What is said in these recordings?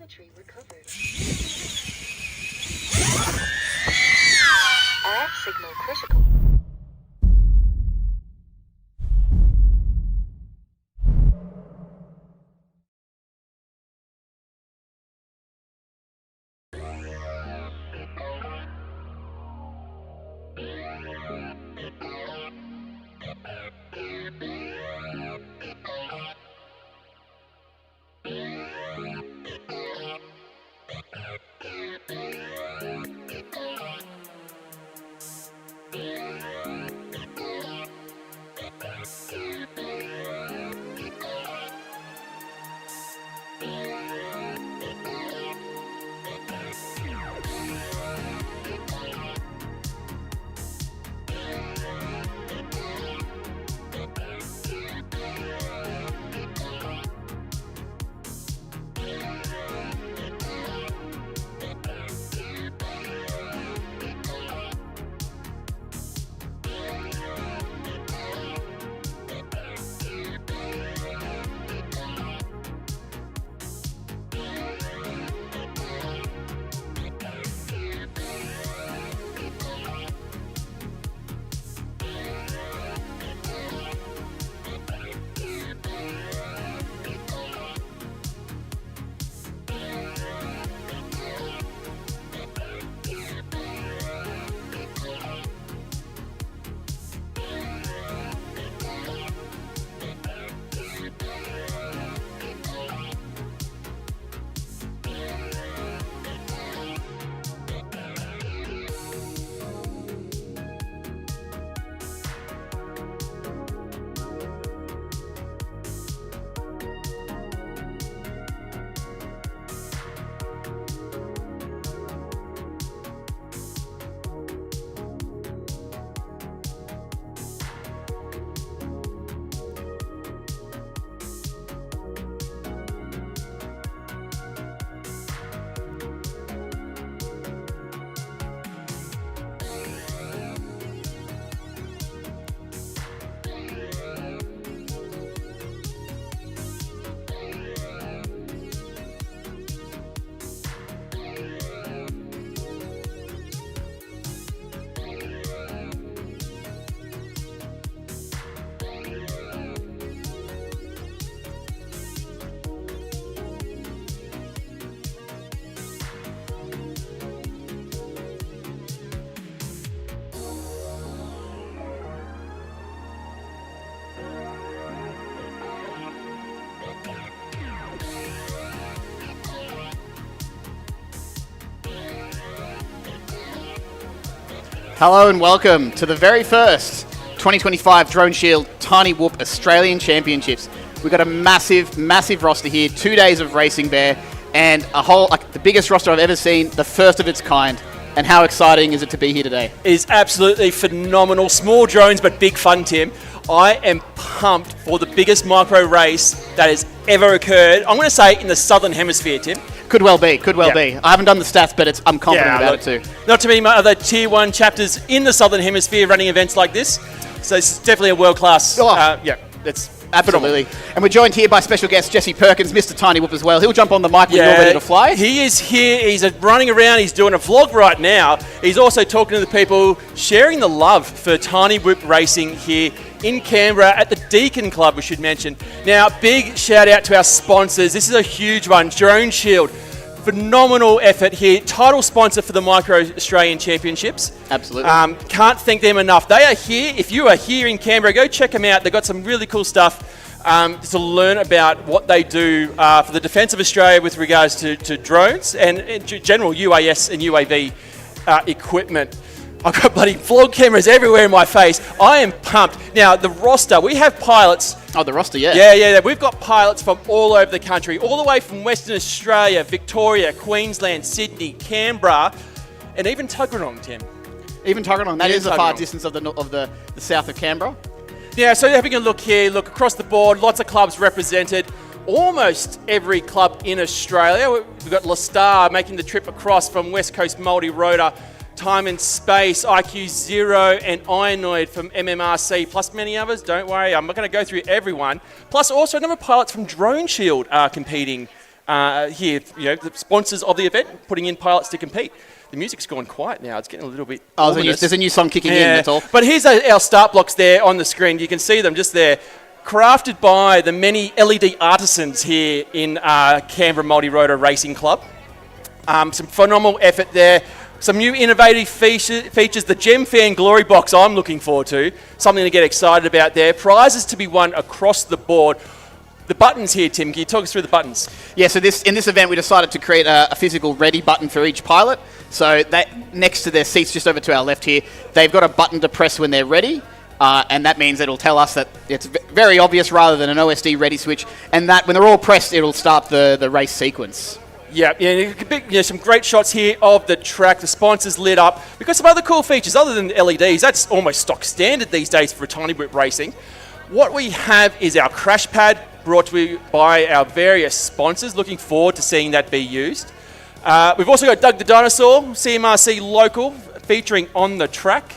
Telemetry recovered. RF signal critical. Hello and welcome to the very first 2025 Droneshield Tiny Whoop Australian Championships. We've got a massive, massive roster here, 2 days of racing there, and the biggest roster I've ever seen, the first of its kind. And how exciting is it to be here today? It is absolutely phenomenal. Small drones, but big fun, Tim. I am pumped for the biggest micro race that has ever occurred. I'm going to say in the Southern Hemisphere, Tim. Could well be, could well be. I haven't done the stats, but I'm confident about it too. Not too many other Tier 1 chapters in the Southern Hemisphere running events like this. So it's definitely a world-class, that's absolutely. Phenomenal. And we're joined here by special guest Jesse Perkins, Mr. Tiny Whoop as well. He'll jump on the mic when you're ready to fly. He is here. He's running around. He's doing a vlog right now. He's also talking to the people, sharing the love for Tiny Whoop racing here in Canberra at the Deakin Club, we should mention. Now, big shout out to our sponsors. This is a huge one. Droneshield. Phenomenal effort here. Title sponsor for the Micro Australian Championships. Absolutely. Can't thank them enough. They are here. If you are here in Canberra, go check them out. They've got some really cool stuff to learn about what they do for the defence of Australia with regards to drones and in general UAS and UAV equipment. I've got bloody vlog cameras everywhere in my face. I am pumped. Now, the roster, we have pilots. Oh, the roster, yeah. Yeah. We've got pilots from all over the country, all the way from Western Australia, Victoria, Queensland, Sydney, Canberra, and even Tuggeranong, Tim. Even Tuggeranong. That is a far distance of the south of Canberra. Yeah, so having a look here, look across the board, lots of clubs represented. Almost every club in Australia. We've got LaStar making the trip across from West Coast Multirotor, Time and Space, HDZero and Ionoid from MMRC, plus many others. Don't worry, I'm not going to go through everyone. Plus also a number of pilots from Droneshield are competing here, the sponsors of the event, putting in pilots to compete. The music's gone quiet now. It's getting a little bit ominous. There's a new song kicking in, that's all. But here's our start blocks there on the screen. You can see them just there, crafted by the many LED artisans here in Canberra Multirotor Racing Club. Some phenomenal effort there. Some new innovative features. The Gemfan Glory Box I'm looking forward to. Something to get excited about there. Prizes to be won across the board. The buttons here, Tim, can you talk us through the buttons? Yeah, so in this event, we decided to create a physical ready button for each pilot. So that next to their seats, just over to our left here, they've got a button to press when they're ready. And that means it'll tell us that it's very obvious rather than an OSD ready switch. And that when they're all pressed, it'll start the race sequence. Yeah, some great shots here of the track. The sponsors lit up. We've got some other cool features other than LEDs. That's almost stock standard these days for Tiny Whip racing. What we have is our crash pad brought to you by our various sponsors. Looking forward to seeing that be used. We've also got Doug the Dinosaur, CMRC local, featuring on the track.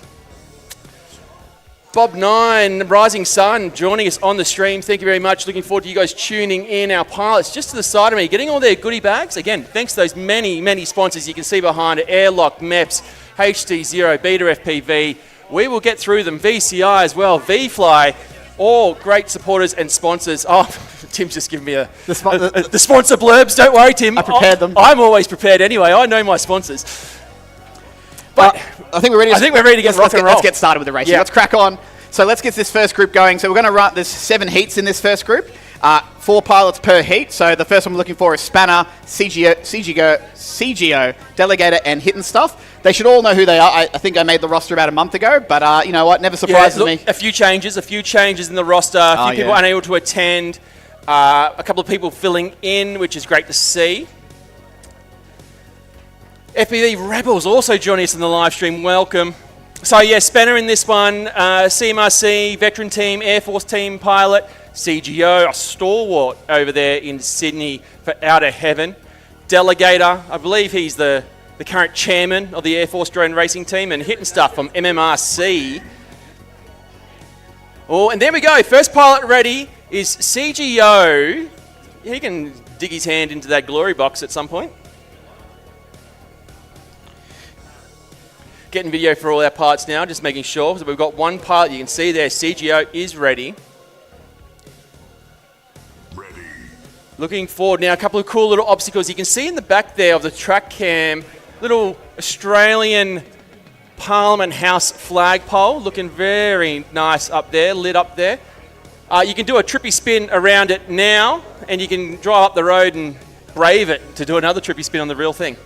Bob 9, Rising Sun, joining us on the stream. Thank you very much. Looking forward to you guys tuning in. Our pilots just to the side of me, getting all their goodie bags. Again, thanks to those many, many sponsors you can see behind it. Airlock, MEPS, HDZero, BetaFPV. We will get through them. VCI as well, ViFly. All great supporters and sponsors. Oh, Tim's just giving me the sponsor blurbs. Don't worry, Tim. I prepared them. I'm always prepared anyway. I know my sponsors. But I think we're ready. To get rock and roll. Let's get started with the racing. Yeah. Let's crack on. So let's get this first group going. So we're going to run. There's 7 heats in this first group. 4 pilots per heat. So the first one we're looking for is Spanner, CGO, Delegator, and Hit and Stuff. They should all know who they are. I think I made the roster about a month ago, but you know what? Never surprises me. A few changes in the roster. A few people unable to attend. A couple of people filling in, which is great to see. FPV Rebels also joining us in the live stream. Welcome. So yeah, Spanner in this one. CMRC, veteran team, Air Force team pilot. CGO, a stalwart over there in Sydney for Outer Heaven. Delegator, I believe he's the current chairman of the Air Force drone racing team, and Hit and Stuff from MMRC. Oh, and there we go. First pilot ready is CGO. He can dig his hand into that glory box at some point. Getting video for all our pilots now, just making sure. So we've got one pilot. You can see there, CGO is ready. Looking forward now, a couple of cool little obstacles. You can see in the back there of the track cam, little Australian Parliament House flagpole, looking very nice up there, lit up there. You can do a trippy spin around it now, and you can drive up the road and brave it to do another trippy spin on the real thing.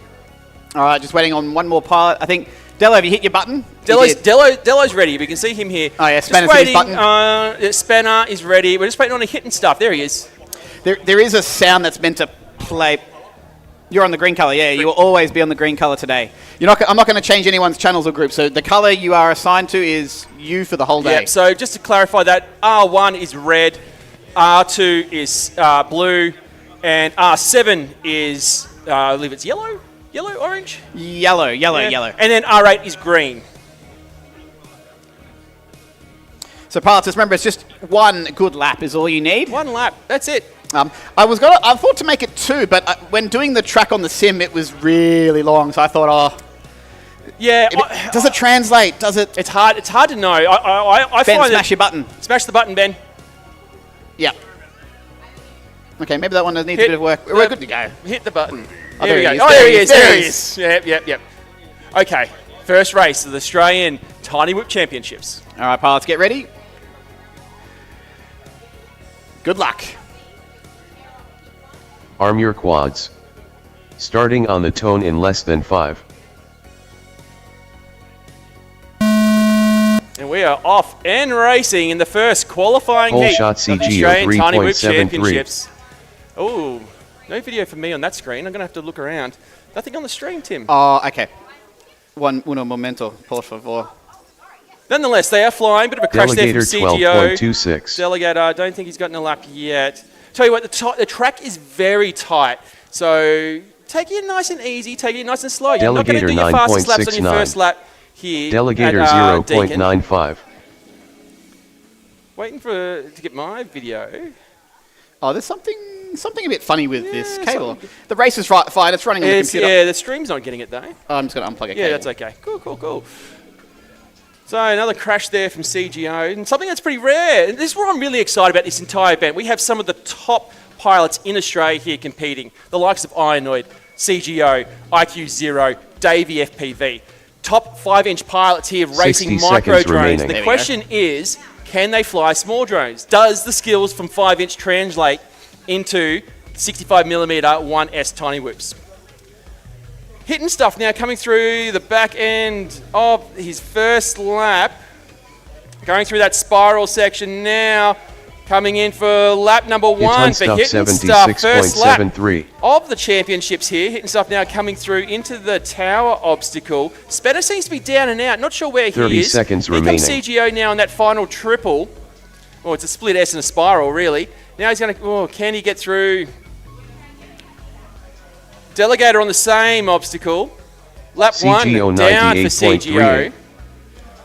All right, just waiting on one more pilot. I think, Dello, have you hit your button? Dello's ready. We can see him here. Oh yeah, Spanner's hit his button. Spanner is ready. We're just waiting on a Hit and Stuff. There he is. There is a sound that's meant to play. You're on the green colour, yeah. You will always be on the green colour today. I'm not going to change anyone's channels or groups. So the colour you are assigned to is you for the whole day. Yeah. So just to clarify that, R1 is red, R2 is blue, and R7 is I believe it's yellow, orange, yellow. and then R8 is green. So pilots, just remember, it's just one good lap is all you need. One lap. That's it. I thought to make it 2, but when doing the track on the sim, it was really long. So I thought, yeah. Does it translate? Does it? It's hard. It's hard to know. I Ben, find smash your button. Smash the button, Ben. Yeah. Okay, maybe that one needs a bit of work. We're good to go. Hit the button. Oh, there we he go. is. There he is. There he is. Yep. Okay. First race of the Australian Tiny Whip Championships. All right, pilots, get ready. Good luck. Arm your quads. Starting on the tone in less than 5. And we are off and racing in the first qualifying Whole heat shot of the CGO Australian Tiny Whip 3.73. Championships. Oh, no video for me on that screen. I'm going to have to look around. Nothing on the stream, Tim. Oh, okay. Uno momento, por favor. Nonetheless, they are flying. Bit of a crash there from CGO. 12.26. Delegator, I don't think he's gotten a lap yet. Tell you what, the track is very tight. So take it nice and easy. Take it nice and slow. You're not going to do your fastest laps on your first lap here. Delegator at, 0.95. Waiting to get my video. Oh, there's something something a bit funny with this cable. The race is fine. It's running on the computer. Yeah, the stream's not getting it though. I'm just going to unplug a cable. Yeah, that's okay. Cool. So another crash there from CGO, and something that's pretty rare. And this is what I'm really excited about this entire event. We have some of the top pilots in Australia here competing. The likes of Ionoid, CGO, HDZero, Davey FPV. Top 5-inch pilots here racing micro drones. The question is, can they fly small drones? Does the skills from 5-inch translate into 65mm 1S tiny whoops? Hitting stuff now coming through the back end of his first lap. Going through that spiral section now. Coming in for lap number 1 for Hitting Stuff. First lap of the championships here. Hitting Stuff now coming through into the tower obstacle. Spenner seems to be down and out. Not sure where he is. 30 seconds remaining. Here comes CGO now on that final triple. Oh, it's a split S and a spiral, really. Now he's going to... Oh, can he get through? Delegator on the same obstacle. Lap 1 down for CGO.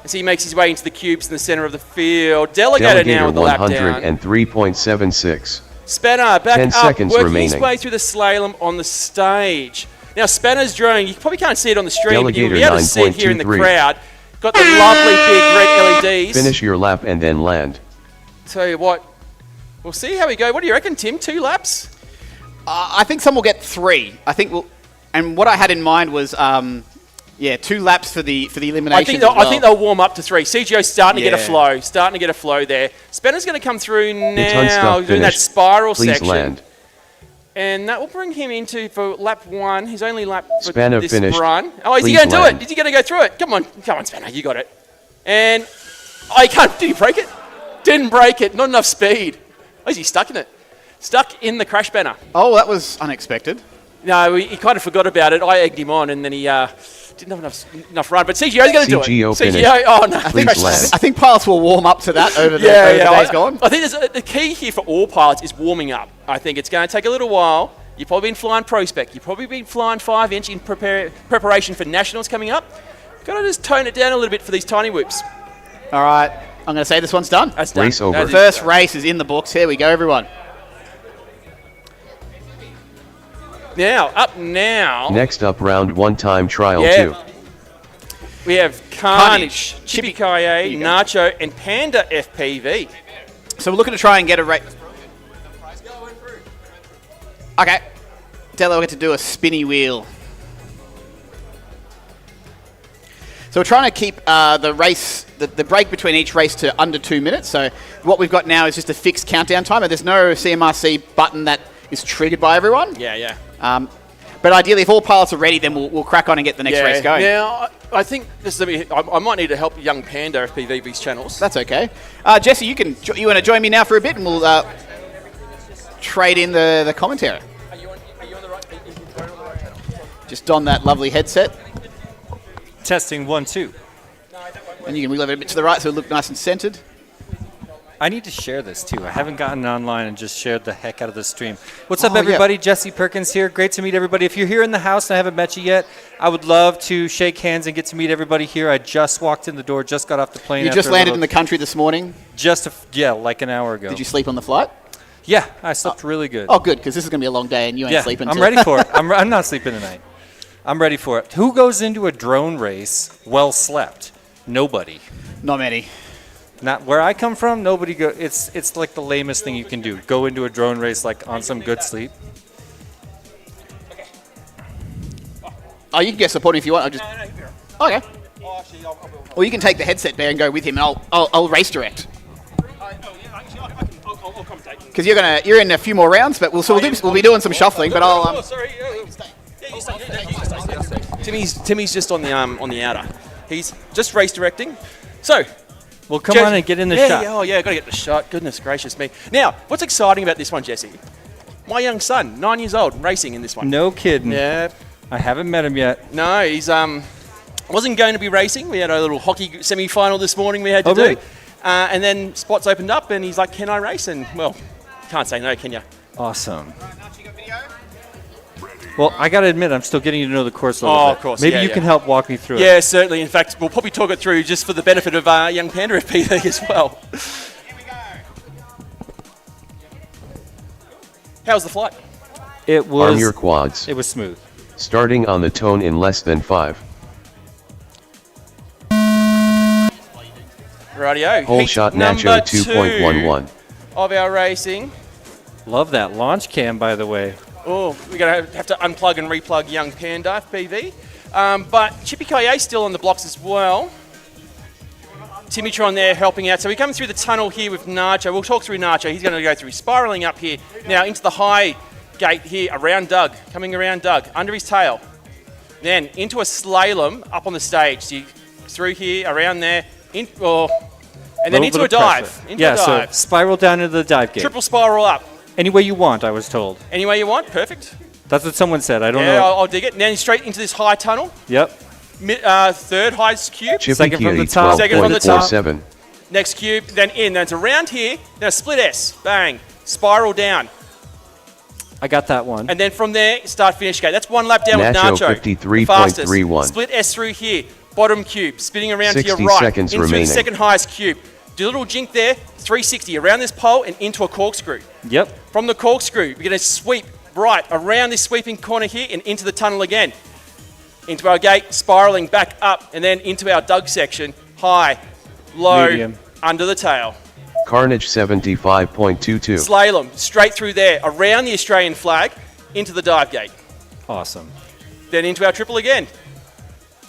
As he makes his way into the cubes in the center of the field. Delegator now with the lap down. 103.76. Spanner back 10 up, seconds working remaining. his way through the slalom on the stage. Now Spanner's drone, you probably can't see it on the stream, Delegator but you'll be able to see it here in the 9.23. crowd. Got the lovely big red LEDs. Finish your lap and then land. Tell you what, we'll see how we go. What do you reckon, Tim? 2 laps? I think some will get 3. I think we'll... And what I had in mind was... 2 laps for the elimination. I think they'll warm up to 3. CGO's starting to get a flow there. Spanner's going to come through now, doing that spiral section. Land. And that will bring him into for lap 1, his only lap for Spanner this finished. run. Oh, is he going to do it? Is he going to go through it? Come on, Spanner, you got it. And he can't. Did he break it? Didn't break it. Not enough speed. Oh, is he stuck in it? Stuck in the crash banner. Oh, that was unexpected. No, he kind of forgot about it. I egged him on, and then he didn't have enough run. But CGO's going to do it. CGO, oh no. I think pilots will warm up to that over the days gone. I think the key here for all pilots is warming up. I think it's going to take a little while. You've probably been flying Pro-Spec. You've probably been flying 5-inch in preparation for Nationals coming up. Got to just tone it down a little bit for these tiny whoops. All right. I'm going to say this one's done. That's done. Race over. First race is in the books. Here we go, everyone. Next up, round 1 time trial 2. We have Carnage, Chippy Kaye, Nacho, and Panda FPV. So we're looking to try and get a race. Okay. Delo will get to do a spinny wheel. So we're trying to keep the race, the break between each race to under 2 minutes. So what we've got now is just a fixed countdown timer. There's no CMRC button that is triggered by everyone. Yeah. But ideally, if all pilots are ready, then we'll crack on and get the next race going. Now, I think I might need to help young Panda FPV's channels. That's okay. Jesse, you want to join me now for a bit, and we'll trade in the commentary. Are you on the right? Channel? Just don that lovely headset. Testing 1, 2. And you can wheel it a bit to the right so it look nice and centered. I need to share this too. I haven't gotten online and just shared the heck out of the stream. What's up, everybody? Yeah. Jesse Perkins here. Great to meet everybody. If you're here in the house and I haven't met you yet, I would love to shake hands and get to meet everybody here. I just walked in the door, just got off the plane. You just landed in the country this morning? Like an hour ago. Did you sleep on the flight? Yeah, I slept really good. Oh, good, because this is going to be a long day and you ain't sleeping. I'm ready for it. I'm not sleeping tonight. I'm ready for it. Who goes into a drone race well slept? Nobody. Not many. Not where I come from. Nobody go. It's like the lamest thing you can do. Go into a drone race like on some good sleep. Oh, you can get supporting if you want. Okay. Or you can take the headset there and go with him, and I'll race direct. I'll commentate. Because you're in a few more rounds, but we'll be doing some shuffling. But I'll. Sorry. Timmy's just on the outer. He's just race directing. So. Well, come on and get in the shot. Got to get the shot. Goodness gracious me. Now, what's exciting about this one, Jesse? My young son, 9 years old, racing in this one. No kidding. Yeah. I haven't met him yet. No, he's wasn't going to be racing. We had a little hockey semi-final this morning we had to do. Really? And then spots opened up and he's like, can I race? And, well, can't say no, can you? Awesome. Well, I got to admit, I'm still getting to know the course a little bit. Of course. Maybe you can help walk me through it. Yeah, certainly. In fact, we'll probably talk it through just for the benefit of young Panda FPV as well. Here we go. How was the flight? It was. Arm your quads. It was smooth. Starting on the tone in less than 5. Rightio. Whole Heat shot number Nacho 2 2.11. of our racing. Love that launch cam, by the way. Oh, we're going to have to unplug and replug young Panda FPV. But Chippy Kaye's still on the blocks as well. Timitron there helping out. So we're coming through the tunnel here with Nacho. We'll talk through Nacho. He's going to go through, spiralling up here. Now into the high gate here, around Doug. Coming around Doug, under his tail. Then into a slalom up on the stage. So you, through here, around there, and then into a dive. So spiral down into the dive gate. Triple spiral up. Any way you want, I was told. Any way you want, perfect. That's what someone said. I don't Yeah, know. I'll dig it. And then straight into this high tunnel. Yep. Third highest cube. Chippy Second from the Kitty top. Second from the top. 12.47. Next cube, then in. Then it's around here. Then a split S. Bang. Spiral down. I got that one. And then from there, start finish gate. That's one lap down with Nacho Nacho. 53.31. Fastest. Split S through here. Bottom cube. Spinning around to your 60 right. seconds into remaining. the second highest cube. Do a little jink there. 360 around this pole and into a corkscrew. Yep. From the corkscrew, we're going to sweep right around this sweeping corner here and into the tunnel again. Into our gate, spiraling back up, and then into our Doug section. High, low, Medium. under the tail. Carnage 75.22. Slalom, straight through there, around the Australian flag, into the dive gate. Awesome. Then into our triple again.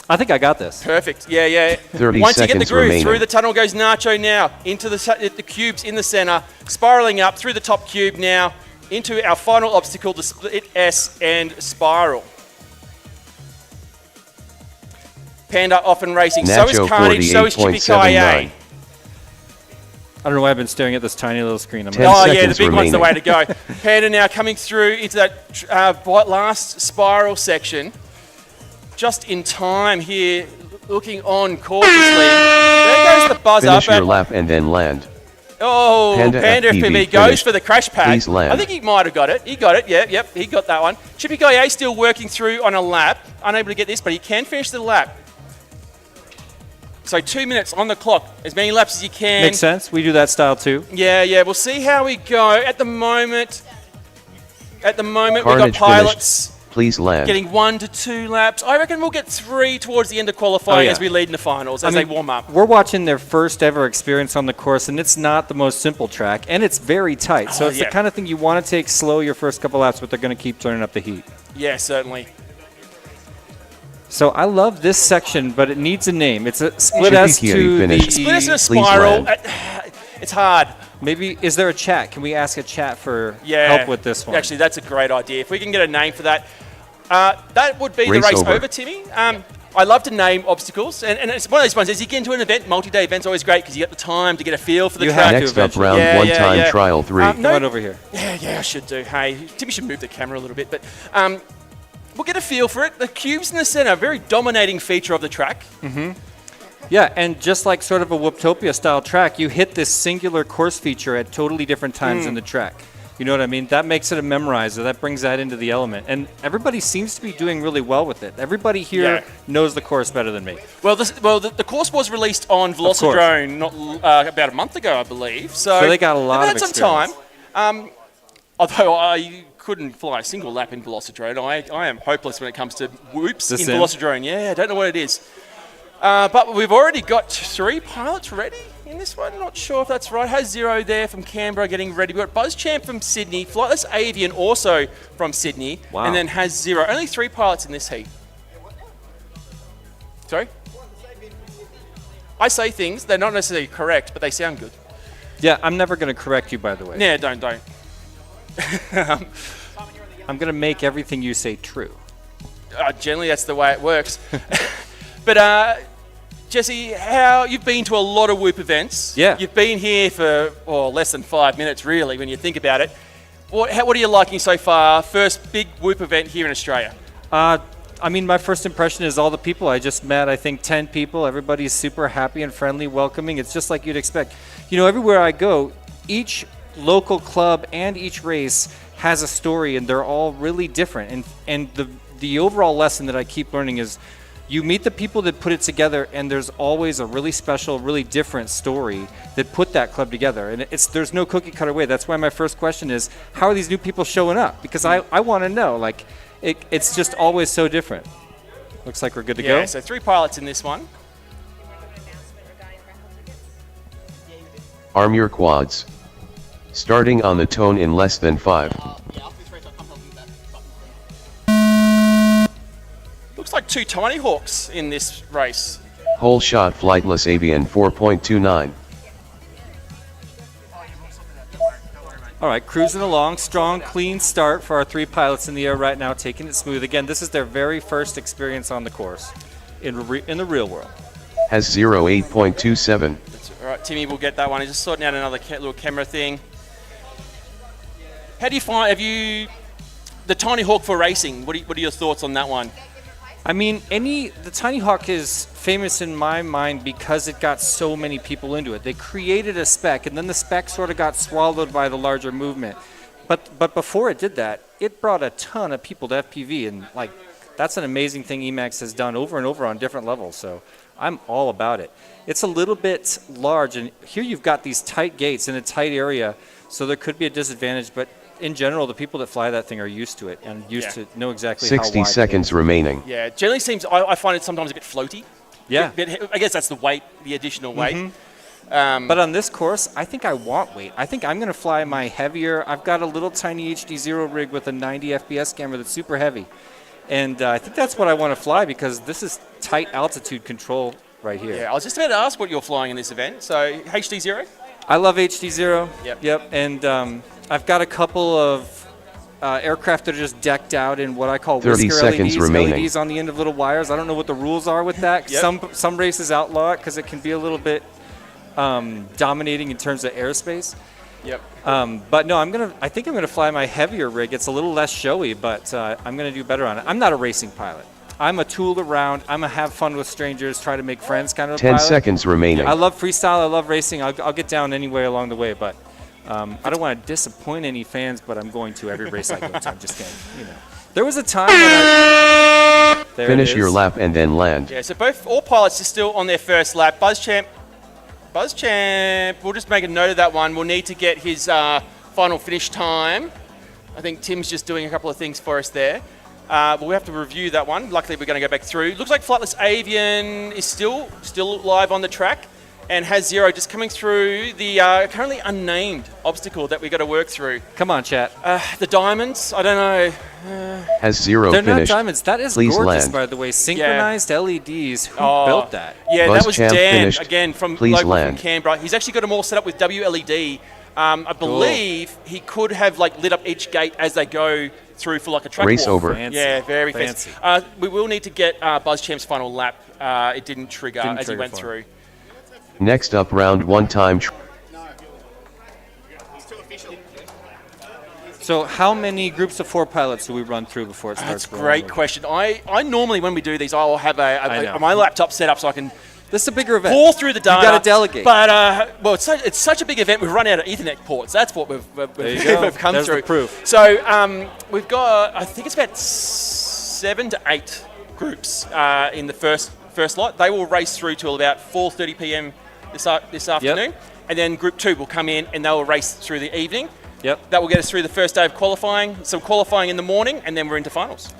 I think I got this. Perfect. Yeah. 30 Once you get the seconds groove, remaining. through the tunnel goes Nacho now, into the cubes in the center, spiraling up through the top cube now, into our final obstacle, the split S and spiral. Panda off and racing. So is Nacho Carnage, so is Chippy 48.79. Kaye. I don't know why I've been staring at this tiny little screen. 10 Oh yeah, the seconds big one's the way remaining. to go. Panda now coming through into that last spiral section. Just in time here, looking on cautiously. There goes the buzz Finish up. your lap and then land. Oh, Panda Panda FPV FPV goes finished. for the crash pad. Please land. I think he might have got it. He got it. Yep, he got that one. Chippy Kaye still working through on a lap. Unable to get this, but he can finish the lap. So 2 minutes on the clock. As many laps as you can. Makes sense. We do that style too. Yeah. We'll see how we go. At the moment, we've got Carnage pilots Please land. getting 1 to 2 laps. I reckon we'll get 3 towards the end of qualifying yeah. as we lead in the finals, as they warm up. We're watching their first ever experience on the course, and it's not the most simple track, and it's very tight. So it's the kind of thing you want to take slow your first couple laps, but they're going to keep turning up the heat. Yeah, certainly. So I love this section, but it needs a name. It's a split Chippy S Kitty to finished. Split S and a Please spiral. land. It's hard. Maybe, is there a chat? Can we ask a chat for Yeah. help with this one? Actually, that's a great idea. If we can get a name for that, that would be Race the race over. over, Timmy. I love to name obstacles, and it's one of those ones. As you get into an event, multi-day event's always great because you get the time to get a feel for the You track. have to Next up, eventually. round Yeah, one yeah, time yeah. trial 3. Come on over here. Yeah, I should do. Hey, Timmy should move the camera a little bit, but we'll get a feel for it. The cubes in the center, a very dominating feature of the track. Yeah, and just like sort of a Whooptopia style track, you hit this singular course feature at totally different times in the track. You know what I mean? That makes it a memorizer. That brings that into the element. And everybody seems to be doing really well with it. Everybody here Yeah. knows the course better than me. Well, the course was released on Velocidrone about a month ago, I believe. So they got a lot they've of had some experience. time. Although I couldn't fly a single lap in Velocidrone. I am hopeless when it comes to whoops The in sim? Velocidrone. Yeah, I don't know what it is. But we've already got 3 pilots ready in this one. Not sure if that's right. HDZero there from Canberra getting ready. We've got BuzzChamp from Sydney. Flightless Avian also from Sydney. Wow. And then HDZero. Only 3 pilots in this heat. Sorry? I say things, they're not necessarily correct, but they sound good. Yeah, I'm never going to correct you, by the way. Yeah, don't. I'm going to make everything you say true. Generally, that's the way it works. But, Jesse, you've been to a lot of Whoop events. Yeah. You've been here for less than 5 minutes, really, when you think about it. What are you liking so far? First big Whoop event here in Australia. I mean, my first impression is all the people. I just met, I think, 10 people. Everybody's super happy and friendly, welcoming. It's just like you'd expect. You know, everywhere I go, each local club and each race has a story, and they're all really different. And the overall lesson that I keep learning is you meet the people that put it together, and there's always a really special, really different story that put that club together. And there's no cookie cutter way. That's why my first question is, how are these new people showing up? Because I want to know. Like, it's just always so different. Looks like we're good to go. Yeah, so 3 pilots in this one. Arm your quads. Starting on the tone in less than 5. Looks like 2 Tiny Hawks in this race. Whole shot flightless avian 4.29. All right, cruising along, strong, clean start for our 3 pilots in the air right now, taking it smooth. Again, this is their very first experience on the course in the real world. HDZero 8.27. All right, Timmy will get that one. He's just sorting out another little camera thing. How do you find, the Tiny Hawk for racing, what are your thoughts on that one? I mean, the Tiny Hawk is famous in my mind because it got so many people into it. They created a spec, and then the spec sort of got swallowed by the larger movement. But before it did that, it brought a ton of people to FPV, and like that's an amazing thing Emacs has done over and over on different levels. So I'm all about it. It's a little bit large, and here you've got these tight gates in a tight area, so there could be a disadvantage, but in general, the people that fly that thing are used to it and used to know exactly how wide 60 seconds remaining. Yeah, it generally seems, I find it sometimes a bit floaty. Yeah. I guess that's the weight, the additional weight. But on this course, I think I want weight. I think I'm going to fly my heavier. I've got a little tiny HDZero rig with a 90 FPS camera that's super heavy. And I think that's what I want to fly because this is tight altitude control right here. Yeah, I was just about to ask what you're flying in this event. So HDZero? I love HDZero. Yep. And I've got a couple of aircraft that are just decked out in what I call 30 whisker seconds LEDs, remaining. LEDs on the end of little wires. I don't know what the rules are with that. Yep. Some races outlaw it because it can be a little bit dominating in terms of airspace. Yep. But no, I think I'm gonna fly my heavier rig. It's a little less showy, but I'm gonna do better on it. I'm not a racing pilot. I'm a tool around. I'm a have fun with strangers, try to make friends kind of 10 pilot. seconds remaining. I love freestyle. I love racing. I'll get down anyway along the way, but I don't want to disappoint any fans. But I'm going to every race I go to. I'm just kidding. There was a time when Finish your lap and then land. Yeah, so all pilots are still on their first lap. BuzzChamp, we'll just make a note of that one. We'll need to get his final finish time. I think Tim's just doing a couple of things for us there. But we have to review that one. Luckily, we're going to go back through. Looks like Flightless Avian is still live on the track and HDZero just coming through the currently unnamed obstacle that we've got to work through. Come on, chat. The diamonds, I don't know. HDZero They're finished. not diamonds. That is Please gorgeous, land. by the way. Synchronized LEDs. Who built that? Yeah, that was BuzzChamp Dan, finished. again, from Please local land. from Canberra. He's actually got them all set up with WLED. I believe he could have lit up each gate as they go through for like a track Race walk. over. Fancy. Yeah, very fancy. We will need to get BuzzChamp's final lap. It didn't trigger as he went through. Next up, round 1 time. So how many groups of 4 pilots do we run through before it starts? That's a great question. I normally, when we do these, I'll have my laptop set up so I can This is a bigger event. pour through the data. You got to delegate. But it's such a big event. We've run out of Ethernet ports. That's what we've come There's through. the proof. So we've got, I think it's about 7 to 8 groups in the first lot. They will race through till about 4:30 p.m. this afternoon, and then Group 2 will come in and they will race through the evening. Yep. That will get us through the first day of qualifying. Some qualifying in the morning, and then we're into finals.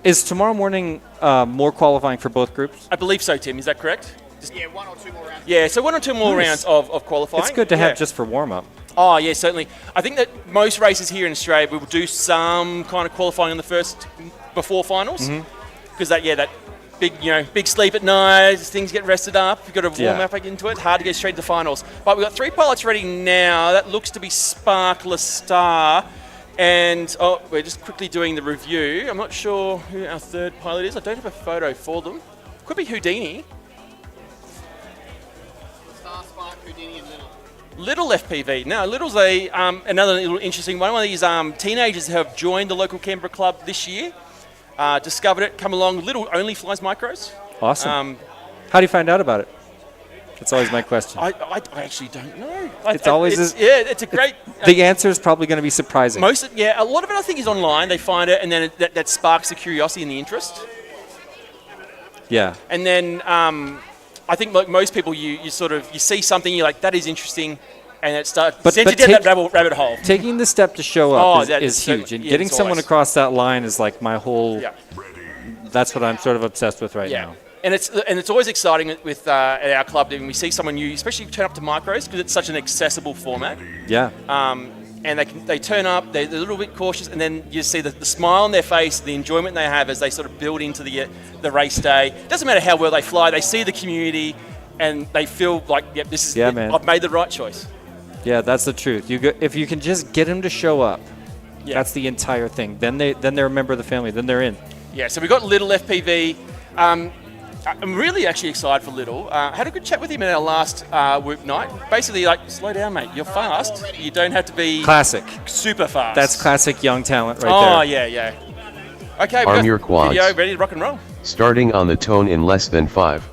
Is tomorrow morning more qualifying for both groups? I believe so, Tim. Is that correct? Yeah, 1 or 2 more rounds. Yeah, so 1 or 2 more Nice. rounds of qualifying. It's good to have just for warm-up. Oh, yeah, certainly. I think that most races here in Australia, we will do some kind of qualifying on the first before finals. Because that big sleep at night, things get rested up, you've got to warm up into it, hard to get straight to finals. But we've got 3 pilots ready now. That looks to be Sparkler Star. And we're just quickly doing the review. I'm not sure who our 3rd pilot is. I don't have a photo for them. Could be Houdini. Star, Spark, Houdini, and Little Little. FPV. Now, Little's another little interesting one. One of these teenagers who have joined the local Canberra club this year. Discovered it, come along. Little only flies micros. Awesome. How do you find out about it? That's always my question. I actually don't know. It's a great. The answer is probably going to be surprising. A lot of it I think is online. They find it, and then that sparks the curiosity and the interest. Yeah. And then I think like most people, you see something, you're like, that is interesting, and it starts sends you down that rabbit hole. Taking the step to show up is so, huge, and yeah, getting it's someone always. across that line is like my whole. Yeah. That's what I'm sort of obsessed with right now. And it's always exciting with at our club when we see someone new, especially turn up to micros because it's such an accessible format. Yeah. And they turn up, they're a little bit cautious, and then you see the smile on their face, the enjoyment they have as they sort of build into the race day. It doesn't matter how well they fly, they see the community, and they feel like, yep, this is man. I've made the right choice. Yeah, that's the truth. If you can just get them to show up, that's the entire thing. Then they're a member of the family. Then they're in. Yeah, so we've got Little FPV. I'm really actually excited for Little. Had a good chat with him in our last Whoop night. Basically, like, slow down, mate. You're fast. You don't have to be Classic. super fast. That's classic young talent right there. Oh, yeah. Okay, we've Arm got your quads. video ready to rock and roll. Starting on the tone in less than 5.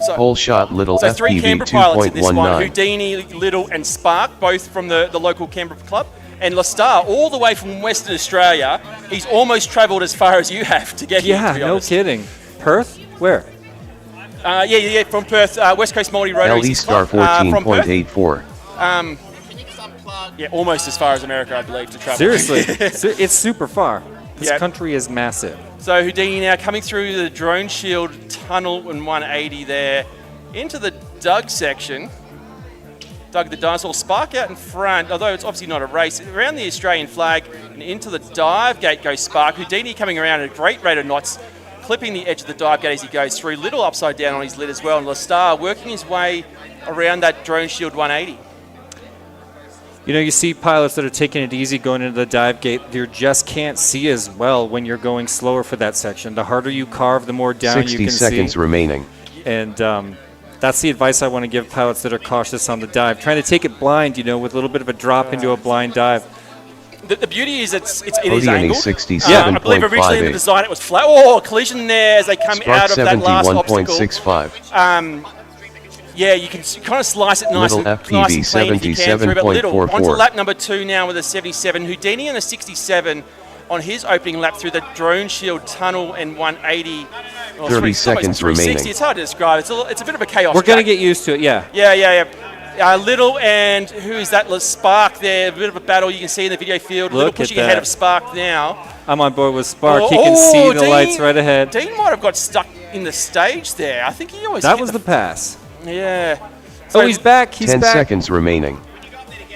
So, Whole shot Little so 3 FPV Canberra pilots in this one. 2.19. Houdini, Little and Spark, both from the local Canberra club. And Lastar, all the way from Western Australia. He's almost travelled as far as you have to get here, to be Yeah, no honest. kidding. Perth? Where? Yeah, from Perth, West Coast Multirotor. LE star from Perth. 14.84. Yeah, almost as far as America, I believe, to travel. Seriously. It's super far. This Yeah. country is massive. So Houdini now coming through the Droneshield tunnel in 180 there into the Doug section. Doug the dinosaur, Spark out in front, although it's obviously not a race. Around the Australian flag and into the dive gate goes Spark. Houdini coming around at a great rate of knots, clipping the edge of the dive gate as he goes through. Little upside down on his lid as well. And Lastar working his way around that Droneshield 180. You know, you see pilots that are taking it easy going into the dive gate. You just can't see as well when you're going slower for that section. The harder you carve, the more down you 60 can seconds see. remaining. And that's the advice I want to give pilots that are cautious on the dive. Trying to take it blind, you know, with a little bit of a drop into a blind dive. The beauty is it is Houdini angled. 67.58. I believe originally in the design it was flat. Oh, collision there as they come Spark out of that last obstacle. 71.65. Yeah, you can kind of slice it nice Little and FPV clean if you can through. But Little, 77.44. onto lap number 2 now with a 77. Houdini and a 67 on his opening lap through the Droneshield tunnel and 180. Well, 30 it's almost seconds 360. remaining. It's hard to describe. It's a bit of a chaos. We're going to track. get used to it, yeah. Yeah. Little and who is that? Spark there. A bit of a battle you can see in the video field. Little Look at pushing that. ahead of Spark now. I'm on board with Spark. He can see the lights right ahead. Dean might have got stuck in the stage there. I think he always That hit was the pass. Yeah. Oh, he's back. He's 10 back. seconds remaining.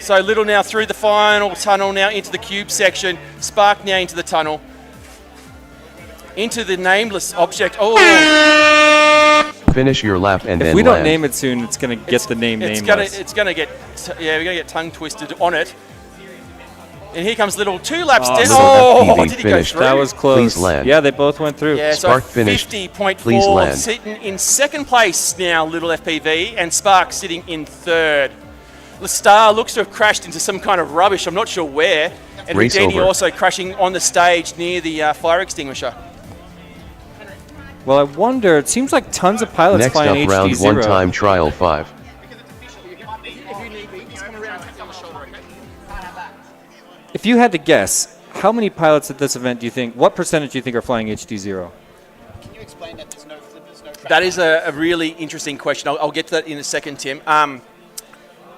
So Little now through the final tunnel, now into the cube section. Spark now into the tunnel. Into the nameless object. Oh, Finish your lap and If then we don't land. name it soon, it's going to get the name it's nameless. gonna get we're gonna get tongue twisted on it. And here comes Little 2 laps down. Little Oh, FPV did he go finished. through? That was close. Please land. Yeah, they both went through. Yeah, Spark so finished. 50.4, Please land. sitting in second place now, Little FPV, and Spark sitting in third. The Star looks to have crashed into some kind of rubbish, I'm not sure where. And Race Houdini over. also crashing on the stage near the fire extinguisher. Well, I wonder, it seems like tons of pilots Next flying up, round 1 HDZero. time trial 5. If you had to guess, how many pilots at this event do you think, what percentage do you think are flying HDZero? Can you explain that there's no flippers, no track? That is a really interesting question. I'll get to that in a second, Tim. I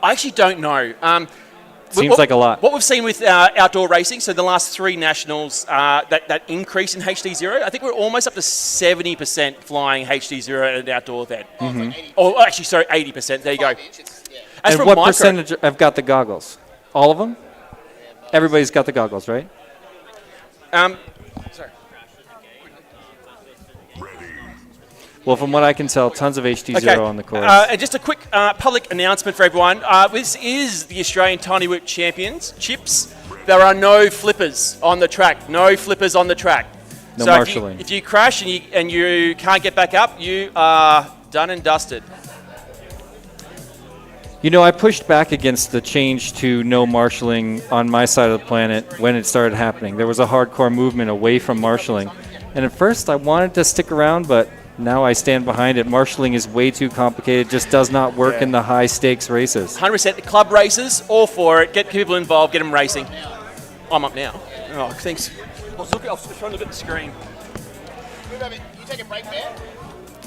actually don't know. Seems like a lot. What we've seen with outdoor racing, so the last 3 nationals, that increase in HDZero, I think we're almost up to 70% flying HDZero at an outdoor event. Oh, actually, sorry, 80%. There you go. As And for what micro- percentage have got the goggles? All of them? Everybody's got the goggles, right? Sorry. Well, from what I can tell, tons of HDZero on the course. And just a quick public announcement for everyone. This is the Australian Tiny Whip Championships. There are no flippers on the track. No flippers on the track. No so marshalling. If you crash and you can't get back up, you are done and dusted. You know, I pushed back against the change to no marshalling on my side of the planet when it started happening. There was a hardcore movement away from marshalling. And at first I wanted to stick around, but now I stand behind it. Marshalling is way too complicated, just does not work in the high stakes races. 100% club races, all for it. Get people involved, get them racing. I'm up now. Oh, thanks. I was trying to look at the screen. You take a break there.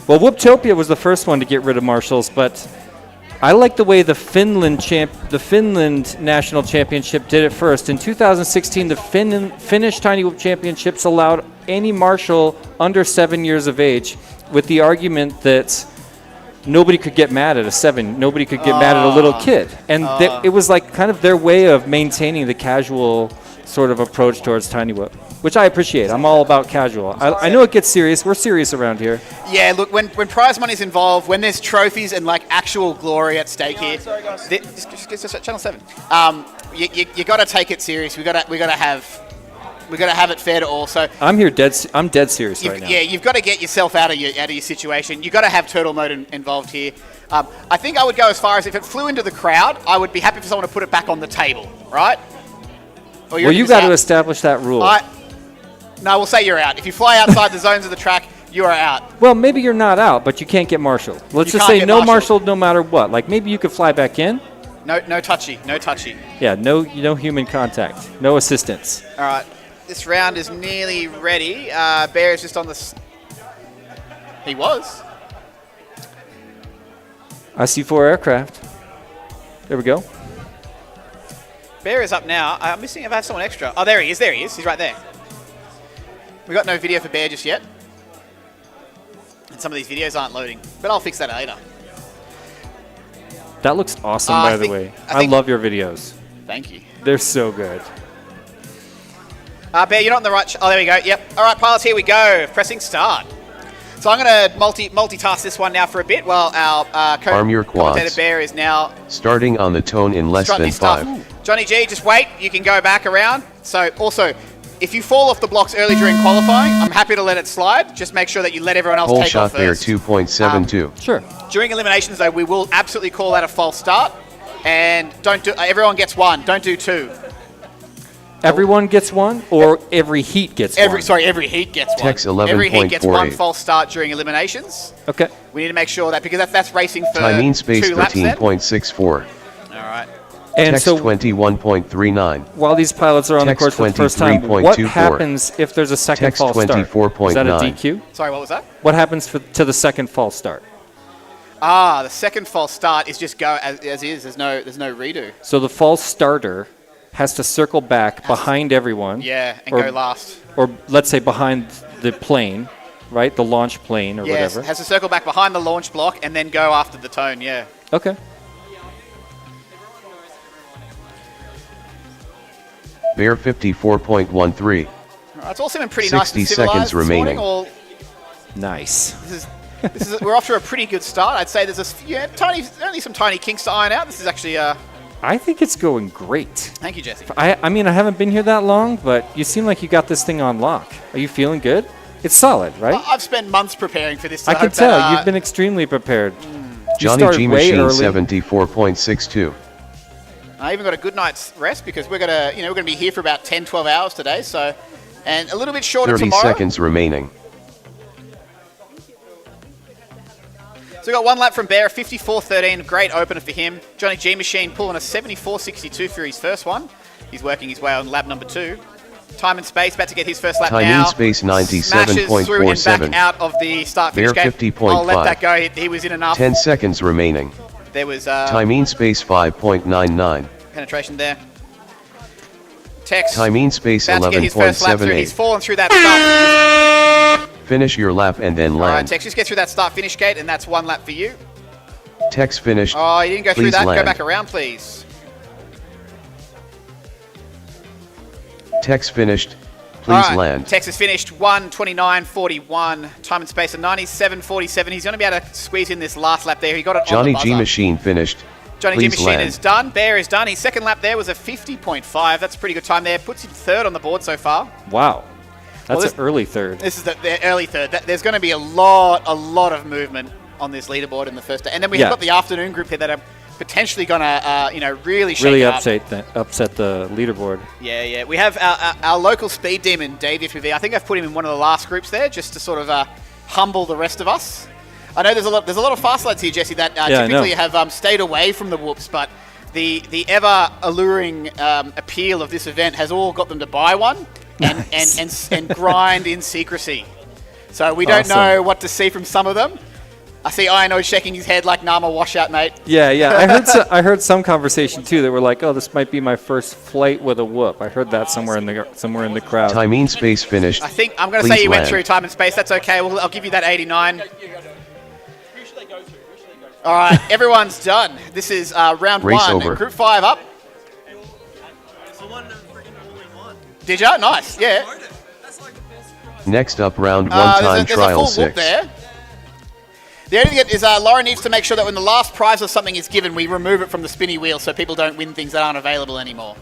Well, Whooptopia was the first one to get rid of marshals, but I like the way the Finland National Championship did it first. In 2016, the Finnish Tiny Whoop Championships allowed any marshal under 7 years of age, with the argument that nobody could get mad at a 7. Nobody could get mad at a little kid. And it was like kind of their way of maintaining the casual sort of approach towards Tiny Whoop, which I appreciate. I'm all about casual. I know it gets serious. We're serious around here. Yeah, look, when prize money's involved, when there's trophies and like actual glory at stake here, just Channel 7. You got to take it serious. We got to have it fair to all. So I'm dead serious right now. Yeah, you've got to get yourself out of your situation. You've got to have turtle mode involved here. I think I would go as far as if it flew into the crowd, I would be happy for someone to put it back on the table, right? Well, you got to establish that rule. No, we'll say you're out. If you fly outside the zones of the track, you are out. Well, maybe you're not out, but you can't get marshaled. Let's just say no marshaled no matter what. Like maybe you could fly back in. No touchy. Yeah, no human contact. No assistance. All right. This round is nearly ready. Bear is just on the... He was. I see 4 aircraft. There we go. Bear is up now. I'm missing if I have someone extra. Oh, there he is. He's right there. We got no video for Bear just yet. And some of these videos aren't loading. But I'll fix that later. That looks awesome, by the way. I love your videos. Thank you. They're so good. Bear, you're not in the right... Oh, there we go. Yep. All right, pilots, here we go. Pressing start. So I'm going to multitask this one now for a bit while our commentator Bear is now... Starting on the tone in less than 5. Johnny G, just wait. You can go back around. So also, if you fall off the blocks early during qualifying, I'm happy to let it slide. Just make sure that you let everyone else take off first. Whole shot there, 2.72. Sure. During eliminations, though, we will absolutely call that a false start. And don't do... everyone gets 1. Don't do 2. Everyone gets 1, or every heat gets 1? Sorry, every heat gets 1. Text 11.48. Every heat gets 1 false start during eliminations. Okay. We need to make sure that, because that's racing for Timing space 2 laps then. 13.64. All right. And Text so 21.39. while these pilots are on the course for the first time, what happens if there's a second Text false start? 24.9. Is that a DQ? Sorry, what was that? What happens to the second false start? The second false start is just go as is. There's no redo. So the false starter has to circle back behind everyone. Yeah, and go last. Or let's say behind the plane, right? The launch plane or whatever. Yes, has to circle back behind the launch block and then go after the tone, yeah. Okay. Bear 54.13. It's also been pretty 60 nice and civilized seconds remaining. Nice. This is we're off to a pretty good start. I'd say there's only some tiny kinks to iron out. This is actually I think it's going great. Thank you, Jesse. I mean, I haven't been here that long, but you seem like you got this thing on lock. Are you feeling good? It's solid, right? I've spent months preparing for this. So I can tell. You've been extremely prepared. Johnny G Machine 74.62. I even got a good night's rest because we're gonna be here for about 10-12 hours today. So, and a little bit shorter 30 tomorrow. 30 seconds remaining. So we got 1 lap from Bear, 54.13, great opener for him. Johnny G Machine pulling a 74.62 for his first one. He's working his way on lap number 2. Time and Space about to get his first lap Time now. in Space 97.47. Smashes through and back out of the start finish Bear gate. 50.5. I'll let that go. He was in enough. 10 seconds remaining. There was Time in Space 5.99. penetration there. Tex Time in Space about to get his first lap through. He's 11.78. fallen through that start. Finish your lap and then All right, land. Tex, just get through that start finish gate, and that's 1 lap for you. Text finished. Oh, you didn't go through Please that. land. Go back around, please. Text finished. Please All right, land. Tex is finished 1:29.41. Time and Space at 97.47. He's going to be able to squeeze in this last lap there. He got it Johnny on the G buzzer. Machine finished. Johnny G Please Machine land. is done. Bear is done. His second lap there was a 50.5. That's a pretty good time there. Puts him 3rd on the board so far. Wow. That's this- an early 3rd. This is the early 3rd. There's going to be a lot of movement on this leaderboard in the first day. And then we've got the afternoon group here that are potentially going to really shake Really it up. upset the leaderboard. Yeah. We have our local speed demon, Dave FPV. I think I've put him in one of the last groups there just to sort of humble the rest of us. I know there's a lot of fast lads here, Jesse, that typically have stayed away from the whoops, but the ever alluring appeal of this event has all got them to buy one and grind in secrecy. So we don't know what to see from some of them. I see Ino shaking his head like Nama washout, mate. Yeah. I heard some conversation too that were like, "Oh, this might be my first flight with a whoop." I heard that somewhere in the crowd. Timing space finished. I think I'm going to say you went through time and space. That's okay. Well, I'll give you that 89. All right, everyone's done. This is round Race 1. over. Group 5 up. Did ya? Nice. Yeah. Next up, round 1 There's time a trial full whoop 6. there. The only thing is Laura needs to make sure that when the last prize or something is given, we remove it from the spinny wheel so people don't win things that aren't available anymore.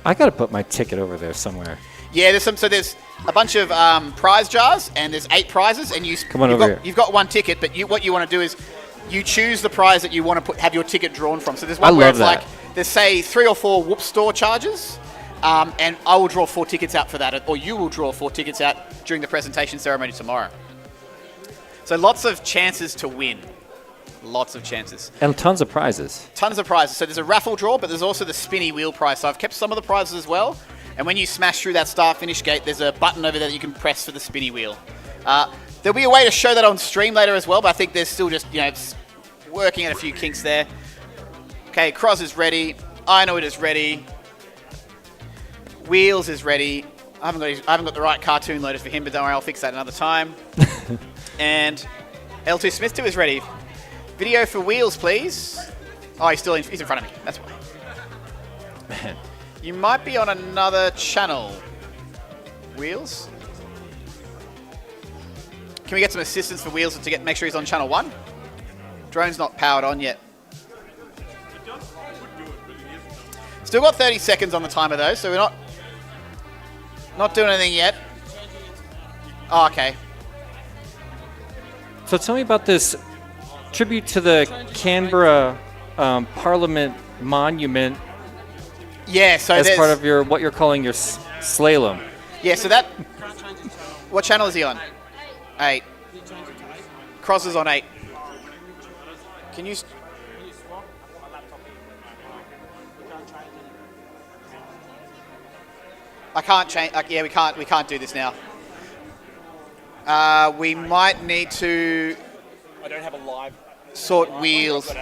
I gotta put my ticket over there somewhere. Yeah, there's a bunch of prize jars, and there's 8 prizes, and you've got 1 ticket, but what you want to do is you choose the prize that you want to have your ticket drawn from. So there's one where it's like there's say 3 or 4 whoop store charges, and I will draw 4 tickets out for that, or you will draw 4 tickets out during the presentation ceremony tomorrow. So lots of chances to win. Lots of chances. And tons of prizes. Tons of prizes. So there's a raffle draw, but there's also the spinny wheel prize. So I've kept some of the prizes as well. And when you smash through that start-finish gate, there's a button over there that you can press for the spinny wheel. There'll be a way to show that on stream later as well, but I think there's still just, working at a few kinks there. Okay, Cross is ready. I know it is ready. Wheels is ready. I haven't got the right cartoon loaded for him, but don't worry, I'll fix that another time. And L2 Smith 2 is ready. Video for Wheels, please. Oh, he's in front of me. That's why. Man. You might be on another channel. Wheels? Can we get some assistance for Wheels to make sure he's on channel 1? Drone's not powered on yet. Still got 30 seconds on the timer though, so we're not doing anything yet. Oh, okay. So tell me about this tribute to the Canberra Parliament Monument. Yeah, so as part of what you're calling your slalom. Yeah, so that. What channel is he on? 8. Cross is on 8. Can you? I can't change. Yeah, we can't do this now. We might need to. I don't have a live. Sort Wheels.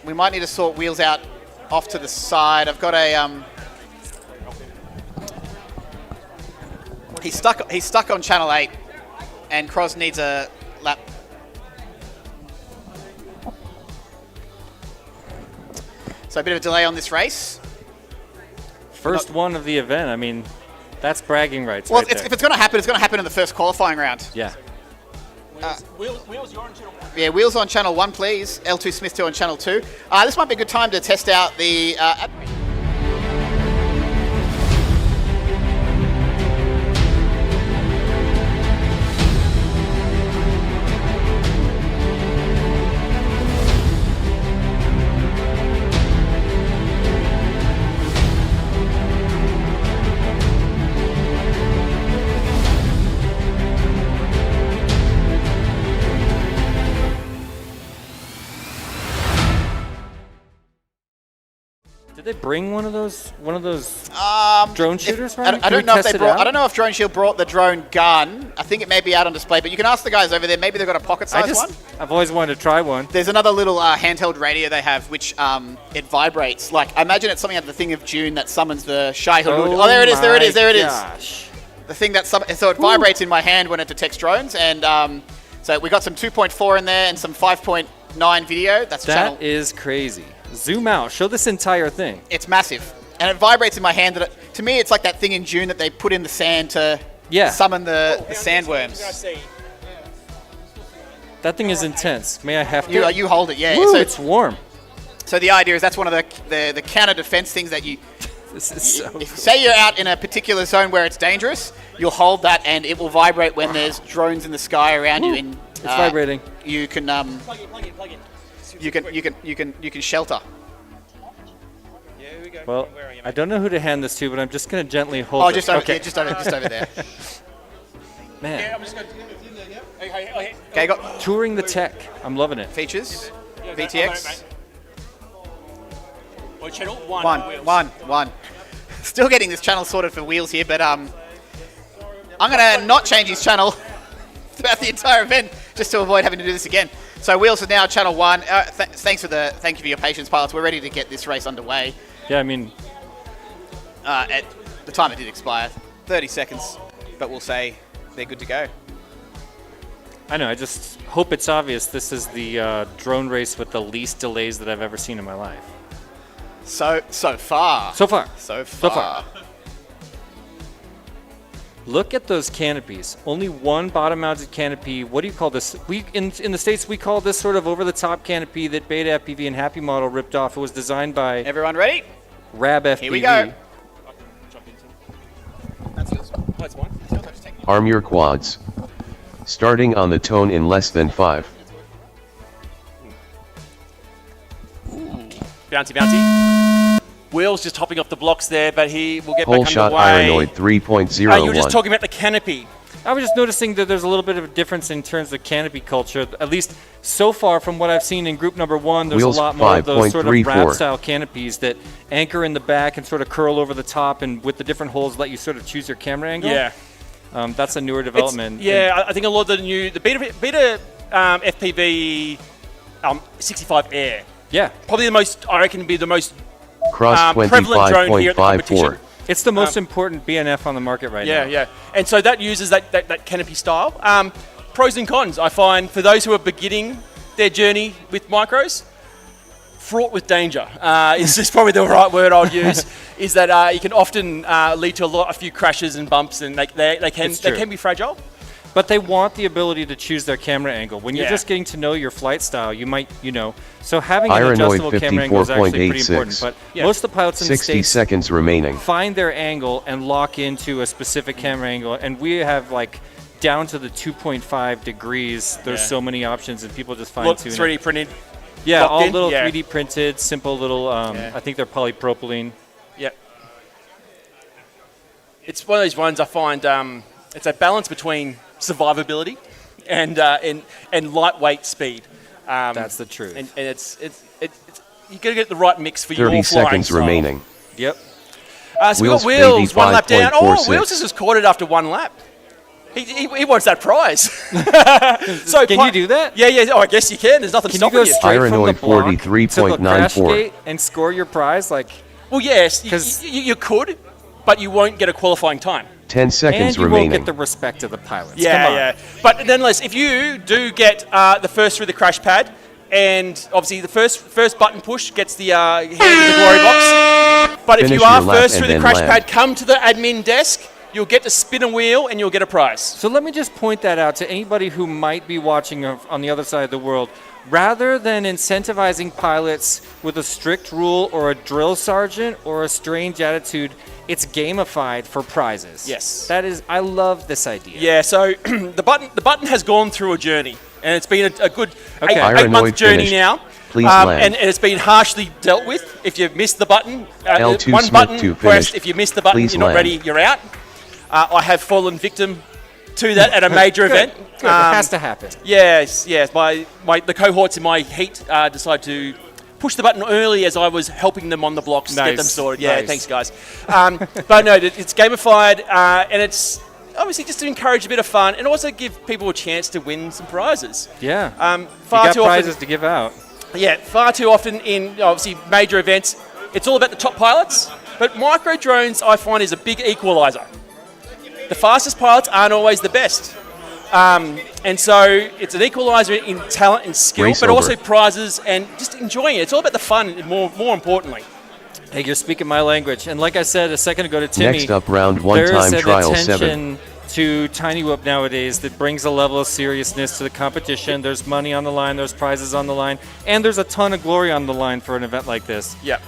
We might need to sort Wheels out off to the side. I've got a. He's stuck on channel 8, and Cross needs a lap. So a bit of a delay on this race. First one of the event. I mean, that's bragging rights. Well, right there. if it's going to happen, it's going to happen in the first qualifying round. Yeah. Wheels, you're on channel 1. Yeah, Wheels on channel 1, please. L2 Smith 2 on channel 2. This might be a good time to test out the. Did they bring one of those drone shooters? Right? I don't know if they brought. I don't know if Droneshield brought the drone gun. I think it may be out on display, but you can ask the guys over there. Maybe they've got a pocket-sized one. I've always wanted to try one. There's another little handheld radio they have, which it vibrates. Like I imagine it's something like the thing of June that summons the Shai Hulud. Oh, there it is! There it is! There it is! The thing that so it vibrates in my hand when it detects drones, and so we got some 2.4 in there and some 5.9 video. That is crazy. Zoom out. Show this entire thing. It's massive. And it vibrates in my hand. To me, it's like that thing in June that they put in the sand to summon the sandworms. That thing is intense. May I have to? You hold it, yeah. Woo, so it's warm. So the idea is that's one of the counter defense things that you... This is so cool. Say you're out in a particular zone where it's dangerous, you'll hold that and it will vibrate when there's drones in the sky around you. And, it's vibrating. You can... Plug in. You can shelter. Yeah, here we go. Well, I don't know who to hand this to, but I'm just going to gently hold it. Oh, just over there. Man. Yeah, I'm just going to... Okay, got touring the tech. I'm loving it. Features. VTX. Or channel 1 Wheels. One. Still getting this channel sorted for Wheels here, but I'm going to not change his channel throughout the entire event just to avoid having to do this again. So Wheels is now channel 1. Thank you for your patience, pilots. We're ready to get this race underway. Yeah, I mean, at the time it did expire, 30 seconds, but we'll say they're good to go. I know. I just hope it's obvious this is the drone race with the least delays that I've ever seen in my life. So far. So far. So far. Look at those canopies. Only one bottom-mounted canopy. What do you call this? In the States, we call this sort of over-the-top canopy that BetaFPV and HappyModel ripped off. It was designed by Everyone ready? Rab FPV. Here we go. Arm your quads. Starting on the tone in less than 5. Bouncy. Wheels just hopping off the blocks there, but he will get Whole back shot underway. Ironoid 3.01. You were just talking about the canopy. I was just noticing that there's a little bit of a difference in terms of canopy culture. At least so far from what I've seen in group number 1, there's Wheels a lot more of those sort of 5.34. wrap-style canopies that anchor in the back and sort of curl over the top, and with the different holes let you sort of choose your camera angle. Yeah. That's a newer development. I think a lot of the Beta FPV 65 Air. Yeah. Probably the most, I reckon, be the most Cross prevalent drone here at the competition. 25.54. It's the most important BNF on the market right now. Yeah. And so that uses that canopy style. Pros and cons, I find, for those who are beginning their journey with micros, fraught with danger is probably the right word I would use. Is that you can often lead to a few crashes and bumps, and they can be fragile. But they want the ability to choose their camera angle. When you're Yeah. just getting to know your flight style, you might, so having an Ironoid adjustable camera angle is actually pretty 54.86. important. But Yeah. most of the pilots in the 60 States seconds remaining. find their angle and lock into a specific camera angle. And we have down to the 2.5 degrees. There's Yeah. so many options, and people just fine Look, tune 3D it. printed. Yeah, locked all in, little yeah. 3D printed, simple little. I think they're polypropylene. Yeah. It's one of those ones I find it's a balance between survivability and lightweight speed. That's the truth. And it's you got to get the right mix for your 30 flying seconds style. remaining. Yep. So we got Wheels Wheels 1 lap down. Oh, 85.46. Wheels has just caught it after 1 lap. He wants that prize. So Can you do that? Yeah. Oh, I guess you can. There's nothing Can you stopping go you. straight from the Ironoid block to the crash 43.94. gate and score your prize? Well, yes, 'Cause- you could, but you won't get a qualifying time. 10 And seconds you won't remaining. get the respect of the pilots. Come Yeah, on. yeah. But nonetheless, if you do get the first through the crash pad, and obviously the first button push gets the hand in the glory box. But if Finish you are your lap first and through the then crash land. pad, come to the admin desk. You'll get to spin a wheel and you'll get a prize. So let me just point that out to anybody who might be watching on the other side of the world. Rather than incentivizing pilots with a strict rule or a drill sergeant or a strange attitude, it's gamified for prizes. Yes. That is, I love this idea. Yeah. So the button has gone through a journey, and it's been a good Okay. eight-month Ironoid journey finished. now. Please land. And it's been harshly dealt with. If you've missed the button, L2 one Smith button 2 pressed. finished. If you missed the button, Please you're not land. ready. You're out. I have fallen victim to that at a major event. Good. It has to happen. Yes. The cohorts in my heat decided to push the button early as I was helping them on the blocks to get them Nice, sorted. Yeah, nice. thanks guys. But no, it's gamified and it's obviously just to encourage a bit of fun and also give people a chance to win some prizes. Yeah. Far you got too prizes often, to give out. yeah, far too often in obviously major events, it's all about the top pilots. But micro drones, I find, is a big equalizer. The fastest pilots aren't always the best. And so it's an equalizer in talent and skill, Race but over. also prizes and just enjoying it. It's all about the fun, more importantly. Hey, you're speaking my language. And like I said a second ago to Timmy, Next up, round one there's time an trial attention 7. to Tiny Whoop nowadays that brings a level of seriousness to the competition. There's money on the line, there's prizes on the line, and there's a ton of glory on the line for an event like this. Yeah.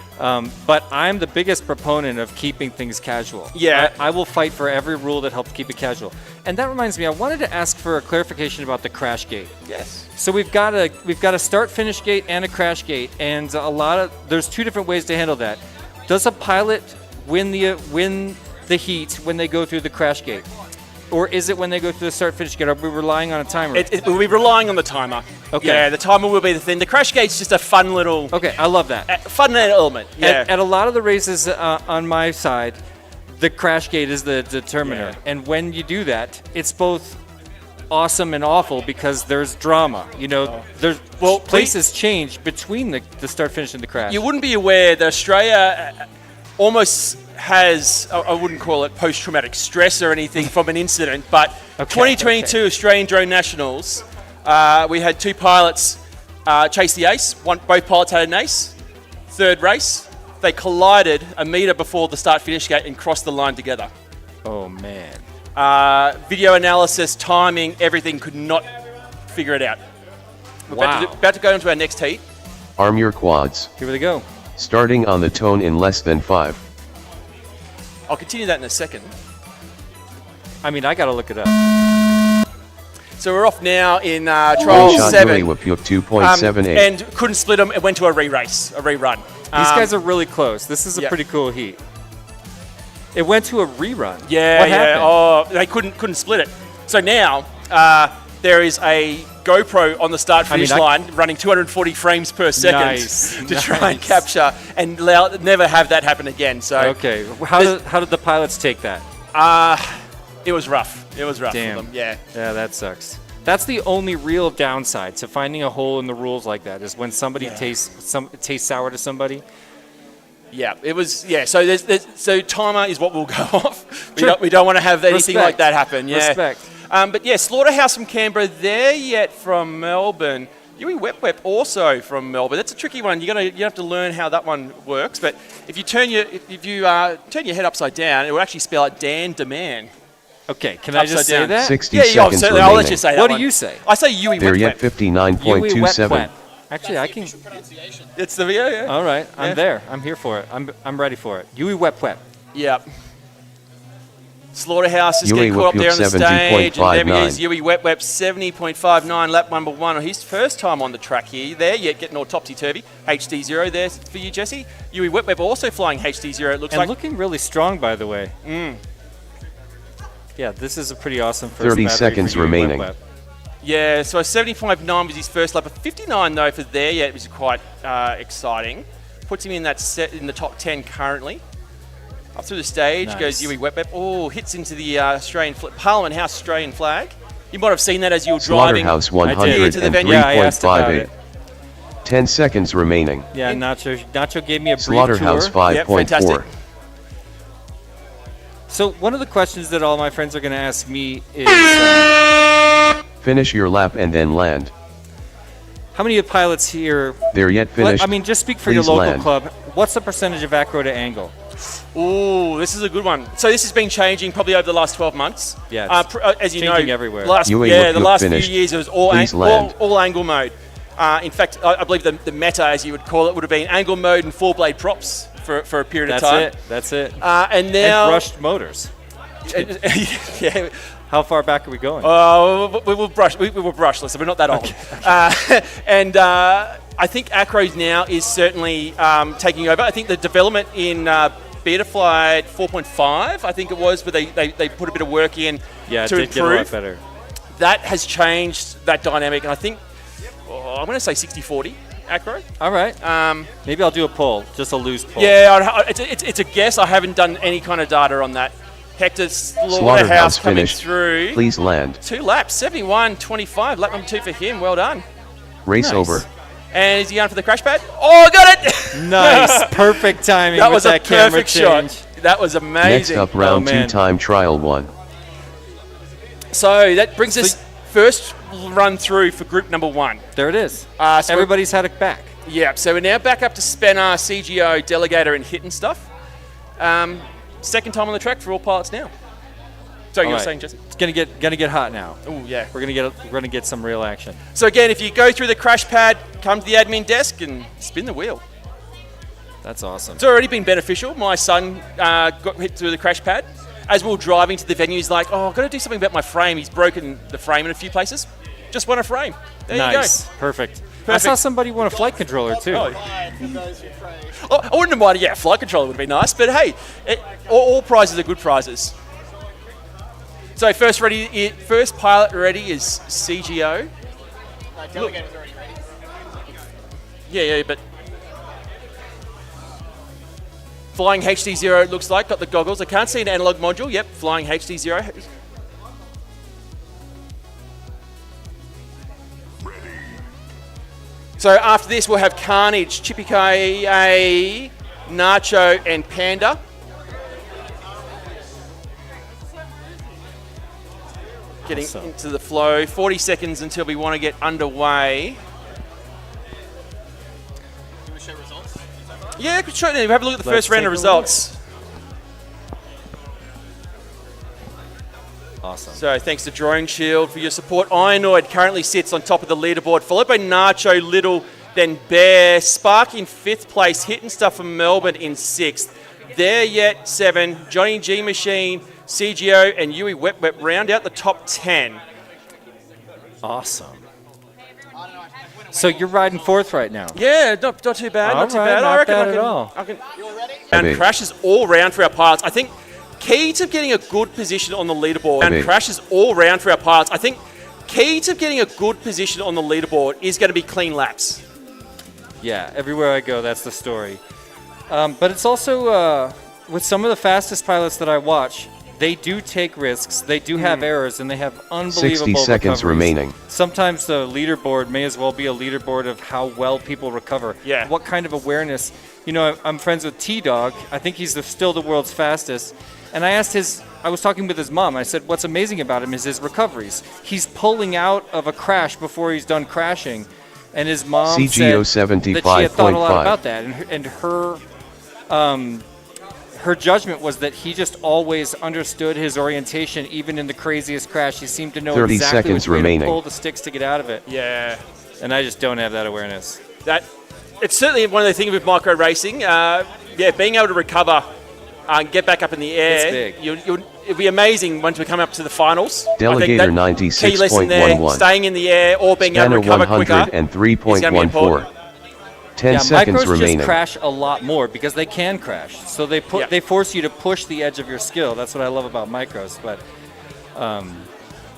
But I'm the biggest proponent of keeping things casual. Yeah. I will fight for every rule that helps keep it casual. And that reminds me, I wanted to ask for a clarification about the crash gate. Yes. So we've got a start-finish gate and a crash gate, and there's two different ways to handle that. Does a pilot win the heat when they go through the crash gate? or is it when they go through the start-finish gate? Are we relying on a timer? We'll be relying on the timer. Okay. Yeah, the timer will be the thing. The crash gate's just a fun little... Okay, I love that. Fun element, yeah. At a lot of the races on my side, the crash gate is the determiner. Yeah. And when you do that, it's both awesome and awful because there's drama. You know, places change between the start, finish, and the crash. You wouldn't be aware that Australia almost has, I wouldn't call it post-traumatic stress or anything from an incident, but 2022 Australian Drone Nationals, we had 2 pilots chase the ace. Both pilots had an ace. Third race, they collided a metre before the start-finish gate and crossed the line together. Oh, man. Video analysis, timing, everything could not figure it out. We're about to go into our next heat. Arm your quads. Here we go. Starting on the tone in less than 5. I'll continue that in a second. I mean, I got to look it up. So we're off now in One trial shot 7. with 2.78. And couldn't split them. It went to a re-race, a rerun. These guys are really close. This is a pretty cool heat. It went to a rerun. Yeah, what happened? Oh, they couldn't split it. So now there is a GoPro on the start-finish line running 240 frames per second to try and capture and never have that happen again. So okay, how did the pilots take that? It was rough. It was rough Damn. for them. Yeah. Yeah, that sucks. That's the only real downside to finding a hole in the rules like that is when somebody tastes sour to somebody. Yeah, it was. Yeah, so so timer is what will go off. Sure. We don't want to have anything like that happen. Yeah. Respect. But yeah, Slaughterhouse from Canberra, there yet from Melbourne. Yui Wep also from Melbourne. That's a tricky one. You have to learn how that one works. But if you turn your head upside down, it will actually spell out Dan Deman. Okay, can I just say that? 60 Yeah, seconds remaining. I'll let you say that. What one. do you say? I say Yui They're Wep. yet Yui 59.27. Actually, I can. It's the video. Yeah. All right, I'm there. I'm here for it. I'm ready for it. Yui Wep. Yep. Slaughterhouse is Yui getting caught up there on the 70.59. stage, and there he is, Yui Wep 70.59, lap number 1 on his first time on the track here. There, yet getting all topsy-turvy. HDZero there for you, Jesse. Yui Wep also flying HDZero, it looks And like. looking really strong, by the way. Yeah, this is a pretty awesome first 30 battery seconds for Yui remaining. Wep. Yeah, so a 75.9 was his first lap. A 59 though for there yet was quite exciting. Puts him in that set in the top 10 currently. Up through the stage goes Yui Wep. Oh, hits into the Parliament House Australian flag. You might have seen that as you were driving. Slaughterhouse to the venue. Yeah, I asked about 103.58. it. 10 seconds remaining. Yeah, Nacho gave me a brief Slaughterhouse tour. 5.4. fantastic. So one of the questions that all my friends are going to ask me is, Finish your lap and then land. how many pilots here? They're yet finished. I mean, just speak for your Please local land. club. What's the percentage of acro to angle? Ooh, this is a good one. So this has been changing probably over the last 12 months. Yeah, as you know, changing everywhere. the last few finished. years it was all Please land. angle mode. In fact, I believe the meta, as you would call it, would have been angle mode and 4-blade props for a period of time. That's it. And now And brushed motors. yeah. How far back are we going? We will brush. Listen, we're not that old. And I think acros now is certainly taking over. I think the development in BetaFly 4.5, I think it was, where they put a bit of work in to it did improve. get a lot better. That has changed that dynamic, and I think I'm going to say 60-40 acro. All right. Maybe I'll do a poll, just a loose poll. Yeah, it's a guess. I haven't done any kind of data on that. Hector Slaughterhouse coming finished. through. Please land. 2 laps, 71.25. Lap number 2 for him. Well done. Race Nice. over. And is he going for the crash pad? Oh, got it! Nice. Perfect timing That with was a that camera perfect change. shot. That was amazing. Next up, round 2 man. time trial 1. So that brings us first run through for group number 1. There it is. So Everybody's had it back. Yeah, so we're now back up to Spanner, CGO, Delegator, and Hit and stuff. Second time on the track for all pilots now. So you were saying, Jesse? It's gonna get hot now. Oh yeah. We're gonna get some real action. So again, if you go through the crash pad, come to the admin desk and spin the wheel. That's awesome. It's already been beneficial. My son got hit through the crash pad. As we were driving to the venue, he's like, "Oh, I've got to do something about my frame." He's broken the frame in a few places. Just want a frame. There Nice. you go. Perfect. I saw somebody want a flight controller too. Oh, I wouldn't have minded. Yeah, flight controller would be nice. But hey, all prizes are good prizes. So first pilot ready is CGO. Delegator's already ready. Yeah, but flying HDZero it looks like, got the goggles. I can't see an analog module. Yep, flying HDZero. So after this, we'll have Carnage, Chippy K, Nacho, and Panda. Getting into the flow. 40 seconds until we want to get underway. Can we show results? Yeah, sure. Have a look at the first round of results. Awesome. So thanks to Droneshield for your support. Ironoid currently sits on top of the leaderboard, followed by Nacho, Little, then Bear. Spark in 5th place, Hitting Stuff from Melbourne in 6th. There Yet 7, Johnny G Machine, CGO, and Yui Wep Wep round out the top 10. Awesome. So you're riding 4th right now. Yeah, not too bad, not too bad. Not I reckon bad I at all. can. You ready? And crashes all round for our pilots. I think key to getting a good position on the leaderboard. And crashes all round for our pilots. I think key to getting a good position on the leaderboard is going to be clean laps. Yeah, everywhere I go, that's the story. But it's also, with some of the fastest pilots that I watch, they do take risks, they do have errors, and they have unbelievable 60 seconds recoveries. remaining. Sometimes the leaderboard may as well be a leaderboard of how well people recover. Yeah. What kind of awareness. You know, I'm friends with T-Dog. I think he's still the world's fastest. And I was talking with his mom. I said, what's amazing about him is his recoveries. He's pulling out of a crash before he's done crashing. And his mom CGO said that she had thought a lot 75.5. about that. And her judgment was that he just always understood his orientation, even in the craziest crash. He seemed to know 30 exactly seconds which way remaining. to pull the sticks to get out of it. Yeah. And I just don't have that awareness. It's certainly one of the things with micro racing. Being able to recover and get back up in the air. It's big. It'll be amazing once we come up to the finals. Delegator I think that key lesson there, 96.11. staying in the air or being able to Spanner recover quicker. 103.14. 10 seconds micros remaining. just crash a lot more because they can crash. So they force you to push the edge of your skill. That's what I love about micros. But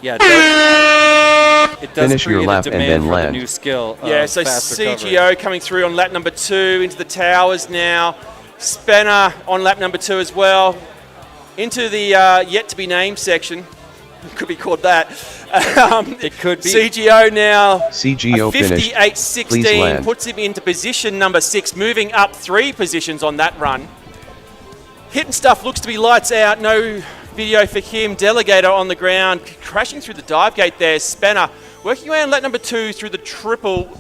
it does Finish your create lap a and demand then for the land. new skill. So fast CGO recovery. coming through on lap number 2 into the towers now. Spanner on lap number 2 as well. Into the yet to be named section. Could be called that. It could be. CGO now. CGO finished. 58.16 Please land. puts him into position number 6, moving up 3 positions on that run. Hitting Stuff looks to be lights out. No video for him. Delegator on the ground, crashing through the dive gate there. Spanner working away on lap number 2 through the triple.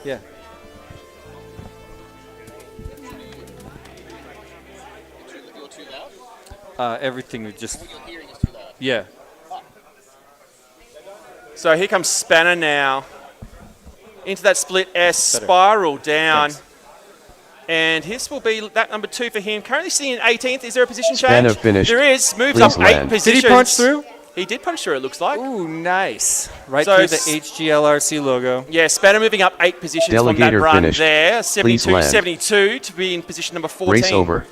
Yeah. Everything would just. Yeah. So here comes Spanner now. Into that split S, spiral down. Thanks. And this will be that number 2 for him. Currently sitting in 18th. Is there a position Spanner change? finished. There is. Moves Please up 8 land. positions. Did he punch through? He did punch through, it looks like. Ooh, nice. Right So through the HGLRC logo. Yeah, Spanner moving up 8 positions Delegator from that run finished. there. Please land. 72 to be in position number 14. Race over.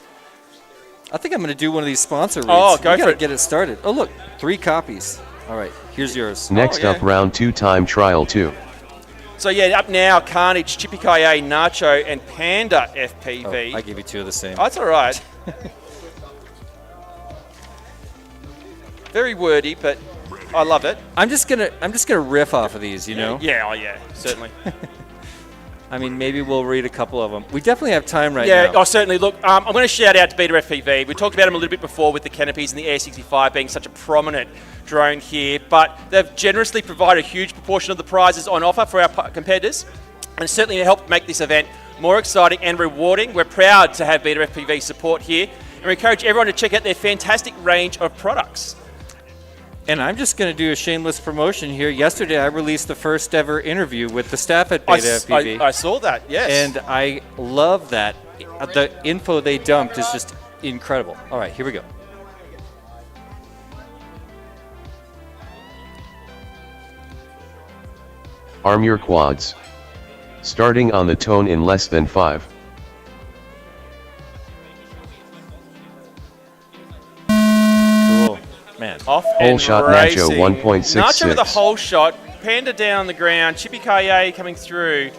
I think I'm going to do one of these sponsor reads. Oh, go we for gotta it. get it started. Oh, look, 3 copies. All right, here's yours. Next yeah. up, round 2 time trial 2. So yeah, up now, Carnage, Chippy Kaye, Nacho, and Panda FPV. Oh, I gave you 2 of the same. Oh, that's all right. Very wordy, but I love it. I'm just gonna riff off of these, you know. Yeah, certainly. I mean, maybe we'll read a couple of them. We definitely have time right Yeah, now. certainly. Look, I'm going to shout out to BetaFPV. We talked about them a little bit before with the canopies and the Air 65 being such a prominent drone here, but they've generously provided a huge proportion of the prizes on offer for our competitors, and certainly helped make this event more exciting and rewarding. We're proud to have BetaFPV support here, and we encourage everyone to check out their fantastic range of products. And I'm just going to do a shameless promotion here. Yesterday, I released the first ever interview with the staff at BetaFPV. I saw that, yes. And I love that. The info they dumped is just incredible. All right, here we go. Arm your quads. Starting on the tone in less than 5. Off Whole and shot racing. Nacho 1.66. Nacho with a whole shot. Panda down the ground. Chippy Kaye coming through.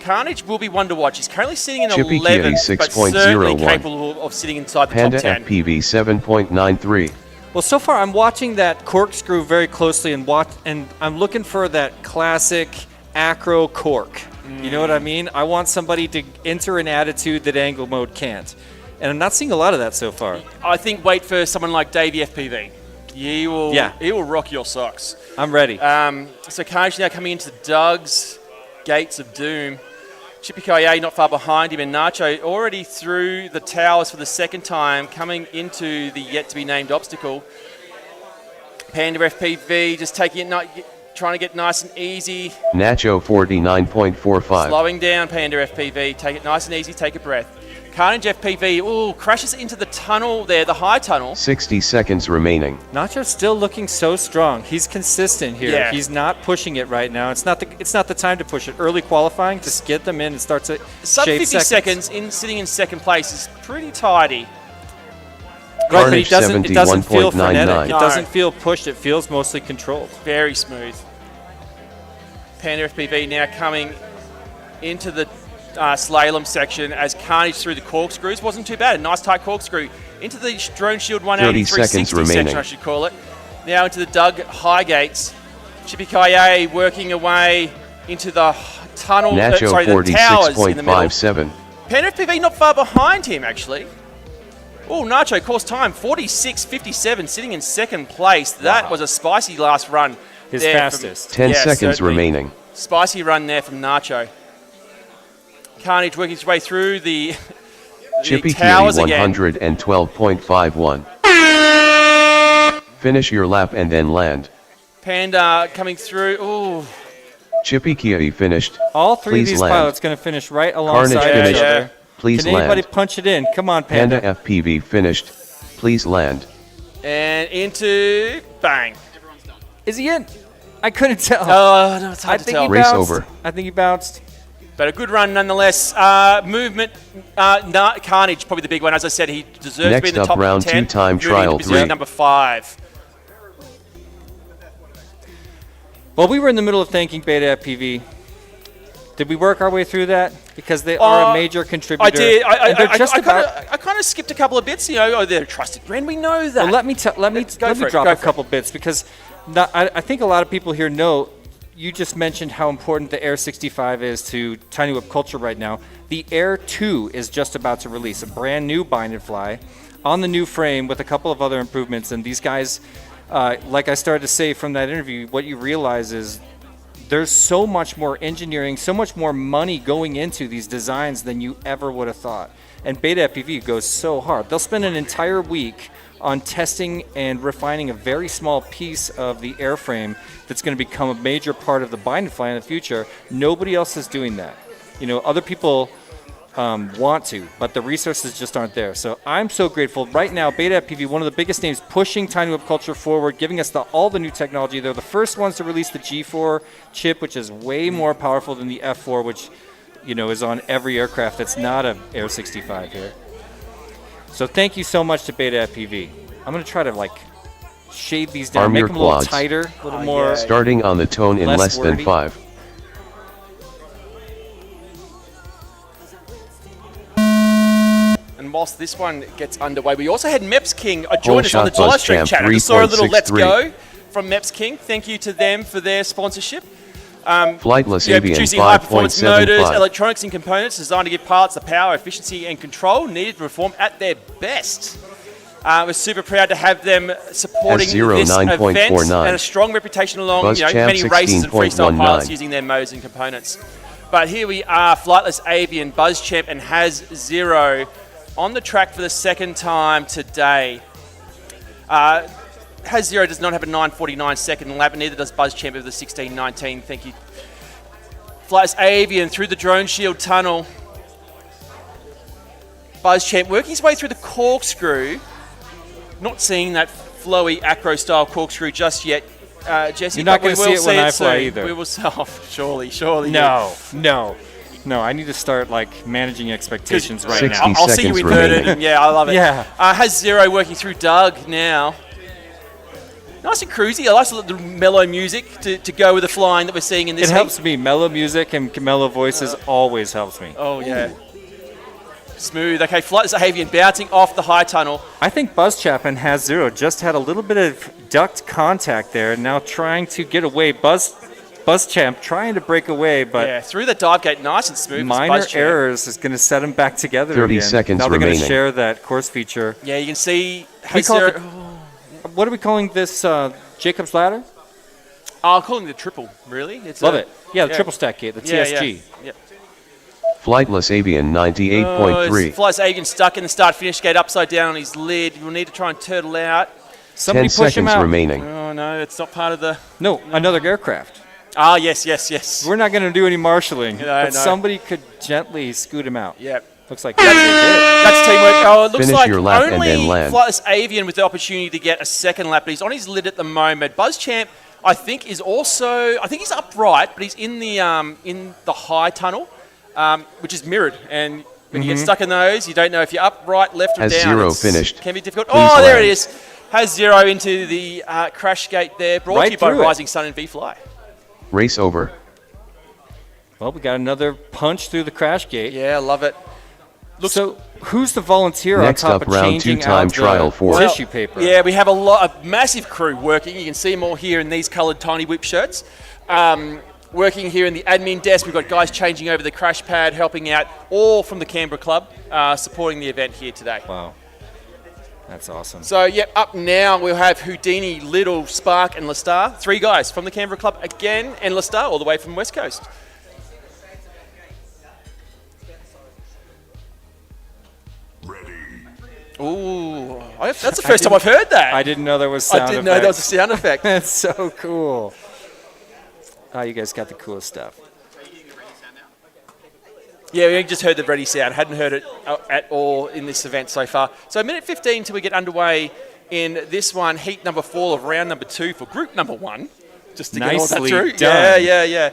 Carnage will be one to watch. He's currently sitting in Chippy 11th, but certainly 6.01. capable of sitting inside the Panda top 10. FPV 7.93. Well, so far I'm watching that corkscrew very closely and I'm looking for that classic acro cork. You know what I mean? I want somebody to enter an attitude that angle mode can't. And I'm not seeing a lot of that so far. I think wait for someone like Davey FPV. He will rock your socks. I'm ready. So Carnage now coming into Doug's gates of doom. Chippy Kaye not far behind him, and Nacho already through the towers for the second time, coming into the yet-to-be-named obstacle. Panda FPV just taking it, trying to get nice and easy. Nacho 49.45. Slowing down Panda FPV. Take it nice and easy, take a breath. Carnage FPV, crashes into the tunnel there, the high tunnel. 60 seconds remaining. Nacho's still looking so strong. He's consistent here. Yeah. He's not pushing it right now. It's not the time to push it. Early qualifying, just get them in and start to Sub shave 50 seconds sitting in second place is pretty tidy. Right, but Carnage it doesn't feel 71.99. frenetic. It No. doesn't feel pushed. It feels mostly controlled. Very smooth. Panda FPV now coming into the slalom section as Carnage through the corkscrews. Wasn't too bad. A nice tight corkscrew. Into the Droneshield 180 seconds 360 remaining. section, I should call it. Now into the Doug high gates. Chippy Kaye working away into the tunnel, Nacho the towers in the middle. 46.57. Panda FPV not far behind him, actually. Oh, Nacho, course time, 46.57, sitting in second place. That was a spicy last run. His there fastest. 10 seconds certainly. remaining. Spicy run there from Nacho. Carnage working his way through the Chippy towers Kitty again. 112.51. Finish your lap and then land. Panda coming through. Ooh, Chippy Kitty finished. All three of Please these land. pilots going to finish right Carnage alongside finished. each other. Please Can anybody land. punch it in? Come on, Panda. Panda FPV finished. Please land. and into bang. Is he in? I couldn't tell. Oh, no, it's hard to tell. Race bounced. over. I think he bounced. But a good run nonetheless. Movement, Carnage, probably the big one. As I said, he deserves to be Next in the up, top round 10. 2 time Moving trial into position 3. number 5. Well, we were in the middle of thanking BetaFPV. Did we work our way through that? Because they are a major contributor. I did. And they're just about. I kind of skipped a couple of bits. You know, oh, they're a trusted brand. We know that. Well, let me drop a couple bits because I think a lot of people here know. You just mentioned how important the Air 65 is to Tiny Whip culture right now. The Air 2 is just about to release a brand new bind and fly on the new frame with a couple of other improvements. And these guys, like I started to say from that interview, what you realize is there's so much more engineering, so much more money going into these designs than you ever would have thought. And BetaFPV goes so hard. They'll spend an entire week on testing and refining a very small piece of the airframe that's going to become a major part of the bind and fly in the future. Nobody else is doing that. You know, other people want to, but the resources just aren't there. So I'm so grateful. Right now, BetaFPV, one of the biggest names pushing Tiny Whip culture forward, giving us all the new technology. They're the first ones to release the G4 chip, which is way more powerful than the F4, which, you know, is on every aircraft that's not an Air 65 here. So thank you so much to BetaFPV. I'm going to try to, shave these down, Arm make your them a little quads. tighter, a little more. Starting on the tone in Less less than wordy. 5. And whilst this one gets underway, we also had MEPSKING join us on the shot live stream Buzz chat. Champ I just saw a little let's 3.63. go from MEPSKING. Thank you to them for their sponsorship. Flightless Yeah, Avian producing high-performance motors, 5.75. electronics and components designed to give pilots the power, efficiency and control needed to perform at their best. We're super proud to have them supporting HDZero this event 9.49. and a strong reputation along Buzz Champ many races and freestyle 16.19. pilots using their modes and components. But here we are, Flightless Avian, Buzz Champ and HDZero on the track for the second time today. HDZero does not have a 9:49 second lap, and neither does Buzz Champ with the 16:19. Thank you. Flightless Avian through the Droneshield tunnel. Buzz Champ working his way through the corkscrew. Not seeing that flowy acro-style corkscrew just yet, Jesse. You're not but we going to see will it when I fly soon. either. We will surely. No, I need to start managing expectations right 60 now. I'll see you seconds in third, remaining. and yeah, I love it. Yeah. HDZero working through Doug now. Nice and cruisy. I like the mellow music to go with the flying that we're seeing in this It heat. helps me. Mellow music and mellow voices always helps me. Oh, yeah. Smooth. Okay, Flight Avian bouncing off the high tunnel. I think Buzz Chapman HDZero just had a little bit of ducked contact there, now trying to get away. Buzz Champ trying to break away, but Yeah, through the dive gate, nice and smooth. minor Buzz Champ. errors is going to set them back together 30 again. seconds now they're going to remaining. share that course feature. Yeah, you can see We call HDZero. it What are we calling this? Jacob's Ladder? I'm calling it the triple, really. It's Love a- it. Yeah, the triple stack gate, the TSG. Yeah. Flightless Avian 98.3. Flies Avian stuck in the start-finish gate upside down on his lid. We'll need to try and turtle out. Somebody 10 push him seconds out. remaining. Oh, no, it's not part of the... No, another aircraft. Ah, yes. We're not going to do any marshalling, No, but no. somebody could gently scoot him out. Yeah. Looks like that's what they did. That's teamwork. Oh, it looks Finish like your lap and only then land. Flightless Avian with the opportunity to get a second lap, but he's on his lid at the moment. Buzz Champ, I think, is also... I think he's upright, but he's in the high tunnel, which is mirrored. And when you get stuck in those, you don't know if you're up, right, left, or Has down. zero It's- finished. Can be difficult. Please Oh, there land. it is. Has zero into the crash gate there. Brought Right to you by through it. Rising Sun and ViFly. Race over. Well, we got another punch through the crash gate. Yeah, I love it. So, who's the volunteer Next on top up, of round changing 2 time out trial the for- tissue paper? Yeah, we have a massive crew working. You can see them all here in these coloured tiny whip shirts. Working here in the admin desk. We've got guys changing over the crash pad, helping out, all from the Canberra Club, supporting the event here today. Wow. That's awesome. So, yep, up now we'll have Houdini, Little, Spark, and Lestar. 3 guys from the Canberra Club again, and Lestar all the way from West Coast. Ooh, that's the first time I've heard that. I didn't know there was sound I didn't know that was a sound effect. That's so cool. Oh, you guys got the coolest stuff. Yeah, we just heard the ready sound. Hadn't heard it at all in this event so far. So a minute 15 till we get underway in this one, heat number 4 of round number 2 for group number 1. Just to get all Nicely that through. done. Yeah.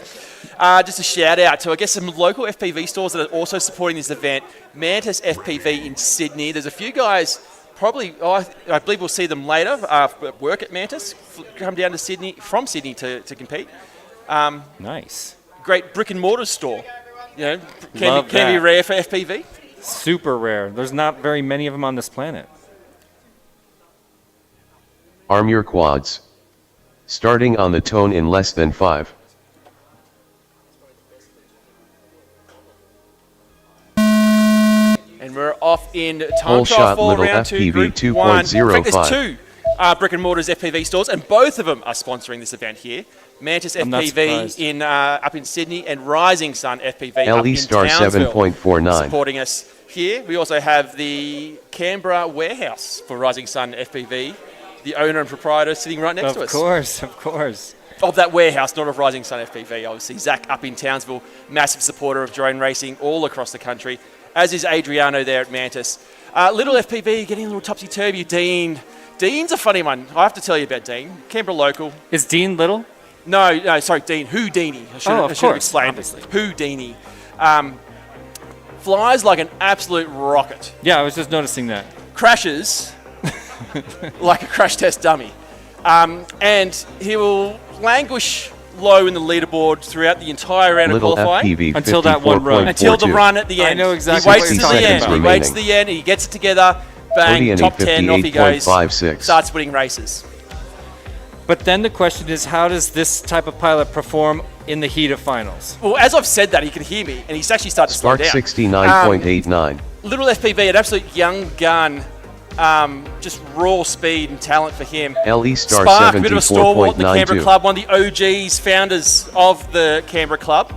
Just a shout out to, I guess, some local FPV stores that are also supporting this event. Mantis FPV in Sydney. There's a few guys, probably, I believe we'll see them later, work at Mantis, come down to Sydney, from Sydney to compete. Nice. Great brick and mortar store. You know, Love can be that. rare for FPV. Super rare. There's not very many of them on this planet. Arm your quads. Starting on the tone in less than 5. And we're off in time Whole trial shot, for little round 2, FPV group 1. In fact, there's 2.05. 2 brick and mortars FPV stores, and both of them are sponsoring this event here. Mantis I'm not FPV surprised. up in Sydney, and Rising Sun FPV up LE in star Townsville 7.49. supporting us here. We also have the Canberra warehouse for Rising Sun FPV, the owner and proprietor sitting right next to us. Of course. Of that warehouse, not of Rising Sun FPV, obviously. Zach up in Townsville, massive supporter of drone racing all across the country, as is Adriano there at Mantis. Little FPV getting a little topsy-turvy. Dean's a funny one. I have to tell you about Dean. Canberra local. Is Dean little? No, sorry, Dean. Houdini. I should have course, explained. obviously. Houdini. Flies like an absolute rocket. Yeah, I was just noticing that. Crashes like a crash test dummy. And he will languish low in the leaderboard throughout the entire round Little of qualifying. FPV Until that one run. 54.42. Until the run at the I end. know exactly He waits what to you're the talking end. about. He waits to the end. He gets it together. Bang, Houdini top 10, off he goes. 58.56. Starts winning races. But then the question is, how does this type of pilot perform in the heat of finals? Well, as I've said that, he can hear me, and he's actually started to slow Spark down. 69.89. Little FPV, an absolute young gun. Just raw speed and talent for him. LE star Spark, a bit of a stalwart in the Canberra 74.92. Club, one of the OGs, founders of the Canberra Club.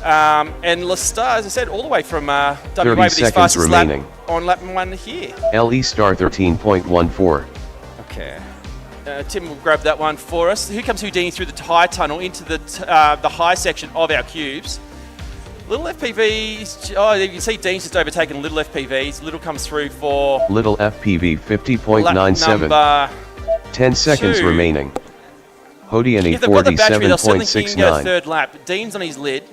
And Lestar, as I said, all the way from WA with his seconds fastest lap remaining. on lap 1 here. LE star 13.14. Okay. Tim will grab that one for us. Here comes Houdini through the high tunnel into the high section of our cubes. Little FPVs, you can see Dean's just overtaken Little FPVs. Little comes through for Little FPV lap 50.97. number 10 seconds 2. remaining. Houdini If they've got the battery, they'll certainly think he can go 47.69. third lap. Dean's on his lid.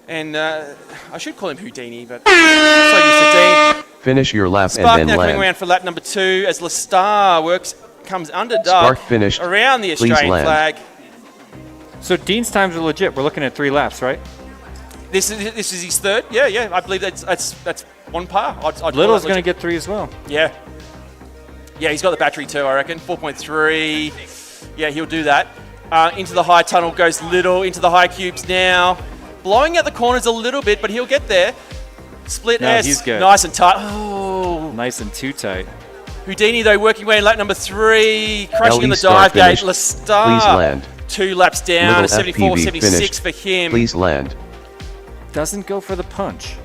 And I should call him Houdini, but so used to Dean. Finish your lap Spark and now then coming land. around for lap number 2 as Lestar works comes under duck Spark finished. around the Please Australian land. flag. So Dean's times are legit. We're looking at 3 laps, right? This is his third. Yeah. I believe that's on par. I'd Little's call going that to get 3 as well. legit. Yeah. Yeah, he's got the battery too, I reckon. 4.3. Yeah, he'll do that. Into the high tunnel goes Little. Into the high cubes now. Blowing out the corners a little bit, but he'll get there. Split No, S. he's good. Nice and tight. Oh. Nice and too tight. Houdini, though, working way in lap number 3. Crushing LE in the Star dive gate. finished. Lestar. Please land. 2 laps down. Little 74, FPV 76 finished. for him. Please land. Doesn't go for the punch.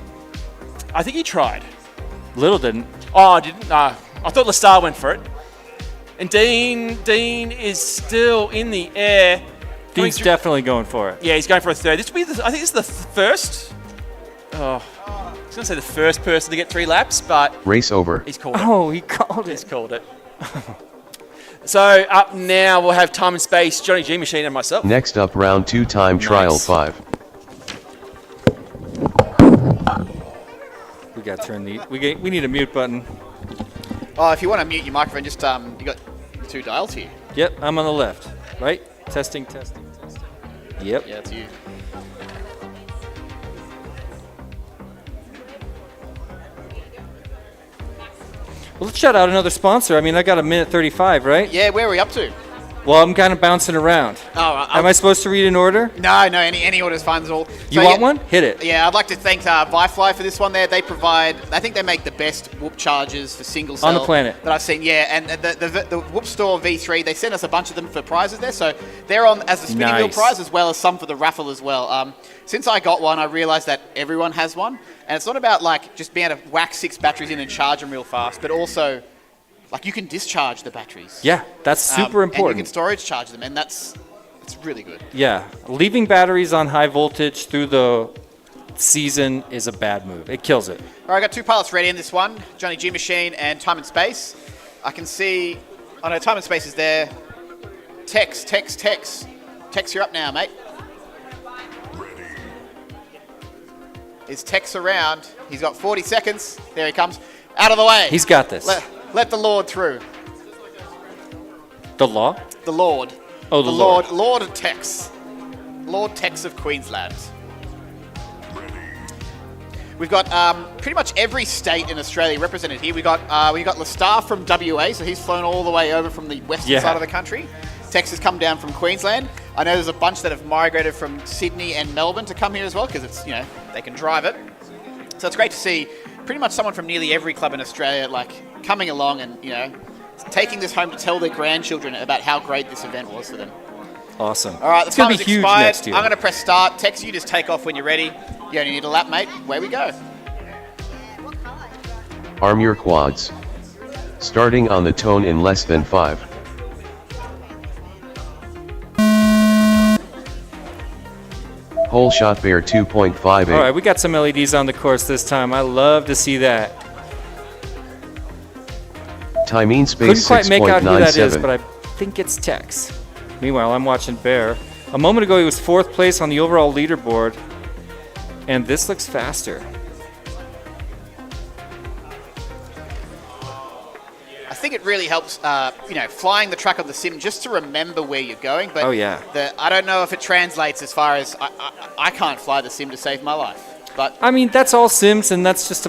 I think he tried. Little didn't. Oh, didn't? No. I thought Lestar went for it. And Dean is still in the air. Dean's definitely going for it. Yeah, he's going for a third. This will be I think this is the first. Oh, I was going to say the first person to get 3 laps, but Race over. he's called it. Oh, he called He's it. called it. So up now we'll have Time and Space, Johnny G Machine, and myself. Next up, round 2 time trial Nice. 5. We got to turn the. We need a mute button. Oh, if you want to mute your microphone, just you got 2 dials here. Yep, I'm on the left. Right? Testing. Yep. Yeah, it's you. Well, let's shout out another sponsor. I mean, I got a minute 35, right? Yeah, where are we up to? Well, I'm kind of bouncing around. Oh, Am I supposed to read in order? No, any order's fine. Is all. You want one? Hit it. Yeah, I'd like to thank ViFly for this one there. They provide, I think they make the best whoop chargers for single cell On the planet. that I've seen. Yeah, and the Whoop Store V3, they sent us a bunch of them for prizes there. So they're on as a spinning wheel Nice. prize as well as some for the raffle as well. Since I got one, I realized that everyone has one. And it's not about like just being able to whack 6 batteries in and charge them real fast, but also like you can discharge the batteries. Yeah, that's super And you important. can storage charge them, and it's really good. Yeah, leaving batteries on high voltage through the season is a bad move. It kills it. All right, I got 2 pilots ready in this one, Johnny G Machine and Time and Space. I can see, oh no, Time and Space is there. Tex, you're up now, mate. Is Tex around? He's got 40 seconds. There he comes. Out of the way. He's got this. Let the Lord through. The law? The Lord. Oh, the Lord. Lord Tex. Lord Tex of Queensland. We've got pretty much every state in Australia represented here. We got Lestar from WA, so he's flown all the way over from the western side of the country. Tex has come down from Queensland. I know there's a bunch that have migrated from Sydney and Melbourne to come here as well because it's, they can drive it. So it's great to see pretty much someone from nearly every club in Australia coming along and taking this home to tell their grandchildren about how great this event was for them. Awesome. All right, the it's going time to is be huge expired. next year. I'm going to press start. Tex, you just take off when you're ready. You only need a lap, mate. Away we go. Arm your quads. Starting on the tone in less than 5. Whole shot bear 2.58. All right, we got some LEDs on the course this time. I love to see that. Timing space Couldn't quite make out who that is, 6.97. but I think it's Tex. Meanwhile, I'm watching Bear. A moment ago, he was 4th place on the overall leaderboard, and this looks faster. I think it really helps, flying the track on the sim just to remember where you're going. But Oh, yeah. I don't know if it translates as far as I can't fly the sim to save my life. But I mean, that's all Sims, and that's just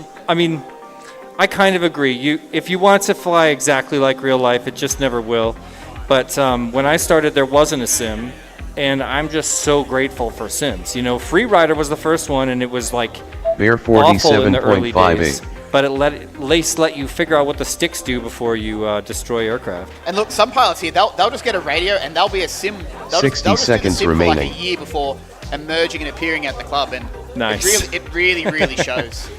I kind of agree. If you want to fly exactly like real life, it just never will. But when I started, there wasn't a sim, and I'm just so grateful for Sims. Freerider was the first one, and it was Bear awful in the early days. 47.58. But it at least let you figure out what the sticks do before you destroy aircraft. and look, some pilots here they'll just get a radio and they'll be a sim. They'll 60 just do the seconds sim remaining. for a year before emerging and appearing at the club, and Nice. it really shows.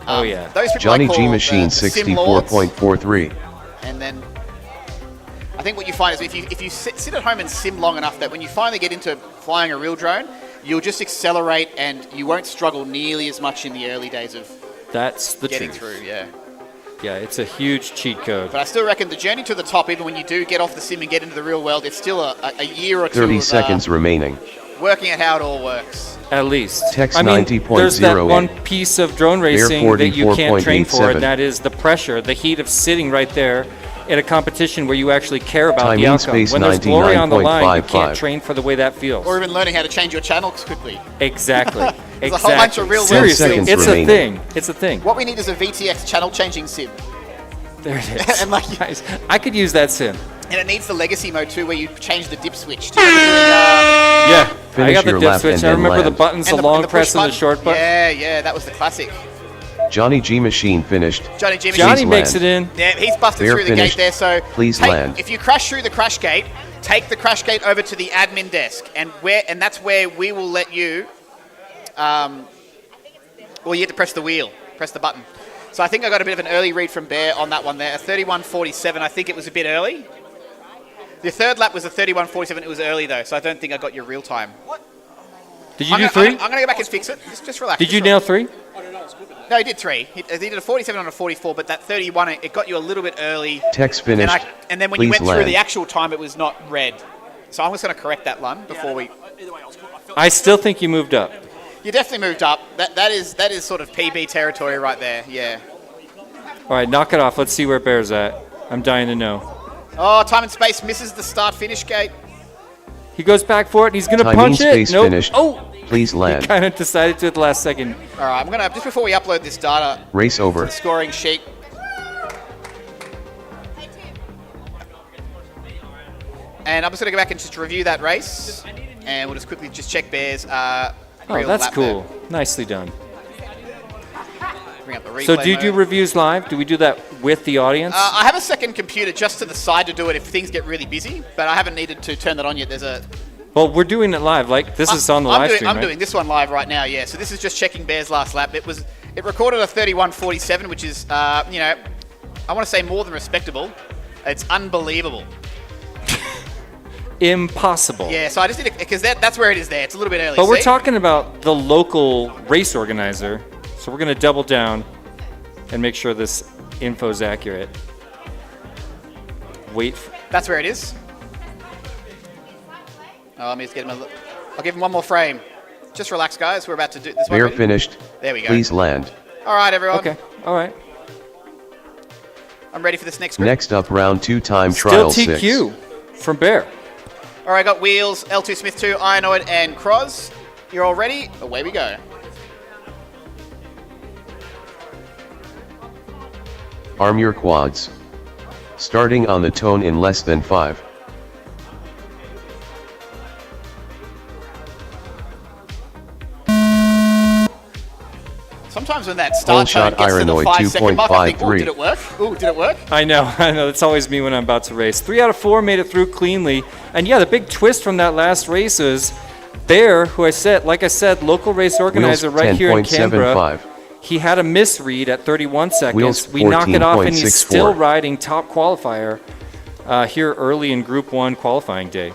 Oh, yeah. Those people Johnny I call G Machine the sim lords. 64.43. And then I think what you find is if you sit at home and sim long enough that when you finally get into flying a real drone, you'll just accelerate and you won't struggle nearly as much in the early days of That's the getting truth. through. Yeah. Yeah, it's a huge cheat code. But I still reckon the journey to the top, even when you do get off the sim and get into the real world, it's still a year or two 30 of seconds remaining. working out how it all works. At least. Text I mean, 90.08. there's that one piece of drone racing that you can't train for, 44.87. and that is the pressure, the heat of sitting right there at a competition where you actually care about Time the in outcome. space When there's glory on the line, you 99.55. can't train for the way that feels. Or even learning how to change your channels quickly. Exactly. There's a whole bunch of real world Seriously, seconds it's remaining. a thing. It's a thing. What we need is a VTX channel changing sim. There it is. And like, Nice. I could use that sim. and it needs the legacy mode too, where you change the dip switch. Do you remember Yeah. I Finish got the your dip lap switch. and I then remember the land. buttons, the and long push press and the button? short button. Yeah, that was the classic. Johnny G Machine finished. Johnny Jimmy. Johnny Please makes land. it in. Yeah, he's busted They're through the gate finished. there. So Please land. If you crash through the crash gate, take the crash gate over to the admin desk, and that's where we will let you. Well, you have to press the wheel, press the button. So I think I got a bit of an early read from Bear on that one there. A 31.47. I think it was a bit early. The third lap was a 31.47. It was early though, so I don't think I got your real time. Did you do 3? I'm gonna go back and fix it. Just relax. Did you just nail relax. 3? No, he did 3. He did a 47 on a 44, but that 31, it got you a little bit early. Text finished. And then when you Please went through land. the actual time, it was not red. So I'm just going to correct that one before we. I still think you moved up. You definitely moved up. That is sort of PB territory right there. Yeah. All right, knock it off. Let's see where Bear's at. I'm dying to know. Oh, time and space misses the start-finish gate. He goes back for it, and he's going to Time punch in it. space Nope. finished. Oh, Please he land. kind of decided to at the last second. All right, I'm gonna just before we upload this data Race over. scoring sheet. And I'm just gonna go back and just review that race, and we'll just quickly just check Bear's. Oh, real that's lap cool. there. Nicely done. Bring up the replay So do you do mode. reviews live? Do we do that with the audience? I have a second computer just to the side to do it if things get really busy, but I haven't needed to turn that on yet. There's a. Well, we're doing it live. Like this is on the live stream, I'm right? doing this one live right now. Yeah. So this is just checking Bear's last lap. It recorded a 31.47, which is I want to say more than respectable. It's unbelievable. Impossible. Yeah. So I just did it because that's where it is there. It's a little bit early. But we're See? talking about the local race organizer, so we're going to double down and make sure this info's accurate. Wait. That's where it is. Oh, let me just get him I'll give him one more frame. Just relax, guys. We're about to do this one. Bear ready? finished. There we go. Please land. All right, everyone. Okay. All right. I'm ready for this next group. Next up, round 2 time Still trial 6. TQ from Bear. All right, I got Wheels, L2 Smith 2, Ironoid, and Croz. You're all ready? Away we go. Arm your quads. Starting on the tone in less than 5. Sometimes when that start shot tone gets to the Ironoid 5 second mark, I think, ooh, 2.53. did it work? Ooh, did it work? I know. It's always me when I'm about to race. 3 out of 4 made it through cleanly. And yeah, the big twist from that last race is Bear, who like I said, local race organizer Wheels right here in Canberra. 10.75. He had a misread at 31 seconds. Wheels We knock it off, and he's 14.64. still riding top qualifier here early in Group 1 qualifying day.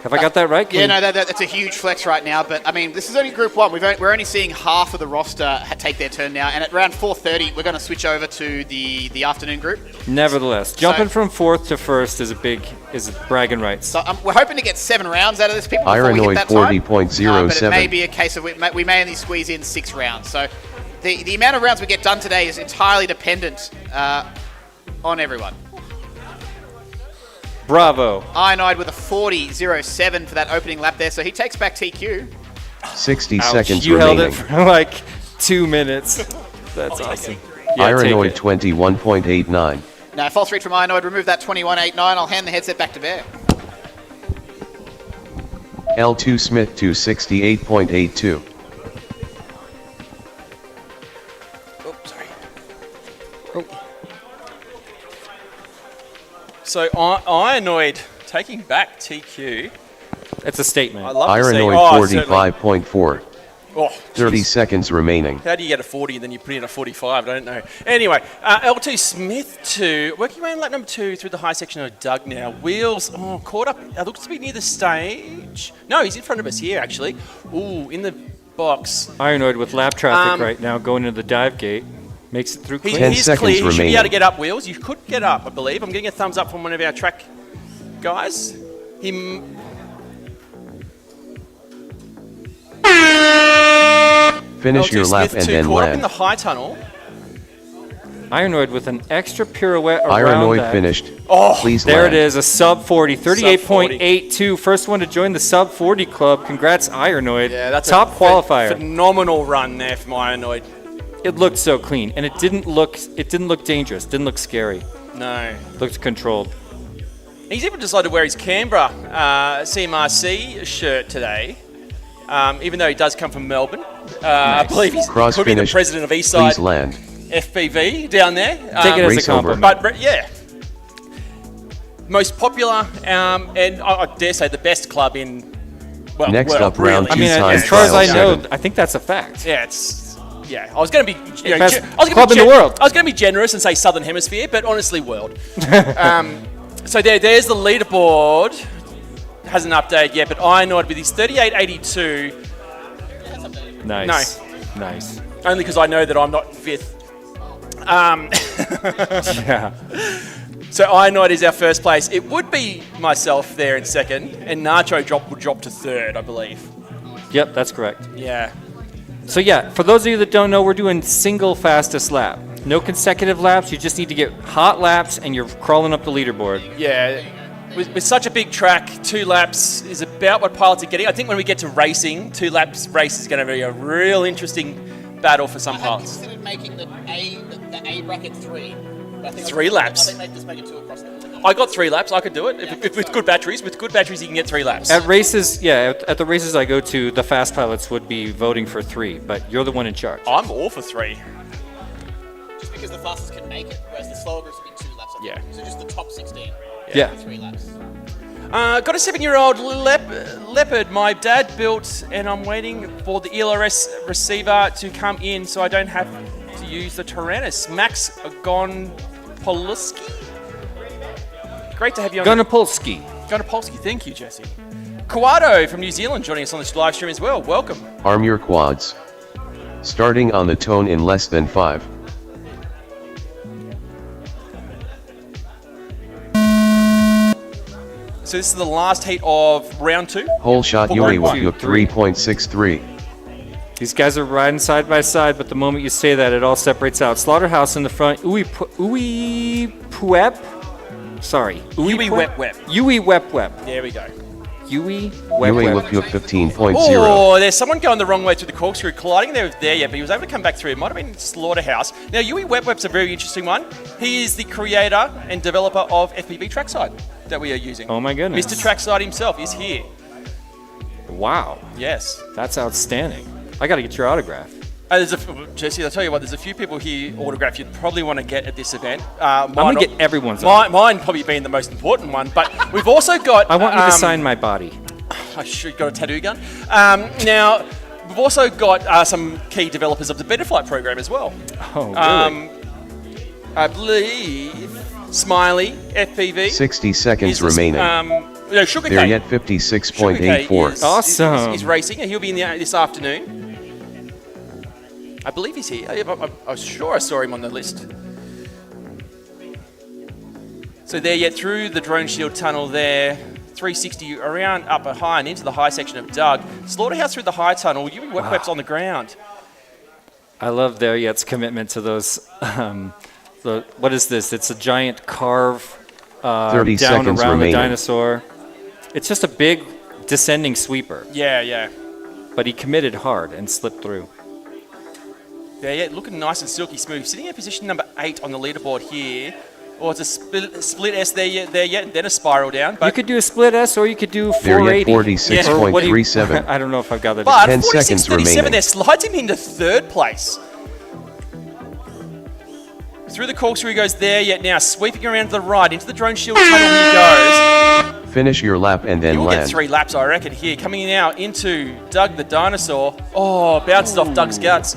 Have I got that right? Yeah, no, that's a huge flex right now. But, I mean, this is only Group 1. We're only seeing half of the roster take their turn now. And at around 4:30, we're going to switch over to the afternoon group. Nevertheless, jumping from 4th to 1st is bragging rights. So we're hoping to get 7 rounds out of this, people, before we hit Ironoid that time. 40.07. But it may be a case of we may only squeeze in 6 rounds. So the amount of rounds we get done today is entirely dependent on everyone. Bravo. Ironoid with a 40.07 for that opening lap there, so he takes back TQ. 60 Ouch. seconds You remaining. held it for like 2 minutes. That's awesome. Yeah, Ironoid take it. 21.89. Now, false read from Ironoid, remove that 21.89. I'll hand the headset back to Bear. L2 Smith 268.82. Oh, sorry. So Ironoid taking back TQ. It's a statement. I love to see. Ironoid certainly. 45.4. Oh, 30 jeez. seconds remaining. How do you get a 40 and then you put in a 45? I don't know. Anyway, L2 Smith 2, working around lap number 2 through the high section of Doug now. Wheels, caught up. It looks to be near the stage. No, he's in front of us here, actually. Ooh, in the box. Ironoid with lap traffic right now going into the dive gate. Makes it through He, clean. 10 he's seconds clear. He should be remaining. able to get up, Wheels. You could get up, I believe. I'm getting a thumbs up from one of our track guys. Finish L2 your lap Smith and 2 then caught up in land. the high tunnel. Ironoid with an extra pirouette around Ironoid that. finished. Oh, Please There land. it is, a sub 40, 38.82. First one to join the sub 40 club. Congrats, Ironoid. Yeah, that's top a qualifier. Phenomenal run there from Ironoid. It looked so clean, and it didn't look dangerous. Didn't look scary. No. Looked controlled. He's even decided to wear his Canberra CMRC shirt today, even though he does come from Melbourne. I believe he's Cross could be the finished. president of Please Eastside land. FPV down there. Take it as a Race over. compliment. But yeah, most popular and I dare say the best club in. Well, Next well, up, round I two mean, times as far as I trial know, 7. I think that's a fact. Yeah, it's I was going to be Best club in the world. I was going to be generous and say Southern Hemisphere, but honestly, world. So there's the leaderboard. Hasn't updated yet, but Ironoid with his 38.82. Nice. Nice. Only because I know that I'm not fifth. Yeah. So Ironoid is our first place. It would be myself there in second, and Nacho would drop to third, I believe. Yep, that's correct. Yeah. So yeah, for those of you that don't know, we're doing single fastest lap. No consecutive laps. You just need to get hot laps, and you're crawling up the leaderboard. Yeah. With such a big track, 2 laps is about what pilots are getting. I think when we get to racing, 2 laps race is going to be a real interesting battle for some pilots. considered making the A bracket 3. 3 laps. I think they just make it 2 across the I got 3 laps. I could do it if with good batteries. With good batteries, you can get 3 laps. At races, yeah, at the races I go to, the fast pilots would be voting for 3, but you're the one in charge. I'm all for 3. Just because the fastest can make it, whereas the slower groups will be 2 laps. I think. Yeah. So just the top 16. Yeah. 3 laps. Got a 7-year-old leopard my dad built, and I'm waiting for the ELRS receiver to come in so I don't have to use the Tyrannus. Max Gonpolski? Great to have you on. Gunapolsky. Gonpolski, thank you, Jesse. Kawado from New Zealand joining us on this live stream as well. Welcome. Arm your quads. Starting on the tone in less than 5. So this is the last heat of round 2. Whole shot One, Yui two, Wuk three. 3.63. These guys are riding side by side, but the moment you say that, it all separates out. Slaughterhouse in the front. Uwe Puep? Sorry. Yui Wep Wep. Yui Wep Wep. There we go. Yui Yui Wep Wuk Wep. 15.0. Oh, there's someone going the wrong way through the corkscrew, colliding there yet, but he was able to come back through. It might have been Slaughterhouse. Now, Yui Wep Wep's a very interesting one. He is the creator and developer of FPVTrackside that we are using. Oh my goodness. Mr. Trackside himself is here. Wow. Yes. That's outstanding. I got to get your autograph. Jesse, I'll tell you what, there's a few people here autograph you'd probably want to get at this event. I'm going to get everyone's Mine probably being the most important one, but we've also got... I want you to sign my body. I should got a tattoo gun. Now, we've also got some key developers of the BetaFlight program as well. Oh, really? I believe Smiley FPV. 60 seconds is remaining. Sugarcane. They're yet Sugarcane 56.84. is- Awesome. He's racing, and he'll be in this afternoon. I believe he's here. I'm sure I saw him on the list. So they're yet through the Droneshield tunnel there. 360 around up and high and into the high section of Doug. Slaughterhouse through the high tunnel. Yui Wep Wep's on the ground. I love there yet's commitment to those. What is this? It's a giant carve 30 down seconds around remaining. the dinosaur. It's just a big descending sweeper, Yeah. but he committed hard and slipped through. Yeah, looking nice and silky smooth. Sitting in position number 8 on the leaderboard here. Or it's a split S there yet, then a spiral down. You But, could do a split S or you could do They're 480. yet 46.37. I don't know if I've got that. but 10 seconds 46.37 remaining. there slides him into 3rd place. Through the corkscrew he goes there yet now, sweeping around to the right into the Droneshield tunnel he goes. Finish your lap and then He'll get land. 3 laps, I reckon, here. Coming now into Doug the dinosaur. Oh, bounces off Doug's guts.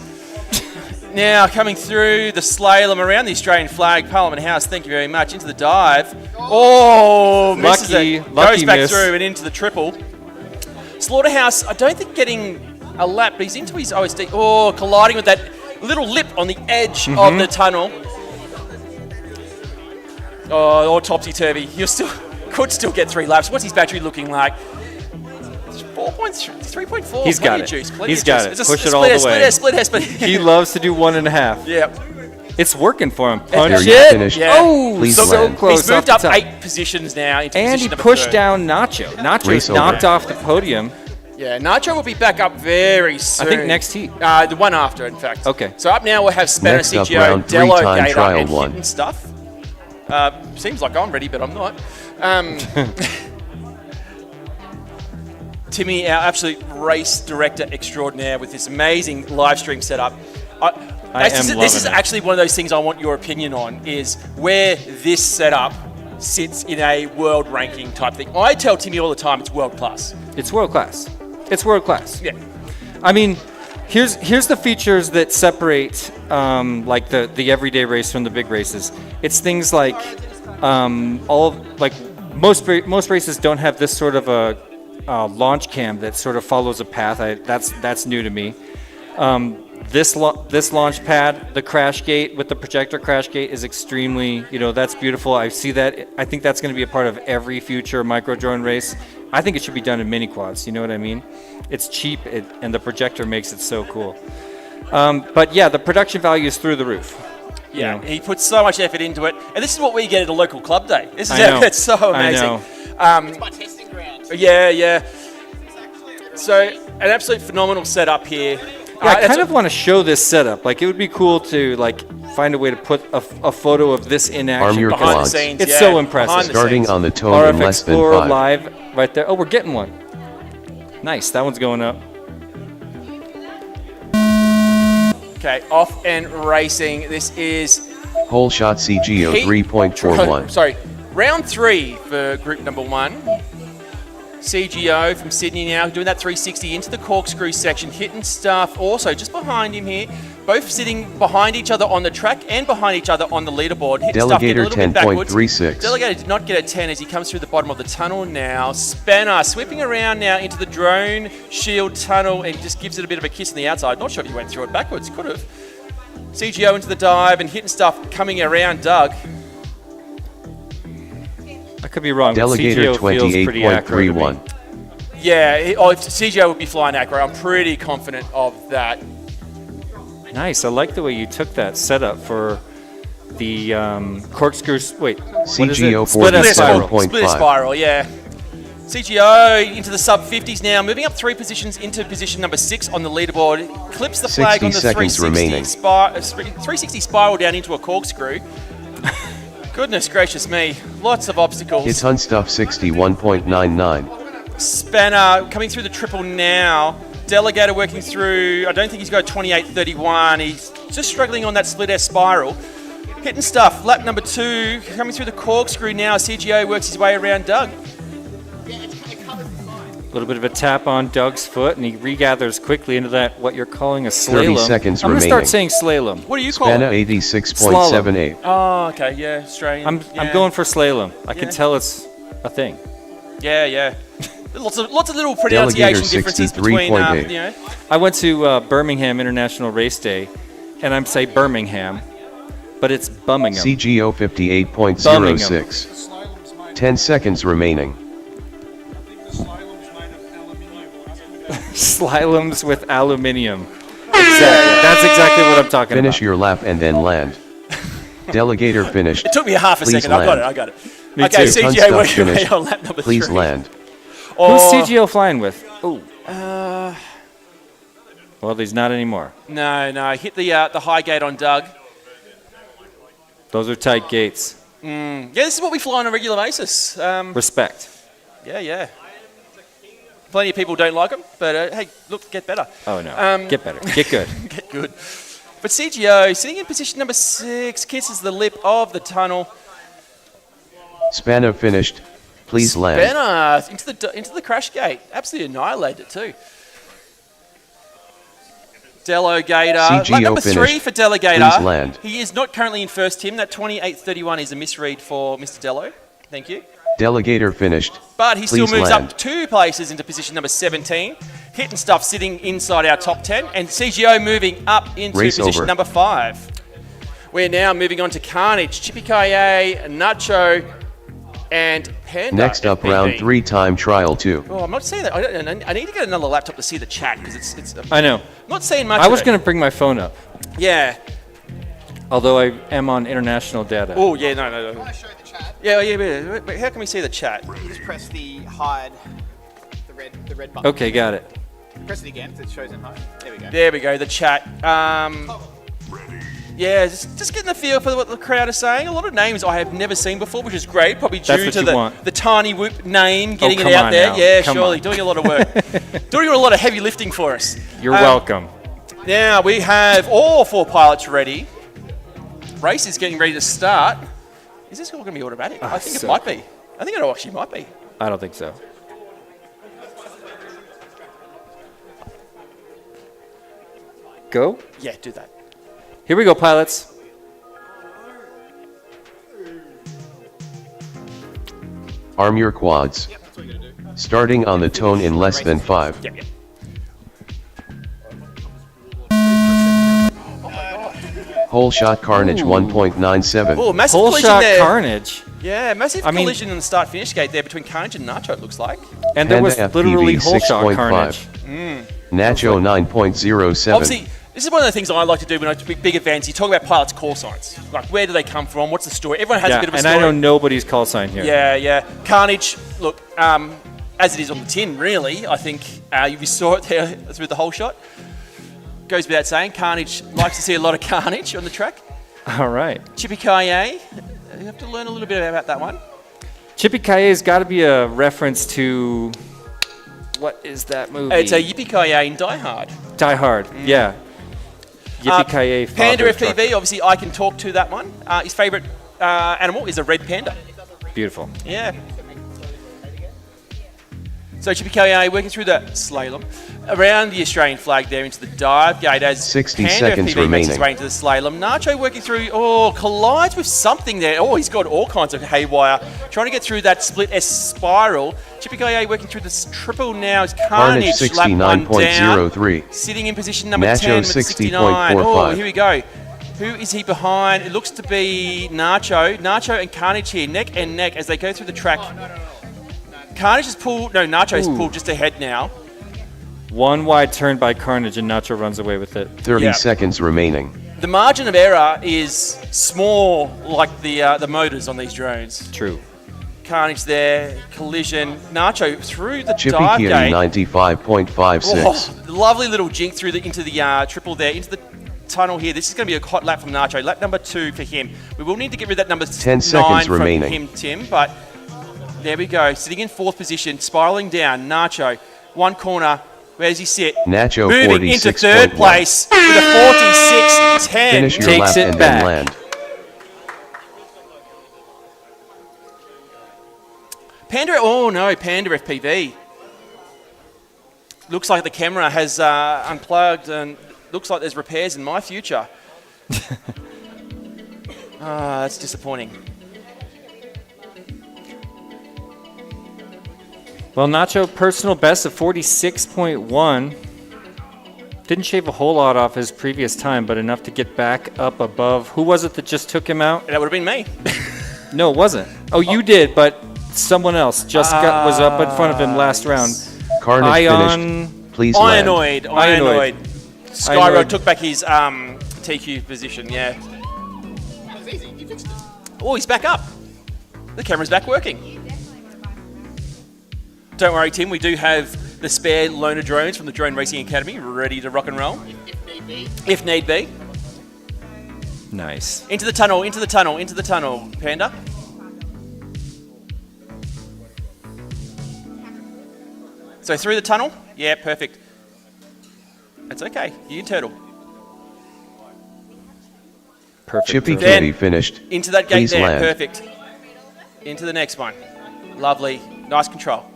Now coming through the slalom around the Australian flag, Parliament House, thank you very much, into the dive. Oh, misses Lucky- it. lucky Goes back miss. through and into the triple. Slaughterhouse, I don't think getting a lap, but he's into his OSD. Oh, colliding with that little lip on the edge of the tunnel. Oh, topsy-turvy. Could still get 3 laps. What's his battery looking like? 3.4. He's got it. Juice, He's got it. It's a Push it all the way. Split S. He loves to do 1.5. Yep. It's working for him. There Punch you it. finished. Yeah. Oh, Please so land. close. He's moved off up the top. 8 positions now into And he position number pushed 3. down Nacho. Nacho's Race over. knocked off the podium. Yeah, Nacho will be back up very soon. I think next heat. The one after, in fact. Okay. So up now we'll have Spanner, Next up, CGO, round 3 Dello, time Gator, trial and 1. Hidden Stuff. Seems like I'm ready, but I'm not. Timmy, our absolute race director extraordinaire with this amazing live stream setup. This is actually one of those things I want your opinion on, is where this setup sits in a world ranking type thing. I tell Timmy all the time it's world class. It's world class. It's world class. Yeah. I mean, here's the features that separate like the everyday race from the big races. It's things like most races don't have this sort of a launch cam that sort of follows a path. That's new to me. This launch pad, the crash gate with the projector crash gate is extremely, that's beautiful. I see that. I think that's going to be a part of every future micro drone race. I think it should be done in mini quads. You know what I mean? It's cheap, and the projector makes it so cool. But yeah, the production value is through the roof. Yeah, he puts so much effort into it, and this is what we get at a local club day. This is it's so amazing. I know. My testing ground. Yeah. So an absolute phenomenal setup here. Yeah, I kind of want to show this setup. Like, it would be cool to find a way to put a photo of this in action. Arm your behind the quads. scenes. It's yeah, so impressive. behind the Starting scenes. on the tone in RF less than Explorer 5. live right there. Oh, we're getting one. Nice. That one's going up. Okay, off and racing. This is Whole shot CGO Heat- 3.41. Sorry, round 3 for group number 1. CGO from Sydney now doing that 360 into the corkscrew section, hitting stuff. Also just behind him here, both sitting behind each other on the track and behind each other on the leaderboard. Hitting stuff, getting a Delegator little bit backwards. 10.36. Delegator did not get a 10 as he comes through the bottom of the tunnel now. Spanner sweeping around now into the Droneshield tunnel and just gives it a bit of a kiss on the outside. Not sure if he went through it backwards, could have. CGO into the dive and hitting stuff coming around Doug. I could be wrong. Delegator CGO feels pretty accurate to me. 28.31. Yeah, if CGO would be flying accurate, I'm pretty confident of that. Nice. I like the way you took that setup for the corkscrew. Wait, what is CGO it? Split S spiral. 47.5. Split spiral, yeah. CGO into the sub 50s now, moving up 3 positions into position number 6 on the leaderboard. Clips the flag 60 on the seconds 360 remaining. 360 spiral down into a corkscrew. Goodness gracious me, lots of obstacles. It's Hunstuff 61.99. Spanner coming through the triple now. Delegator working through, I don't think he's got 28.31. He's just struggling on that split S spiral. Hitting stuff, lap number 2, coming through the corkscrew now. CGO works his way around Doug. A little bit of a tap on Doug's foot, and he regathers quickly into that, what you're calling a slalom. 30 seconds I'm going to start remaining. saying slalom. What do you call Spanner it? 86.78. Oh, okay, yeah, Australian. I'm going for slalom. I can Yeah. tell it's a thing. Yeah. lots of little pronunciation Delegator differences between, 63.8. I went to Birmingham International Race Day, and I'm say Birmingham, but it's Birmingham. CGO 58.06. 10 seconds remaining. Slaloms with aluminium. Exactly. That's exactly what I'm talking Finish about. your lap and then land. Delegator finished. It took me a half a Please second. I got land. it. Me Okay, too. CGA Hunstuff working away finished. on lap number 3. Please land. Who's Oh, CGO flying with? Oh. Well, he's not anymore. No. Hit the high gate on Doug. Those are tight gates. Yeah, this is what we fly on a regular basis. Respect. Yeah. Plenty of people don't like them, but hey, look, get better. Oh, no. Get better. Get good. Get good. But CGO sitting in position number 6, kisses the lip of the tunnel. Spanner finished. Please land. Spanner into the crash gate. Absolutely annihilated it too. Delegator. CGO Lap number 3 finished. for Delegator. Please land. He is not currently in first, Tim. That 28.31 is a misread for Mr. Dello. Thank you. Delegator finished. But he still Please moves land. up 2 places into position number 17. Hitting stuff sitting inside our top 10. And CGO moving up into Race position over. number 5. We're now moving on to Carnage, Chippy Kaye, Nacho, and Panda. Next up, FPV. round 3 time trial 2. Oh, I'm not saying that. I need to get another laptop to see the chat because it's. I know. I'm not saying much. I of was it. going to bring my phone up. Yeah. Although I am on international data. Oh, yeah, no. I want to show the chat. Yeah. But how can we see the chat? You just press the hide, the red button. Okay, got it. Press it again so it shows in hide. There we go. There we go, the chat. Yeah, just getting the feel for what the crowd is saying. A lot of names I have never seen before, which is great. Probably due That's what to you want. the Tiny Whoop name, getting come it out on there. now. Yeah, Come surely. on. Doing a lot of work. Doing a lot of heavy lifting for us. You're welcome. Now we have all 4 pilots ready. Race is getting ready to start. Is this all going to be automatic? I think so it might be. I think it actually might be. I don't think so. Go. Yeah, do that. Here we go, pilots. Arm your quads. Starting on the tone in less than 5. Yep. Whole shot carnage 1.97. Oh, massive Whole collision shot there. carnage. Yeah, massive I mean- collision in the start-finish gate there between Carnage and Nacho, it looks like. And there was Panda literally FPV whole shot 6.5. carnage. Nacho 9.07. Obviously, this is one of the things I like to do when I do big events. You talk about pilots' call signs. Like, where do they come from? What's the story? Everyone has a bit of a and story. I know nobody's call sign here. Yeah. Carnage, look, as it is on the tin, really, I think you saw it there through the whole shot. Goes without saying, Carnage likes to see a lot of carnage on the track. All right. Chippy Kaye, you have to learn a little bit about that one. Chippy Kaye's got to be a reference to... What is that movie? It's a Yippee Kaye in Die Hard. Die Hard, yeah. Yippee Kaye. Panda father FPV, trucker. obviously I can talk to that one. His favourite animal is a red panda. Beautiful. Yeah. So Chippy Kaye working through the slalom around the Australian flag there into the dive gate as 60 Panda seconds FPV makes his remaining. way into the slalom. Nacho working through, collides with something there. Oh, he's got all kinds of haywire. Trying to get through that split S spiral. Chippy Kaye working through this triple now as Carnage Carnage lap 1 down. 69.03. Sitting in position number Nacho 10 with 69. 60.45. Oh, here we go. Who is he behind? It looks to be Nacho. Nacho and Carnage here, neck and neck as they go through the track. Carnage has pulled, no, Nacho has pulled just ahead now. One wide turn by Carnage and Nacho runs away with it. 30 Yeah. seconds remaining. The margin of error is small, like the motors on these drones. True. Carnage there, collision. Nacho through the Chippy dive Kitty gate. 95.56. Lovely little jink through into the triple there, into the tunnel here. This is going to be a hot lap from Nacho. Lap number 2 for him. We will need to get rid of that number 10 9 seconds from remaining. him, Tim, but there we go. Sitting in 4th position, spiraling down. Nacho, one corner. Where does he sit? Nacho Moving into 46.1. 3rd place with a 46.10. Finish your Takes lap it and back. then land. Panda, oh no, Panda FPV. Looks like the camera has unplugged and looks like there's repairs in my future. That's disappointing. Well, Nacho, personal best of 46.1. Didn't shave a whole lot off his previous time, but enough to get back up above. Who was it that just took him out? That would have been me. No, it wasn't. Oh, you did, but someone else just was up in front of him last round. Carnage Ion. finished. Please land. Ionoid. Skyro took back his TQ position, yeah. Oh, he's back up. The camera's back working. Don't worry, Tim, we do have the spare loaner drones from the Drone Racing Academy ready to rock and roll. If need be. Nice. Into the tunnel, into the tunnel, into the tunnel, Panda. So through the tunnel? Yeah, perfect. That's okay. You can turtle. Perfect. Chippy turtle. Kitty finished. Into that gate Please there, land. perfect. Into the next one. Lovely. Nice control.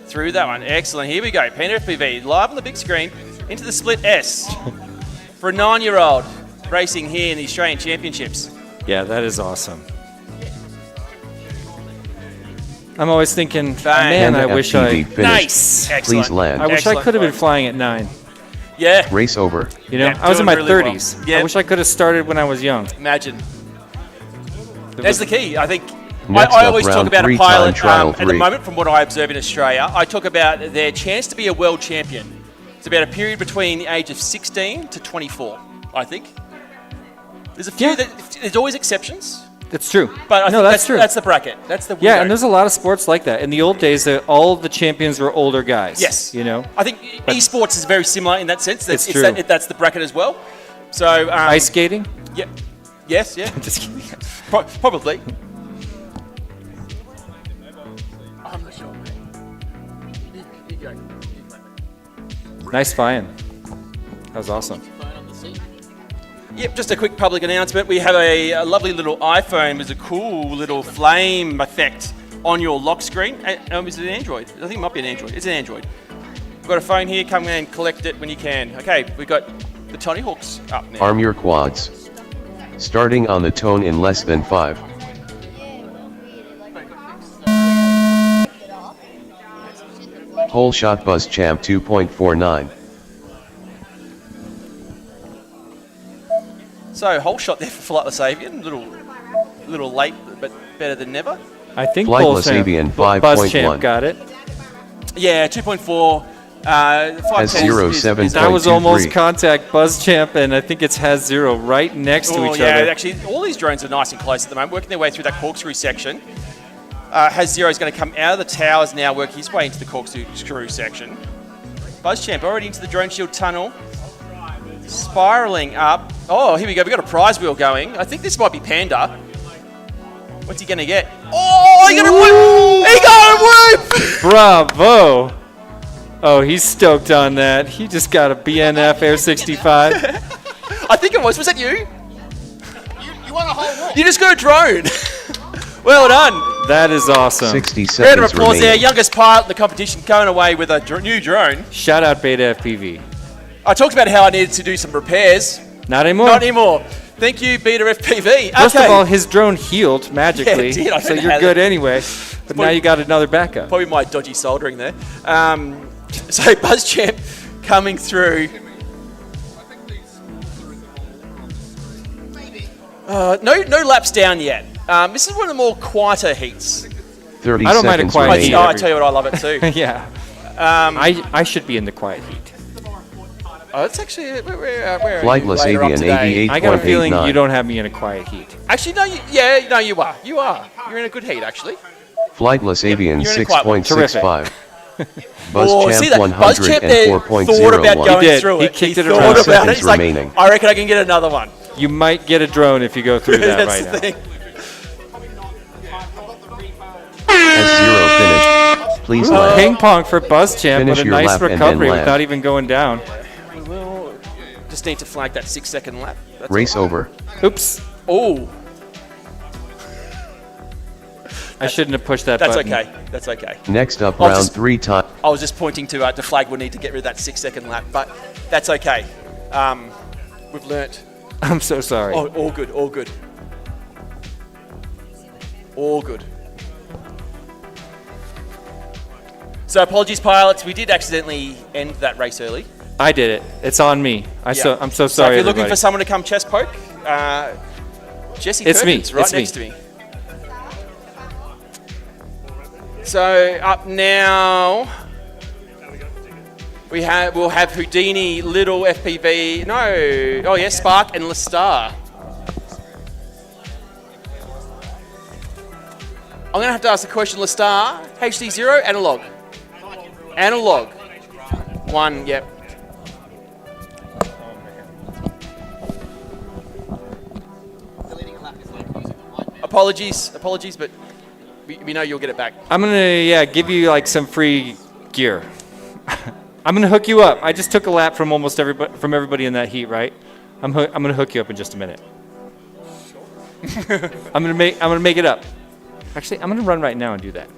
Through that one. Excellent. Here we go. Panda FPV live on the big screen. Into the split S. For a 9-year-old racing here in the Australian Championships. Yeah, that is awesome. I'm always thinking, Bang. man, I Panda wish FPV I... finished. Nice. Excellent. Please land. I wish I Excellent. could have been flying at 9. Yeah. Race over. You know, Yeah, I was in my doing really well. 30s. Yeah. I wish I could have started when I was young. Imagine. That's the key. I think Next I up, always talk round about a 3 pilot time trial at the 3. moment, from what I observe in Australia. I talk about their chance to be a world champion. It's about a period between the age of 16 to 24, I think. There's a few there's always exceptions. It's true. But I think that's true. That's the bracket. That's the window. Yeah, and there's a lot of sports like that. In the old days, all of the champions were older guys. Yes. You know? I think esports is very similar in that sense. It's true. That's the bracket as well. So ice skating? Yeah. Yes, yeah. Just kidding. Probably. I'm not sure. You go. Nice flying. That was awesome. Yep, just a quick public announcement. We have a lovely little iPhone with a cool little flame effect on your lock screen. Is it an Android? I think it might be an Android. It's an Android. We've got a phone here. Come and collect it when you can. Okay, we've got the Tony Hawks up now. Arm your quads. Starting on the tone in less than 5. Whole shot buzz champ 2.49. So, whole shot there for Flightless Avian. Little late, but better than never. I think Flightless Avian 5.1. Buzz Champ got it. Yeah, 2.4. HDZero 7.23. That was almost contact Buzz Champ, and I think it's HDZero right next to each other. Actually, all these drones are nice and close at the moment, working their way through that corkscrew section. HDZero is going to come out of the towers now, work his way into the corkscrew section. Buzz Champ already into the Droneshield tunnel. Spiraling up. Oh, here we go. We've got a prize wheel going. I think this might be Panda. What's he going to get? Oh, he got a whoop! He got a whoop! Bravo! Oh, he's stoked on that. He just got a BNF Air 65. I think it was. Was that you? You won a whole whoop. You just got a drone. Well done. That is awesome. 60 Round of seconds applause there. remaining. Youngest pilot in the competition going away with a new drone. Shout out BetaFPV. I talked about how I needed to do some repairs. Not anymore. Not anymore. Thank you, BetaFPV. First of all, his drone healed magically, Yeah, it did. I so don't know you're how good that- anyway. But now you got another backup. Probably my dodgy soldering there. So Buzz Champ coming through. No laps down yet. This is one of the more quieter heats. 30 I don't mind a seconds quiet remaining. heat. I tell you what, I love it too. Yeah. I should be in the quiet heat. Oh, it's actually where are you Flightless later on Avian today? 88.89. I got a feeling you don't have me in a quiet heat. Actually, no, you are. You are. You're in a good heat, actually. Flightless Avian you're in a quiet one. 6.65. Buzz Oh, see Champ that? Buzz Champ there thought about 104.01. going He did. through He it. kicked it thought around. about it. Seconds He's like, remaining. I reckon I can get another one. You might get a drone if you go through that That's right the now. thing. HDZero finished. Please land. Ping pong for Buzz Champ Finish with a your nice lap and then recovery land. without even going down. Well, just need to flag that 6-second lap. That's Race over. Oops. Oh, I shouldn't have pushed that that's button. okay. That's okay. Next up, I'll round just- 3 time. I was just pointing to flag. We'll need to get rid of that 6-second lap, but that's okay. We've learnt. I'm so sorry. Oh, all good. All good. All good. So apologies, pilots. We did accidentally end that race early. I did it. It's on me. I'm so So sorry, if you're looking everybody. for someone to come chest poke, Jesse It's me. Perkins right It's me. next to me. So up now, we'll have Houdini, Little FPV. No, oh yeah, Spark and Lestar. I'm gonna have to ask the question, Lestar, HDZero, analog. Analog. 1, yep. Apologies, but we know you'll get it back. I'm gonna give you like some free gear. I'm gonna hook you up. I just took a lap from almost everybody in that heat, right? I'm gonna hook you up in just a minute. I'm gonna make it up. Actually, I'm gonna run right now and do that.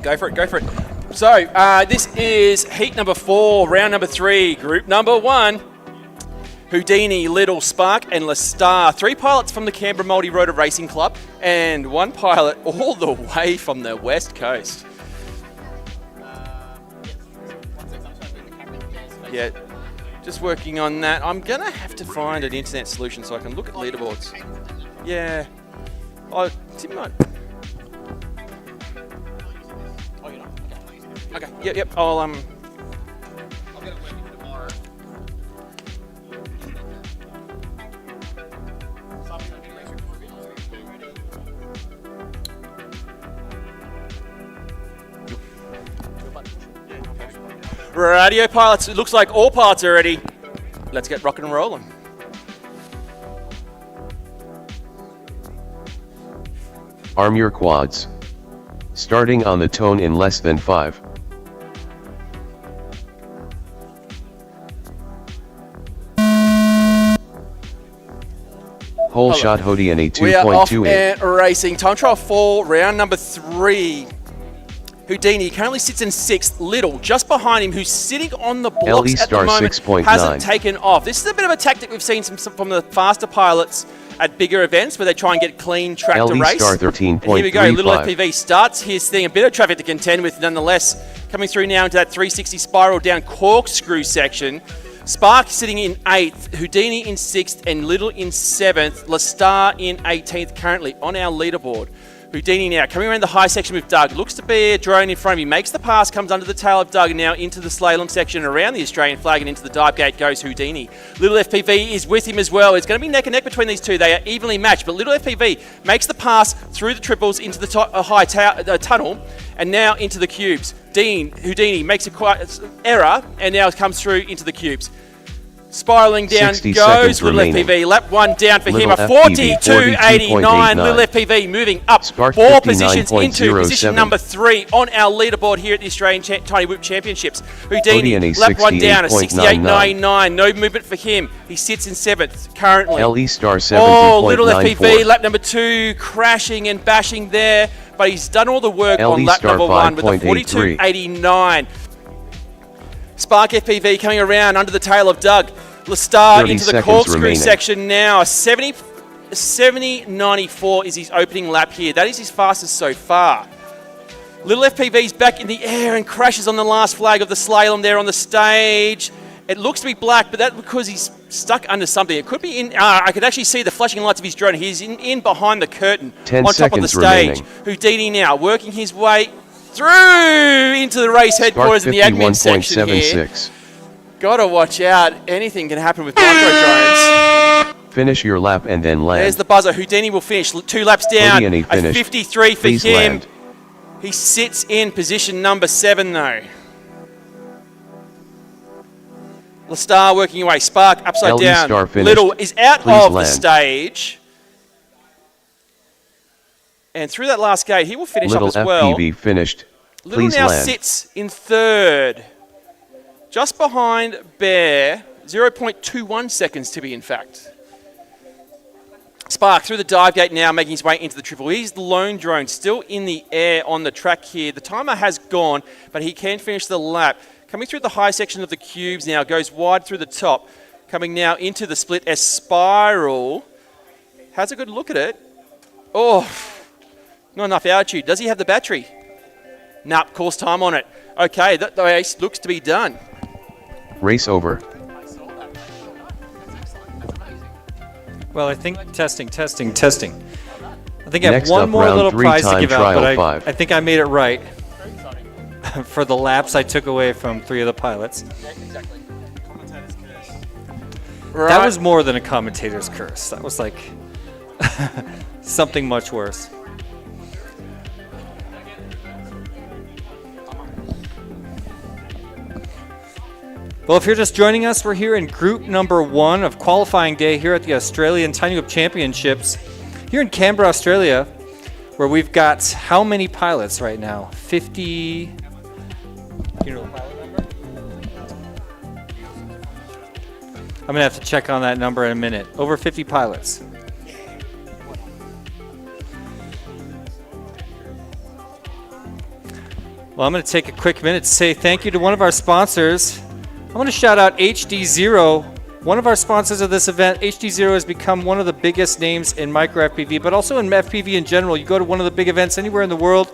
Go for it, go for it. So, this is heat number 4, round number 3, group number 1. Houdini, Little, Spark, and Lestar. 3 pilots from the Canberra Multirotor Racing Club, and 1 pilot all the way from the West Coast. Yeah, just working on that. I'm gonna have to find an internet solution so I can look at leaderboards. Yeah. Oh, Tim might. Okay, yep. Radio pilots, it looks like all pilots are ready. Let's get rocking and rolling. Arm your quads. Starting on the tone in less than 5. Whole shot Houdini We are off 2.28. and racing. Time trial 4, round number 3. Houdini currently sits in 6th. Little, just behind him, who's sitting on the blocks at the moment, 6.9. hasn't taken off. This is a bit of a tactic we've seen from the faster pilots at bigger events where they try and get clean track to race. Star 13.35. And here we go, Little FPV starts his thing. A bit of traffic to contend with nonetheless. Coming through now into that 360 spiral down corkscrew section. Spark sitting in 8th, Houdini in 6th, and Little in 7th. Lestar in 18th currently on our leaderboard. Houdini now coming around the high section with Doug. Looks to be a drone in front of him. Makes the pass, comes under the tail of Doug, and now into the slalom section around the Australian flag and into the dive gate goes Houdini. Little FPV is with him as well. It's going to be neck and neck between these two. They are evenly matched, but Little FPV makes the pass through the triples into the high tunnel and now into the cubes. Houdini makes a error and now comes through into the cubes. Spiraling down 60 goes Little remaining. FPV. Lap 1 down for him. Little A FPV 42.89. Little FPV moving up Spark 4 positions into 59.07. position number 3 on our leaderboard here at the Australian Tiny Whoop Championships. Houdini, lap 1 down, a 68.99. No movement for him. He sits in 7th currently. LE Star 70.94. Oh, Little FPV, lap number 2, crashing and bashing there, but he's done all the work on lap number 1 with a 42.89. Spark FPV coming around under the tail of Doug. Lestar into the corkscrew section now. 70.94 is his opening lap here. That is his fastest so far. Little FPV's back in the air and crashes on the last flag of the slalom there on the stage. It looks to be black, but that's because he's stuck under something. It could be in... I could actually see the flashing lights of his drone. He's in behind the curtain 10 on top of the stage. remaining. Houdini now working his way through into the race headquarters in the admin section here. Gotta watch out. Anything can happen with micro drones. Finish your lap and then land. There's the buzzer. Houdini will finish 2 laps down. Houdini A 53 for Please him. land. He sits in position number 7 though. Lestar working away. Spark upside LE down. Star finished. Little is out Please of the land. stage. And through that last gate, he will finish Little up as well. FPV finished. Little Please now land. sits in 3rd. Just behind Bear. 0.21 seconds to be in fact. Spark through the dive gate now, making his way into the triple. He's the lone drone, still in the air on the track here. The timer has gone, but he can finish the lap. Coming through the high section of the cubes now, goes wide through the top. Coming now into the split as Spiral. Has a good look at it. Oh, not enough altitude. Does he have the battery? Nope, course time on it. Okay, that race looks to be done. Race over. Well, I think testing. I think I have Next one up, more round little 3 prize to time give out, trial but 5. I think I made it right for the laps I took away from 3 of the pilots. Right. That was more than a commentator's curse. That was like something much worse. Well, if you're just joining us, we're here in group number 1 of qualifying day here at the Australian Tiny Whoop Championships here in Canberra, Australia, where we've got how many pilots right now? 50. You know the pilot number? I'm going to have to check on that number in a minute. Over 50 pilots. Well, I'm going to take a quick minute to say thank you to one of our sponsors. I want to shout out HDZero, one of our sponsors of this event. HDZero has become one of the biggest names in micro FPV, but also in FPV in general. You go to one of the big events anywhere in the world,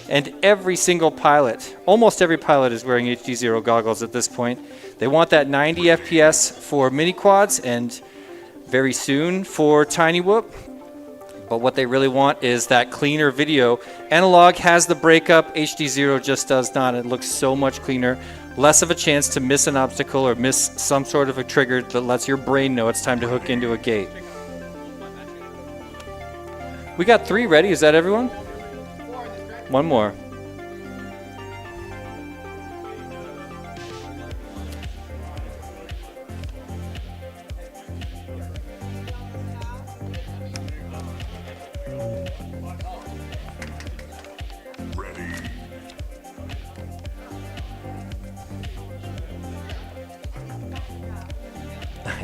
and every single pilot, almost every pilot is wearing HDZero goggles at this point. They want that 90 FPS for mini quads and very soon for Tiny Whoop. But what they really want is that cleaner video. Analog has the breakup, HDZero just does not. It looks so much cleaner. Less of a chance to miss an obstacle or miss some sort of a trigger that lets your brain know it's time to hook into a gate. We got 3 ready. Is that everyone? 1 more.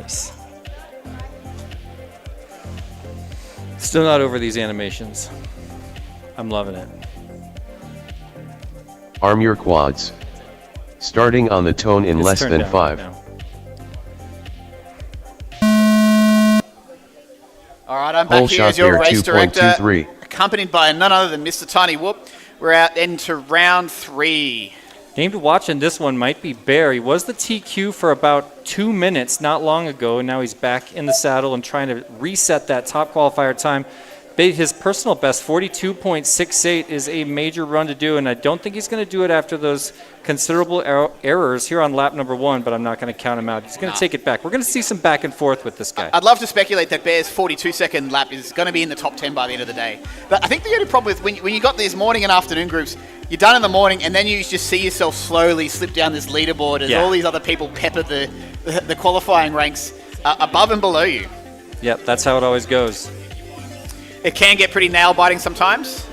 Nice. Still not over these animations. I'm loving it. Arm your quads. Starting on the tone in It's less turned than down 5. right now. All right, I'm Whole back here shot as your there, race director, 2.23. accompanied by none other than Mr. Tiny Whoop. We're out into round 3. Name to watch in this one might be Bear. He was the TQ for about 2 minutes not long ago, and now he's back in the saddle and trying to reset that top qualifier time. His personal best, 42.68, is a major run to do, and I don't think he's going to do it after those considerable errors here on lap number 1, but I'm not going to count him out. He's going to take it back. We're going to see some back and forth with this guy. I'd love to speculate that Bear's 42-second lap is going to be in the top 10 by the end of the day. But I think the only problem with when you got these morning and afternoon groups, you're done in the morning, and then you just see yourself slowly slip down this leaderboard as all these other people pepper the qualifying ranks above and below you. Yep, that's how it always goes. It can get pretty nail-biting sometimes.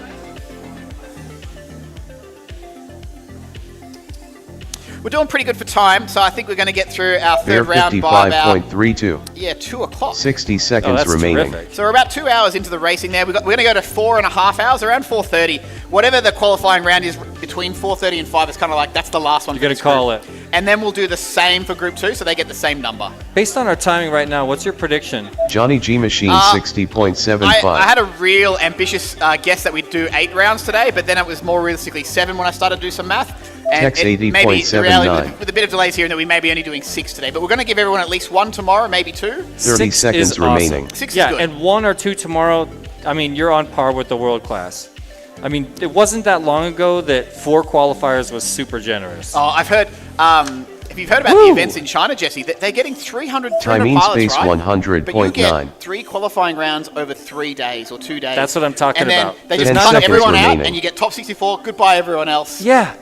We're doing pretty good for time, so I think we're going to get through our Bear third round by about 55.32. 2 o'clock. 60 seconds remaining. Terrific. So we're about 2 hours into the racing there. We're going to go to 4.5 hours, around 4:30. Whatever the qualifying round is between 4:30 and 5, it's kind of like that's the last one. You're going to call it. And then we'll do the same for Group 2, so they get the same number. Based on our timing right now, what's your prediction? Johnny G Machine 60.75. I had a real ambitious guess that we'd do 8 rounds today, but then it was more realistically 7 when I started to do some math. And Text maybe the 80.79. reality with a bit of delays here and that we may be only doing 6 today, but we're going to give everyone at least 1 tomorrow, maybe 2. 30 6 seconds is remaining. Awesome. 6 is Yeah, good. and 1 or 2 tomorrow, I mean, you're on par with the world class. I mean, it wasn't that long ago that 4 qualifiers was super generous. Oh, I've heard. If you've heard about the events in China, Jesse, they're getting 300 Timing pilots, space right? 100.9. But you get 3 qualifying rounds over 3 days or 2 days. That's what I'm talking and then about. They There's just 10 cut everyone seconds out, remaining. and you get top 64. Goodbye, everyone else. Yeah,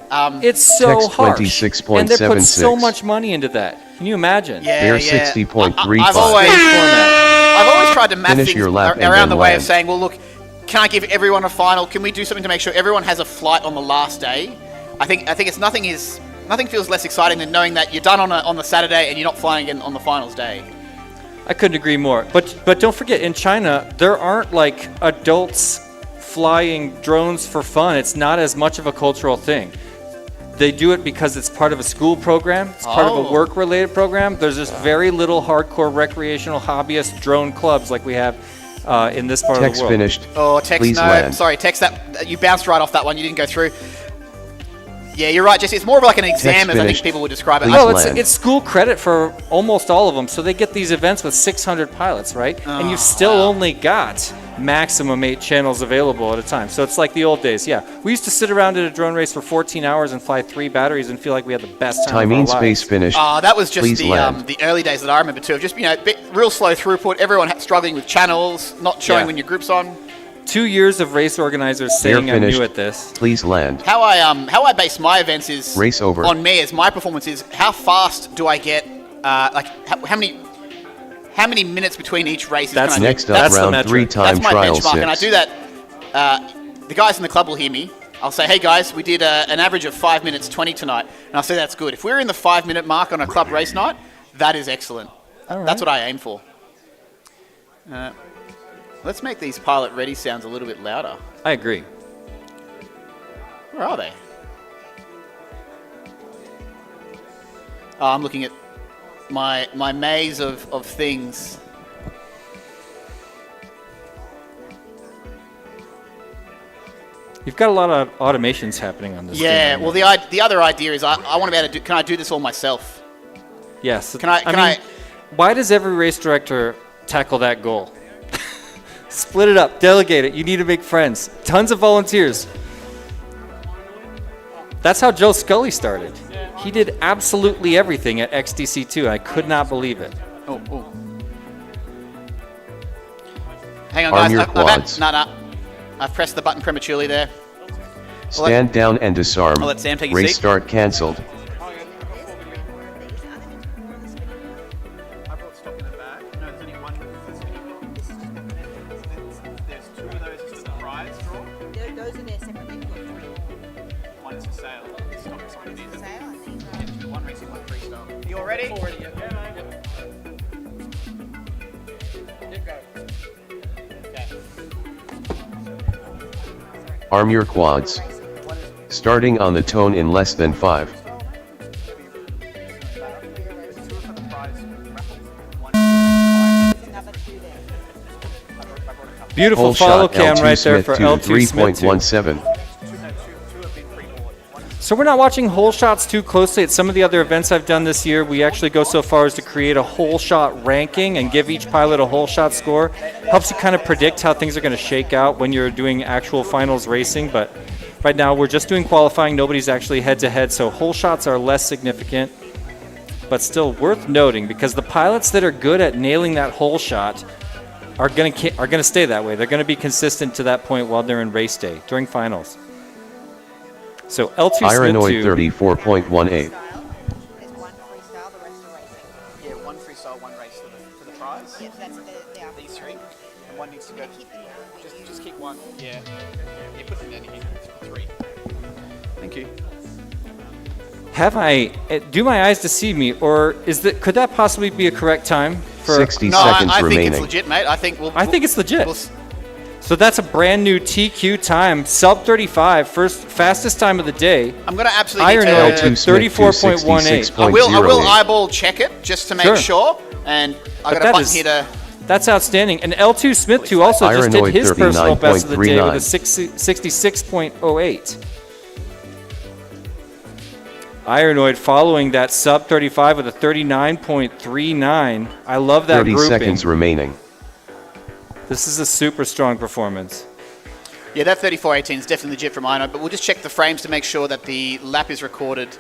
it's so Text harsh. 26.76. And they put so much money into that. Can you imagine? Yeah, Bear yeah. 60.35. I've always tried to map Finish things your lap and around then the way land. of saying, well, look, can I give everyone a final? Can we do something to make sure everyone has a flight on the last day? I think it's nothing feels less exciting than knowing that you're done on the Saturday and you're not flying again on the finals day. I couldn't agree more. But don't forget, in China, there aren't like adults flying drones for fun. It's not as much of a cultural thing. They do it because it's part of a school program. It's part of a work-related program. There's just very little hardcore recreational hobbyist drone clubs like we have in this part of Text the world. finished. Oh, text, Please no. land. Sorry, text that. You bounced right off that one. You didn't go through. Yeah, you're right, Jesse. It's more of like an exam, as I think finished. people would describe it. Please Oh, land. it's school credit for almost all of them. So they get these events with 600 pilots, right? And you've still only got maximum 8 channels available at a time. So it's like the old days. Yeah, we used to sit around at a drone race for 14 hours and fly 3 batteries and feel like we had the best time Timing of our space lives. finished. That was just Please land. the early days that I remember too. Just real slow throughput. Everyone struggling with channels, not showing Yeah. when your group's on. 2 years of race organizers Bear saying I'm finished. new at this. Please land. How I base my events is Race over. on me as my performance is how fast do I get how many minutes between each race is That's can I do? Next up, That's the round metric. 3 That's time my trial benchmark, and I 6. do that. The guys in the club will hear me. I'll say, hey guys, we did an average of 5 minutes 20 tonight, and I'll say that's good. If we're in the 5-minute mark on a club race night, that is excellent. All right. That's what I aim for. Let's make these pilot ready sounds a little bit louder. I agree. Where are they? Oh, I'm looking at my maze of things. You've got a lot of automations happening on this. Yeah, thing. well, the other idea is I want to be able to do. Can I do this all myself? Yes. Can I? Why does every race director tackle that goal? Split it up, delegate it. You need to make friends. Tons of volunteers. That's how Joe Scully started. He did absolutely everything at XDC2. I could not believe it. Oh. Hang on, Arm guys. your I'm quads. No. I've pressed the button prematurely there. Stand down and disarm. I'll let Sam take a Race seat. start cancelled. I brought stock in the bag. No, there's only one. There's 2 of those just as a prize draw. Those are there separately. One is for sale. Stock is for these. Sale, I think. One racing, one freestyle. You all ready? Already, yeah. Arm your quads. Starting on the tone in less than 5. Beautiful Hole follow shot cam L2 right there Smith for 2 L2 Smith 2. 3.17. So we're not watching hole shots too closely. At some of the other events I've done this year, we actually go so far as to create a hole shot ranking and give each pilot a hole shot score. Helps you kind of predict how things are going to shake out when you're doing actual finals racing. But right now we're just doing qualifying. Nobody's actually head-to-head, so hole shots are less significant. But still worth noting, because the pilots that are good at nailing that hole shot are going to stay that way. They're going to be consistent to that point while they're in race day, during finals. So L2 Smith 2. Ironoid 34.18. There's one freestyle, the rest are racing. Yeah, one freestyle, one race for the prize. Yes, that's the These three. And one needs to go. Just keep one. Yeah. Yeah, put them down here. Three. Thank you. Do my eyes deceive me, or could that possibly be a correct time for? 60 No, seconds I think remaining. it's legit, mate. I think it's legit. We'll, So that's a brand new TQ time, sub 35, fastest time of the day. I'm going to absolutely Ironoid need to. to 34.18. I will eyeball check it just to make sure. And I got a button here to. That's outstanding. And L2 Smith 2 also just did Ironoid his personal best of the day with a 39.39. 66.08. Ironoid following that sub 35 with a 39.39. I love that 30 grouping. seconds remaining. This is a super strong performance. Yeah, that 34.18 is definitely legit from Ironoid, but we'll just check the frames to make sure that the lap is recorded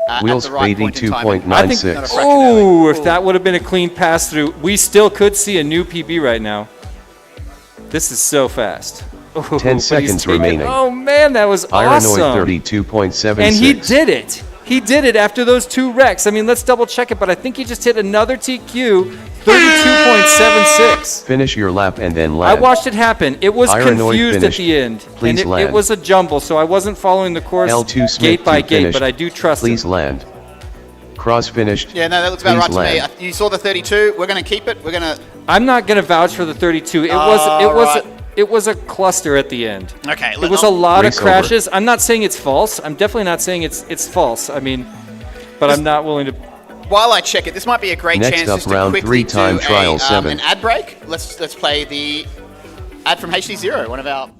at Wheels the right point in time. 82.96. Oh, if that would have been a clean pass through, we still could see a new PB right now. This is so fast. Oh, 10 but he's seconds taken- remaining. Oh man, that was awesome. Ironoid 32.76. And he did it. He did it after those two wrecks. I mean, let's double check it, but I think he just hit another TQ, 32.76. Finish your lap and then I land. watched it happen. It was Ironoid confused finished. at the end. Please and it land. was a jumble, so I wasn't following the course L2 Smith gate by 2 gate, finished. but I do trust Please him. land. Cross finished. Yeah, no, that looks about Please right land. to me. You saw the 32. We're going to keep it. We're going to. I'm not going to vouch for the 32. It was a cluster at the end. Okay. It was a lot of Race over. crashes. I'm not saying it's false. I'm definitely not saying it's false. I mean, but I'm not willing to. While I check it, this might be a great Next chance up, just to round quickly 3 time do trial 7. an ad break. Let's play the ad from HDZero, one of our.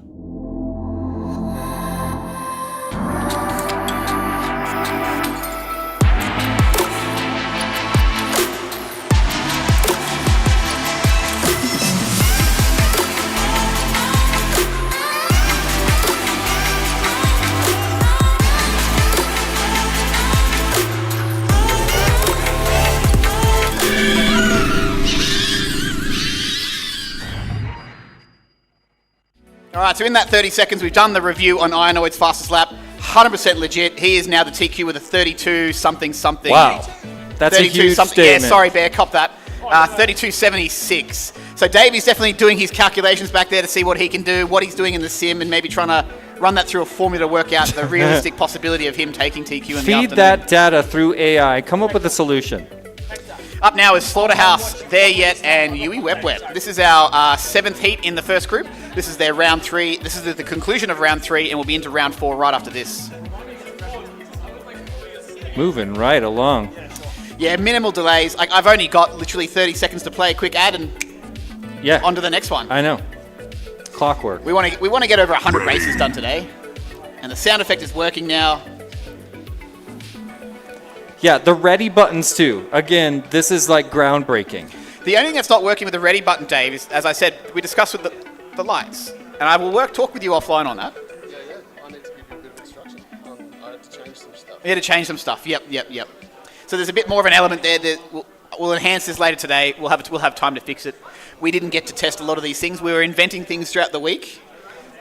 All right, so in that 30 seconds, we've done the review on Ironoid's fastest lap. 100% legit. He is now the TQ with a 32 something something. Wow, that's a huge statement. Yeah, sorry, Bear, cop that. 32.76. So Davey's definitely doing his calculations back there to see what he can do, what he's doing in the sim, and maybe trying to run that through a formula to work out the realistic possibility of him taking TQ in the afternoon. Feed that data through AI. Come up with a solution. Up now is Slaughterhouse, There Yet, and Yui Web. This is our 7th heat in the first group. This is their round 3. This is the conclusion of round 3, and we'll be into round 4 right after this. Moving right along. Yeah, minimal delays. I've only got literally 30 seconds to play a quick ad and Yeah, on to the next one. I know. Clockwork. We want to get over 100 races done today, and the sound effect is working now. Yeah, the ready buttons too. Again, this is like groundbreaking. The only thing that's not working with the ready button, Dave, is, as I said, we discussed with the lights, and I will talk with you offline on that. Yeah, I need to give you a bit of instruction. I had to change some stuff. We had to change some stuff. Yep. So there's a bit more of an element there that we'll enhance this later today. We'll have time to fix it. We didn't get to test a lot of these things. We were inventing things throughout the week.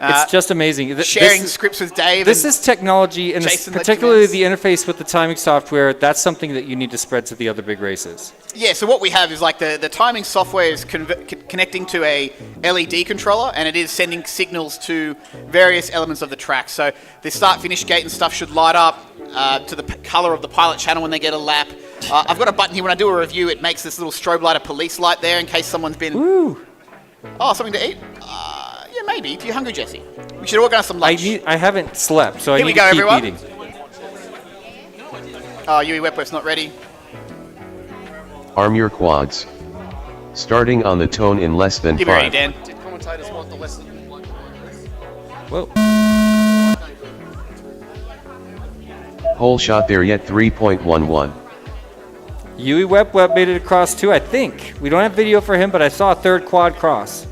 It's just amazing. Sharing scripts with Dave. This is technology, and Jason particularly documents. the interface with the timing software. That's something that you need to spread to the other big races. Yeah, so what we have is like the timing software is connecting to a LED controller, and it is sending signals to various elements of the track. So the start-finish gate and stuff should light up to the color of the pilot channel when they get a lap. I've got a button here. When I do a review, it makes this little strobe light, a police light there in case someone's been... Woo! Oh, something to eat? Yeah, maybe. If you're hungry, Jesse. We should organize some lunch. I haven't slept, so I Here need we go, to keep everyone. eating. Oh, UE Webweb's not ready. Arm your quads. Starting on the tone in less than Give me ready, 5. Dan. Did commentators want the lesson like this? Whoa. Whole shot there yet 3.11. UE Web made it across too, I think. We don't have video for him, but I saw a third quad cross.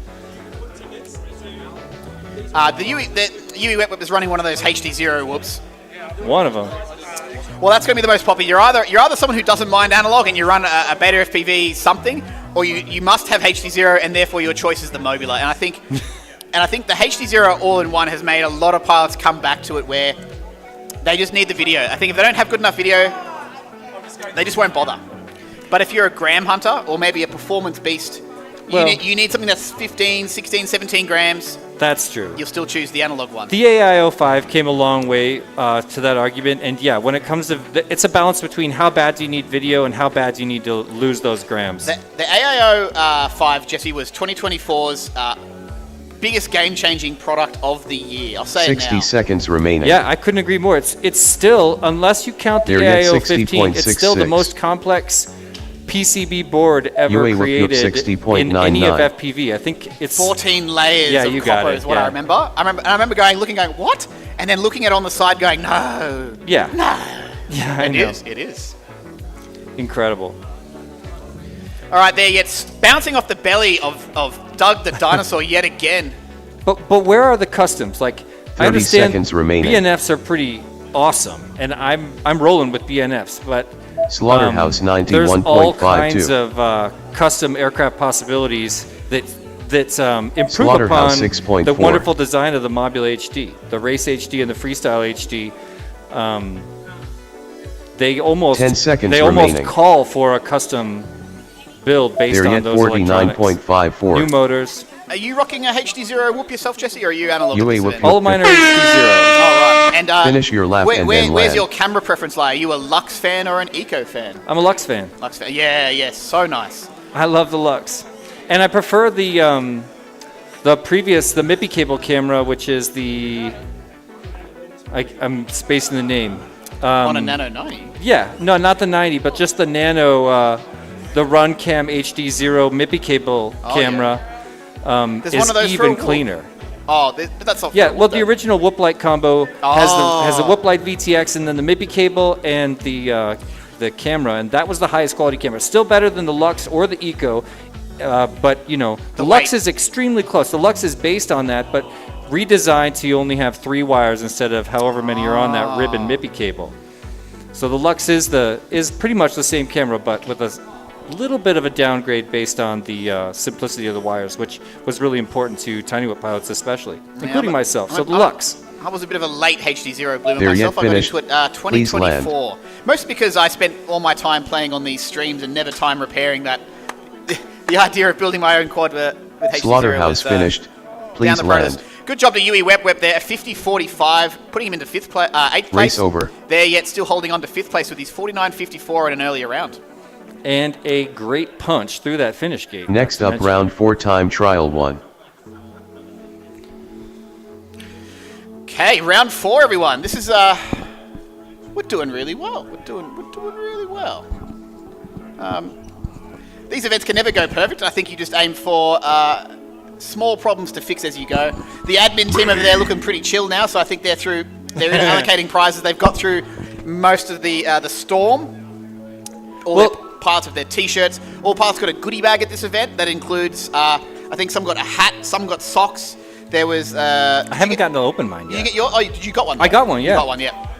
The UE Webweb is running one of those HDZero whoops. One of them. Well, that's going to be the most popular. You're either someone who doesn't mind analog and you run a BetaFPV something, or you must have HDZero and therefore your choice is the Mobular. And I think the HDZero all-in-one has made a lot of pilots come back to it where they just need the video. I think if they don't have good enough video, they just won't bother. But if you're a gram hunter or maybe a performance beast, you need something that's 15, 16, 17 grams. That's true. You'll still choose the analog one. The AIO5 came a long way to that argument, and yeah, when it comes to, it's a balance between how bad do you need video and how bad do you need to lose those grams. The AIO5, Jesse, was 2024's biggest game-changing product of the year. I'll say 60 it now. seconds remaining. Yeah, I couldn't agree more. It's still, unless you count the They're yet AIO15, it's still the 60.66. most complex PCB board ever UA created in 60.99. any of FPV. I think it's 14 layers Yeah, of you got copper it, is what yeah. I remember. I remember looking, what? And then looking at it on the side going, no. Yeah. No. Yeah, I know. It is. Incredible. All right, there, yet bouncing off the belly of Doug the dinosaur yet again. But where are the customs? Like, 30 I understand seconds remaining. BNFs are pretty awesome, and I'm rolling with BNFs, but Slaughterhouse there's all kinds 91.52. of custom aircraft possibilities that improve Slaughterhouse upon 6.4. the wonderful design of the Mobula HD, the Race HD and the Freestyle HD. They almost 10 seconds they almost remaining. call for a custom build based They're on yet those electronics. 49.54. New motors. Are you rocking a HDZero whoop yourself, Jesse, or are you analog? UA at this whoop. event? All of mine are HD0. Oh, right. And, Finish your lap and then where's land. your camera preference lie? Are you a Lux fan or an Eco fan? I'm a Lux fan. Lux fan. Yeah, so nice. I love the Lux, and I prefer the MIPI cable camera, which is the I'm spacing the name. On a Nano 90. Yeah, no, not the 90, but just the Nano, the RunCam HDZero MIPI cable camera. There's Is one of those for even a whoop. cleaner. Oh, but that's not. Yeah, for a well, whoop, the though. original Whoop Light combo has the Oh. Whoop Light VTX and then the MIPI cable and the camera, and that was the highest quality camera. Still better than the Lux or the Eco, but the Lux weight. is extremely close. The Lux is based on that, but redesigned to you only have 3 wires instead of however many are on that ribbon MIPI cable. So the Lux is pretty much the same camera, but with a little bit of a downgrade based on the simplicity of the wires, which was really important to tiny whip pilots especially, including myself. So the Lux. I was a bit of a late HDZero bloomer They're myself. yet I got finished. into it Please land. 2024. Mostly because I spent all my time playing on these streams and never time repairing that. The idea of building my own quad with HDZero Slaughterhouse was, finished. down Please the land. process. Good job to UE Web there, a 50-45, putting him into 8th place. Race over. They're yet still holding on to 5th place with his 49-54 in an earlier round. And a great punch through that finish gate. Next not to up, mention. round 4 time trial 1. Okay, round 4, everyone. This is we're doing really well. We're doing really well. These events can never go perfect. I think you just aim for small problems to fix as you go. The admin team over there looking pretty chill now, so I think they're allocating prizes. They've got through most of the storm. All parts of their t-shirts. All parts got a goodie bag at this event that includes, I think some got a hat, some got socks. There was. I haven't gotten to open mine Did you yet. get your? Oh, you got one. I got one, yeah. You got one, yeah.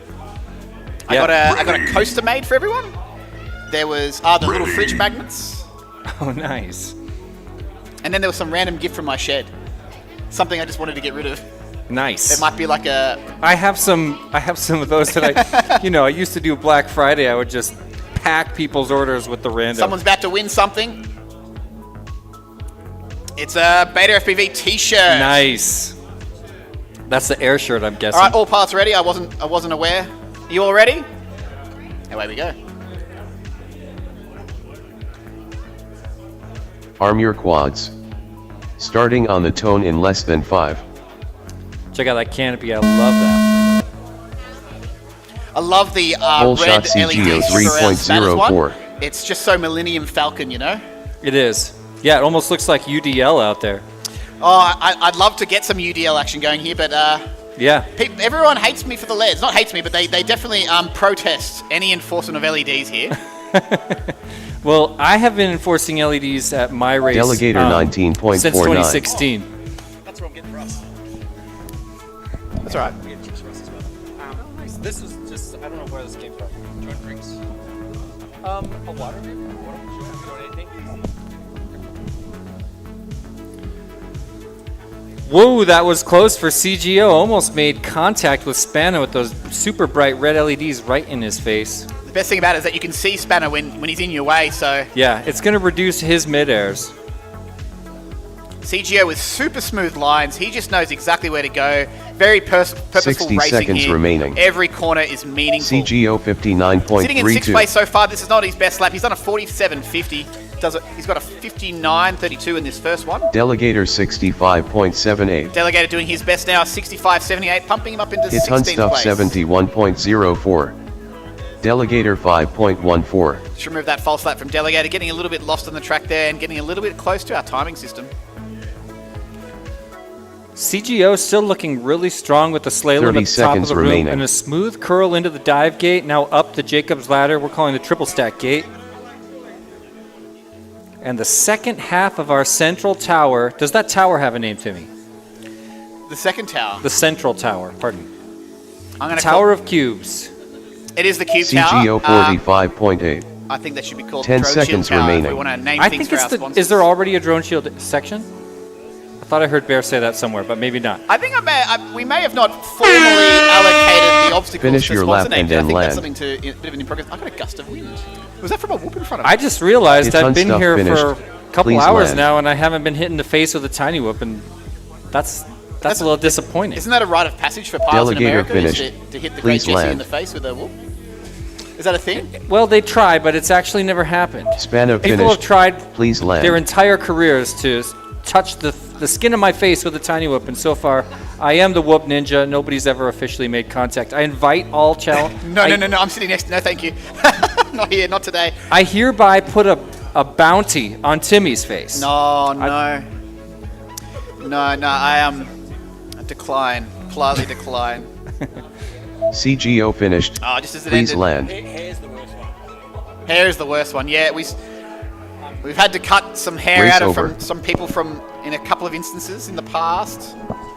Yeah. I got a coaster made for everyone. There was the little fridge magnets, Oh, nice. and then there was some random gift from my shed. Something I just wanted to get rid of. Nice. It might be like a. I have some of those that I used to do Black Friday. I would just pack people's orders with the random. Someone's about to win something. It's a BetaFPV t-shirt. Nice. That's the air shirt, I'm guessing. All right, all parts ready. I wasn't aware. You all ready? Away we go. Arm your quads. Starting on the tone in less than 5. Check out that canopy. I love that. I love the Whole red shot LED CGO strip around Spanners one. 3.04. It's just so Millennium Falcon, you know? It is. Yeah, it almost looks like UDL out there. Oh, I'd love to get some UDL action going here, but Yeah. everyone hates me for the LEDs. Not hates me, but they definitely protest any enforcement of LEDs here. Well, I have been enforcing LEDs at my race Delegator 19.49. since 2016. That's what I'm getting for us. That's all right. We get chips for us as well. This is just, I don't know where this came from. Joint drinks. A water maybe? Water? Sure. You want anything? Whoa, that was close for CGO. Almost made contact with Spanner with those super bright red LEDs right in his face. The best thing about it is that you can see Spanner when he's in your way, so Yeah, it's going to reduce his mid-airs. CGO with super smooth lines. He just knows exactly where to go. Very purposeful 60 racing seconds here. remaining. Every corner is meaningful. CGO Sitting in 6th place 59.32. so far. This is not his best lap. He's done a 47.50. He's got a 59.32 in this first one. Delegator 65.78. Delegator doing his best now, 65.78, pumping him up into 16th Itunstuff place. 71.04. Delegator 5.14. Just remove that false lap from Delegator, getting a little bit lost on the track there and getting a little bit close to our timing system. CGO still looking really strong with the slalom 30 at the top of seconds the room remaining. and a smooth curl into the dive gate. Now up the Jacob's ladder. We're calling the triple stack gate. And the second half of our central tower. Does that tower have a name, Timmy? The second tower. The central tower. Pardon. I'm gonna Tower of Cubes. It is the Cube CGO Tower. 45.8. I think that should be called 10 Droneshield seconds Tower if remaining. we want to name I things think for it's our the. sponsors. Is there already a Droneshield section? I thought I heard Bear say that somewhere, but maybe not. I think we may have not formally allocated the obstacles Finish to your sponsor names, names. I then think land. that's something to a bit of an in progress. I got a gust of wind. Was that from a whoop in front of me? I just realized It's I've been unstuff here finished. for a couple Please hours land. now, and I haven't been hit in the face with a tiny whoop, and that's a little disappointing. Isn't that a rite of passage for pilots in Delegator America? Is finished. to hit the great Please Jesse in land. the face with a whoop? Is that a thing? Well, they try, but it's actually never happened. Spanner People finished. have tried Please land. their entire careers to touch the skin of my face with a tiny whoop, and so far, I am the whoop ninja. Nobody's ever officially made contact. I invite all challenge. No, I'm sitting next to no, thank you. Not here, not today. I hereby put a bounty on Timmy's face. No, I decline, politely decline. CGO finished. Oh, just as it Please ended. land. Hair's the worst one. Hair is the worst one. Yeah, we've had to cut some hair Race out of over. from some people from in a couple of instances in the past.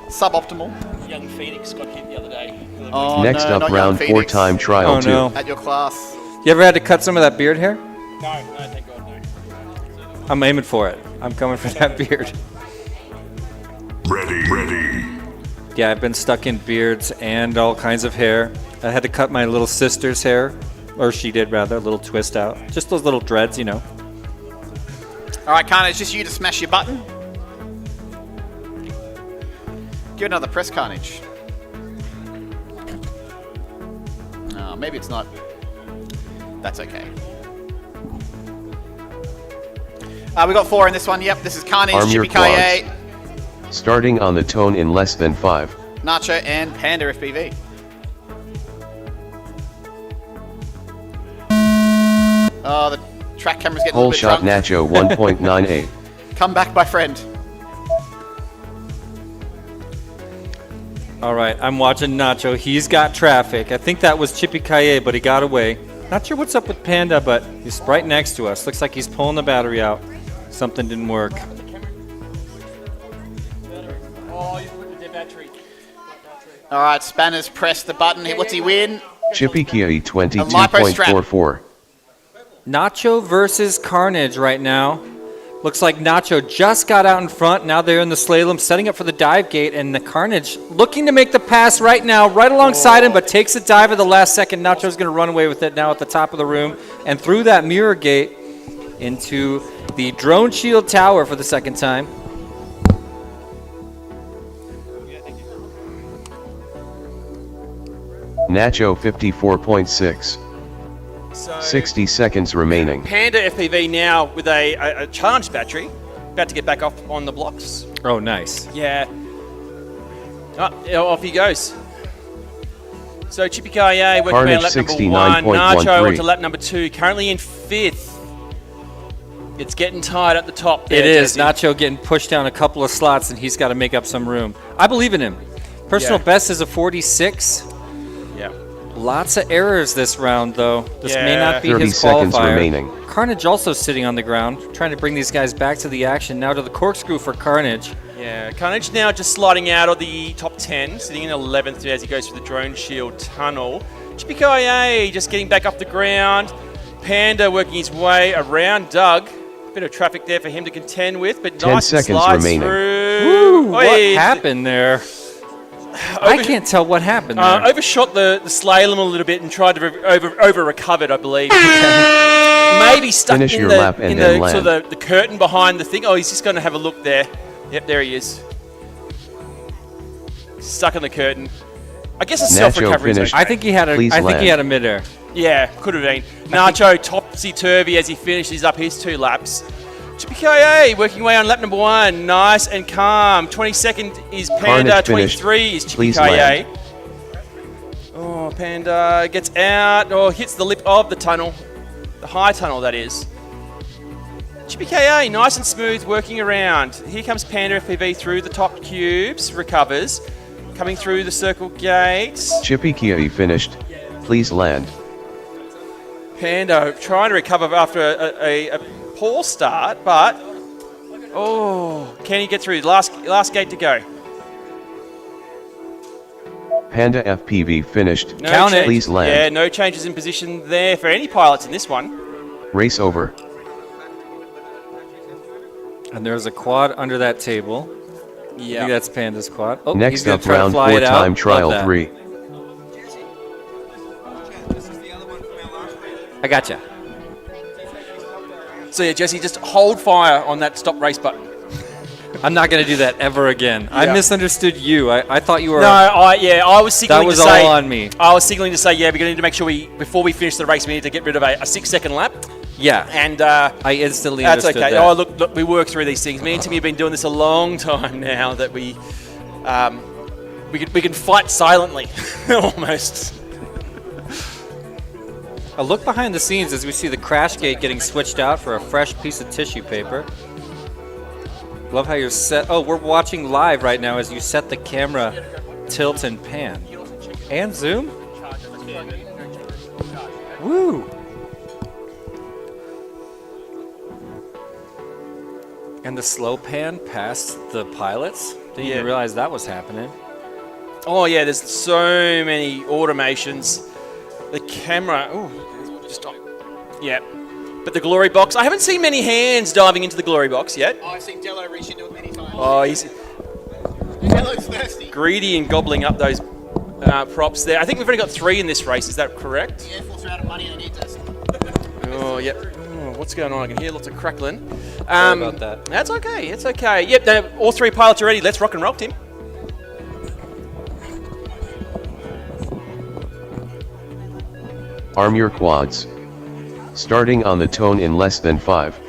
Suboptimal. Young Phoenix got hit the other day. Oh, Next no, up, not young round Phoenix. 4 time trial Oh, 2. no. At your class. You ever had to cut some of that beard hair? No, thank God, no. I'm aiming for it. I'm coming for that beard. Ready. Yeah, I've been stuck in beards and all kinds of hair. I had to cut my little sister's hair, or she did rather, a little twist out. Just those little dreads, you know. All right, Carnage, it's just you to smash your button. Give another press, Carnage. Oh, maybe it's not. That's okay. We got 4 in this one. Yep, this is Carnage, Arm your Chippy Kaye, Starting on the tone in less than 5. Nacho, and Panda FPV. Oh, the track camera's getting a Whole little bit shot drunk. Nacho 1.98. Come back, my friend. All right, I'm watching Nacho. He's got traffic. I think that was Chippy Kaye, but he got away. Not sure what's up with Panda, but he's right next to us. Looks like he's pulling the battery out. Something didn't work. Oh, you put the dead battery. All right, Spanner's pressed the button. What's he win? Chippy Kaye lipo strap. 22.44. Nacho versus Carnage right now. Looks like Nacho just got out in front. Now they're in the slalom, setting up for the dive gate, and the Carnage looking to make the pass right now, right alongside him, but takes a dive at the last second. Nacho's going to run away with it now at the top of the room and through that mirror gate into the Droneshield tower for the second time. Nacho 54.6. So 60 seconds remaining. Panda FPV now with a charged battery, about to get back off on the blocks. Oh, nice. Yeah. Oh, off he goes. So Chippy Kaye working Carnage around lap number 1. 69.13. Nacho onto lap number 2. Currently in 5th. It's getting tight at the top there, It is. Jesse. Nacho getting pushed down a couple of slots, and he's got to make up some room. I believe in him. Personal best is a 46. Yeah. Lots of errors this round, though. This may Yeah. not be 30 his seconds qualifier. remaining. Carnage also sitting on the ground, trying to bring these guys back to the action. Now to the corkscrew for Carnage. Yeah, Carnage now just sliding out of the top 10, sitting in 11th as he goes through the Droneshield tunnel. Chippy Kaye just getting back off the ground. Panda working his way around Doug. Bit of traffic there for him to contend with, but 10 nice seconds slides remaining. through. Woo, what Oi, happened there? I can't tell what happened there. Overshot the slalom a little bit and tried to over recovered, I believe. Maybe stuck Finish in your the, lap and in then the, sort land. of the curtain behind the thing. Oh, he's just going to have a look there. Yep, there he is. Stuck in the curtain. I guess it's Nacho self-recovery. finished. I think he had a. Please I think he land. had a midair. Yeah, could have been. Nacho topsy-turvy as he finishes up his 2 laps. Chippy Kaye working away on lap number 1. Nice and calm. 22nd is Panda. Carnage finished. 23 is Chippy Please Kaye. land. Oh, Panda gets out or hits the lip of the tunnel. The high tunnel, that is. Chippy Kaye, nice and smooth, working around. Here comes Panda FPV through the top cubes, recovers. Coming through the circle gates. Chippy Kaye finished. Please land. Panda trying to recover after a poor start, but oh, can he get through? Last gate to go. Panda FPV finished. No Count it. change- Please land. Yeah, no changes in position there for any pilots in this one. Race over. And there's a quad under that table. I Yeah. think that's Panda's quad. Oh, he's Next gonna up, try to round fly 4 it out. time Love trial that. 3. I gotcha. So yeah, Jesse, just hold fire on that stop race button. I'm not going to do that ever again. I Yeah. misunderstood you. I thought you were. No, I was signaling that was to say. all on me. I was signaling to say, yeah, we're going to need to make sure before we finish the race, we need to get rid of a 6-second lap. Yeah. And I instantly that's understood okay. that. Oh, look, we work through these things. Me and Timmy have been doing this a long time now. That we can fight silently, almost. A look behind the scenes as we see the crash gate getting switched out for a fresh piece of tissue paper. Love how you're set. Oh, we're watching live right now as you set the camera tilt and pan. And zoom? Woo! And the slow pan past the pilots? Didn't Yeah. even realize that was happening. Oh yeah, there's so many automations. The camera, stop. Yeah. But the glory box, I haven't seen many hands diving into the glory box yet. Oh, I've seen Dello reach into it many times. Oh, he's Dello's thirsty. greedy and gobbling up those props there. I think we've only got 3 in this race, is that correct? The Air Force are out of money and they need us. Oh, yep. Oh, what's going on? I can hear lots of crackling. Sorry about that. That's okay, it's okay. Yep, all 3 pilots are ready. Let's rock and roll, Tim. Arm your quads. Starting on the tone in less than 5.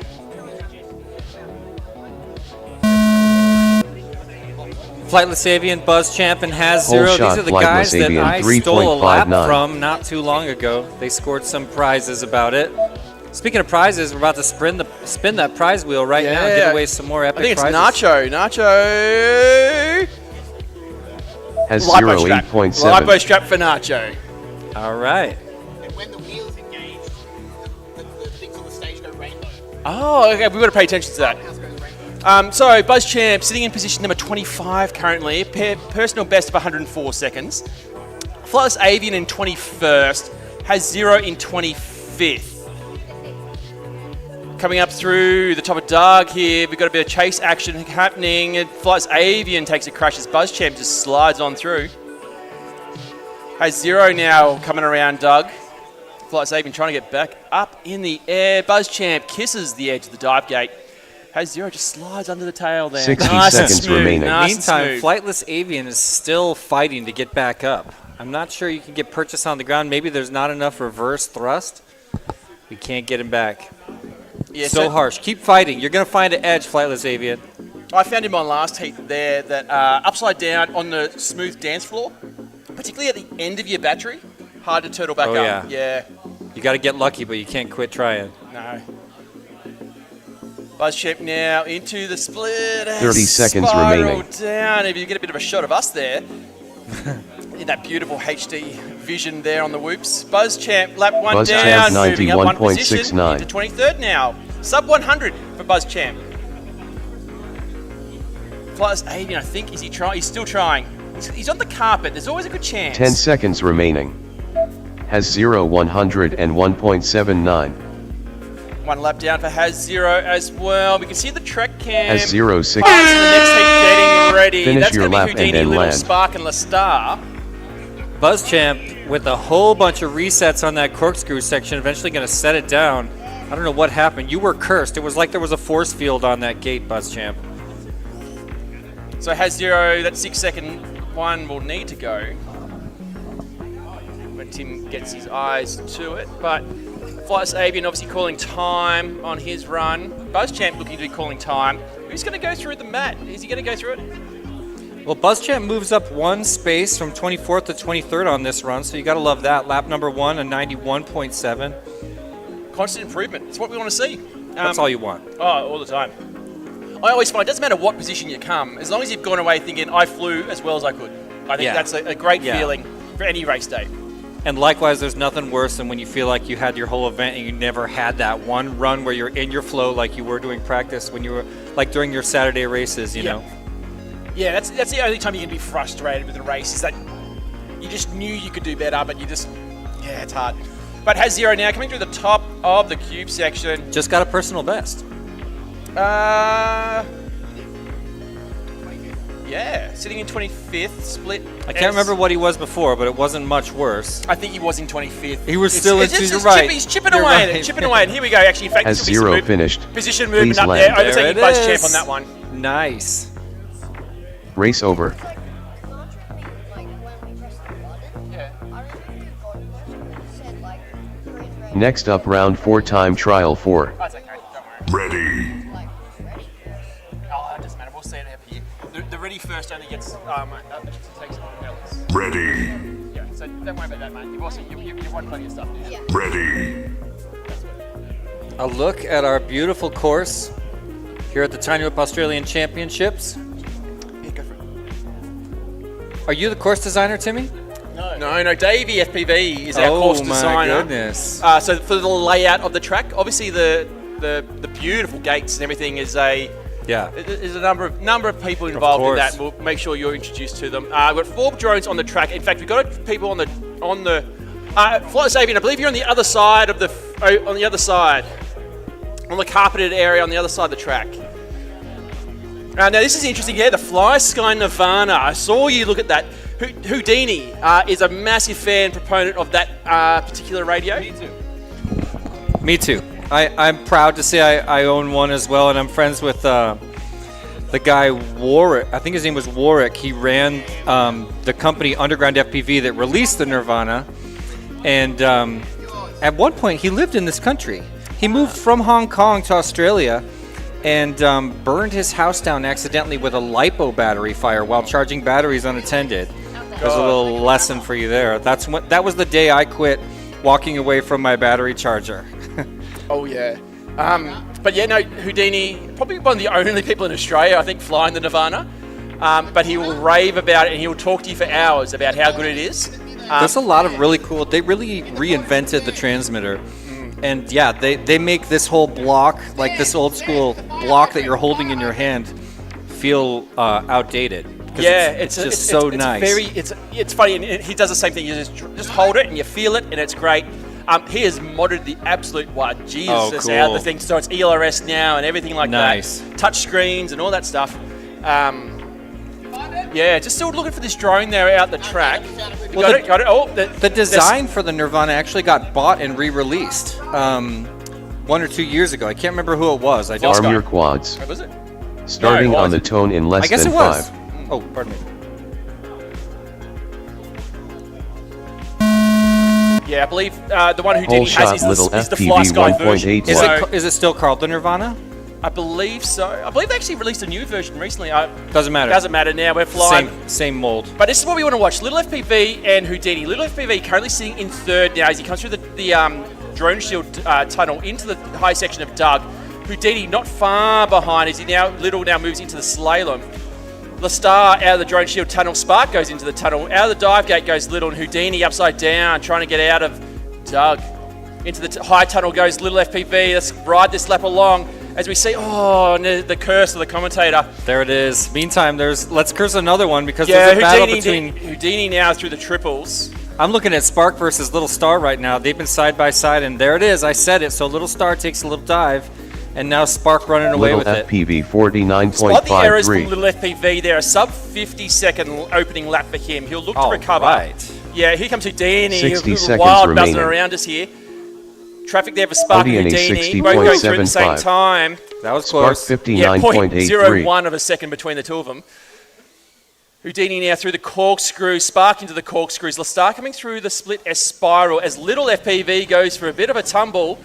Flightless Avian, Buzz Champ, and Whole HDZero. These shot are the Flightless guys that Avian, I stole a lap 3.59. from not too long ago. They scored some prizes about it. Speaking of prizes, we're about to spin that prize wheel right now and give away some more epic I think it's prizes. Nacho. Nacho. Has Lipo 0 strap. 8.7. Lipo strap for Nacho. All right. And when the wheel's engaged, the things on the stage go rainbow. Oh, okay. We've got to pay attention to that. House goes rainbow. So, Buzz Champ sitting in position number 25 currently. Personal best of 104 seconds. Flightless Avian in 21st. HDZero in 25th. Coming up through the top of Doug here, we've got a bit of chase action happening. And Flightless Avian takes a crash as Buzz Champ just slides on through. HDZero now coming around Doug. Flightless Avian trying to get back up in the air. Buzz Champ kisses the edge of the dive gate. HDZero just slides under the tail there. 60 nice and seconds smooth, remaining. Nice Meantime, and smooth. Flightless Avian is still fighting to get back up. I'm not sure you can get purchase on the ground. Maybe there's not enough reverse thrust. We can't get him back. Yeah, So harsh. Keep fighting. You're going to find an edge, Flightless Avian. I found in my last heat there that upside down on the smooth dance floor, particularly at the end of your battery, hard to turtle back up. Yeah. You got to get lucky, but you can't quit trying. No. BuzzChamp now into the split. 30 seconds spiral remaining. Down. If you get a bit of a shot of us there, in that beautiful HD vision there on the whoops. BuzzChamp lap 1 BuzzChamp down, moving up 1 position 91.69. into 23rd now. Sub 100 for BuzzChamp. Plus 80, I think. Is he trying? He's still trying. He's on the carpet. There's always a good chance. 10 seconds remaining. HGLRC 101.79. 1 lap down for HDZero as well. We can see the track cam. HGLRC 6. The next heat getting ready. Finish That's your going to lap be and Houdini, then Little land. Spark, and Lestar. BuzzChamp with a whole bunch of resets on that corkscrew section, eventually going to set it down. I don't know what happened. You were cursed. It was like there was a force field on that gate, BuzzChamp. So HDZero, that 6-second one will need to go when Tim gets his eyes to it. But Flightless Avian obviously calling time on his run. BuzzChamp looking to be calling time. Who's going to go through the mat? Is he going to go through it? Well, BuzzChamp moves up 1 space from 24th to 23rd on this run, so you got to love that. Lap number 1, a 91.7. Constant improvement. It's what we want to see. That's all you want. Oh, all the time. I always find it doesn't matter what position you come, as long as you've gone away thinking, I flew as well as I could. I think that's a great feeling for any race day. And likewise, there's nothing worse than when you feel like you had your whole event and you never had that one run where you're in your flow like you were doing practice when you were, like during your Saturday races, you know? Yeah, that's the only time you can be frustrated with a race, is that you just knew you could do better, but you just, it's hard. But HDZero now coming through the top of the cube section. Just got a personal best. Yeah, sitting in 25th, split. I can't remember what he was before, but it wasn't much worse. I think he was in 25th. He was still into your right. He's chipping away, chipping away. And here we go. Actually, in fact, Has this will be zero some finished. position movement Please up land. there. Overtaking There it BuzzChamp is. on that one. Nice. Race over. Next up, round 4 time trial 4. That's okay. Don't worry. Ready. Oh, that doesn't matter. We'll see it up here. The ready first only gets takes else. Ready. Yeah. So don't worry about that, mate. You've won plenty of stuff. Yeah. Ready. A look at our beautiful course here at the Tiny Whip Australian Championships. Yeah, go for it. Are you the course designer, Timmy? No. Davey FPV is our course designer. Oh my goodness. So for the layout of the track, obviously the beautiful gates and everything is a number of people involved in that. We'll make sure you're introduced to them. We've got 4 drones on the track. In fact, we've got people on the Flightless Avian. I believe you're on the other side of on the carpeted area on the other side of the track. Now this is interesting. Yeah, the Fly Sky Nirvana. I saw you look at that. Houdini is a massive proponent of that particular radio. Me too. I'm proud to say I own one as well, and I'm friends with the guy Warwick. I think his name was Warwick. He ran the company Underground FPV that released the Nirvana, and at one point he lived in this country. He moved from Hong Kong to Australia and burned his house down accidentally with a LiPo battery fire while charging batteries unattended. There's a little lesson for you there. That was the day I quit walking away from my battery charger. Oh yeah. But yeah, no, Houdini, probably one of the only people in Australia, I think, flying the Nirvana. But he will rave about it and he will talk to you for hours about how good it is. There's a lot of really cool, they really reinvented the transmitter. And yeah, they make this whole block, like this old school block that you're holding in your hand, feel outdated. Yeah, it's just so nice. It's funny, and he does the same thing. You just hold it and you feel it, and it's great. He has modded the absolute Jesus out of the thing, so it's ELRS now and everything like that. Touch screens and all that stuff. Yeah, just still looking for this drone there out the track. Got it. Oh, the design for the Nirvana actually got bought and re-released 1 or 2 years ago. I can't remember who it was. Arm your quads. What was it? Starting on the tone in less I guess than it was. 5. Oh, pardon me. Yeah, I believe the one who did has little is the FPV Fly Sky 1.8 version. Is it still called the Nirvana? I believe so. I believe they actually released a new version recently. Doesn't matter. Doesn't matter now. We're flying. Same mold. But this is what we want to watch. Little FPV and Houdini. Little FPV currently sitting in third now as he comes through the drone shield tunnel into the high section of Doug. Houdini not far behind as Little now moves into the slalom. The Star out of the drone shield tunnel. Spark goes into the tunnel. Out of the dive gate goes Little, and Houdini upside down trying to get out of Doug. Into the high tunnel goes Little FPV. Let's ride this lap along. As we see, the curse of the commentator. There it is. Meantime, let's curse another one because there's a battle between Houdini now through the triples. I'm looking at Spark versus Little Star right now. They've been side by side, and there it is. I said it. So Little Star takes a little dive, and now Spark running away with it. FPV 49.53. Spot the errors from Little FPV there. A sub 50-second opening lap for him. He'll look to recover. Right. Yeah, here comes Houdini. 60 seconds Wild buzzing remaining. around us here. Traffic there for Spark and Houdini. 60.75. Both going through at the same time. That was Spark close. 59.83. 0.01 of a second between the two of them. Houdini now through the corkscrew, Spark into the corkscrews. Lestar coming through the split S spiral as Little FPV goes for a bit of a tumble.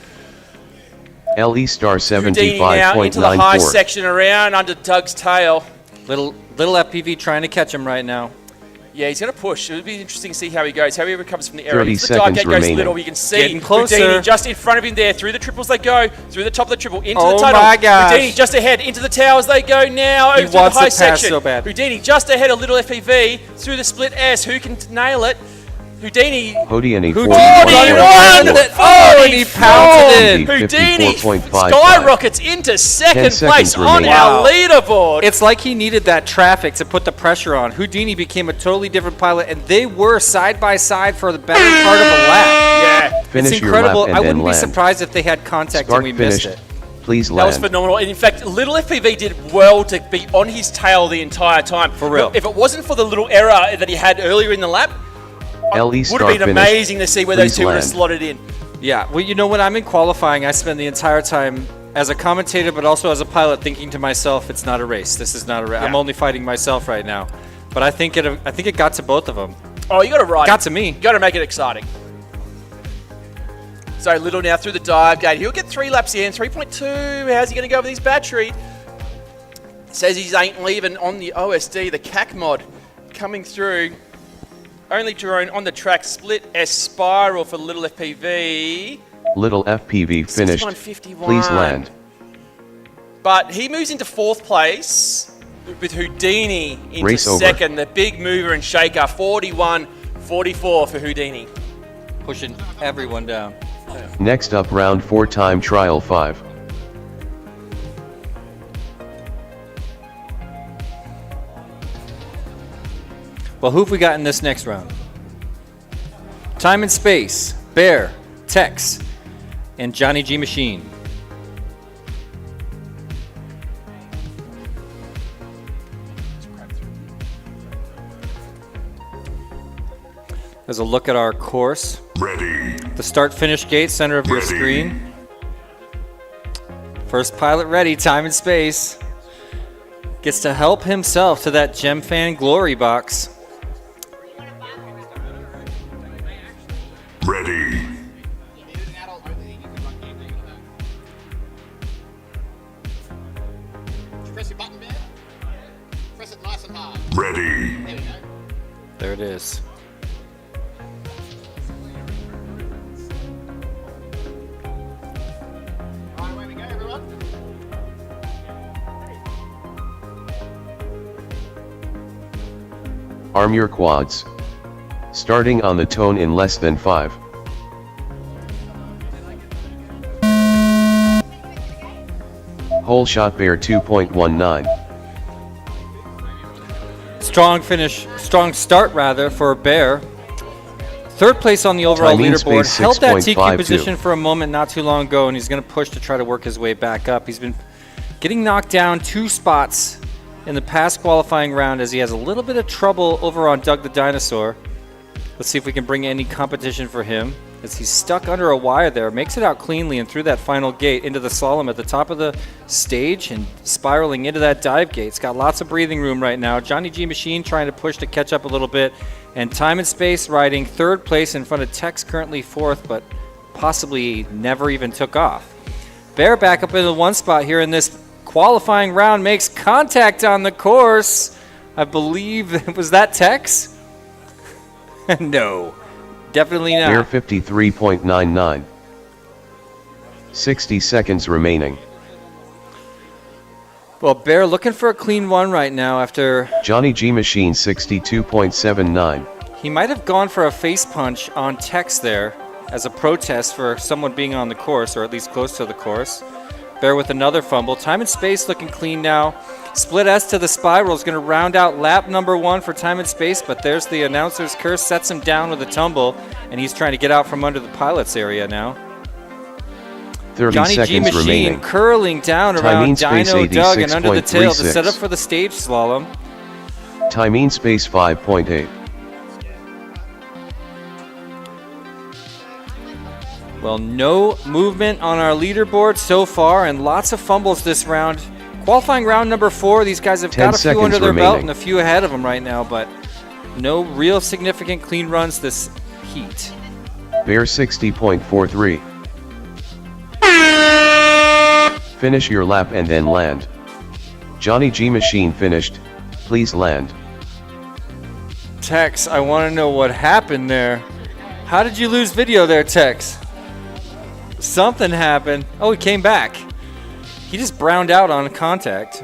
LE Star Houdini now into the high 75.94. section around under Doug's tail. Little FPV trying to catch him right now. Yeah, he's going to push. It'll be interesting to see how he goes, how he recovers from the error. 30 Into the dive seconds gate goes remaining. Little. You can see Getting closer. Houdini just in front of him there. Through the triples they go. Through the top of the triple. Into Oh the tunnel. my gosh. Houdini just ahead. Into the towers they go now. He Over through the wants high it past section. so bad. Houdini just ahead of Little FPV. Through the split S. Who can nail it? Houdini. Houdini 41! 41.44. Oh, and he pounds it in. Houdini 54.55. skyrockets into second 10 place seconds on remaining. our leaderboard. It's like he needed that traffic to put the pressure on. Houdini became a totally different pilot, and they were side by side for the better part of a lap. Yeah. Finish It's your lap incredible. and I then wouldn't be land. surprised if they had contact Spark and we missed finished. it. Please That was land. phenomenal. And in fact, Little FPV did well to be on his tail the entire time. For real. If it wasn't for the little error that he had earlier in the lap, LE would Star have been finished. amazing to see where those Please two would have land. slotted in. Yeah, well, you know, when I'm in qualifying, I spend the entire time as a commentator, but also as a pilot, thinking to myself, "It's not a race. This is not a race. I'm Yeah. only fighting myself right now." But I think it got to both of them. Oh, you got to ride. Got to me. You got to make it exciting. So Little now through the dive gate. He'll get 3 laps in. 3.2. How's he going to go with his battery? Says he ain't leaving on the OSD, the CAC mod coming through. Only drone on the track. Split S spiral for Little FPV. Little FPV finished. 61.51. Please land. But he moves into 4th place with Houdini into Race over. 2nd. The big mover and shaker. 41.44 for Houdini. Pushing everyone down. Next up, round 4 time trial 5. Well, who have we got in this next round? Time and Space, Bear, Tex, and Johnny G Machine. There's a look at our course. Ready. The start-finish gate, center of your screen. First pilot ready, Time and Space. Gets to help himself to that Gemfan glory box. Ready. Press your button, Bear. Press it nice and hard. Ready. There we go. There it is. All right, away we go, everyone. Arm your quads. Starting on the tone in less than 5. Hole shot Bear 2.19. Strong start rather for Bear. Third place on the overall Timing leaderboard. space Held that TQ 6.52. position for a moment not too long ago, and he's going to push to try to work his way back up. He's been getting knocked down 2 spots in the past qualifying round as he has a little bit of trouble over on Doug the Dinosaur. Let's see if we can bring any competition for him as he's stuck under a wire there. Makes it out cleanly and through that final gate into the slalom at the top of the stage and spiraling into that dive gate. It's got lots of breathing room right now. Johnny G Machine trying to push to catch up a little bit. And Time and Space riding 3rd place in front of Tex, currently 4th, but possibly never even took off. Bear back up into 1 spot here in this qualifying round makes contact on the course. I believe, was that Tex? No, definitely not. Bear 53.99. 60 seconds remaining. Well, Bear looking for a clean one right now after... Johnny G Machine 62.79. He might have gone for a face punch on Tex there as a protest for someone being on the course, or at least close to the course. Bear with another fumble. Time and Space looking clean now. Split S to the spiral is going to round out lap number 1 for Time and Space, but there's the announcer's curse, sets him down with a tumble, and he's trying to get out from under the pilot's area now. 30 Johnny G seconds Machine remaining. curling down Timing around Space Dino Doug and under the tail to 86.36. set up for the stage slalom. Timing Space 5.8. Well, no movement on our leaderboard so far, and lots of fumbles this round. Qualifying round number 4, these guys have 10 got a few under seconds their belt remaining. and a few ahead of them right now, but no real significant clean runs this heat. Bear 60.43. Finish your lap and then land. Johnny G Machine finished. Please land. Tex, I want to know what happened there. How did you lose video there, Tex? Something happened. Oh, he came back. He just browned out on contact.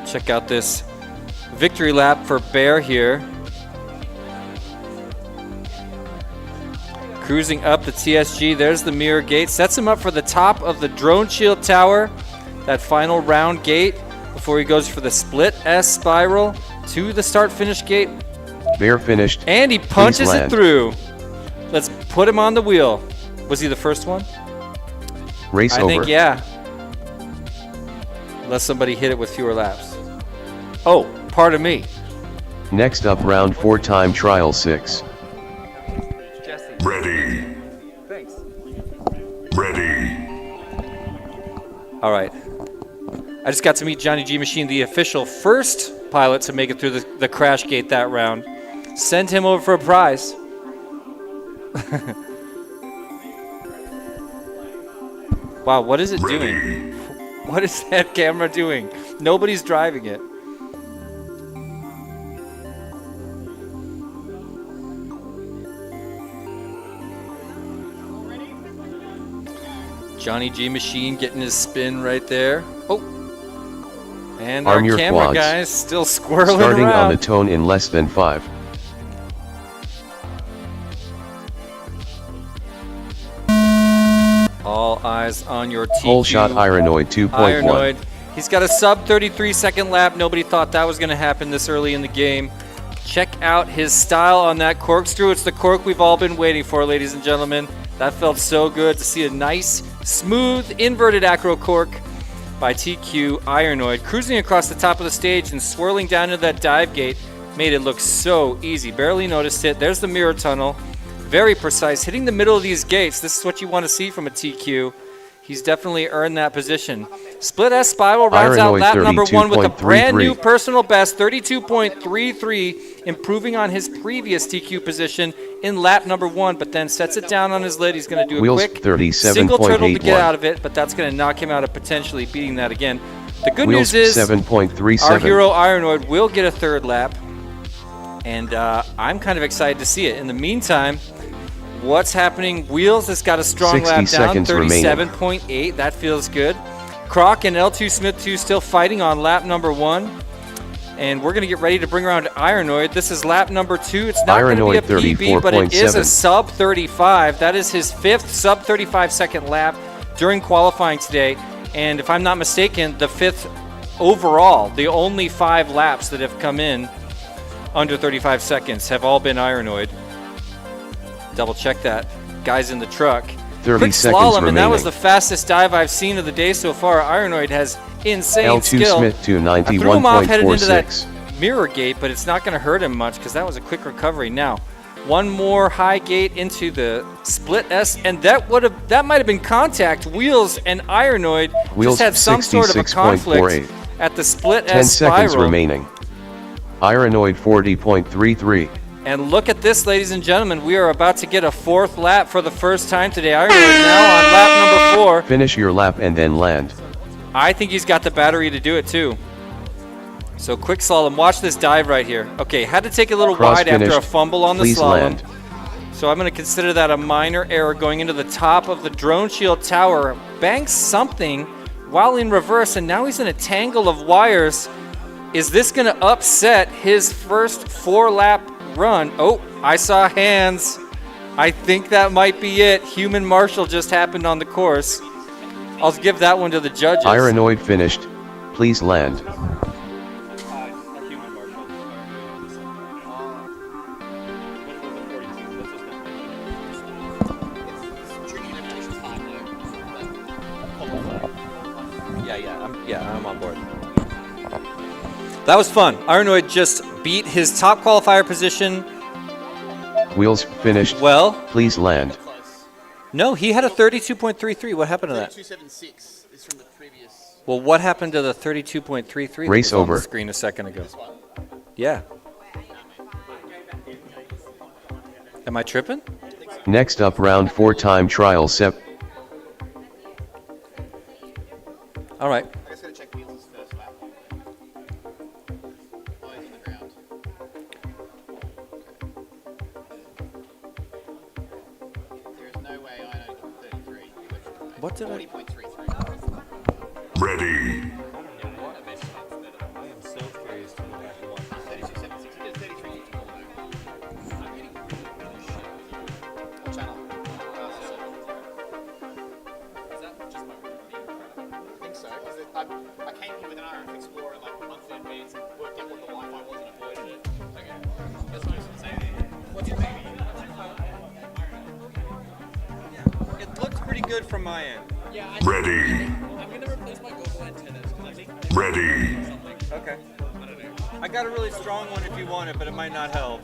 Check out this victory lap for Bear here. Cruising up the TSG. There's the mirror gate. Sets him up for the top of the Droneshield tower. That final round gate before he goes for the split S spiral to the start-finish gate. Bear finished. And he punches Please it land. through. Let's put him on the wheel. Was he the first one? Race I over. think, yeah. Unless somebody hit it with fewer laps. Oh, pardon me. Next up, round 4 time trial 6. Ready. Thanks. Ready. All right. I just got to meet Johnny G Machine, the official first pilot to make it through the crash gate that round. Send him over for a prize. Wow, what is it doing? What is that camera doing? Nobody's driving it. Johnny G Machine getting his spin right there. Oh. And Arm our your camera quads. guys still squirreling Starting around. on the tone in less than 5. All eyes on your TQ. Whole shot Ironoid 2.1. Ironoid. He's got a sub 33 second lap. Nobody thought that was going to happen this early in the game. Check out his style on that corkscrew. It's the cork we've all been waiting for, ladies and gentlemen. That felt so good to see a nice, smooth, inverted acro cork by TQ Ironoid. Cruising across the top of the stage and swirling down into that dive gate made it look so easy. Barely noticed it. There's the mirror tunnel. Very precise. Hitting the middle of these gates. This is what you want to see from a TQ. He's definitely earned that position. Split S spiral rounds out lap number 1 with a brand new personal best, 32.33, improving on his previous TQ position in lap number 1, but then sets it down on his lid. He's going to do a Wheels quick single turtle to 37.81. get out of it, but that's going to knock him out of potentially beating that again. The good Wheels news is 7.37. our hero Ironoid will get a third lap, and I'm kind of excited to see it. In the meantime, what's happening? Wheels has got a strong 60 lap down, seconds remaining. 37.8. That feels good. Croc and L2 Smith 2 still fighting on lap number 1. And we're going to get ready to bring around Ironoid. This is lap number 2. It's not going to be a Ironoid PB, but it is a 34.7. sub 35. That is his 5th sub 35 second lap during qualifying today. And if I'm not mistaken, the 5th overall. The only 5 laps that have come in under 35 seconds have all been Ironoid. Double check that. Guys in the truck. 30 Quick seconds slalom, and that remaining. was the fastest dive I've seen of the day so far. Ironoid has insane L2 skill. Smith to I threw him off headed into that 91.46. mirror gate, but it's not going to hurt him much because that was a quick recovery. Now, one more high gate into the split S, and that might have been contact. Wheels and Ironoid Wheels just had some sort of a conflict 66.48. at the split 10 S seconds spiral. remaining. Ironoid 40.33. And look at this, ladies and gentlemen. We are about to get a 4th lap for the first time today. Ironwood now on lap number 4. Finish your lap and then land. I think he's got the battery to do it too. So quick slalom. Watch this dive right here. Okay, had to take a little Cross wide after finished. a fumble on the Please slalom. land. So I'm going to consider that a minor error going into the top of the Droneshield tower. Banks something while in reverse, and now he's in a tangle of wires. Is this going to upset his first 4-lap run? Oh, I saw hands. I think that might be it. Human Marshal just happened on the course. I'll give that one to the judges. Ironoid finished. Please land. I'm on board. That was fun. Ironoid just beat his top qualifier position. Wheels finished. Well, Please land. no, he had a 32.33. What happened to that? 276 is from the previous. Well, what happened to the 32.33? Race that was on over. the screen a second ago. Yeah. Am I tripping? Next up, round 4 time trial SEP. All right. I just gotta check Wheels' first lap. Oh, he's on the ground. There is no way I know 33. What did I? 40.33. Ready. I am so curious to go back and watch. 32.76. He did 33.54 though. What channel? I think so, because I came here with an RF Explorer like monthly advance and worked out what the Wi-Fi was and avoided it. Okay. That's nice to say. What's your baby? It looks pretty good from my end. Ready. I'm gonna replace my GoPro antennas because I think Ready. Okay. I got a really strong one if you want it, but it might not help.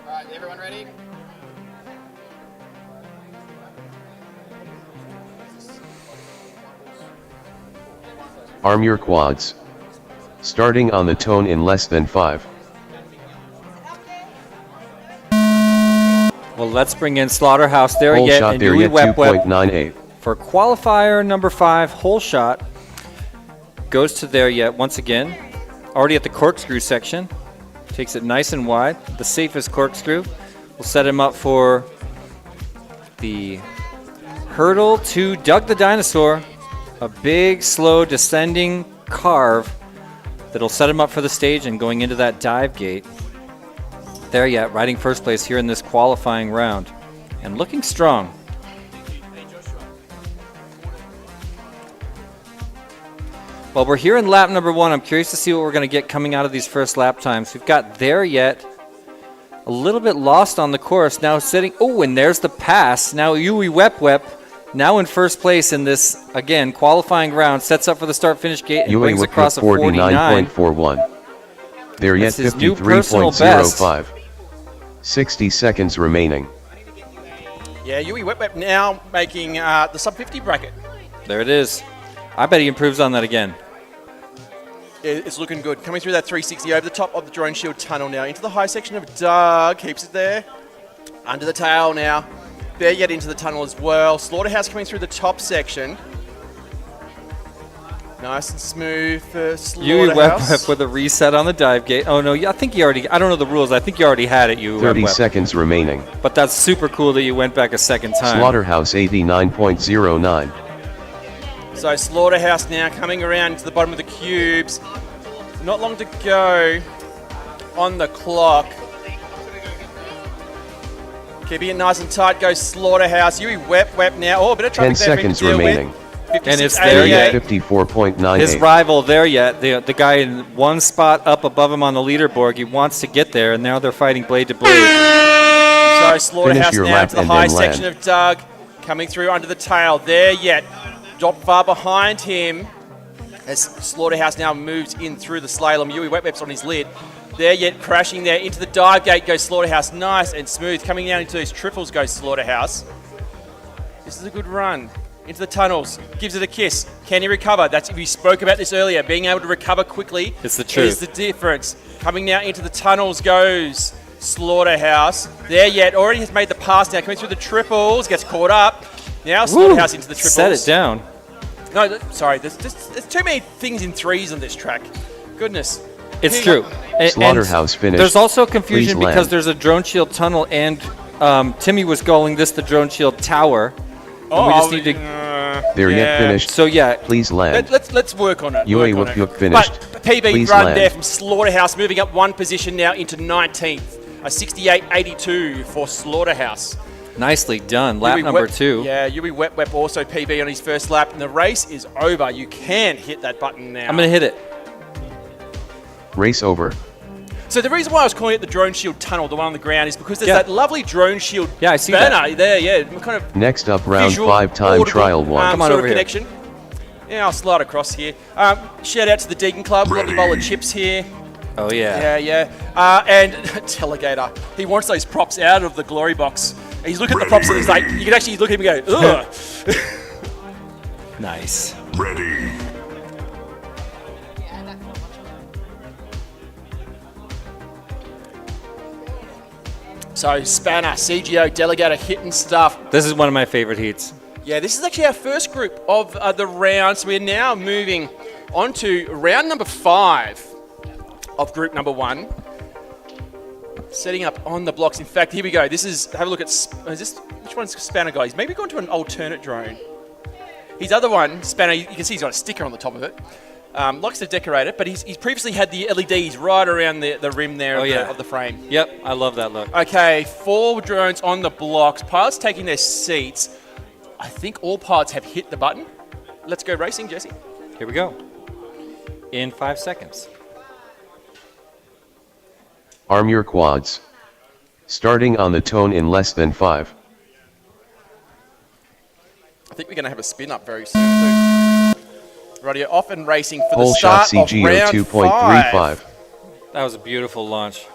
Alright, everyone ready? Arm your quads. Starting on the tone in less than 5. Well, let's bring in Slaughterhouse there Hole yet shot and there Yui yet Wep Wep 2.98. for qualifier number 5. Hole shot goes to there yet once again. Already at the corkscrew section. Takes it nice and wide. The safest corkscrew. We'll set him up for the hurdle to Doug the Dinosaur. A big, slow, descending carve that'll set him up for the stage and going into that dive gate. There yet, riding first place here in this qualifying round. And looking strong. Well, we're here in lap number 1. I'm curious to see what we're going to get coming out of these first lap times. We've got there yet a little bit lost on the course. Now sitting, oh, and there's the pass. Now Yui Wep Wep, now in first place in this, again, qualifying round, sets up for the start-finish gate and Yui brings Wep across Wep a 49. 49.41. There yet That's his new personal best. 53.05. 60 seconds remaining. Yeah, Yui Wep Wep now making the sub-50 bracket. There it is. I bet he improves on that again. It's looking good. Coming through that 360 over the top of the Droneshield tunnel now. Into the high section of Doug. Keeps it there. Under the tail now. There yet into the tunnel as well. Slaughterhouse coming through the top section. Nice and smooth for Yui Wep Slaughterhouse. Wep with a reset on the dive gate. Oh no, I think you already, I don't know the rules. I think you already had it, Yui Wep 30 Wep. seconds remaining. But that's super cool that you went back a second time. Slaughterhouse 89.09. So Slaughterhouse now coming around to the bottom of the cubes. Not long to go on the clock. Keeping it nice and tight goes Slaughterhouse. Yui Wep Wep now. Oh, a bit of 10 traffic there. for him to seconds deal with. remaining. And it's 56.88. there yet. 54.98. His rival there yet, the guy in one spot up above him on the leaderboard, he wants to get there, and now they're fighting blade to blade. So Slaughterhouse your now lap to the and high then section land. of Doug. Coming through under the tail. There yet. Drop far behind him. As Slaughterhouse now moves in through the slalom. Yui Wep Wep's on his lid. There yet, crashing there into the dive gate goes Slaughterhouse. Nice and smooth. Coming down into those triples goes Slaughterhouse. This is a good run. Into the tunnels. Gives it a kiss. Can he recover? We spoke about this earlier. Being able to recover quickly It's the truth. is the difference. Coming now into the tunnels goes Slaughterhouse. There yet, already has made the pass now. Coming through the triples. Gets caught up. Now Slaughterhouse into the triples. Set it down. No, sorry. There's too many things in threes on this track. Goodness. It's Here you true. go. Slaughterhouse finished. There's also confusion Please because land. there's a drone shield tunnel, and Timmy was calling this the drone shield tower. And we just need to. There yet finished. So yeah, Please land. Let's work on it. UA work on Whoop it. finished. But PB Please run land. there from Slaughterhouse, moving up one position now into 19th. A 68.82 for Slaughterhouse. nicely done. Lap Yui number Wep- 2. Yeah, Yui Wep also PB on his first lap, and the race is over. You can hit that button now. I'm gonna hit it. Race over. So the reason why I was calling it the Drone Shield Tunnel, the one on the ground, is because there's Yeah. that lovely Drone Shield Yeah, I see banner that. there. Yeah, kind of Next up, round visual, 5 time audible, trial 1. Come on sort over of here. connection. Yeah, I'll slide across here. Shout out to the Deakin Club, lovely bowl of chips here. Oh yeah. Yeah. And Delegator, he wants those props out of the glory box. He's looking at the props and he's like, you can actually look at him and go, ugh. Nice. Ready. So Spanner, CGO, Delegator hitting stuff. This is one of my favorite heats. Yeah, this is actually our first group of the round. So we're now moving on to round number 5 of group number 1. Setting up on the blocks. In fact, here we go. This is, have a look at, which one's Spanner guy? He's maybe gone to an alternate drone. His other one, Spanner, you can see he's got a sticker on the top of it. Likes to decorate it, but he's previously had the LEDs right around the rim there of the frame. Yep, I love that look. Okay, 4 drones on the blocks. Pilots taking their seats. I think all pilots have hit the button. Let's go racing, Jesse. Here we go. In 5 seconds. Arm your quads. Starting on the tone in less than 5. I think we're going to have a spin up very soon too. Radio off and racing for Whole the shot start of CGO round 2.35. 5. That was a beautiful launch.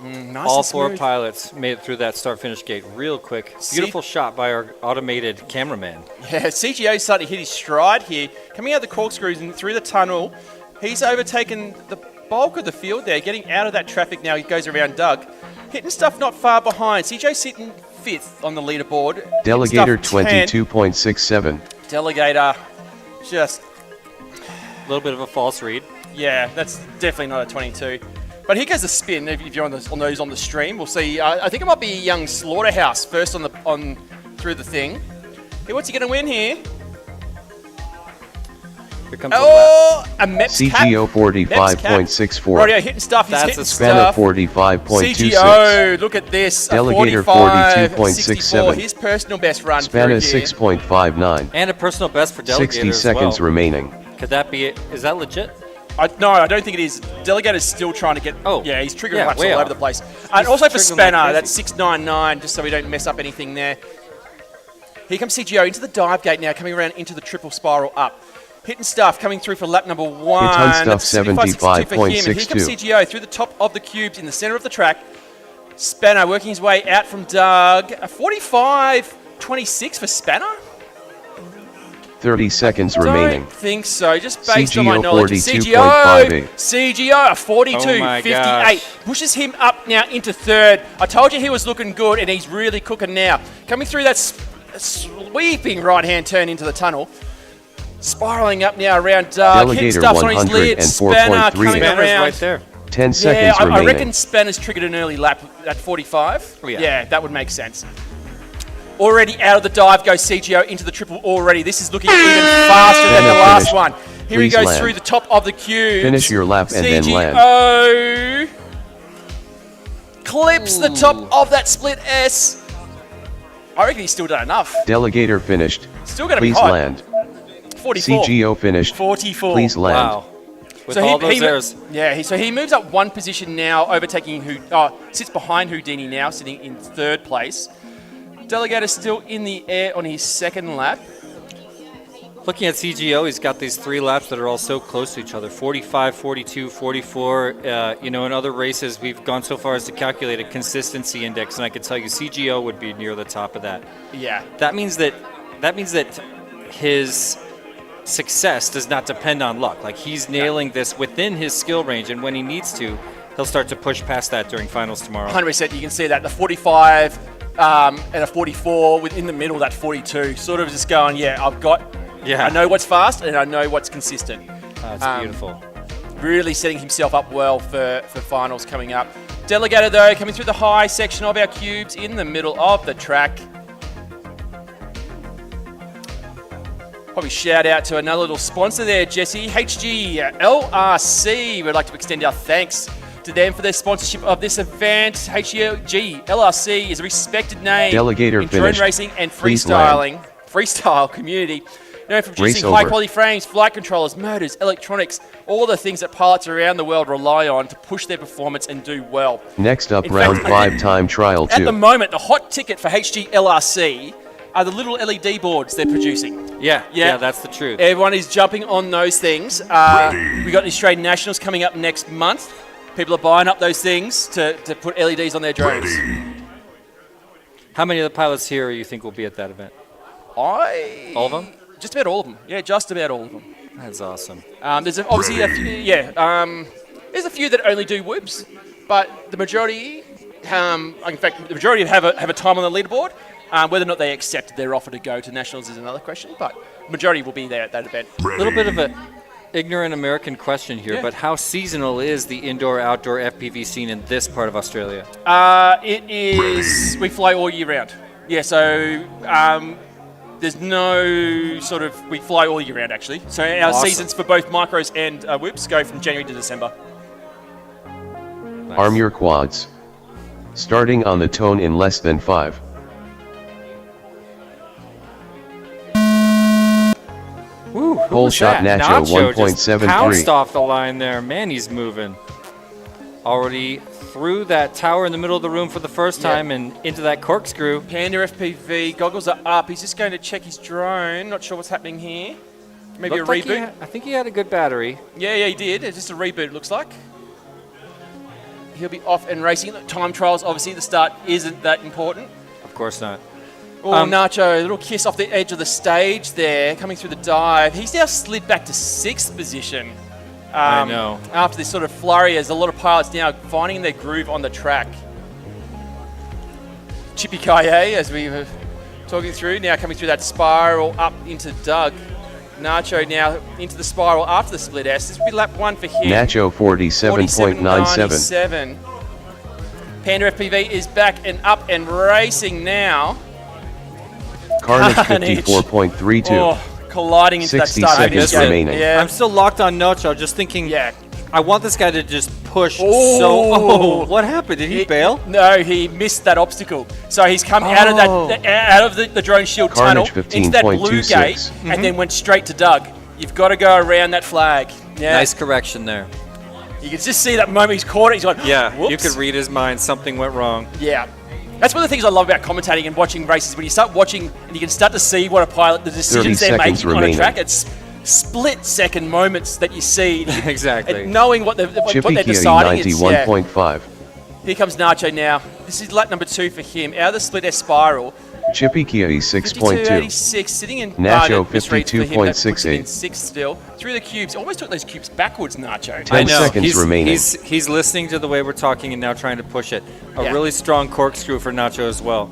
Nice All and 4 smooth. pilots made it through that start-finish gate real quick. Beautiful shot by our automated cameraman. Yeah, CGO starting to hit his stride here. Coming out the corkscrews and through the tunnel. He's overtaken the bulk of the field there, getting out of that traffic now. He goes around Doug. Hitting stuff not far behind. CJ sitting 5th on the leaderboard. Delegator Stuff 10th. 22.67. Delegator just, A little bit of a false read. yeah, that's definitely not a 22. But here goes the spin. If you're on those on the stream, we'll see. I think it might be young Slaughterhouse first on through the thing. Hey, what's he going to win here? Here comes the Oh, a MEPS cap. CGO 45.64. Radio hitting stuff. He's That's hitting a Spanner stuff. 45.26. CGO, look at this. Delegator 45.64. 42.67. His personal best run. Spanner through here. 6.59. And a personal best for Delegator 60 as seconds well. remaining. Could that be it? Is that legit? No, I don't think it is. Delegator's still trying to get. Oh. Yeah, he's triggering Yeah, laps way all off. over the place. And also for triggering like Spanner, crazy. that's 699, just so we don't mess up anything there. Here comes CGO into the dive gate now, coming around into the triple spiral up. Hitting stuff coming through for lap number 1. Hit on stuff That's 75.62 for him. And here 75.62. comes CGO through the top of the cubes in the center of the track. Spanner working his way out from Doug. A 45.26 for Spanner? 30 seconds remaining. Don't think so, just based on my CGO knowledge. 42.58. CGO, a 42, Oh my 58. gosh. Pushes him up now into 3rd. I told you he was looking good, and he's really cooking now. Coming through that sweeping right-hand turn into the tunnel. Spiraling up now around Doug. Hitting Delegator stuffs on his lid. 104.3. Spanner coming Spanner's around. right there. 10 Yeah, seconds I remaining. reckon Spanner's triggered an early lap at 45. Oh, yeah. That would make sense. Already out of the dive goes CGO into the triple already. This is looking even faster than the Spanner last finished. one. Here he Please goes land. through the top of the cube. Finish your lap and then land. CGO clips the top of that split S. I reckon he's still done enough. Delegator finished. Still going to be Please hot. land. 44. CGO finished. 44. Please land. Wow. With all those errors. So he moves up one position now, overtaking sits behind Houdini now, sitting in 3rd place. Delegator still in the air on his 2nd lap. Looking at CGO, he's got these 3 laps that are all so close to each other, 45, 42, 44. In other races, we've gone so far as to calculate a consistency index, and I can tell you CGO would be near the top of that. Yeah. That means that his success does not depend on luck. Like, he's nailing this within his skill range, and when he needs to, he'll start to push past that during finals tomorrow. 100%. You can see that the 45 and a 44 within the middle, that 42, sort of just going, I know what's fast and I know what's consistent. That's beautiful. Really setting himself up well for finals coming up. Delegator, though, coming through the high section of our cubes in the middle of the track. Probably shout out to another little sponsor there, Jesse, HGLRC. We'd like to extend our thanks to them for their sponsorship of this event. HGLRC is a respected name Delegator in drone finished. racing and Please land. freestyle community. Known for Race producing over. high-quality frames, flight controllers, motors, electronics, all the things that pilots around the world rely on to push their performance and do well. Next up, In round fact, 5 time trial At the 2. moment, the hot ticket for HGLRC are the little LED boards they're producing. Yeah, that's the truth. Everyone is jumping on those things. We got the Australian Nationals coming up next month. People are buying up those things to put LEDs on their drones. How many of the pilots here you think will be at that event? All of them? Just about all of them. Yeah, just about all of them. That's awesome. There's obviously a few, there's a few that only do whoops, but the majority, in fact, the majority have a time on the leaderboard. Whether or not they accept their offer to go to Nationals is another question, but the majority will be there at that event. A little bit of an ignorant American question here, but how seasonal is the indoor-outdoor FPV scene in this part of Australia? It is, we fly all year round. Yeah, so there's no sort of, we fly all year round actually. So our seasons for both micros and whoops go from January to December. Nice. Arm your quads. Starting on the tone in less than 5. Woo, who Whole was shot that? Nacho just 1.73. pounced off the line there. Man, he's moving. Already through that tower in the middle of the room for the first time and into that corkscrew. Panda FPV, goggles are up. He's just going to check his drone. Not sure what's happening here. Maybe Looked a like reboot. I think he had a good battery. Yeah, he did. It's just a reboot, it looks like. He'll be off and racing. Time trials, obviously, the start isn't that important. Of course not. Oh, Nacho, a little kiss off the edge of the stage there, coming through the dive. He's now slid back to 6th position. I know. After this sort of flurry, as a lot of pilots now finding their groove on the track. Chippy Kaye, as we were talking through, now coming through that spiral up into Doug. Nacho now into the spiral after the split S. This will be lap 1 for him. Nacho 47.97. 47.97. Panda FPV is back and up and racing now. Carnage 54.32. Oh, colliding into that 60 start. seconds remaining. Yeah. I'm still locked on Nacho, just thinking, I want this guy to just push what happened? Did he bail? No, he missed that obstacle. So he's come out of the Droneshield tunnel into that blue gate and then went straight to Doug. You've got to go around that flag. Yeah. Nice correction there. You can just see that moment he's caught it. He's gone, whoops. You could read his mind. Something went wrong. Yeah. That's one of the things I love about commentating and watching races. When you start watching and you can start to see what a pilot, the decisions they're making on a track, it's split-second moments that you see. Exactly. And knowing what they're deciding. 91.5. Here comes Nacho now. This is lap number 2 for him. Out of the split S spiral. Chippy Kia 6.2. 52.86, sitting in Nacho misreads for him. That puts him in 52.68. 6th still. Through the cubes. Almost took those cubes backwards, Nacho. 10 seconds remaining. He's listening to the way we're talking and now trying to push it. A Yeah. really strong corkscrew for Nacho as well.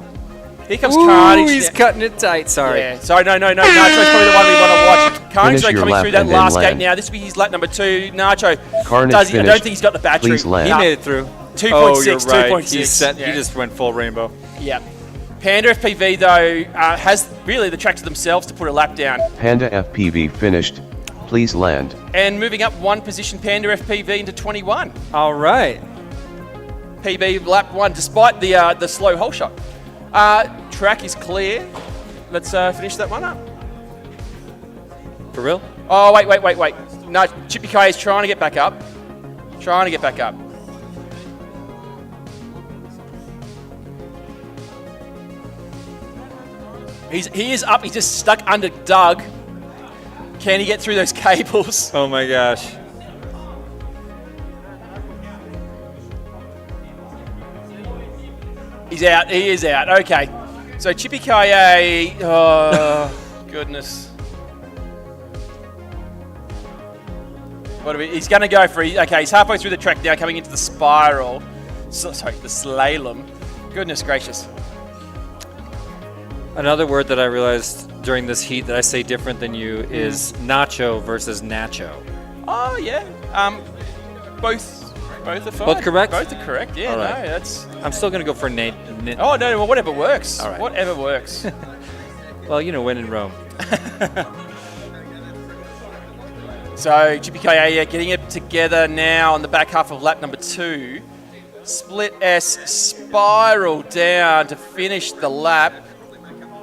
Here comes Carnage. He's cutting it tight. Sorry. Yeah. Sorry, no. Nacho's probably the one we want to watch. Carnage Finish your coming lap through that and then last gate land. now. This will be his lap number 2. Nacho. Carnage I don't finished. think he's got the battery. Please land. He made it through. 2.6, Oh, you're right. 2.6. He just went full rainbow. Yeah. Panda FPV, though, has really the track to themselves to put a lap down. Panda FPV finished. Please land. And moving up 1 position, Panda FPV into 21. All right. PB lap 1, despite the slow hole shot. Track is clear. Let's finish that one up. For real? Oh, wait. No, Chippy K is trying to get back up. He is up. He's just stuck under Doug. Can he get through those cables? Oh my gosh. He's out. He is out. Okay. So Chippy Kaye. Oh, goodness. What are we, he's going to go for it. Okay, he's halfway through the track now, coming into the spiral. Sorry, the slalom. Goodness gracious. Another word that I realized during this heat that I say different than you is nacho versus nacho. Oh, yeah. Both are fine. Both correct? Both are correct, yeah. All right. No, that's... I'm still going to go for Nate. Oh, no, well, whatever works. All right. Whatever works. Well, you know, when in Rome. So, Chippy Kaye getting it together now on the back half of lap number 2. Split S spiral down to finish the lap.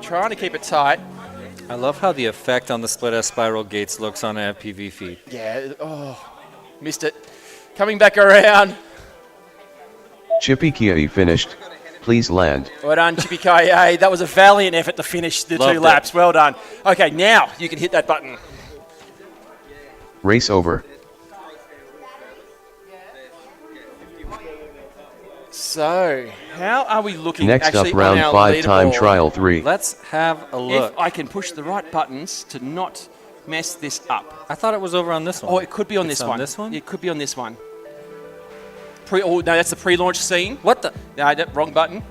Trying to keep it tight. I love how the effect on the split S spiral gates looks on an FPV feed. Yeah, missed it. Coming back around. Chippy Kaye finished. Please land. Well done, Chippy Kaye. That was a valiant effort to finish the Loved 2 it. laps. Well done. Okay, now you can hit that button. Race over. So, how are we looking Next up, actually round on our 5 time leaderboard? trial 3. Let's have a look. If I can push the right buttons to not mess this up. I thought it was over on this one. Oh, it could be on It's this one. this one? It could be on this one. No, that's the pre-launch scene. What the? No, wrong button.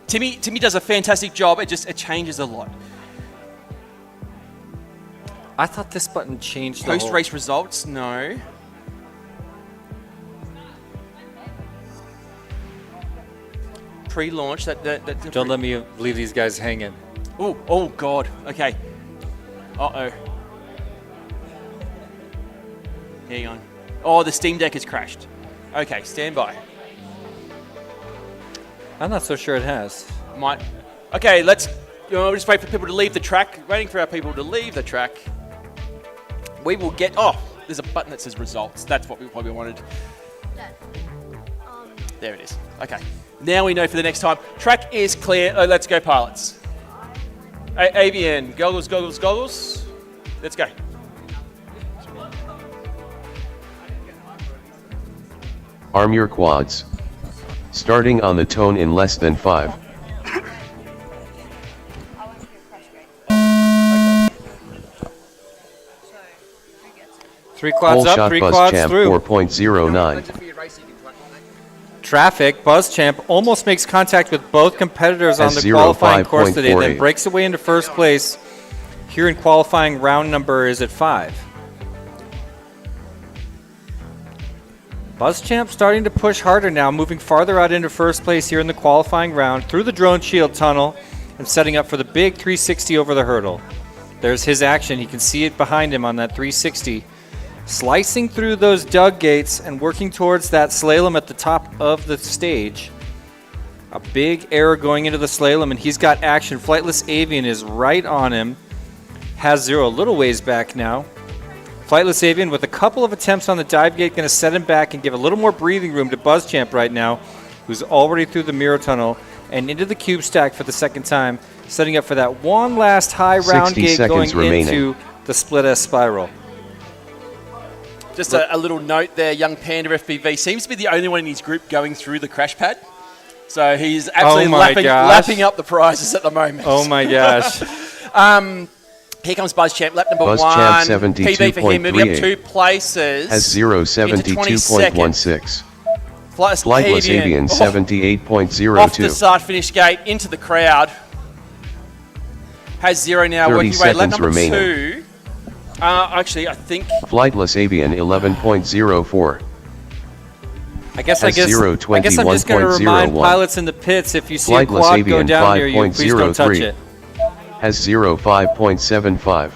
Timmy does a fantastic job. It changes a lot. I thought this button changed the whole... Post-race results, no. Pre-launch, that Don't let me leave these guys hanging. Oh God. Okay. Uh-oh. Hang on. Oh, the Steam Deck has crashed. Okay, stand by. I'm not so sure it has. Might. Okay, let's just wait for people to leave the track. Waiting for our people to leave the track. We will get... Oh, there's a button that says results. That's what we wanted. There it is. Okay. Now we know for the next time. Track is clear. Let's go, pilots. ABN. Goggles. Let's go. Arm your quads. Starting on the tone in less than 5. 3 quads Whole up, shot 3 Buzz quads Champ through. 4.09. Traffic, BuzzChamp almost makes contact with both competitors on the S0 qualifying course today, then 5.48. breaks away into first place. Here in qualifying, round number is at 5. BuzzChamp starting to push harder now, moving farther out into first place here in the qualifying round, through the Droneshield tunnel, and setting up for the big 360 over the hurdle. There's his action. He can see it behind him on that 360. Slicing through those dug gates and working towards that slalom at the top of the stage. A big error going into the slalom, and he's got action. Flightless Avian is right on him. HDZero a little ways back now. Flightless Avian with a couple of attempts on the dive gate, going to set him back and give a little more breathing room to BuzzChamp right now, who's already through the mirror tunnel and into the cube stack for the second time, setting up for that one last high round 60 gate going seconds remaining. into the split S spiral. Just a little note there, young Panda FPV seems to be the only one in his group going through the crash pad. So he's absolutely lapping up the prizes at the moment. Oh my gosh. Here comes BuzzChamp, lap number BuzzChamp 1. PB for him, moving up 2 places. HDZero 72.16. Flightless Avian 78.02. Off the start-finish gate, into the crowd. HDZero now 30 working away. Lap seconds number remaining. 2. Actually, I think... Flightless Avian 11.04. I guess I'm HDZero just going to remind 21.01. pilots in the pits, if you see a Flightless quad go Avian down near you, please don't touch 5.03. it. HDZero 5.75.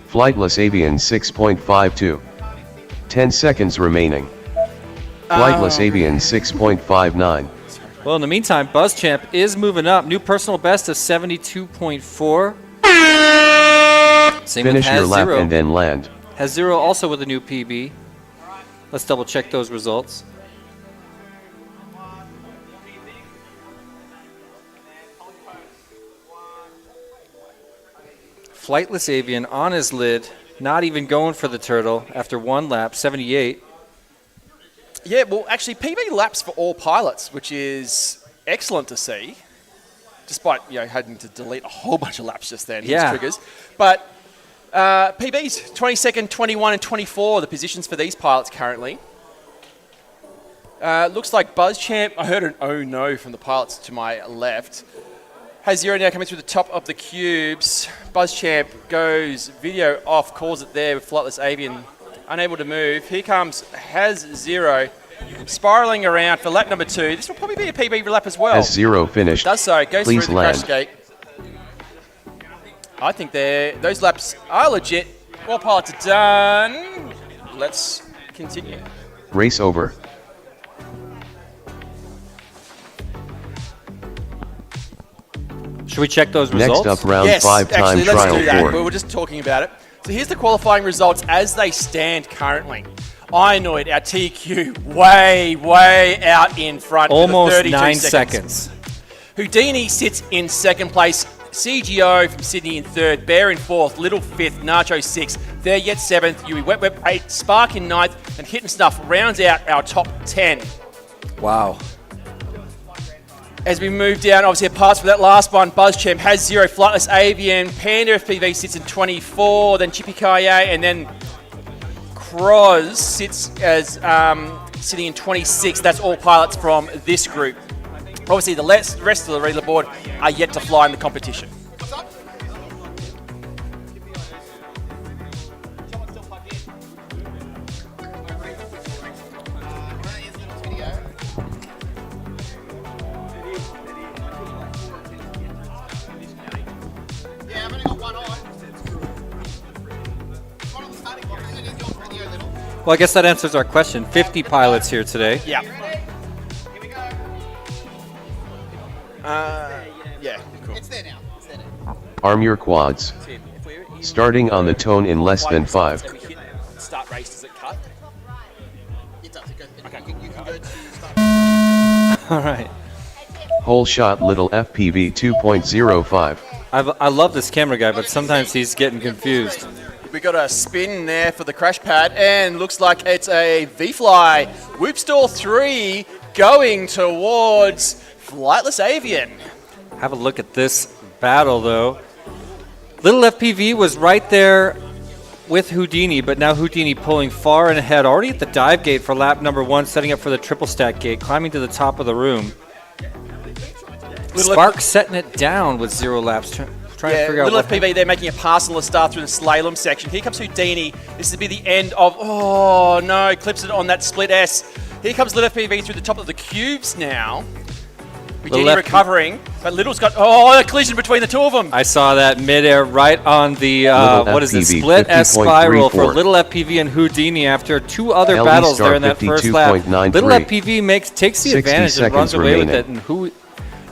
Flightless Avian 6.52. 10 seconds remaining. Flightless Avian 6.59. Well, in the meantime, BuzzChamp is moving up. New personal best of 72.4. Same Finish with your lap HDZero. and then land. HDZero also with a new PB. Let's double check those results. flightless avian on his lid, not even going for the turtle after 1 lap, 78. Yeah, well, actually, PB laps for all pilots, which is excellent to see, despite having to delete a whole bunch of laps just then. Yeah. Triggers. But PBs, 22nd, 21, and 24 are the positions for these pilots currently. Looks like BuzzChamp, I heard an oh no from the pilots to my left. HDZero now coming through the top of the cubes. BuzzChamp goes video off, calls it there with flightless avian, unable to move. Here comes HDZero, spiraling around for lap number 2. This will probably be a PB lap as well. HDZero finished. Does so, goes Please through the land. crash gate. I think those laps are legit. All pilots are done. Let's continue. Race over. Should we check those results? Next up, round Yes, 5 time actually, let's trial do that. 4. We were just talking about it. So here's the qualifying results as they stand currently. Ionoid, our TQ, way out in front. Almost with 32 9 seconds. Houdini sits in 2nd place. CGO from Sydney in 3rd. Bear in 4th. Little 5th. Nacho 6th. They're yet 7th. Yui Wet 8th. Spark in 9th. And Hit and Snuff rounds out our top 10. Wow. As we move down, obviously apart from that last one, BuzzChamp HDZero, Flightless Avian, Panda FPV sits in 24, then Chippy Kaye, and then Grose sits as sitting in 26. That's all pilots from this group. Obviously, the rest of the relay board are yet to fly in the competition. Well, I guess that answers our question. 50 pilots here today. Yeah. Yeah, cool. It's there now. It's there now. Arm your quads. Starting on the tone in less than 5. Every hit start race, does it cut? It does. It goes. You can go to start. All right. Whole shot little FPV 2.05. I love this camera guy, but sometimes he's getting confused. We got a spin there for the crash pad, and looks like it's a ViFly. Whoopstall 3 going towards Flightless Avian. Have a look at this battle, though. Little FPV was right there with Houdini, but now Houdini pulling far and ahead, already at the dive gate for lap number 1, setting up for the triple stack gate, climbing to the top of the room. Spark setting it down with 0 laps, trying to figure out Little what FPV, they're making a pass on the start through the slalom section. Here comes Houdini. This will be the end of, oh no, clips it on that split S. Here comes Little FPV through the top of the cubes now. Houdini recovering, but Little's got, a collision between the two of them. I saw that midair right on the, what is it, FPV, split S spiral for 50.34. Little FPV and Houdini after 2 other LE battles star there in that first lap. 52.93. Little FPV takes the 60 advantage and runs seconds away with remaining. it, and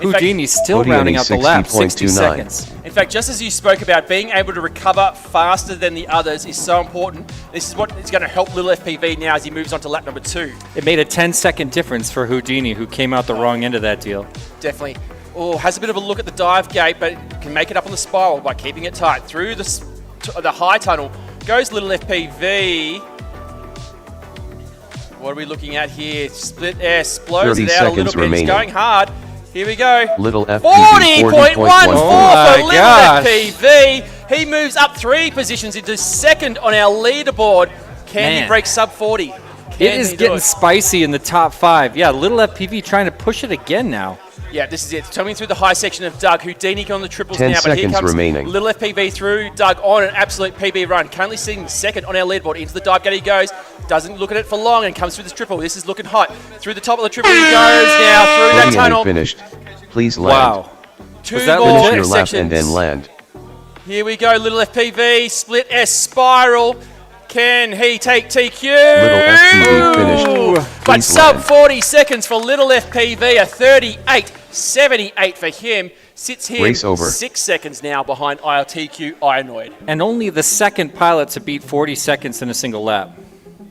Houdini's still Houdini rounding out the lap, 60 60.29. seconds. In fact, just as you spoke about, being able to recover faster than the others is so important. This is what is going to help Little FPV now as he moves on to lap number 2. It made a 10-second difference for Houdini, who came out the wrong end of that deal. Definitely. Oh, has a bit of a look at the dive gate, but can make it up on the spiral by keeping it tight. Through the high tunnel goes Little FPV. What are we looking at here? Split S, blows 30 it out a little seconds bit. remaining. He's going hard. Here we go. Little FPV 40.14 Oh for my Little gosh. FPV. He moves up 3 positions into 2nd on our leaderboard. Can he Man. break sub 40? It is getting spicy in the top 5. Yeah, Little FPV trying to push it again now. Yeah, this is it. Coming through the high section of Doug. Houdini on the triples 10 now, but here seconds comes remaining. Little FPV through. Doug on an absolute PB run. Currently sitting 2nd on our leaderboard. Into the dive gate he goes. Doesn't look at it for long and comes through this triple. This is looking hot. Through the top of the triple he goes now. Through that Houdini tunnel. finished. Please land. Wow. 2 Was that more Finish legit? your lap sections. and then land. Here we go. Little FPV. Split S spiral. Can he take TQ? Little FPV finished. But Please sub land. 40 seconds for Little FPV. A 38.78 for him. Sits here Race over. 6 seconds now behind ILTQ Ionoid. And only the 2nd pilot to beat 40 seconds in a single lap.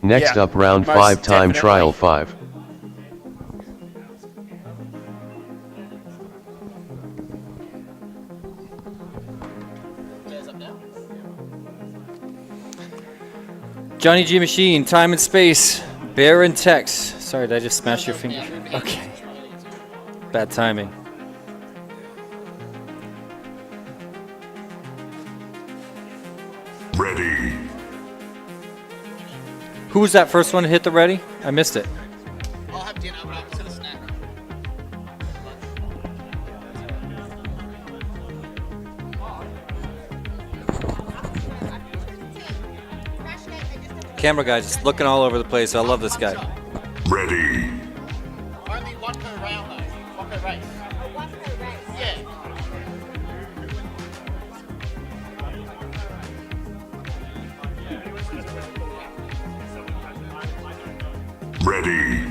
Next Yeah, up, round most 5 time definitely. trial 5. Johnny G Machine, time and space, Bear and Tex. Sorry, did I just smash your finger? Okay. Bad timing. Ready. Who was that first one to hit the ready? I missed it. I'll have dinner, but I'm still a snack. Camera guy just looking all over the place. I love this guy. Ready. Only one per round, though. One per race. One per race? Yeah. Ready.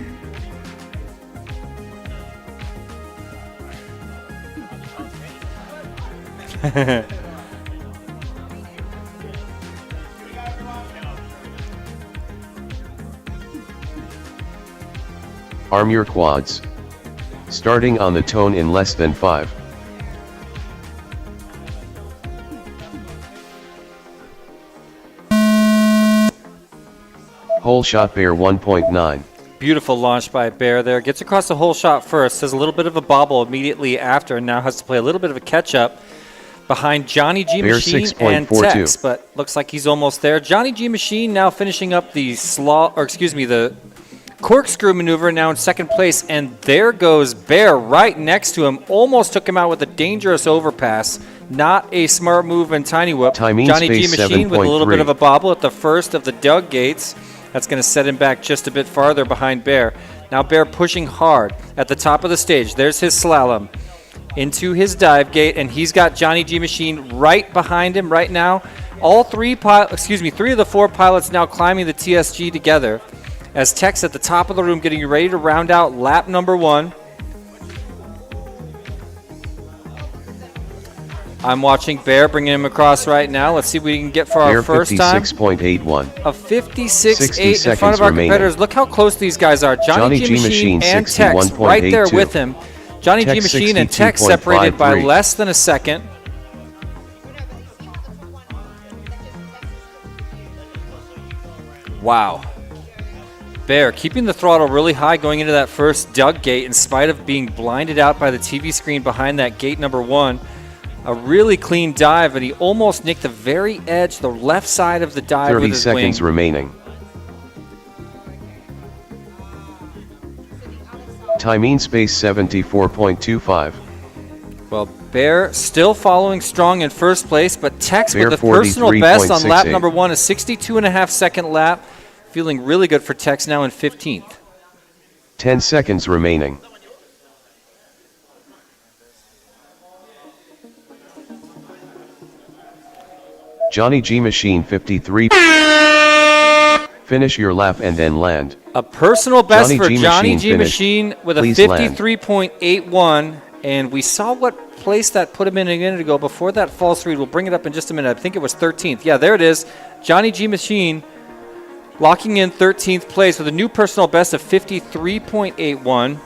Arm your quads. Starting on the tone in less than 5. Whole shot Bear 1.9. Beautiful launch by Bear there. Gets across the whole shot first. Has a little bit of a bobble immediately after, and now has to play a little bit of a catch-up behind Johnny G Bear Machine and 6.42. Tex, but looks like he's almost there. Johnny G Machine now finishing up the the corkscrew maneuver, now in second place, and there goes Bear right next to him. Almost took him out with a dangerous overpass. Not a smart move in Tiny Whoop. Timing Johnny G space Machine with a little bit 7.3. of a bobble at the first of the Doug gates. That's going to set him back just a bit farther behind Bear. Now Bear pushing hard at the top of the stage. There's his slalom into his dive gate, and he's got Johnny G Machine right behind him right now. Three of the four pilots now climbing the TSG together, as Tex at the top of the room getting ready to round out lap number 1. I'm watching Bear bringing him across right now. Let's see what we can get for our Bear first time. 56.81. A 56.8 in seconds front of our remaining. competitors. Look how close these guys are. Johnny G Machine and Tex right there 61.82. with him. Johnny G Tex Machine and Tex separated by 62.53. less than a second. Wow. Bear keeping the throttle really high going into that first Doug gate in spite of being blinded out by the TV screen behind that gate number 1. A really clean dive, and he almost nicked the very edge, the left side of the dive 30 with his seconds wing. remaining. Timing space 74.25. Well, Bear still following strong in first place, but Tex Bear with the personal best on lap 43.68. number 1, a 62.5 second lap. Feeling really good for Tex now in 15th. 10 seconds remaining. Johnny G Machine 53. Finish your lap and then land. A personal best Johnny for G Johnny Machine G finished. Machine with a Please land. 53.81, and we saw what place that put him in a minute ago before that false read. We'll bring it up in just a minute. I think it was 13th. Yeah, there it is. Johnny G Machine locking in 13th place with a new personal best of 53.81.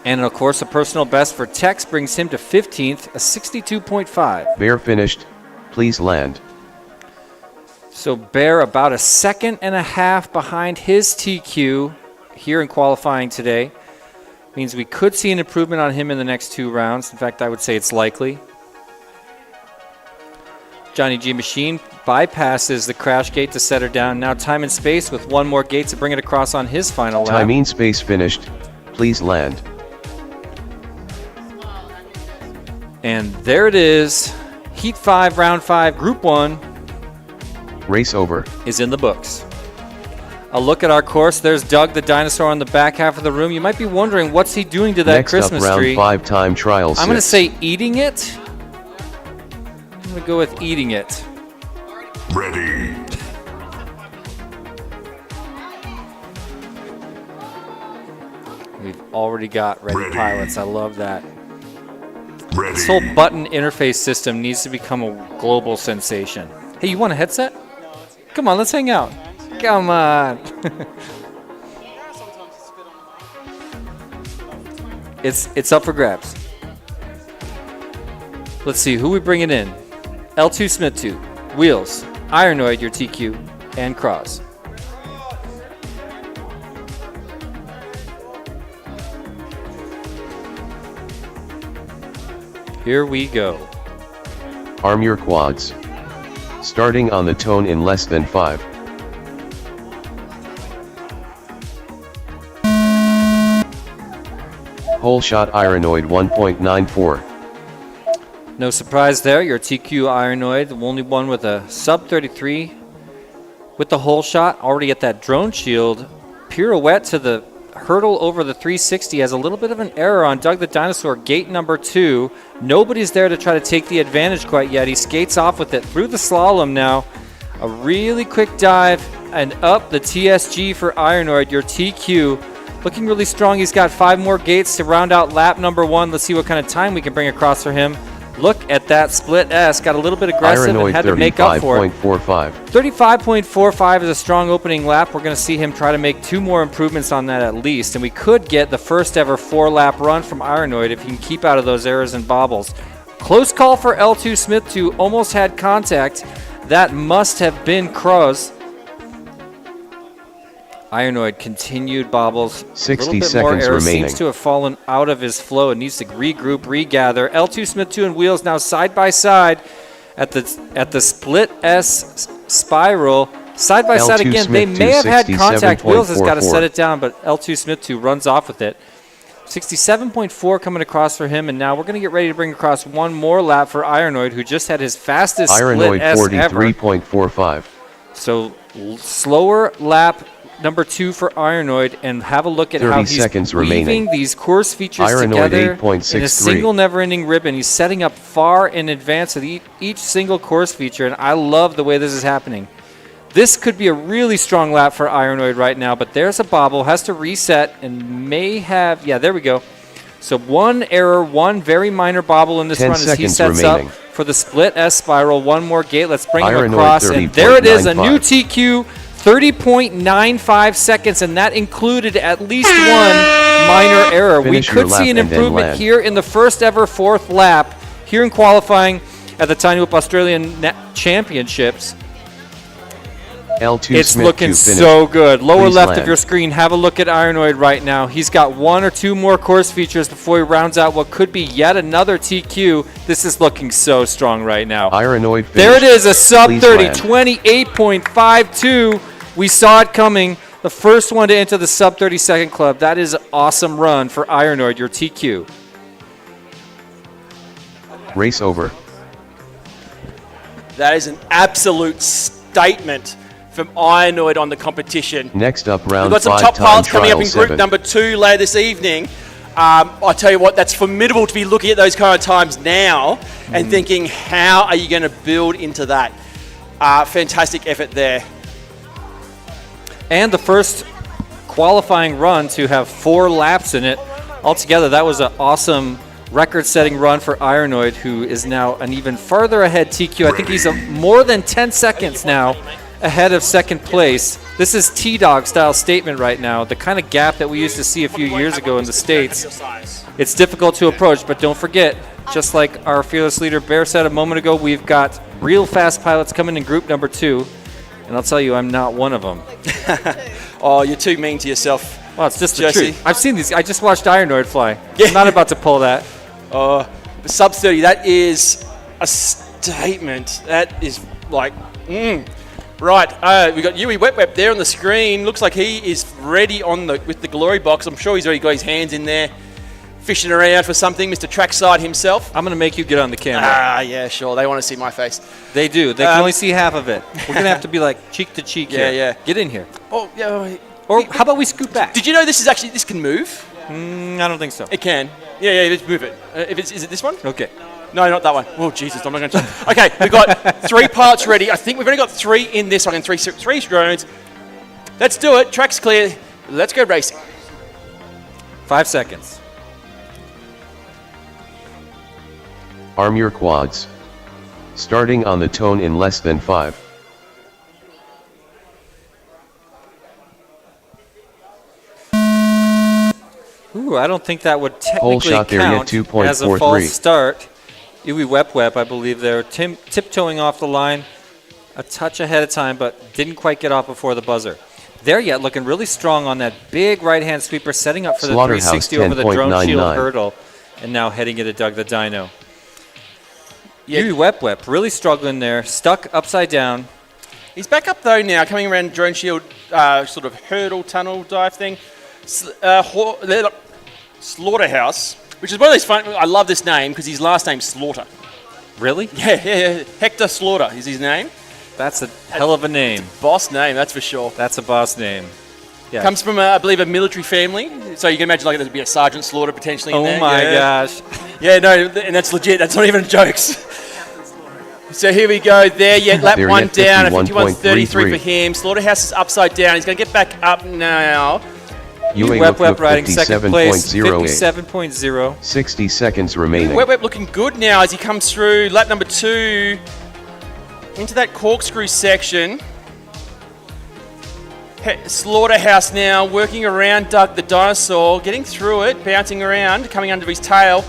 And of course, a personal best for Tex brings him to 15th, a 62.5. Bear finished. Please land. So Bear about a second and a half behind his TQ here in qualifying today. Means we could see an improvement on him in the next 2 rounds. In fact, I would say it's likely. Johnny G Machine bypasses the crash gate to set her down. Now time and space with one more gate to bring it across on his final lap. Timing space finished. Please land. And there it is. Heat 5, round 5, group 1 Race over. is in the books. A look at our course. There's Doug the dinosaur on the back half of the room. You might be wondering, what's he doing to that Next Christmas up, round tree? 5 time trial. I'm going to 6. say eating it. I'm going to go with eating it. Ready. We've already got ready Ready. pilots. I love that. Ready. This whole button interface system needs to become a global sensation. Hey, you want a headset? Come on, let's hang out. Come on. It's up for grabs. Let's see who we bringing in. L2 Smith 2, Wheels, Ironoid your TQ, and cross. Here we go. Arm your quads. Starting on the tone in less than 5. Whole shot Ironoid 1.94. No surprise there, your TQ Ironoid, the only one with a sub 33 with the whole shot, already at that Droneshield. Pirouette to the hurdle over the 360 has a little bit of an error on Doug the Dinosaur, gate number 2. Nobody's there to try to take the advantage quite yet. He skates off with it through the slalom now. A really quick dive and up the TSG for Ironoid, your TQ. Looking really strong. He's got 5 more gates to round out lap number 1. Let's see what kind of time we can bring across for him. Look at that split S. Got a little bit aggressive and had to make up for it. 35.45 is a strong opening lap. We're going to see him try to make 2 more improvements on that at least. And we could get the first ever 4-lap run from Ironoid if he can keep out of those errors and bobbles. Close call for L2 Smith 2. Almost had contact. That must have been Grose. Ironoid continued bobbles. 60 a little bit seconds more error remaining. Seems to have fallen out of his flow and needs to regroup, regather. L2 Smith 2 and Wheels now side by side at the split S spiral. Side by side L2 again. Smith They 2, may have had contact. Wheels has got to 67.44. set it down, but L2 Smith 2 runs off with it. 67.4 coming across for him, and now we're going to get ready to bring across one more lap for Ironoid, who just had his fastest split Ironoid S ever. 43.45. So slower lap number 2 for Ironoid, and have a look at 30 how he's seconds weaving remaining. these course features Ironoid together 8.63. in a single never-ending ribbon. He's setting up far in advance of each single course feature, and I love the way this is happening. This could be a really strong lap for Ironoid right now, but there's a bobble, has to reset, and may have, yeah, there we go. So 1 error, 1 very minor bobble in this 10 run as he seconds sets remaining. up for the split S spiral. 1 more gate, let's bring him Ironoid across, and there it is, a 30.95. new TQ. 30.95 seconds, and that included at least 1 minor error. Finish We your could lap see an and then improvement land. here in the first ever 4th lap here in qualifying at the Tiny Whoop Australian Championships. L2 It's Smith looking 2 finished. so good. Lower Please left land. of your screen, have a look at Ironoid right now. He's got 1 or 2 more course features before he rounds out what could be yet another TQ. This is looking so strong right now. Ironoid finished. There it is, a sub Please 30, land. 28.52. We saw it coming. The first one to enter the sub 30 second club. That is an awesome run for Ironoid, your TQ. Race over. That is an absolute statement from Ironoid on the competition. Next up, We've round got some 5 top time pilots coming up trial in group 7. number 2 later this evening. I tell you what, that's formidable to be looking at those kind of times now and thinking, how are you going to build into that? Fantastic effort there. And the first qualifying run to have 4 laps in it. Altogether, that was an awesome record-setting run for Ironoid, who is now an even farther ahead TQ. I think he's more than 10 seconds now ahead of second place. This is T-Dog style statement right now, the kind of gap that we used to see a few years ago in the States. It's difficult to approach, but don't forget, just like our fearless leader Bear said a moment ago, we've got real fast pilots coming in group number 2, and I'll tell you, I'm not one of them. Oh, you're too mean to yourself. Well, it's just the Jesse. truth. I've seen these. I just watched Ironoid fly. Yeah. I'm not about to pull that. Sub 30, that is a statement. That is like, Right, we got Yui Wet Web there on the screen. Looks like he is ready with the glory box. I'm sure he's already got his hands in there, fishing around for something. Mr. Trackside himself. I'm going to make you get on the camera. Yeah, sure. They want to see my face. They do. They can only see half of it. We're going to have to be like cheek to cheek here. Yeah. Get in here. Oh, yeah. Or how about we scoot back? Did you know this can move? I don't think so. It can. Yeah, let's move it. Is it this one? Okay. No, not that one. Oh, Jesus, I'm not going to. Okay, we've got 3 parts ready. I think we've only got 3 in this one, and 3 drones. Let's do it. Track's clear. Let's go racing. 5 seconds. Arm your quads. Starting on the tone in less than 5. Ooh, I don't think that would Whole technically shot there, yeah, count as a 2.43. false start. Iwi Wep Wep, I believe they're tiptoeing off the line. a touch ahead of time, but didn't quite get off before the buzzer. There yet, looking really strong on that big right-hand sweeper, setting up for the 360 over the Droneshield hurdle, and now heading into Doug the Dino. Yui Wep Wep really struggling there, stuck upside down. He's back up though now, coming around Droneshield sort of hurdle tunnel dive thing. Slaughterhouse, which is one of those fun. I love this name because his last name's Slaughter. Really? Yeah. Hector Slaughter is his name. That's a hell of a name. Boss name, that's for sure. That's a boss name. Yeah. Comes from, I believe, a military family. So you can imagine like there'd be a Sergeant Slaughter potentially in there. Oh my gosh. Yeah, no, and that's legit. That's not even jokes. So here we go. There yet, lap There one yet, down at 51.33 51.33 for him. Slaughterhouse is upside down. He's going to get back up now. Yui Wep Wep Wep riding second place, 57.08. 57.0. 60 seconds remaining. Wep Wep looking good now as he comes through lap number 2 into that corkscrew section. Slaughterhouse now working around Doug the Dinosaur, getting through it, bouncing around, coming under his tail.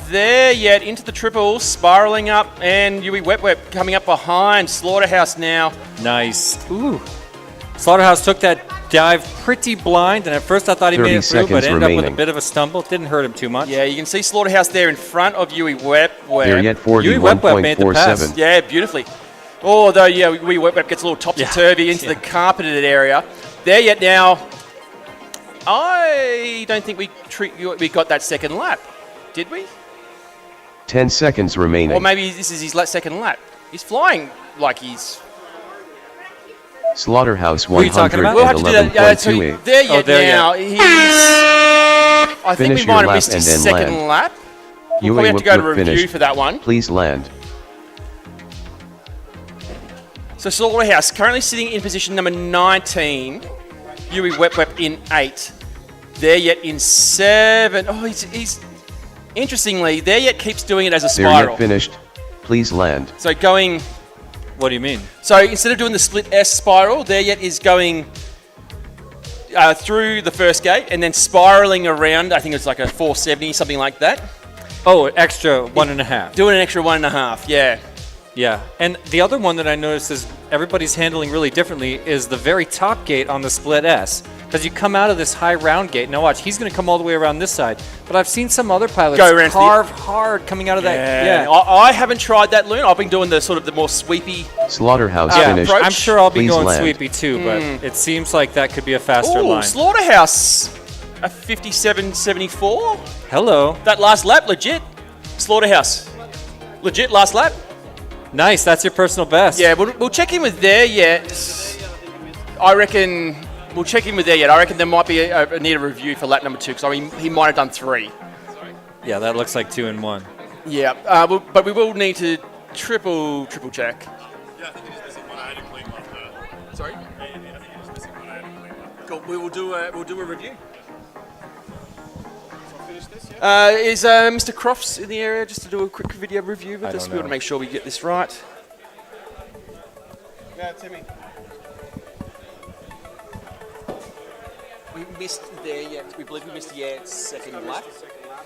There yet, into the triples, spiraling up, and Yui Wep Wep coming up behind Slaughterhouse now. Nice. Ooh. Slaughterhouse took that dive pretty blind, and at first I thought he made it through, but ended up with a bit of a stumble. Didn't hurt him too much. Yeah, you can see Slaughterhouse there in front of Yui Wep Wep. There yet, Yui Wep Wep made the pass. 41.47. Yeah, beautifully. Although, yeah, Yui Wep Wep gets a little topsy-turvy into the carpeted area. There yet now, I don't think we got that second lap, did we? 10 seconds remaining. Or maybe this is his second lap. He's flying like he's... Slaughterhouse Who are you talking about? We'll have to do that. Yeah, so 111.28. there yet now, he's... I think Finish we your might have lap missed and his then second land. lap. We'll Yui probably have to Wep go to Wep review finished. for that one. Please land. So Slaughterhouse currently sitting in position number 19. Yui Wep Wep in 8. There yet in 7. Oh, he's interestingly, there yet keeps doing it as a There spiral. yet finished. Please land. So going... What do you mean? So instead of doing the split S spiral, there yet is going through the first gate and then spiraling around. I think it's like a 470, something like that. Oh, extra 1.5. Doing an extra 1.5, yeah. Yeah, and the other one that I noticed is everybody's handling really differently is the very top gate on the split S. Because you come out of this high round gate. Now watch, he's going to come all the way around this side. But I've seen some other pilots carve hard coming out of that. Yeah, I haven't tried that, Loon. I've been doing the sort of the more sweepy. Slaughterhouse Yeah, finished. I'm sure I'll be Please going land. sweepy too, but it seems like that could be a faster Ooh, line. Slaughterhouse, a 57.74. Hello. That last lap, legit. Slaughterhouse, legit last lap. Nice, that's your personal best. Yeah, we'll check in with there yet. I reckon we'll check in with there yet. I reckon there might be a need a review for lap number 2 because I mean he might have done 3. Yeah, that looks like 2 and 1. Yeah, but we will need to triple check. Yeah, I think he's missing one. I had to clean one. Sorry. I think he's missing one. I had to clean one. Cool. We will do a review. So I'll finish this, yeah? Is Mr. Crofts in the area just to do a quick video review with I us? don't We want to know. make sure we get this right. Yeah, Timmy. We missed there yet. We believe we missed the second lap,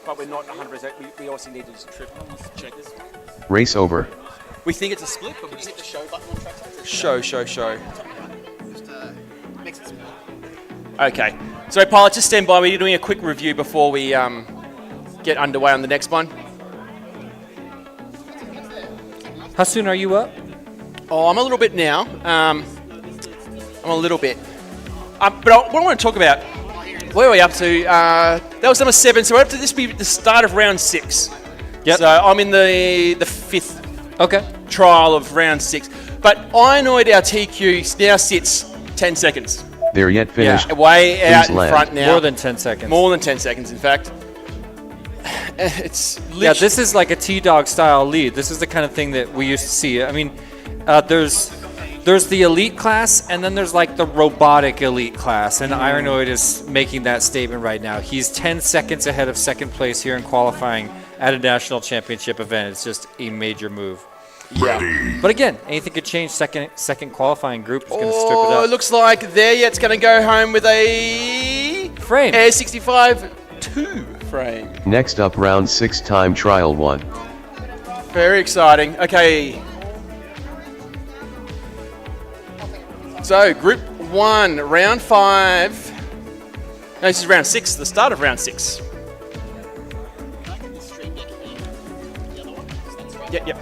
but we're not 100%. We obviously need to just check this. Race over. We think it's a split, but we just hit the show button on Trackside. Show. Makes it small. Okay. So, pilot, just stand by. We're doing a quick review before we get underway on the next one. How soon are you up? Oh, I'm a little bit now. I'm a little bit. But what I want to talk about, where are we up to? That was number 7, so we're up to this be the start of round 6. Yep. So I'm in the 5th Okay. trial of round 6. But Ionoid, our TQ, now sits 10 seconds. There yet finished. Way out Please in land. front now. More than 10 seconds. More than 10 seconds, in fact. It's Yeah, this is like a T-Dog style lead. This is the kind of thing that we used to see. I mean, there's the elite class, and then there's like the robotic elite class, and Ironoid is making that statement right now. He's 10 seconds ahead of second place here in qualifying at a national championship event. It's just a major move. Ready. But again, anything could change. Second qualifying group is going to strip it up. it looks like there yet's going to go home with a Frame. Air 65 2 frame. Next up, round 6 time trial 1. Very exciting. Okay. So, Group 1, Round 5. No, this is Round 6, the start of Round 6. Yep.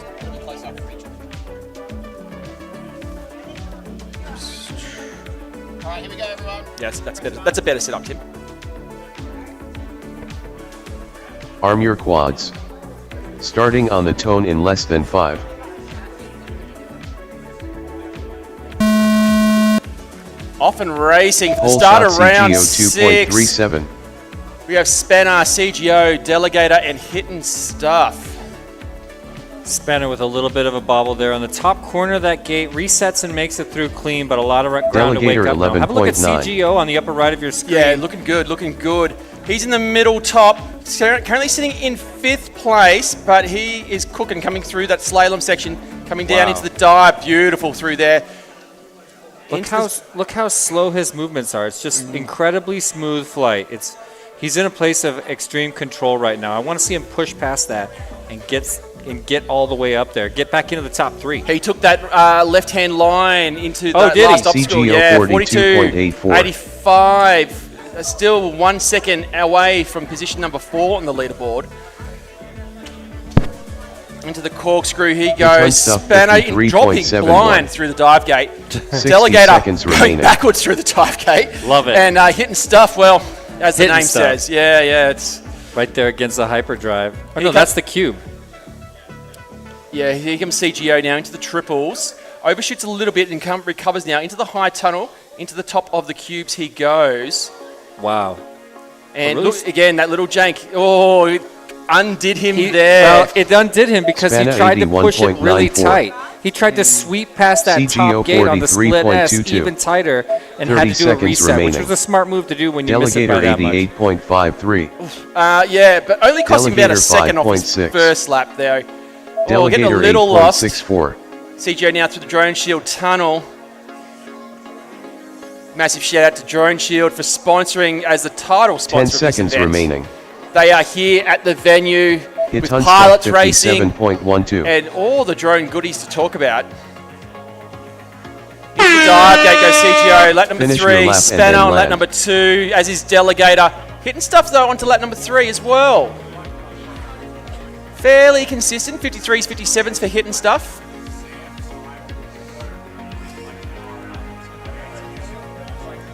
All right, here we go, everyone. Yes, that's better. That's a better setup, Tim. Arm your quads. Starting on the tone in less than 5. Off and racing for the Whole start shot of round CGO 6. 2.37. We have Spanner, CGO, Delegator, and Hitting Stuff. Spanner with a little bit of a bobble there on the top corner of that gate, resets and makes it through clean, but a lot of ground to wake Delegator up now. Have a look at 11.9. CGO on the upper right of your screen. Yeah, looking good, looking good. He's in the middle top, currently sitting in 5th place, but he is cooking, coming through that slalom section, coming down Wow. into the dive. Beautiful through there. Look how slow his movements are. It's just incredibly smooth flight. He's in a place of extreme control right now. I want to see him push past that and get all the way up there. Get back into the top 3. He took that left-hand line into the did he? last obstacle. CGO Yeah, 42.84. 85. Still 1 second away from position number 4 on the leaderboard. Into the corkscrew he goes. Stuff Spanner in 53.71. dropping blind through the dive gate. 60 Delegator seconds going remaining. backwards through the dive gate. Love it. And Hitting Stuff, well, as the Hitting name Stuff. says. Yeah, it's... Right there against the hyperdrive. Oh, He no, cut- that's the cube. Yeah, here comes CGO now into the triples. Overshoots a little bit and recovers now into the high tunnel. Into the top of the cubes he goes. Wow. And really look, again, that little jank. Oh, it undid him there. Well, it undid him because he Spanner tried to push it really 81.94. tight. He tried to sweep past that CGO top gate on the split S 43.22. even tighter and 30 had to do a seconds reset, which remaining. was a smart move to do when you miss it Delegator by that much. 88.53. Yeah, but only cost him about a Delegator second off his 5.6. first lap there. Oh, Delegator getting a little lost. 8.64. CGO now through the Droneshield tunnel. Massive shout out to Droneshield for sponsoring as the title sponsor 10 of this seconds event. remaining. They are here at the venue Hit with on pilots stuff racing 57.12. and all the drone goodies to talk about. Into the dive gate goes CGO, lap number Finish your 3, lap and Spanner then on lap land. number 2, as is Delegator. Hitting Stuff though onto lap number 3 as well. Fairly consistent, 53s, 57s for Hitting Stuff.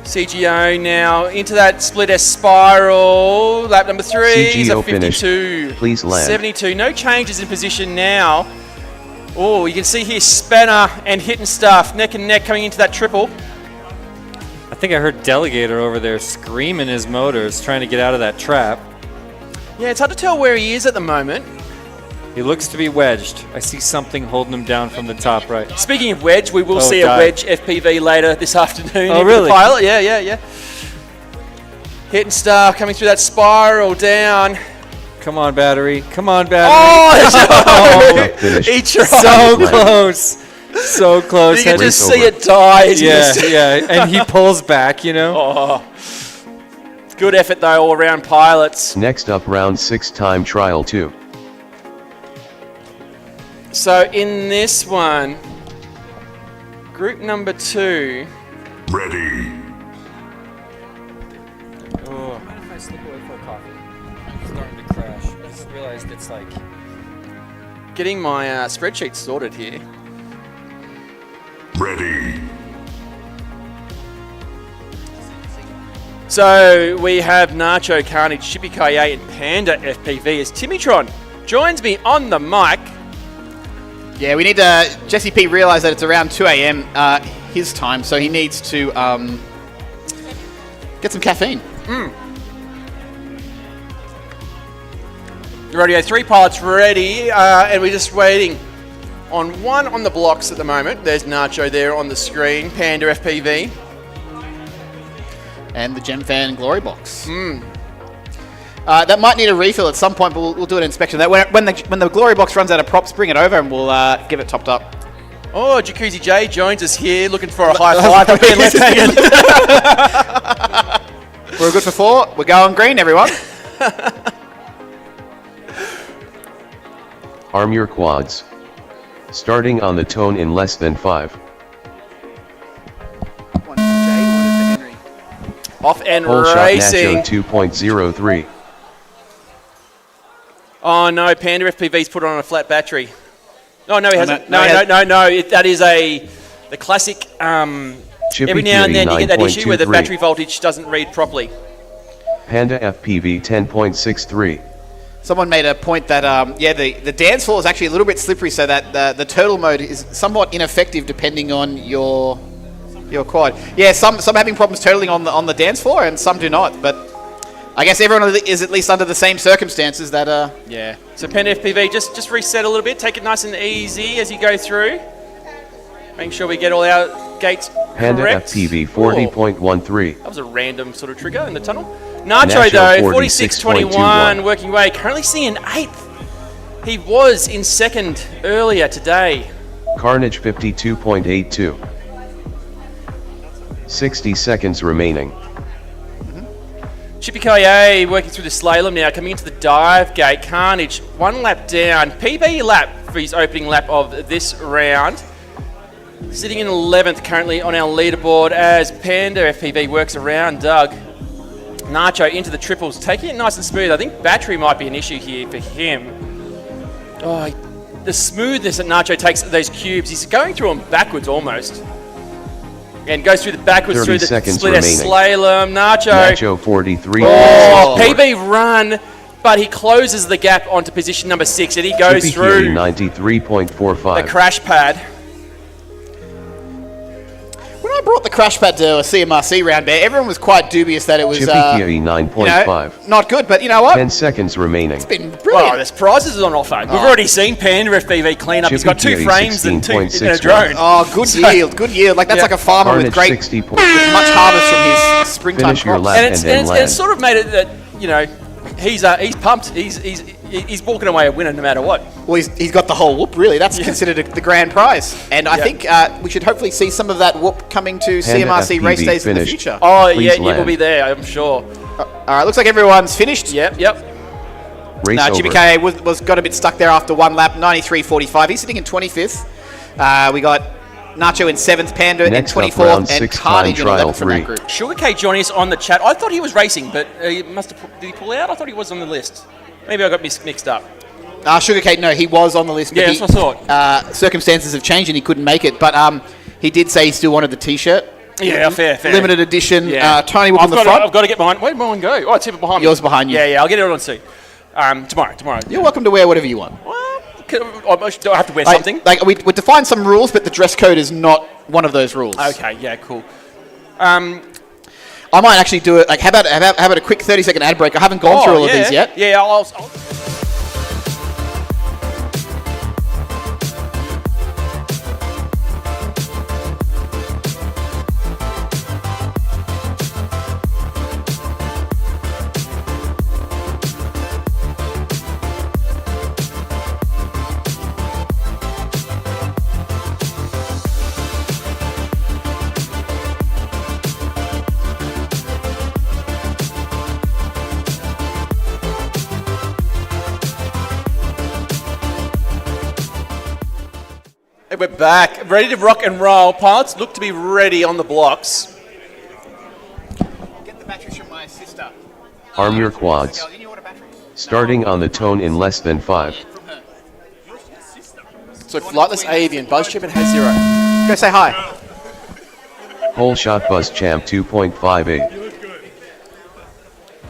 CGO now into that split S spiral. Lap number 3 is a CGO 52. finished. Please land. 72. No changes in position now. Oh, you can see here Spanner and Hitting Stuff neck and neck coming into that triple. I think I heard Delegator over there screaming his motors, trying to get out of that trap. Yeah, it's hard to tell where he is at the moment. He looks to be wedged. I see something holding him down from the top right. Speaking of wedge, we will Oh, see dive. a wedge FPV later this afternoon. Oh, in really? The pilot. Yeah. Hitting Stuff coming through that spiral down. Come on, battery. Come on, battery. Oh, Finished. he tried. So Land. close. So close. You can Had- just Race see over. it die. as you yeah, just- yeah. And he pulls back, you know? Oh. Good effort though, all around pilots. Next up, round 6 time trial 2. So in this one, group number 2. Ready. Oh, mind if I slip away for a coffee? I'm starting to crash. I just realized it's like... Getting my spreadsheet sorted here. Ready. So we have Nacho, Carnage, Chippy Kaye, and Panda FPV as Timitron joins me on the mic. Yeah, we need Jesse P realised that it's around 2 a.m. His time, so he needs to get some caffeine. Radio 3 pilots ready, and we're just waiting on one on the blocks at the moment. There's Nacho there on the screen, Panda FPV. And the Gemfan Glory Box. That might need a refill at some point, but we'll do an inspection. That when the Glory Box runs out of props, bring it over and we'll give it topped up. Oh, Jacuzzi J joins us here, looking for a high five from being left hanging. We're good for 4. We're going green, everyone. Arm your quads. Starting on the tone in less than 5. Off and Pole shot racing. Nacho 2.03. Oh no, Panda FPV's put it on a flat battery. Oh no, he hasn't. no, he No. That is the classic. Chippy Every now and then you get that issue where the 9.23. battery voltage doesn't read properly. Panda FPV 10.63. Someone made a point that the dance floor is actually a little bit slippery, so that the turtle mode is somewhat ineffective depending on your quad. Yeah, some having problems turtling on the dance floor, and some do not. But I guess everyone is at least under the same circumstances that. Yeah. So Panda FPV, just reset a little bit. Take it nice and easy as you go through. Making sure we get all our gates Panda correct. FPV 40.13. That was a random sort of trigger in the tunnel. Nacho though, 46.21, working away. Currently sitting in 8th. He was in 2nd earlier today. Carnage 52.82. 60 seconds remaining. Chippy Kaye working through the slalom now, coming into the dive gate. Carnage, 1 lap down. PB lap for his opening lap of this round. Sitting in 11th currently on our leaderboard as Panda FPV works around Doug. Nacho into the triples, taking it nice and smooth. I think battery might be an issue here for him. Oh, the smoothness that Nacho takes those cubes, he's going through them backwards almost. And goes through the backwards 30 through the seconds split remaining. slalom. Nacho 43. Oh, PB run, but he closes the gap onto position number 6 and he goes Chippy through 93.45. the crash pad. When I brought the crash pad to a CMRC round there, everyone was quite dubious that it was Chippy 9.5. not good. But you know what? 10 seconds remaining. It's been Well, brilliant. there's prizes on offer. We've already seen Panda FPV clean up. He's got 2 Chippy frames and 2 in a 16.61. drone. Oh, good yield, good yield. Like that's Yeah. like a farmer Carnage with great, 60. with much harvest from his springtime Finish your crops. lap. And and then it's sort of made it that, you know, he's pumped. He's walking away a winner no matter what. Well, he's got the whole whoop, really. That's considered the grand prize. And I Yeah. think we should hopefully see some of that whoop coming to Panda CMRC race FPV days in the finished. future. Oh, Please yeah, it will land. be there, I'm sure. All right, looks like everyone's finished. Yep. Race No, over. Chippy K was got a bit stuck there after 1 lap, 93.45. He's sitting in 25th. We got Nacho in 7th, Panda Next in up, 24th, round and 6 Carnage time in trial 11th from that 3. group. Sugar K joining us on the chat. I thought he was racing, but he did he pull out? I thought he was on the list. Maybe I got mixed up. Sugarcane, no, he was on the list. But Yeah, that's what I thought. Circumstances have changed and he couldn't make it. But he did say he still wanted the T-shirt. Yeah, fair. Limited edition. Yeah. Tiny Whoop on the front. I've got to get behind. Where'd mine go? Oh, it's even behind me. Yours behind you. Yeah, I'll get it on soon. Tomorrow. You're welcome to wear whatever you want. Well, do I have to wear something? Like we define some rules, but the dress code is not one of those rules. Okay, yeah, cool. I might actually do it. Like, how about a quick 30-second ad break? I haven't gone through all of these yet. Yeah, I'll we're back, ready to rock and roll. Pilots look to be ready on the blocks. Get the batteries from my sister. Arm your quads. Starting on the tone in less than 5. So Flightless Avian, BuzzChip and HDZero. Go say hi. Whole shot Buzz Champ 2.58.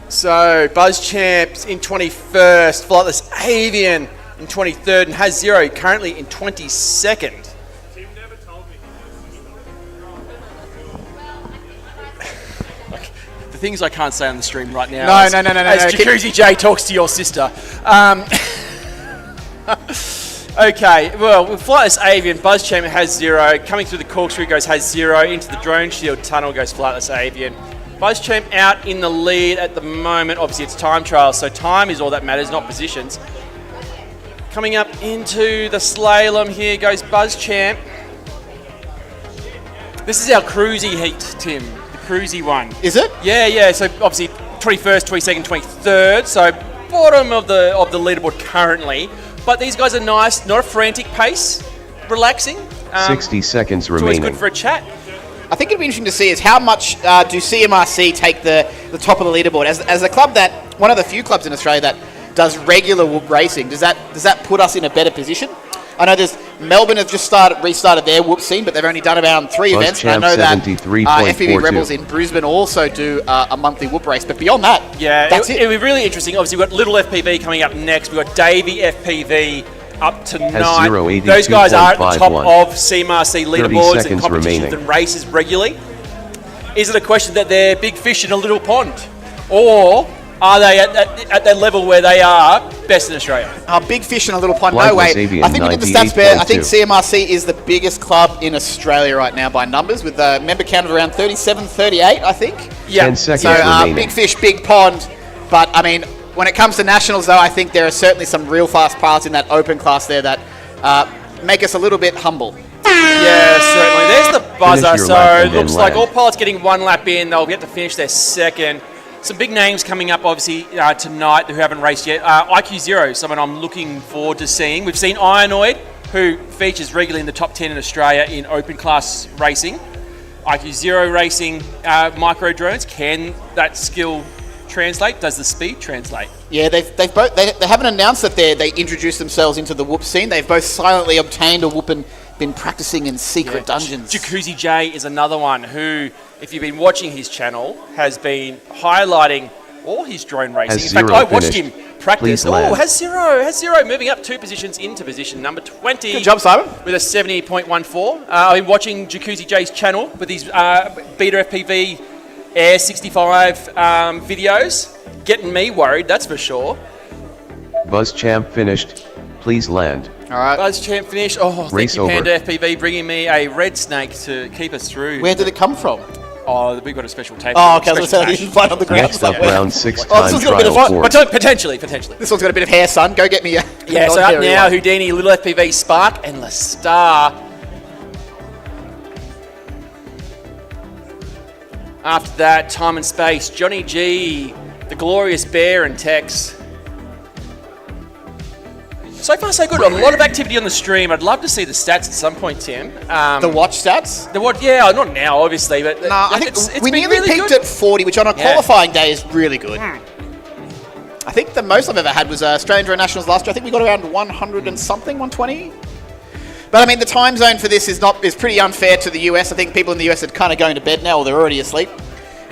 So BuzzChamp's in 21st, Flightless Avian in 23rd, and HGLRC currently in 22nd. The things I can't say on the stream right now. No. As Jacuzzi J talks to your sister. Okay, well, with Flightless Avian, BuzzChamp HGLRC coming through the corkscrew goes HGLRC, into the Droneshield tunnel goes Flightless Avian. BuzzChamp out in the lead at the moment. Obviously, it's time trials, so time is all that matters, not positions. Coming up into the slalom here goes BuzzChamp. This is our cruisy heat, Tim. The cruisy one. Is it? Yeah. So obviously 21st, 22nd, 23rd. So bottom of the leaderboard currently. But these guys are nice, not a frantic pace, relaxing. 60 seconds It's always remaining. good for a chat. I think it'd be interesting to see is how much do CMRC take the top of the leaderboard as a club that one of the few clubs in Australia that does regular whoop racing. Does that put us in a better position? I know Melbourne have just restarted their whoop scene, but they've only done around 3 events. And I know that FPV Rebels in Brisbane also do a monthly whoop race, but beyond that, that's it. It'll be really interesting. Obviously, we've got Little FPV coming up next. We've got Davey FPV up tonight. Those guys are at the top of CMRC leaderboards and competitions and races regularly. Is it a question that they're big fish in a little pond? Or are they at that level where they are best in Australia? Big fish in a little pond, no way. I think we did the stats bear. I think CMRC is the biggest club in Australia right now by numbers, with a member count of around 37, 38, I think. Yeah. 10 seconds remaining. Big fish, big pond. But, I mean, when it comes to nationals, though, I think there are certainly some real fast pilots in that open class there that make us a little bit humble. Yeah, certainly. There's the buzzer. So it looks like all pilots getting 1 lap in. They'll get to finish their second. Some big names coming up, obviously, tonight who haven't raced yet. HGLRC, someone I'm looking forward to seeing. We've seen Ironoid, who features regularly in the top 10 in Australia in open class racing. HGLRC racing micro drones. Can that skill translate? Does the speed translate? Yeah, they haven't announced that they introduced themselves into the whoop scene. They've both silently obtained a whoop and been practicing in secret dungeons. Jacuzzi J is another one who, if you've been watching his channel, has been highlighting all his drone racing. In fact, I watched him practice. Oh, HDZero moving up 2 positions into position number 20. Good job, Simon. With a 70.14. I've been watching Jacuzzi J's channel with these BetaFPV Air 65 videos. Getting me worried, that's for sure. Buzz Champ finished. Please land. All right. Buzz Champ finished. Oh, thank you, Panda FPV, bringing me a red snake to keep us through. Where did it come from? Oh, we've got a special tape. Oh, okay. You can find on the ground. Next up, round 6 time trial 4. Potentially. This one's got a bit of hair, son. Go get me a... Yeah, so up now, Houdini, Little FPV, Spark, and La Star. After that, Time and Space, Johnny G, The Glorious Bear, and Tex. So far, so good. A lot of activity on the stream. I'd love to see the stats at some point, Tim. The watch stats? The what? Yeah, not now, obviously, but I think we nearly peaked at 40, which on a qualifying day is really good. I think the most I've ever had was Australian Drone Nationals last year. I think we got around 100 and something, 120. But I mean, the time zone for this is pretty unfair to the US. I think people in the US are kind of going to bed now, or they're already asleep.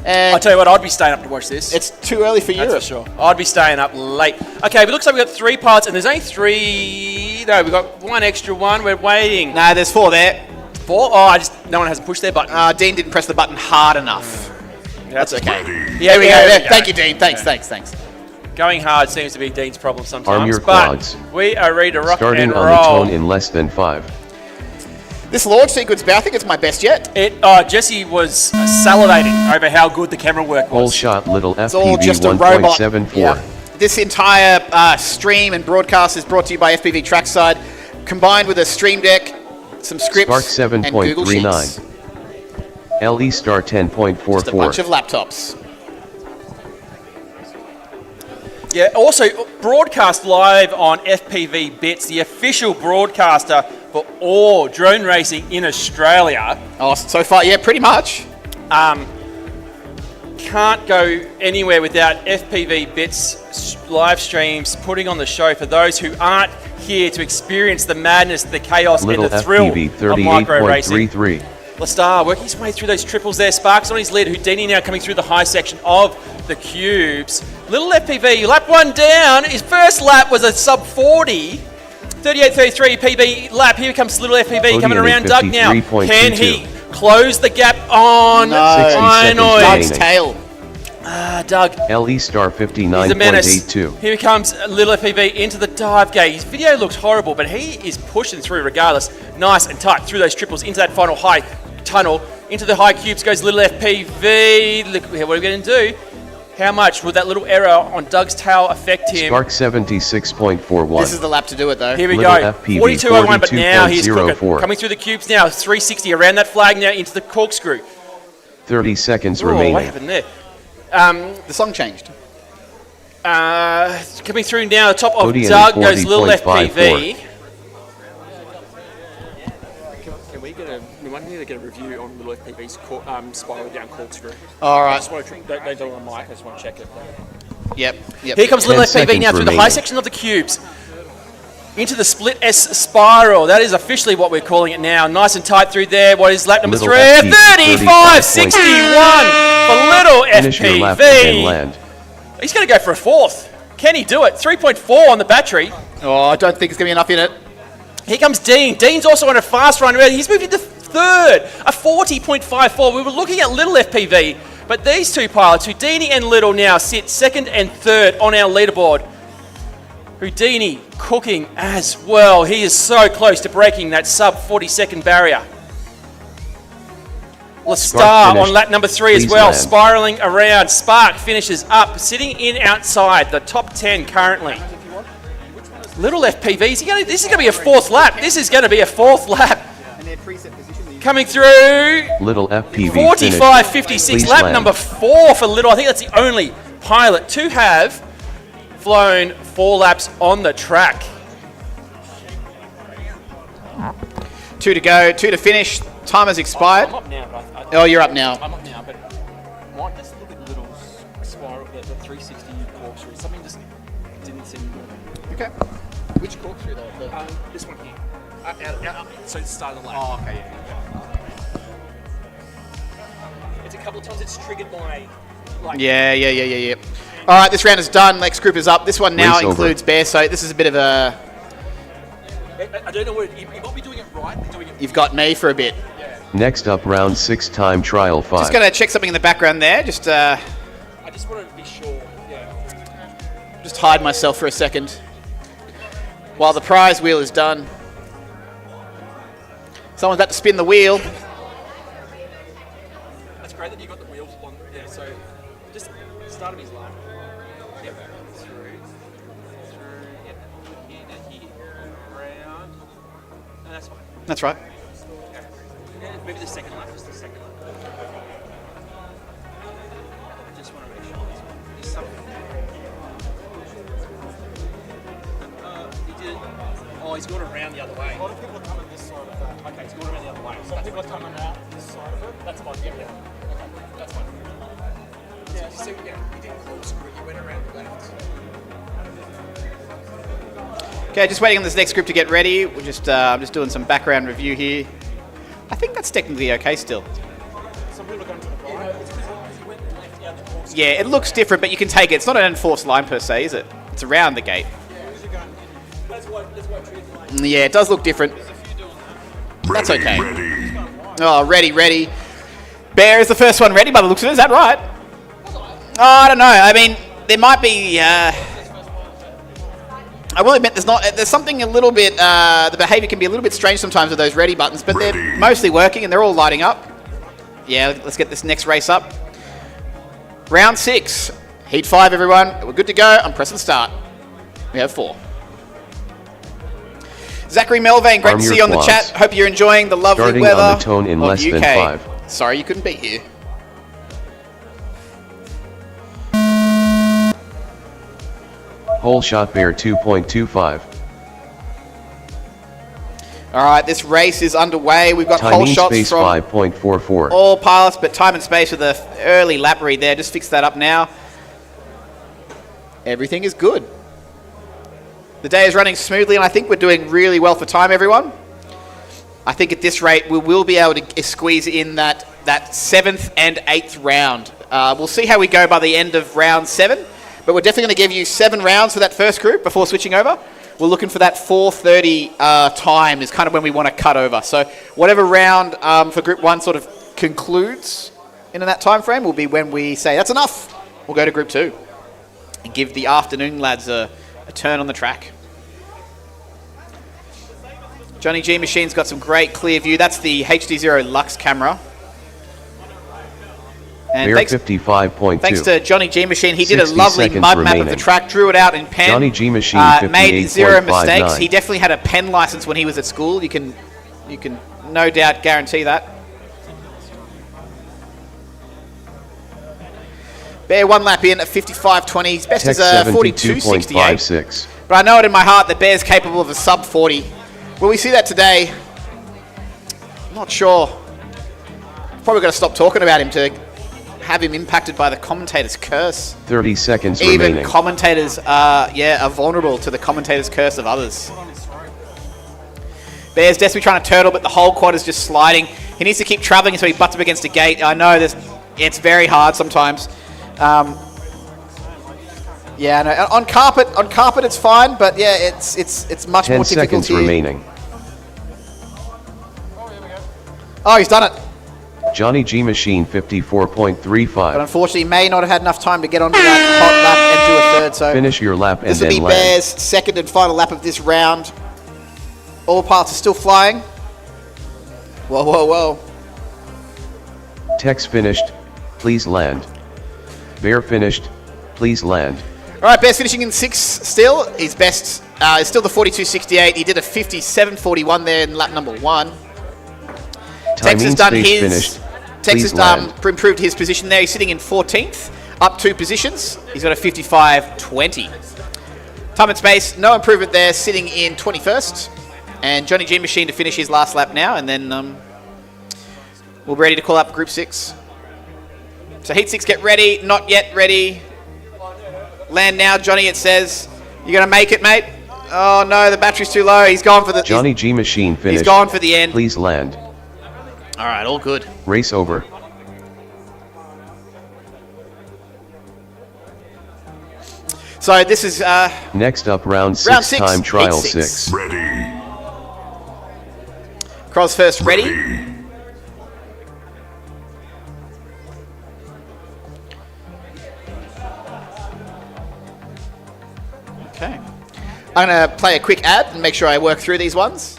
And I'll tell you what, I'd be staying up to watch this. It's too early for Europe. That's for sure. I'd be staying up late. Okay, but it looks like we've got 3 pilots, and there's only 3... No, we've got 1 extra one. We're waiting. No, there's 4 there. 4? Oh, no one hasn't pushed their button. Dean didn't press the button hard enough. That's okay. Yeah, we go. Thank you, Dean. Thanks. Going hard seems to be Dean's problem sometimes. Arm your quads. We are ready to rock Starting and roll. on the tone in less than 5. This launch sequence, I think it's my best yet. Jesse was salivating over how good the camera work was. Whole shot, Little It's all FPV just a robot. 1.74. Yeah. This entire stream and broadcast is brought to you by FPVTrackside, combined with a stream deck, some scripts, Spark and Google Sheets. 7.39. LE Star 10.44. Just a bunch of laptops. Yeah, also broadcast live on FPVBits, the official broadcaster for all drone racing in Australia. Oh, so far, yeah, pretty much. Can't go anywhere without FPVBits live streams putting on the show for those who aren't here to experience the madness, the chaos, Little and the thrill FPV of micro racing. 38.33. Lastar working his way through those triples there. Sparks on his lead. Houdini now coming through the high section of the cubes. Little FPV, lap 1 down. His first lap was a sub 40. 38.33 PB lap. Here comes Little FPV coming around Doug now. Can he close the gap on Ironoid? Doug's tail. Doug. LE Star He's a menace. 59.82. Here comes Little FPV into the dive gate. His video looks horrible, but he is pushing through regardless. Nice and tight through those triples into that final high tunnel. Into the high cubes goes Little FPV. Look, what are we going to do? How much would that little error on Doug's tail affect him? Spark 76.41. This is the lap to do it, though. Here we go. 42.01, but now he's cooking. Coming through the cubes now. 360 around that flag now into the corkscrew. 30 seconds remaining. What happened there? The song changed. Coming through now, the top of Doug goes Little FPV. Can we get a... going to get a review on little FPV's spiral down corkscrew. All right. I just want to, they don't on mic, I just want to check it. Yep. Here comes little 10 FPV seconds now through the high remaining. section of the cubes. Into the split S spiral. That is officially what we're calling it now. Nice and tight through there. What is lap number Little 3? FP 35.61 for little Finish your lap and then FPV. land. He's going to go for a 4th. Can he do it? 3.4 on the battery. Oh, I don't think there's going to be enough in it. Here comes Dean. Dean's also on a fast run. He's moved into 3rd, a 40.54. We were looking at little FPV, but these two pilots, Houdini and Little, now sit 2nd and 3rd on our leaderboard. Houdini cooking as well. He is so close to breaking that sub 40-second barrier. Lestar on lap number 3 as Please well, land. spiraling around. Spark finishes up, sitting in outside the top 10 currently. Little FPVs. This is going to be a 4th lap. This is going to be a 4th lap. Coming through. Little FPV 45.56. Lap land. number 4 for Little. I think that's the only pilot to have flown 4 laps on the track. 2 to go, 2 to finish. Time has expired. I'm up now, but Oh, you're up now. I'm up now, but Mike, just look at Little's spiral, the 360 corkscrew. Something just didn't seem good. Okay. Which corkscrew though? This one here. So it's start of the lap. Oh, okay, yeah. It's a couple of times it's triggered my... Like, Yeah. All right, this round is done. Next group is up. This one now Race over. includes Bear, so this is a bit of a... I don't know what... You might be doing it right, but doing it... You've got me for a bit. Next up, round 6 time trial 5. Just going to check something in the background there. Just I just want to be sure, just hide myself for a second while the prize wheel is done. Someone's about to spin the wheel. That's great that you got the wheels on there, so just start of his line. Yep. Through, yep. Here, and here. Around. No, that's fine. That's right. Yeah, maybe the second lap, just the second lap. I just want to make sure there's something. He did. Oh, he's gone around the other way. A lot of people are coming this side of that. Okay, he's gone around the other way. Some people are coming out this side of it. That's fine. Yeah. Okay, that's fine. Yeah, so yeah, he didn't corkscrew. He went around the left. Okay, just waiting on this next group to get ready. We're just, I'm just doing some background review here. I think that's technically okay still. Some people are going to the right. It's because he went left out the corkscrew. Yeah, it looks different, but you can take it. It's not an enforced line per se, is it? It's around the gate. That's why I treated it like. Yeah, it does look different. That's Ready, okay. ready. Oh, ready. Bear is the first one ready by the looks of it. Is that right? Oh, I don't know. I mean, there might be... I will admit there's something a little bit... the behavior can be a little bit strange sometimes with those ready buttons, but they're Ready. mostly working and they're all lighting up. Yeah, let's get this next race up. Round 6. Heat 5, everyone. We're good to go. I'm pressing start. We have 4. Zachary Melvane, great Arm to your see you on the claws. chat. Hope you're enjoying the lovely Starting weather on the tone in of less UK. than 5. Sorry you couldn't be here. Whole shot bear 2.25. All right, this race is underway. We've got whole Timing shots space from 5.44. all pilots, but time and space with the early lap read there. Just fix that up now. Everything is good. The day is running smoothly, and I think we're doing really well for time, everyone. I think at this rate, we will be able to squeeze in that 7th and 8th round. We'll see how we go by the end of round 7, but we're definitely going to give you 7 rounds for that first group before switching over. We're looking for that 4:30 time is kind of when we want to cut over. So whatever round for Group 1 sort of concludes in that time frame will be when we say, that's enough. We'll go to Group 2 and give the afternoon lads a turn on the track. Johnny G Machine's got some great clear view. That's the HDZero Lux camera. And Bear thanks 55.2. to Johnny G Machine, he did a 60 lovely seconds mud map of the remaining. track, drew it out in pen. Johnny G Machine made 0 mistakes. 58.59. He definitely had a pen license when he was at school. You can no doubt guarantee that. Bear 1 lap in at 55.20. His best Tech is 42.68. 72.56. But I know it in my heart that Bear's capable of a sub 40. Will we see that today? I'm not sure. Probably got to stop talking about him to have him impacted by the commentator's curse. 30 seconds Even remaining. commentators are vulnerable to the commentator's curse of others. Bear's desperately trying to turtle, but the whole quad is just sliding. He needs to keep traveling until he butts up against a gate. I know it's very hard sometimes. Yeah, no, on carpet it's fine, but yeah, it's much 10 more difficult seconds here. remaining. Oh, he's done it. Johnny G Machine 54.35. But unfortunately, he may not have had enough time to get onto that hot lap and do a third. So Finish your lap and this will then be land. Bear's second and final lap of this round. All pilots are still flying. Whoa, whoa, whoa. Tex finished. Please land. Bear finished. Please land. All right, Bear's finishing in 6 still. His best is still the 42.68. He did a 57.41 there in lap number 1. Tex has done his. Finished. Tex has Please land. improved his position there. He's sitting in 14th, up 2 positions. He's got a 55.20. Time and space, no improvement there, sitting in 21st. And Johnny G Machine to finish his last lap now, and then we'll be ready to call up Group 6. So Heat 6, get ready. Not yet ready. Land now, Johnny, it says. You going to make it, mate? Oh, no, the battery's too low. He's gone for the... Johnny G Machine finished. He's gone for the end. Please land. All right, all good. Race over. So this is... Next up, round 6, Round 6, time trial Heat 6. 6. Ready. Cross first, ready? Okay. I'm going to play a quick ad and make sure I work through these ones.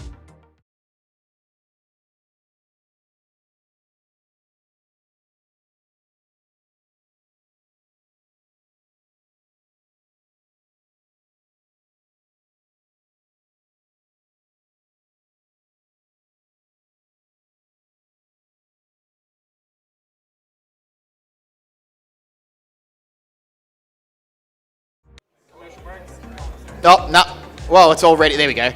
Oh, no. Well, it's all ready. There we go.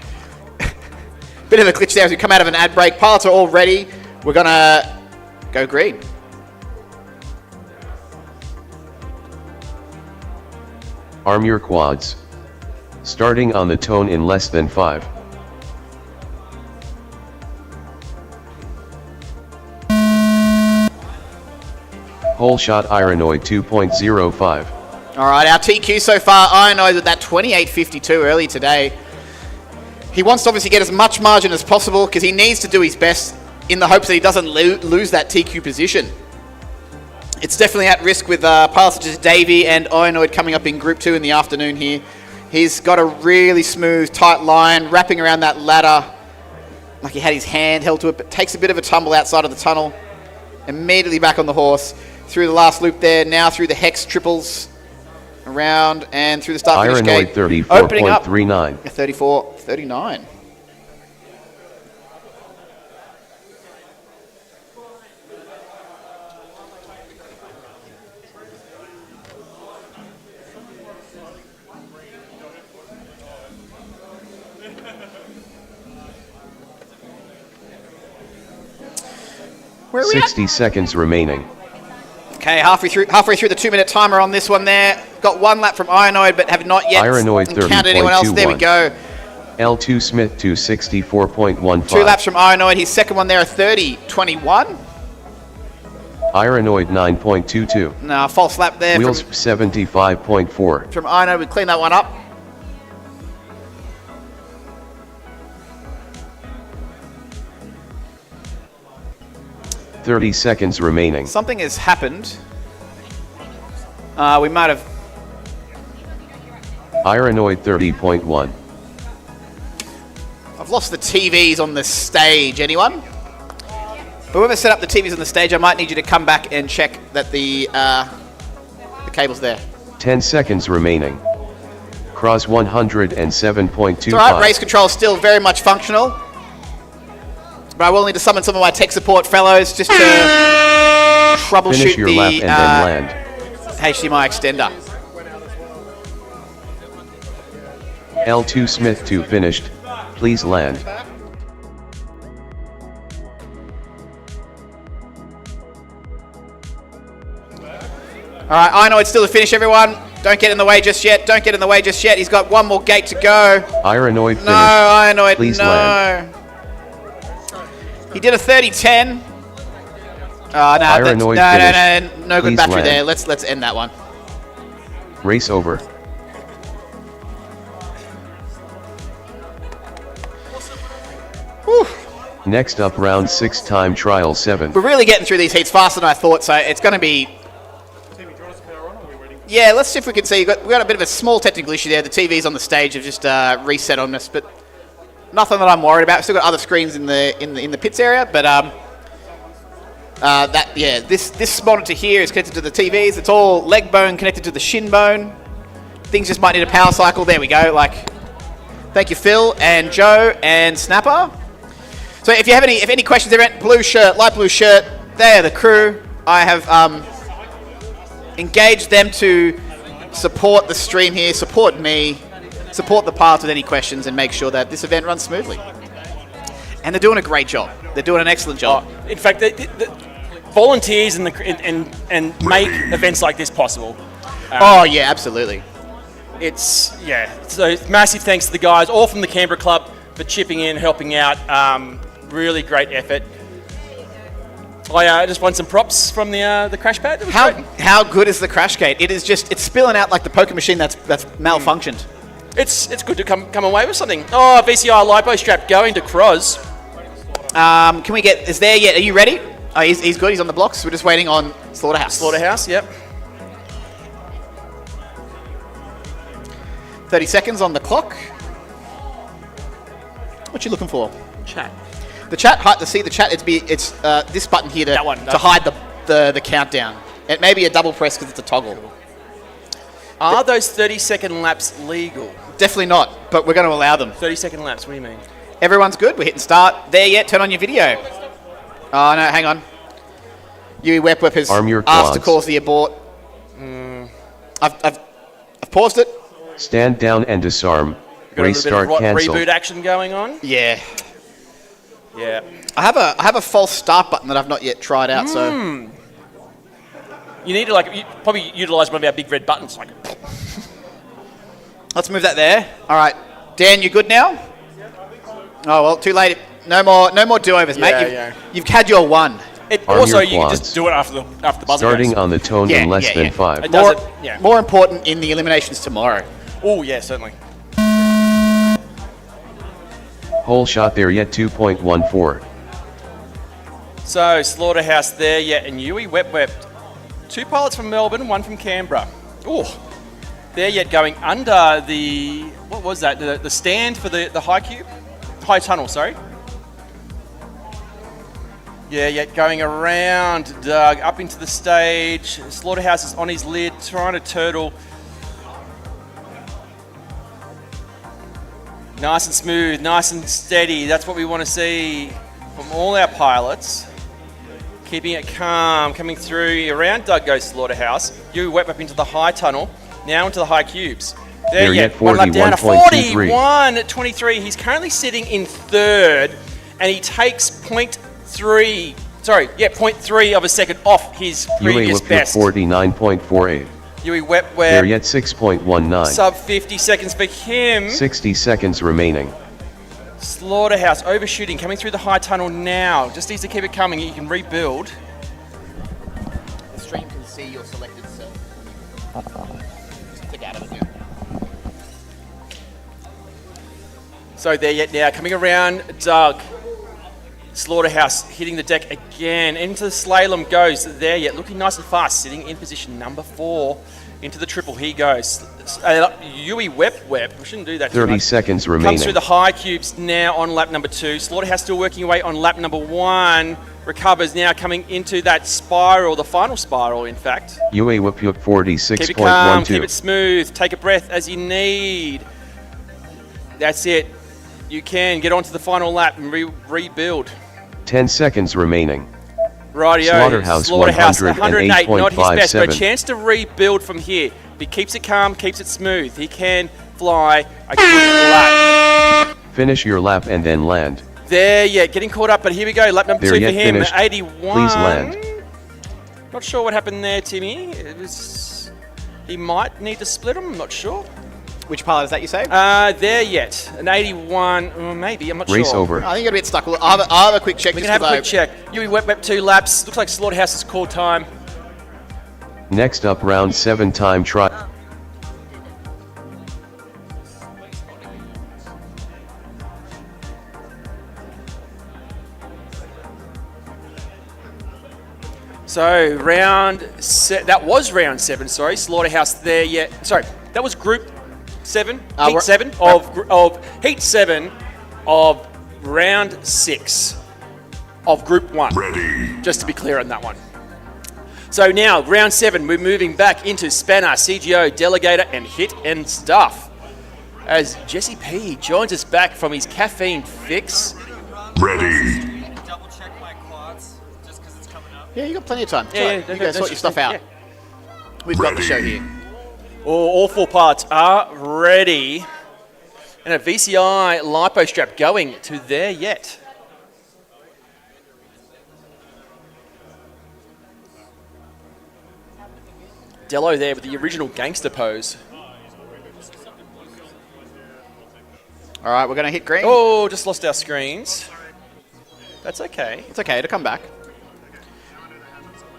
Bit of a glitch there as we come out of an ad break. Pilots are all ready. We're going to go green. Arm your quads. Starting on the tone in less than 5. Whole shot Ironoid 2.05. All right, our TQ so far, Ironoid with that 28.52 early today. He wants to obviously get as much margin as possible because he needs to do his best in the hopes that he doesn't lose that TQ position. It's definitely at risk with pilots such as Davey and Ironoid coming up in Group 2 in the afternoon here. He's got a really smooth, tight line, wrapping around that ladder like he had his hand held to it, but takes a bit of a tumble outside of the tunnel. Immediately back on the horse, through the last loop there, now through the hex triples, around and through the start finish gate. Ironoid 34.39. 34.39. Where are we 60 seconds remaining. Okay, halfway through the 2-minute timer on this one there. Got 1 lap from Ironoid, but have not yet Ironoid encountered anyone else. There we 30.21. go. L2 Smith 264.15. 2 laps from Ironoid. His second one there, a 30.21. Ironoid 9.22. No, false lap there Wheels 75.4. from Ironoid. We clean that one up. .30 seconds remaining. Something has happened. We might have... Ironoid 30.1. I've lost the TVs on the stage. Anyone? But whoever set up the TVs on the stage, I might need you to come back and check that the cable's there. 10 seconds remaining. Cross 107.25. It's alright, race control is still very much functional. But I will need to summon some of my tech support fellows just to troubleshoot Finish your lap the and then land. HDMI extender. L2 Smith 2 finished. Please land. All right, I know it's still a finish, everyone. Don't get in the way just yet. Don't get in the way just yet. He's got one more gate to go. Ironoid finished. No, Ironoid, Please no. land. He did a 30-10. Oh, no, Ironoid no good Please battery land. there. Let's end that one. Race over. Whew. Next up, round 6, time trial 7. We're really getting through these heats faster than I thought, so it's going to be... Yeah, let's see if we can see. We've got a bit of a small technical issue there. The TVs on the stage have just reset on us, but nothing that I'm worried about. We've still got other screens in the pits area, but this monitor here is connected to the TVs. It's all leg bone connected to the shin bone. Things just might need a power cycle. There we go. Thank you, Phil and Joe and Snapper. So if you have any questions, light blue shirt. They are the crew. I have engaged them to support the stream here, support me, support the path with any questions, and make sure that this event runs smoothly. And they're doing a great job. They're doing an excellent job. In fact, the volunteers and make events like this possible. Yeah, absolutely. So massive thanks to the guys, all from the Canberra Club, for chipping in, helping out. Really great effort. I just won some props from the crash pad. It was great. How good is the crash gate? It's spilling out like the poker machine that's malfunctioned. It's good to come away with something. Oh, VCI lipo strap going to Grose. Can we get? Is there yet? Are you ready? Oh, he's good. He's on the blocks. We're just waiting on Slaughterhouse. Slaughterhouse, yep. 30 seconds on the clock. What you looking for? Chat. The chat. See the chat. It's this button here to hide the countdown. It may be a double press because it's a toggle. Are those 30-second laps legal? Definitely not, but we're going to allow them. 30-second laps. What do you mean? Everyone's good. We're hitting start. There yet? Turn on your video. Oh no, hang on. Yui Wep has asked to cause the abort. I've paused it. Stand down and disarm. Restart cancel. Reboot action going on. Yeah. Yeah. I have a false start button that I've not yet tried out. So you need to probably utilize one of our big red buttons. Let's move that there. All right, Dan, you good now? Oh well, too late. No more do-overs, mate. You've had your one. Also, you can just do it after the buzzer Starting goes. on the tone in less than 5. More important in the eliminations tomorrow. Oh yeah, certainly. Whole shot there yet 2.14. So Slaughterhouse there yet, and Yui Wep. 2 pilots from Melbourne, 1 from Canberra. Oh, there yet going under the what was that? The stand for the high tunnel. Sorry. Yeah, yet going around Doug up into the stage. Slaughterhouse is on his lid, trying to turtle. Nice and smooth, nice and steady. That's what we want to see from all our pilots. Keeping it calm, coming through. Around Doug goes Slaughterhouse. You wep up into the high tunnel, now into the high cubes. There yet, 1 lap down to 41.23. He's currently sitting in 3rd, and he takes 0.3 of a second off his previous best. 49.48. Yui Wep. There yet 6.19. Sub 50 seconds for him. 60 seconds remaining. Slaughterhouse overshooting, coming through the high tunnel now. Just needs to keep it coming. You can rebuild. The stream can see your selected set. Just click out of it now. So there yet now, coming around Doug. Slaughterhouse hitting the deck again. Into the slalom goes there yet, looking nice and fast, sitting in position number 4. Into the triple, he goes. Yui Wep. We shouldn't do that. 30 seconds remaining. Comes through the high cubes now on lap number 2. Slaughterhouse still working away on lap number 1. Recovers now coming into that spiral, the final spiral, in fact. Yui Wep 46.12. Keep it calm, keep it smooth. Take a breath as you need. That's it. You can get onto the final lap and rebuild. 10 seconds remaining. Rightio. Slaughterhouse 108, not his best, but a 108.57. chance to rebuild from here. If he keeps it calm, keeps it smooth, he can fly a good lap. Finish your lap and then land. There, yeah, getting caught up, but here we go. Lap number 2 for him, finished. 81. Please land. Not sure what happened there, Timmy. He might need to split them. I'm not sure. Which pilot is that you say? There yet. An 81, maybe. I'm not Race sure. over. I think you got a bit stuck. I'll have a quick check. We just can have a 'cause quick check. UE web 2 laps. Looks like Slaughterhouse's call time. Next up, round 7 time trial. So that was round 7. Sorry, Slaughterhouse there yet. Sorry, that was Group 7, Heat 7 of Heat 7 of round 6 of Group 1. Ready. Just to be clear on that one. So now round 7, we're moving back into Spanner, CGO, Delegator, and Hit and Stuff. As Jesse P joins us back from his caffeine fix. Ready. Double check my quads just because it's coming up. Yeah, you got plenty of time. Yeah, You guys sort your stuff out. yeah. We've got the show here. All 4 parts are ready. And a VCI lipo strap going to there yet. Dello there with the original gangster pose. All right, we're going to hit green. Oh, just lost our screens. That's okay. It's okay to come back.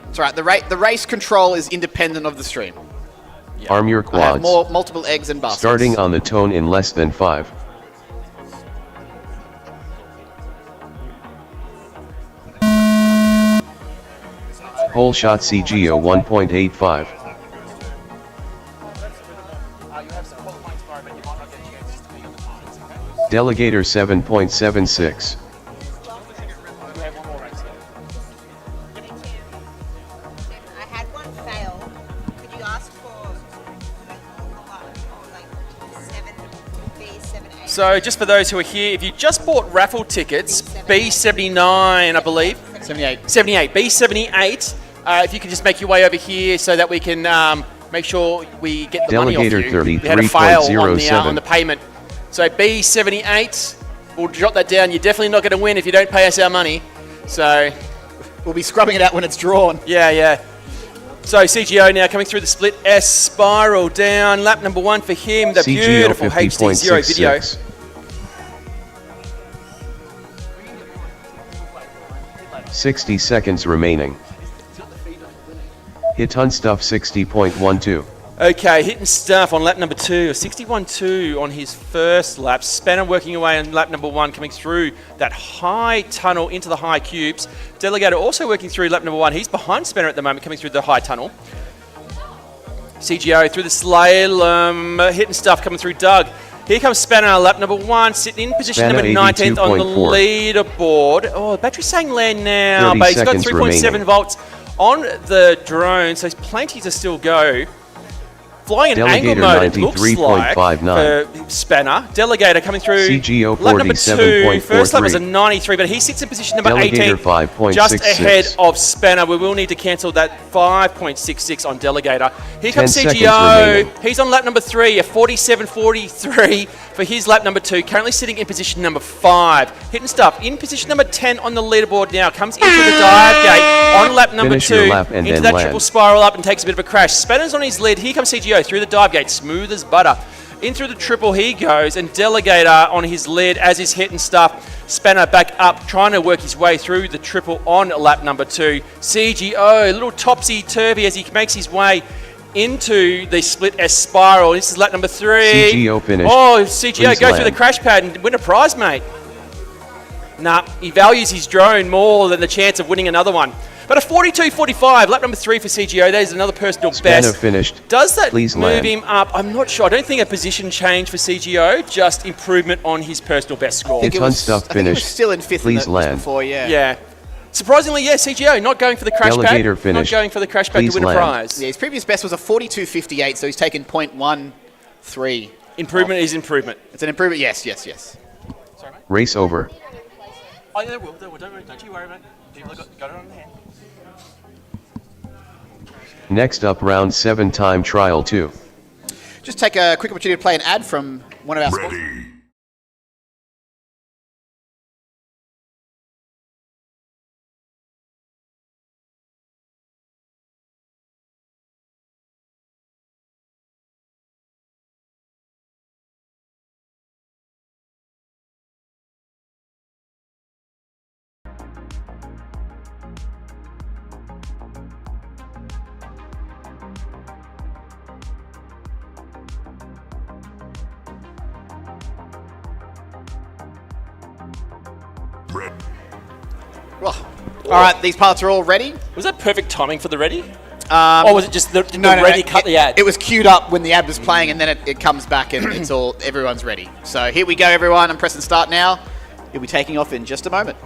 It's all right. The race control is independent of the stream. Arm your I have quads. multiple eggs and baskets. Starting on the tone in less than 5. Whole shot CGO 1.85. Delegator 7.76. I had one fail. Could you ask for like 7B78? So just for those who are here, if you just bought raffle tickets, B79, I believe. 78. 78, B78. If you can just make your way over here so that we can make sure we get the Delegator money off you. We had a fail on 33.07. the payment. So B78, we'll jot that down. You're definitely not going to win if you don't pay us our money. So We'll be scrubbing it out when it's drawn. yeah. So CGO now coming through the split S spiral down. Lap number 1 for him. The CGO beautiful HDZero video. 50.66. 60 seconds remaining. Hit ton stuff 60.12. Okay, hitting stuff on lap number 2, 61.2 on his first lap. Spanner working away on lap number 1, coming through that high tunnel into the high cubes. Delegator also working through lap number 1. He's behind Spanner at the moment, coming through the high tunnel. CGO through the slalom, hitting stuff coming through Doug. Here comes Spanner, lap number 1, sitting in position Spanner number 19th on the 82.4. leaderboard. Oh, the battery's saying land now, 30 but he's got seconds 3.7 remaining. volts on the drone, so there's plenty to still go. Flying in angle Delegator mode, it looks like, 93.59. for Spanner. Delegator coming through. CGO lap number 2. First lap was a 47.43. 93, but he sits in position number Delegator 18, 5.66. just ahead of Spanner. We will need to cancel that 5.66 on Delegator. Here 10 comes seconds CGO. remaining. He's on lap number 3, a 47.43 for his lap number 2. Currently sitting in position number 5. Hitting stuff in position number 10 on the leaderboard now. Comes into the dive gate on lap number Finish your 2. lap and Into then that land. triple spiral up and takes a bit of a crash. Spanner's on his lead. Here comes CGO through the dive gate, smooth as butter. In through the triple he goes, and Delegator on his lead as he's hitting stuff. Spanner back up, trying to work his way through the triple on lap number 2. CGO, a little topsy-turvy as he makes his way into the split S spiral. This is lap number 3. CGO finished. Oh, CGO, Please go through the land. crash pad and win a prize, mate. Nah, he values his drone more than the chance of winning another one. But a 42.45, lap number 3 for CGO. That is another personal Spanner best. finished. Does that Please move land. him up? I'm not sure. I don't think a position change for CGO, just improvement on his personal best score. Hit ton stuff I think it was finished. still in 5th Please in the land. before, yeah. Yeah. Surprisingly, yeah, CGO not going for the crash Delegator pad. finished. Not going for the crash pad Please to win land. a prize. Yeah, his previous best was a 42.58, so he's taken 0.13. Improvement is improvement. It's an improvement, yes. Race over. Oh, yeah, they will. Don't you worry, mate. People have got it on the hand. Next up, round 7 time trial 2. Just take a quick opportunity to play an ad from one of our sponsors. Ready. Well, all right, these pilots are all ready. Was that perfect timing for the ready? Or was it just the ready cut the ad? It was queued up when the ad was playing, and then it comes back and it's all everyone's ready. So here we go, everyone. I'm pressing start now. You'll be taking off in just a moment.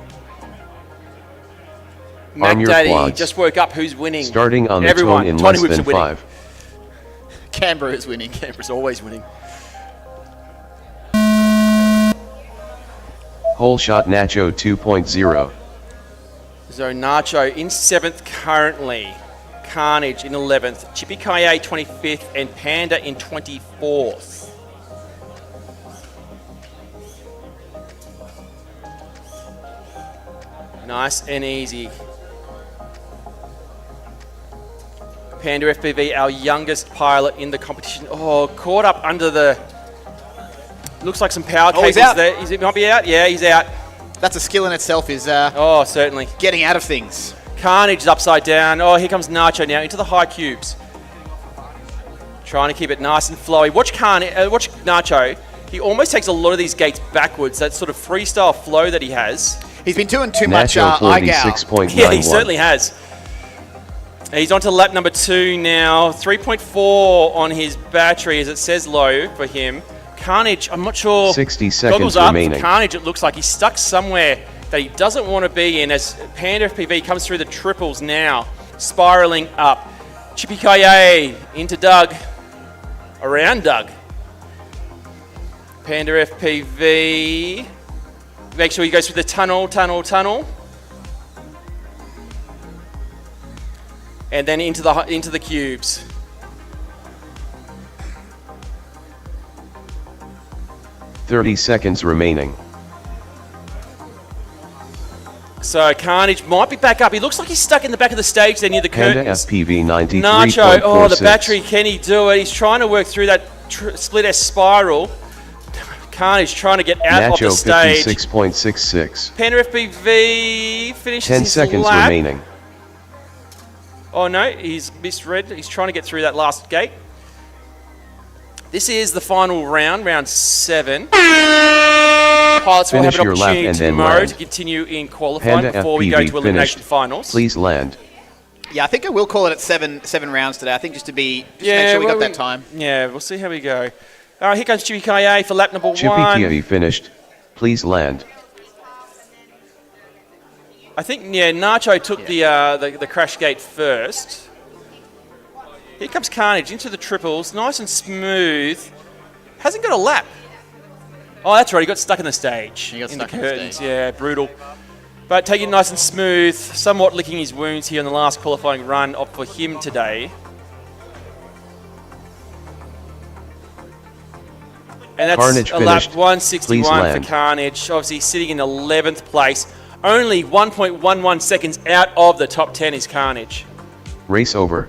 Mac your Daddy quads. just woke up. Who's winning? Starting on the Everyone. tone in Tiny less Whips than are winning. 5. Canberra is winning. Canberra's always winning. Whole shot Nacho 2.0. So Nacho in 7th currently. Carnage in 11th. Chippy Kaye 25th. And Panda in 24th. Nice and easy. Panda FPV, our youngest pilot in the competition. Oh, caught up under the... Looks like some power cables he's out. there. He might be out? Yeah, he's out. That's a skill in itself, is Oh, certainly. getting out of things. Carnage is upside down. Oh, here comes Nacho now into the high cubes. Trying to keep it nice and flowy. Watch Nacho. He almost takes a lot of these gates backwards. That sort of freestyle flow that he has. He's been doing too much Nacho eye-gow. 46.91. Yeah, he certainly has. He's on to lap number 2 now. 3.4 on his battery, as it says low for him. Carnage, I'm not sure. 60 Goggles seconds up remaining. for Carnage, it looks like he's stuck somewhere that he doesn't want to be in as Panda FPV comes through the triples now, spiraling up. Chippy Kaye into Doug. Around Doug. Panda FPV. Make sure he goes through the tunnel. And then into the cubes. .30 seconds remaining. So Carnage might be back up. He looks like he's stuck in the back of the stage there near the Panda curtains. FPV 93.46. Nacho, oh, the battery, can he do it? He's trying to work through that split S spiral. Carnage trying to get out of the Nacho stage. 56.66. Panda FPV finishes 10 his seconds lap. remaining. Oh no, he's misread. He's trying to get through that last gate. This is the final round, round 7. Pilots will have Finish an your lap opportunity and then tomorrow land. to continue in qualifying Panda before we go FPV to elimination finished. finals. Please land. Yeah, I think I will call it at seven rounds today. I think just to make sure we got that time. Yeah, we'll see how we go. All right, here comes Chippy Kaye for lap number Chippy 1. Kaye finished. Please land. I think, yeah, Nacho took the crash gate first. Here comes Carnage into the triples, nice and smooth. Hasn't got a lap. Oh, that's right, he got stuck in the stage. He got in stuck the in the curtains. stage. Yeah, brutal. But taking it nice and smooth, somewhat licking his wounds here in the last qualifying run for him today. And that's Carnage a lap finished. 161 Please for land. Carnage. Obviously sitting in 11th place. Only 1.11 seconds out of the top 10 is Carnage. Race over.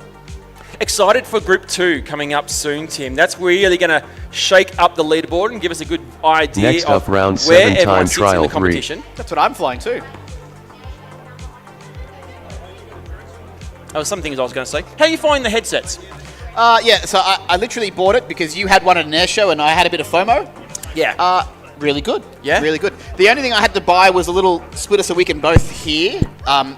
Excited for Group 2 coming up soon, Tim. That's really going to shake up the leaderboard and give us a good idea Next of up, round where 7 everyone time sits in trial the 3. competition. That's what I'm flying too. Oh, some things I was going to say. How are you finding the headsets? Yeah, so I literally bought it because you had one at an air show and I had a bit of FOMO. Yeah. Really good. Yeah? Really good. The only thing I had to buy was a little splitter so we can both hear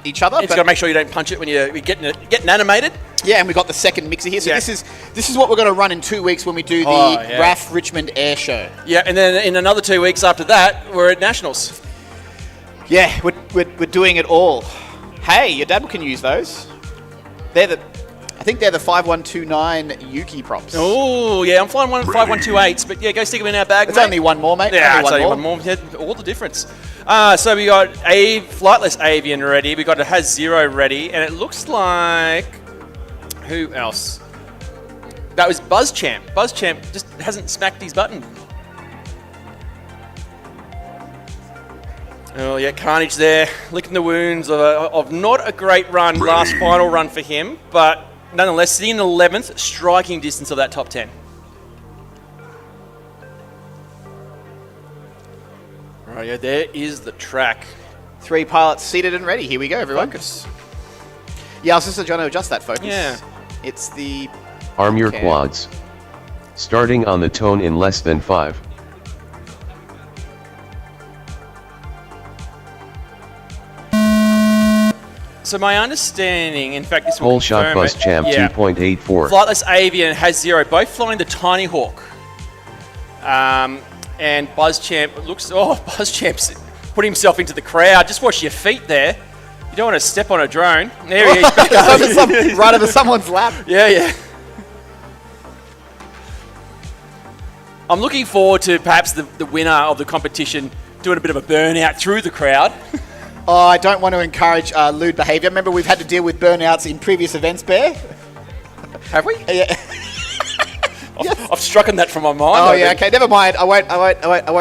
each other. It's got to make sure you don't punch it when you're getting animated. Yeah, and we got the second mixer here. So Yeah. this is what we're going to run in 2 weeks when we do the RAF Richmond Air Show. Yeah, and then in another 2 weeks after that, we're at Nationals. Yeah, we're doing it all. Hey, your dad can use those. I think they're the 5129 Yuki props. Oh, yeah, I'm flying 5128s, but yeah, go stick them in our bag, It's mate. only one more, mate. Yeah, it's only one more. Yeah, all the difference. So we got a flightless avian ready. We got a HDZero ready, and it looks like who else? That was BuzzChamp. BuzzChamp just hasn't smacked his button. Oh yeah, Carnage there, licking the wounds of not a great run, last final run for him, but nonetheless sitting in 11th, striking distance of that top 10. Right, yeah, there is the track. 3 pilots seated and ready. Here we go, everyone. Focus. Yeah, I was just trying to adjust that focus. Yeah. It's the... Arm your Okay. quads. Starting on the tone in less than 5. So my understanding, in fact, this will Whole shot confirm bus it. champ Yeah. 2.84. Flightless Avian and HDZero both flying the Tiny Hawk. And BuzzChamp looks... Oh, BuzzChamp's putting himself into the crowd. Just watch your feet there. You don't want to step on a drone. There he is. Back up. Right over someone's lap. Yeah. I'm looking forward to perhaps the winner of the competition doing a bit of a burnout through the crowd. Oh, I don't want to encourage lewd behaviour. Remember, we've had to deal with burnouts in previous events, Bear? Have we? Yeah. I've struck that from my mind. Oh, yeah, okay, never mind. I won't.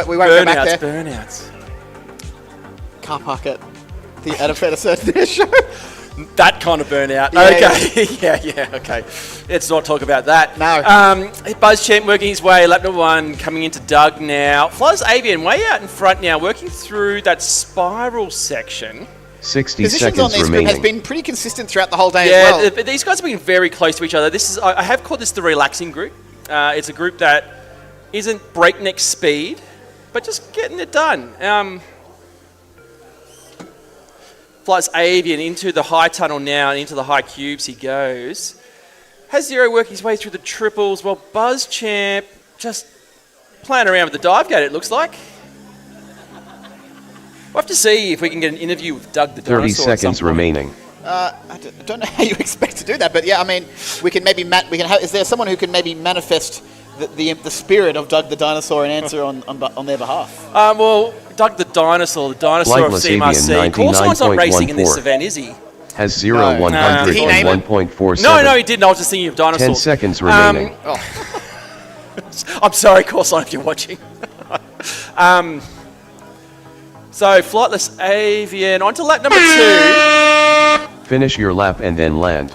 We won't go back there. Burnouts. Car park at the Adafeta Certain show. That kind of burnout. Yeah, Okay. Yeah, okay. Let's not talk about that. No. BuzzChamp working his way, lap number 1, coming into Doug now. Flies Avian way out in front now, working through that spiral section. 60 Positions seconds on this group has remaining. been pretty consistent throughout the whole day as well. Yeah, these guys have been very close to each other. This is I have called this the relaxing group. It's a group that isn't breakneck speed, but just getting it done. Flies Avian into the high tunnel now and into the high cubes he goes. HDZero working his way through the triples while BuzzChamp just playing around with the dive gate, it looks like. We'll have to see if we can get an interview with Doug the 30 dinosaur at some seconds point. remaining. I don't know how you expect to do that, but yeah, I mean, we can maybe is there someone who can maybe manifest the spirit of Doug the dinosaur and answer on their behalf? Well, Doug the dinosaur of Flightless Avian CMRC. Of course, someone's not racing in this 99.14. event, is he? Has 0, No. 100, Did he name and it? 1.47. No, he didn't. I was just thinking of 10 dinosaurs. seconds remaining. I'm sorry, Corson, if you're watching. So, Flightless Avian, on to lap number 2. Finish your lap and then land.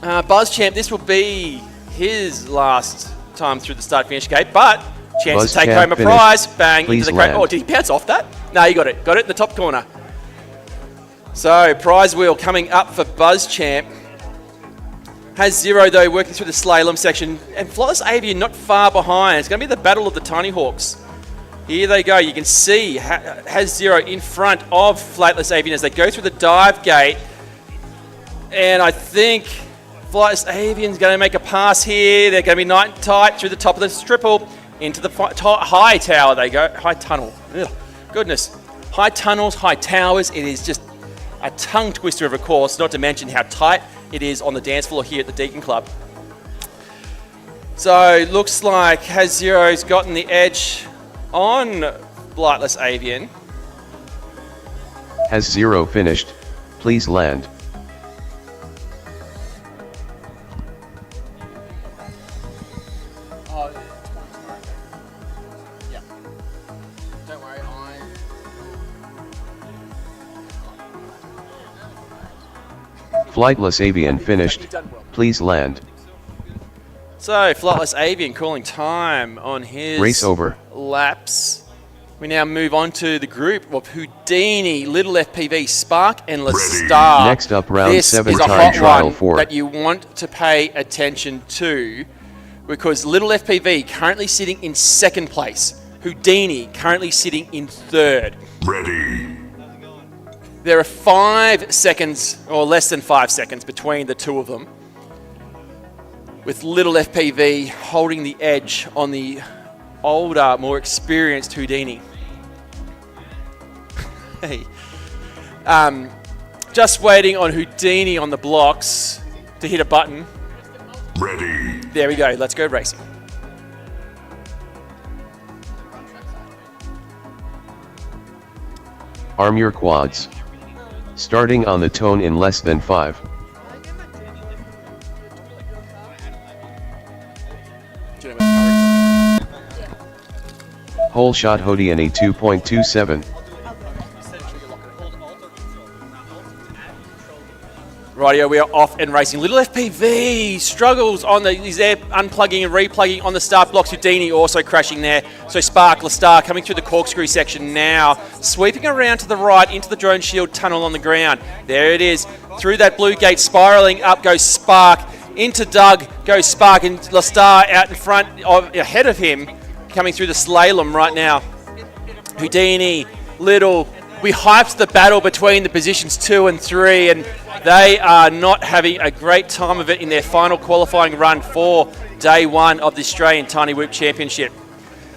BuzzChamp, this will be his last time through the start-finish gate, but chance to take BuzzChamp home a finished. prize. Bang, Please into the crate. land. Oh, did he bounce off that? No, you got it. Got it in the top corner. So, prize wheel coming up for BuzzChamp. HDZero, though, working through the slalom section. And Flightless Avian not far behind. It's going to be the battle of the Tiny Hawks. Here they go. You can see HDZero in front of Flightless Avian as they go through the dive gate. And I think Flightless Avian's going to make a pass here. They're going to be nice and tight through the top of this triple into the high tower they go. High tunnel. Ugh, goodness. High tunnels, high towers. It is just a tongue twister of a course, not to mention how tight it is on the dance floor here at the Deakin Club. So, looks like HDZero's gotten the edge on Flightless Avian. Has 0 finished. Please land. Yeah. Don't worry, Flightless Avian finished. Please land. So, Flightless Avian calling time on his Race over. laps. We now move on to the group of Houdini, Little FPV, Spark, and Star. Next up, round this 7 is a time hot trial one 4. that you want to pay attention to because Little FPV currently sitting in 2nd place. Houdini currently sitting in 3rd. Ready. There are 5 seconds, or less than 5 seconds, between the two of them, with Little FPV holding the edge on the older, more experienced Houdini. Hey. Just waiting on Houdini on the blocks to hit a button. Ready. There we go, let's go racing. Arm your quads. Starting on the tone in less than 5. Whole shot Houdini 2.27. Rightio, we are off and racing. Little FPV struggles on he's there unplugging and replugging on the start blocks. Houdini also crashing there. So Spark, Star coming through the corkscrew section now. Sweeping around to the right into the Droneshield tunnel on the ground. There it is. Through that blue gate, spiraling up goes Spark. Into Doug goes Spark, and Star out in front, ahead of him, coming through the slalom right now. Houdini, Little. We hyped the battle between the positions 2 and 3, and They are not having a great time of it in their final qualifying run for day one of the Australian Tiny Whoop Championship.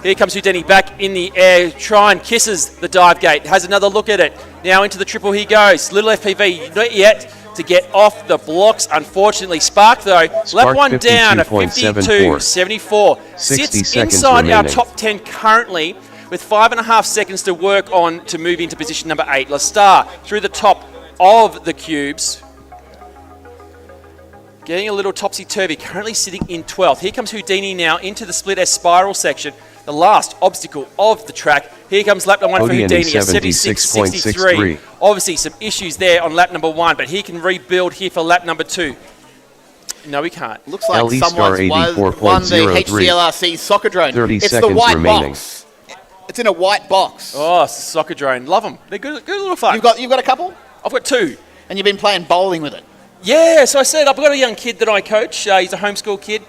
Here comes Houdini back in the air, and kisses the dive gate, has another look at it. Now into the triple he goes. Little FPV, not yet to get off the blocks. Unfortunately, Spark though, lap one down at 52.74. Sits inside our top 10 currently with 5.5 seconds to work on to move into position number 8. La Star through the top of the cubes. Getting a little topsy-turvy, currently sitting in 12th. Here comes Houdini now into the split S spiral section, the last obstacle of the track. Here comes lap number 1 for Houdini at 76.63. Obviously some issues there on lap number 1, but he can rebuild here for lap number 2. No, we can't. Looks like someone's won the HGLRC soccer drone. 30 it's seconds the white remaining. box. It's in a white box. Oh, soccer drone. Love them. They're good little fun. You've got a couple? I've got 2. And you've been playing bowling with it? Yeah, so I said I've got a young kid that I coach. He's a homeschool kid.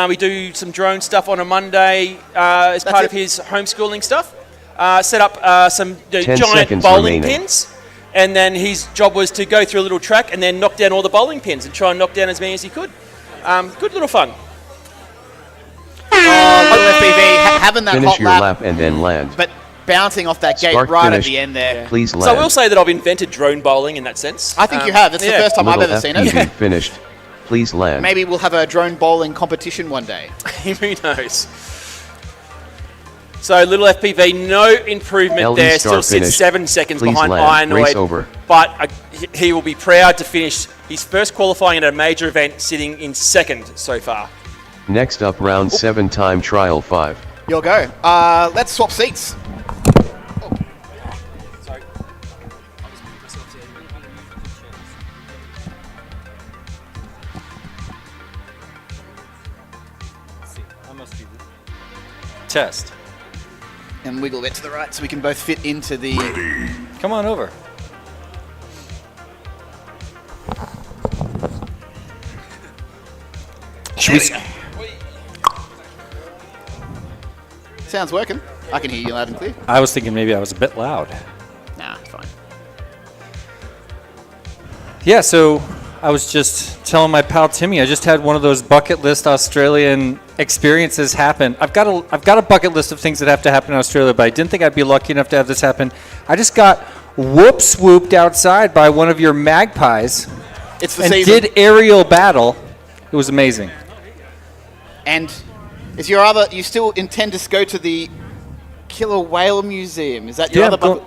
We do some drone stuff on a Monday as part of his homeschooling stuff. Set up some giant bowling pins. And then his job was to go through a little track and then knock down all the bowling pins and try and knock down as many as he could. Good little fun. Little FPV having that Finish hot your lap and then land. But bouncing off that gate Spark right finished. at the end there. Yeah. Please land. So I will say that I've invented drone bowling in that sense. I think you have. It's the first time I've Little ever seen FPV it. finished. Please land. Maybe we'll have a drone bowling competition one day. Who knows? So little FPV, no improvement there. Still sits finished. 7 seconds Please behind land. Race Ironoid. over. But he will be proud to finish his first qualifying at a major event, sitting in 2nd so far. Next up, round 7, time trial 5. You'll go. Let's swap seats. Test. And wiggle a bit to the right so we can both fit into the... Come on over. Sounds working. I can hear you loud and clear. I was thinking maybe I was a bit loud. Nah, it's fine. Yeah, so I was just telling my pal Timmy, I just had one of those bucket list Australian experiences happen. I've got a bucket list of things that have to happen in Australia, but I didn't think I'd be lucky enough to have this happen. I just got swooped outside by one of your magpies. It's the and season. did aerial battle. It was amazing. And is you still intend to go to the Killer Whale Museum? Is that your other bucket?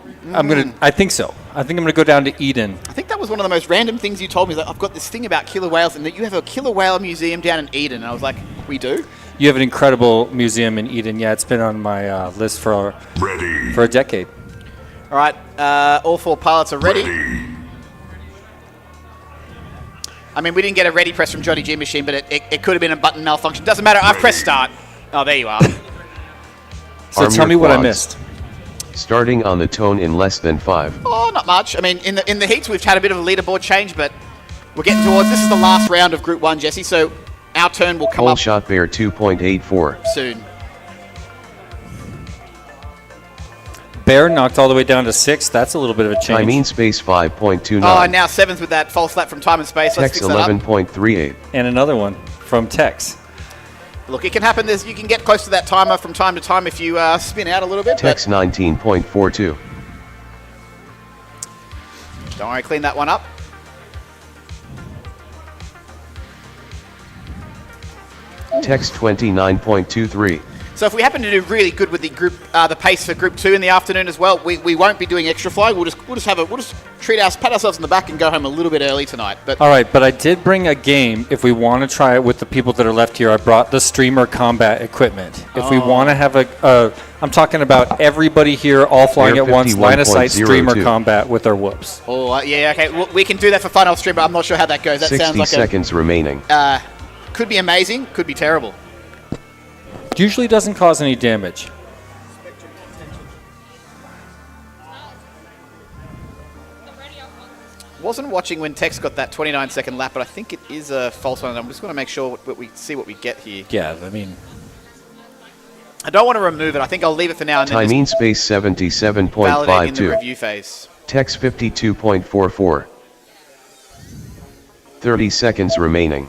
I think so. I think I'm gonna go down to Eden. I think that was one of the most random things you told me. Is that I've got this thing about killer whales, and that you have a killer whale museum down in Eden. And I was like, we do? You have an incredible museum in Eden. Yeah, it's been on my list for a decade. All right, all 4 pilots are ready. I mean, we didn't get a ready press from Johnny G Machine, but it could have been a button malfunction. Doesn't matter. I've pressed start. Oh, there you are. So tell me what I missed. Starting on the tone in less than 5. Oh, not much. I mean, in the heats, we've had a bit of a leaderboard change, but we're getting towards... This is the last round of Group 1, Jesse, so our turn will come Whole up shot bear 2.84. soon. Bear knocked all the way down to 6. That's a little bit of a change. I mean space 5.29. Oh, and now 7th with that false lap from Time and Space. Let's Tex fix that up. 11.38. And another one from Tex. Look, it can happen. You can get close to that timer from time to time if you spin out a little bit. Tex 19.42. Don't worry, clean that one up. Tex 29.23. So if we happen to do really good with the pace for Group 2 in the afternoon as well, we won't be doing extra fly. We'll just pat ourselves in the back and go home a little bit early tonight. But all right, but I did bring a game. If we want to try it with the people that are left here, I brought the streamer combat equipment. If we want to have I'm talking about everybody here all flying at once, line of sight streamer combat with our whoops. Oh yeah, okay. Well, we can do that for fun off stream, but I'm not sure how that goes. That 60 sounds like seconds remaining. Could be amazing, could be terrible. Usually doesn't cause any damage. Wasn't watching when Tex got that 29-second lap, but I think it is a false one. I'm just going to make sure what we get here. Yeah, I mean, I don't want to remove it. I think I'll leave it for now and then Timing space validate in the 77.52. review phase. Tex 52.44. 30 seconds remaining.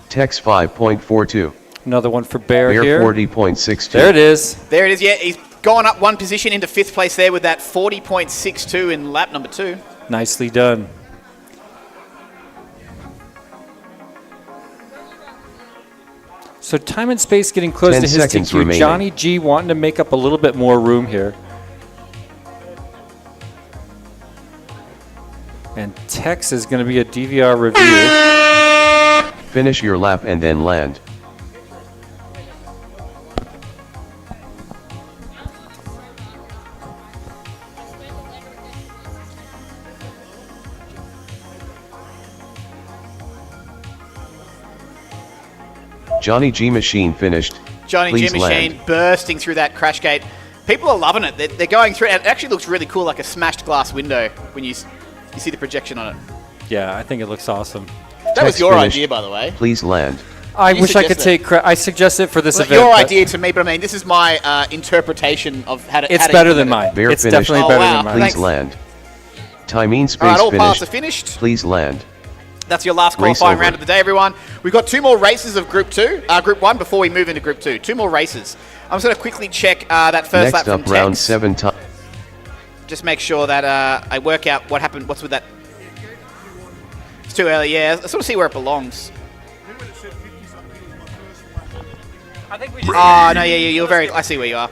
Tex 5.42. Another one for Bear Bear here. 40.62. There it is. There it is. Yeah, he's gone up one position into 5th place there with that 40.62 in lap number 2. Nicely done. So time and space getting close 10 to his seconds TQ. remaining. Johnny G wanting to make up a little bit more room here. And Tex is going to be a DVR review. Finish your lap and then land. Johnny G Machine finished. Johnny Please G Machine land. bursting through that crash gate. People are loving it. They're going through it. And it actually looks really cool, like a smashed glass window when you see the projection on it. Yeah, I think it looks awesome. That was Tex your finished. idea, by the way. Please land. I You wish I could suggested take credit. I suggested it for this Well, event. your but idea to me, but I mean, this is my interpretation of how to. It's how to better than implement mine. Bear It's finished. definitely Oh, better wow. than mine. Please Thanks. land. Timing space it. All right, all parts are finished. finished. Please land. That's your last Race qualifying over. round of the day, everyone. We've got 2 more races of Group 1 before we move into Group 2. 2 more races. I'm just going to quickly check that first lap Next from up, round Tex. 7 time. Just make sure that I work out what happened. What's with that? It's too early, yeah. I sort of see where it belongs. I think we just. Oh, no, yeah, you're very... I see where you are.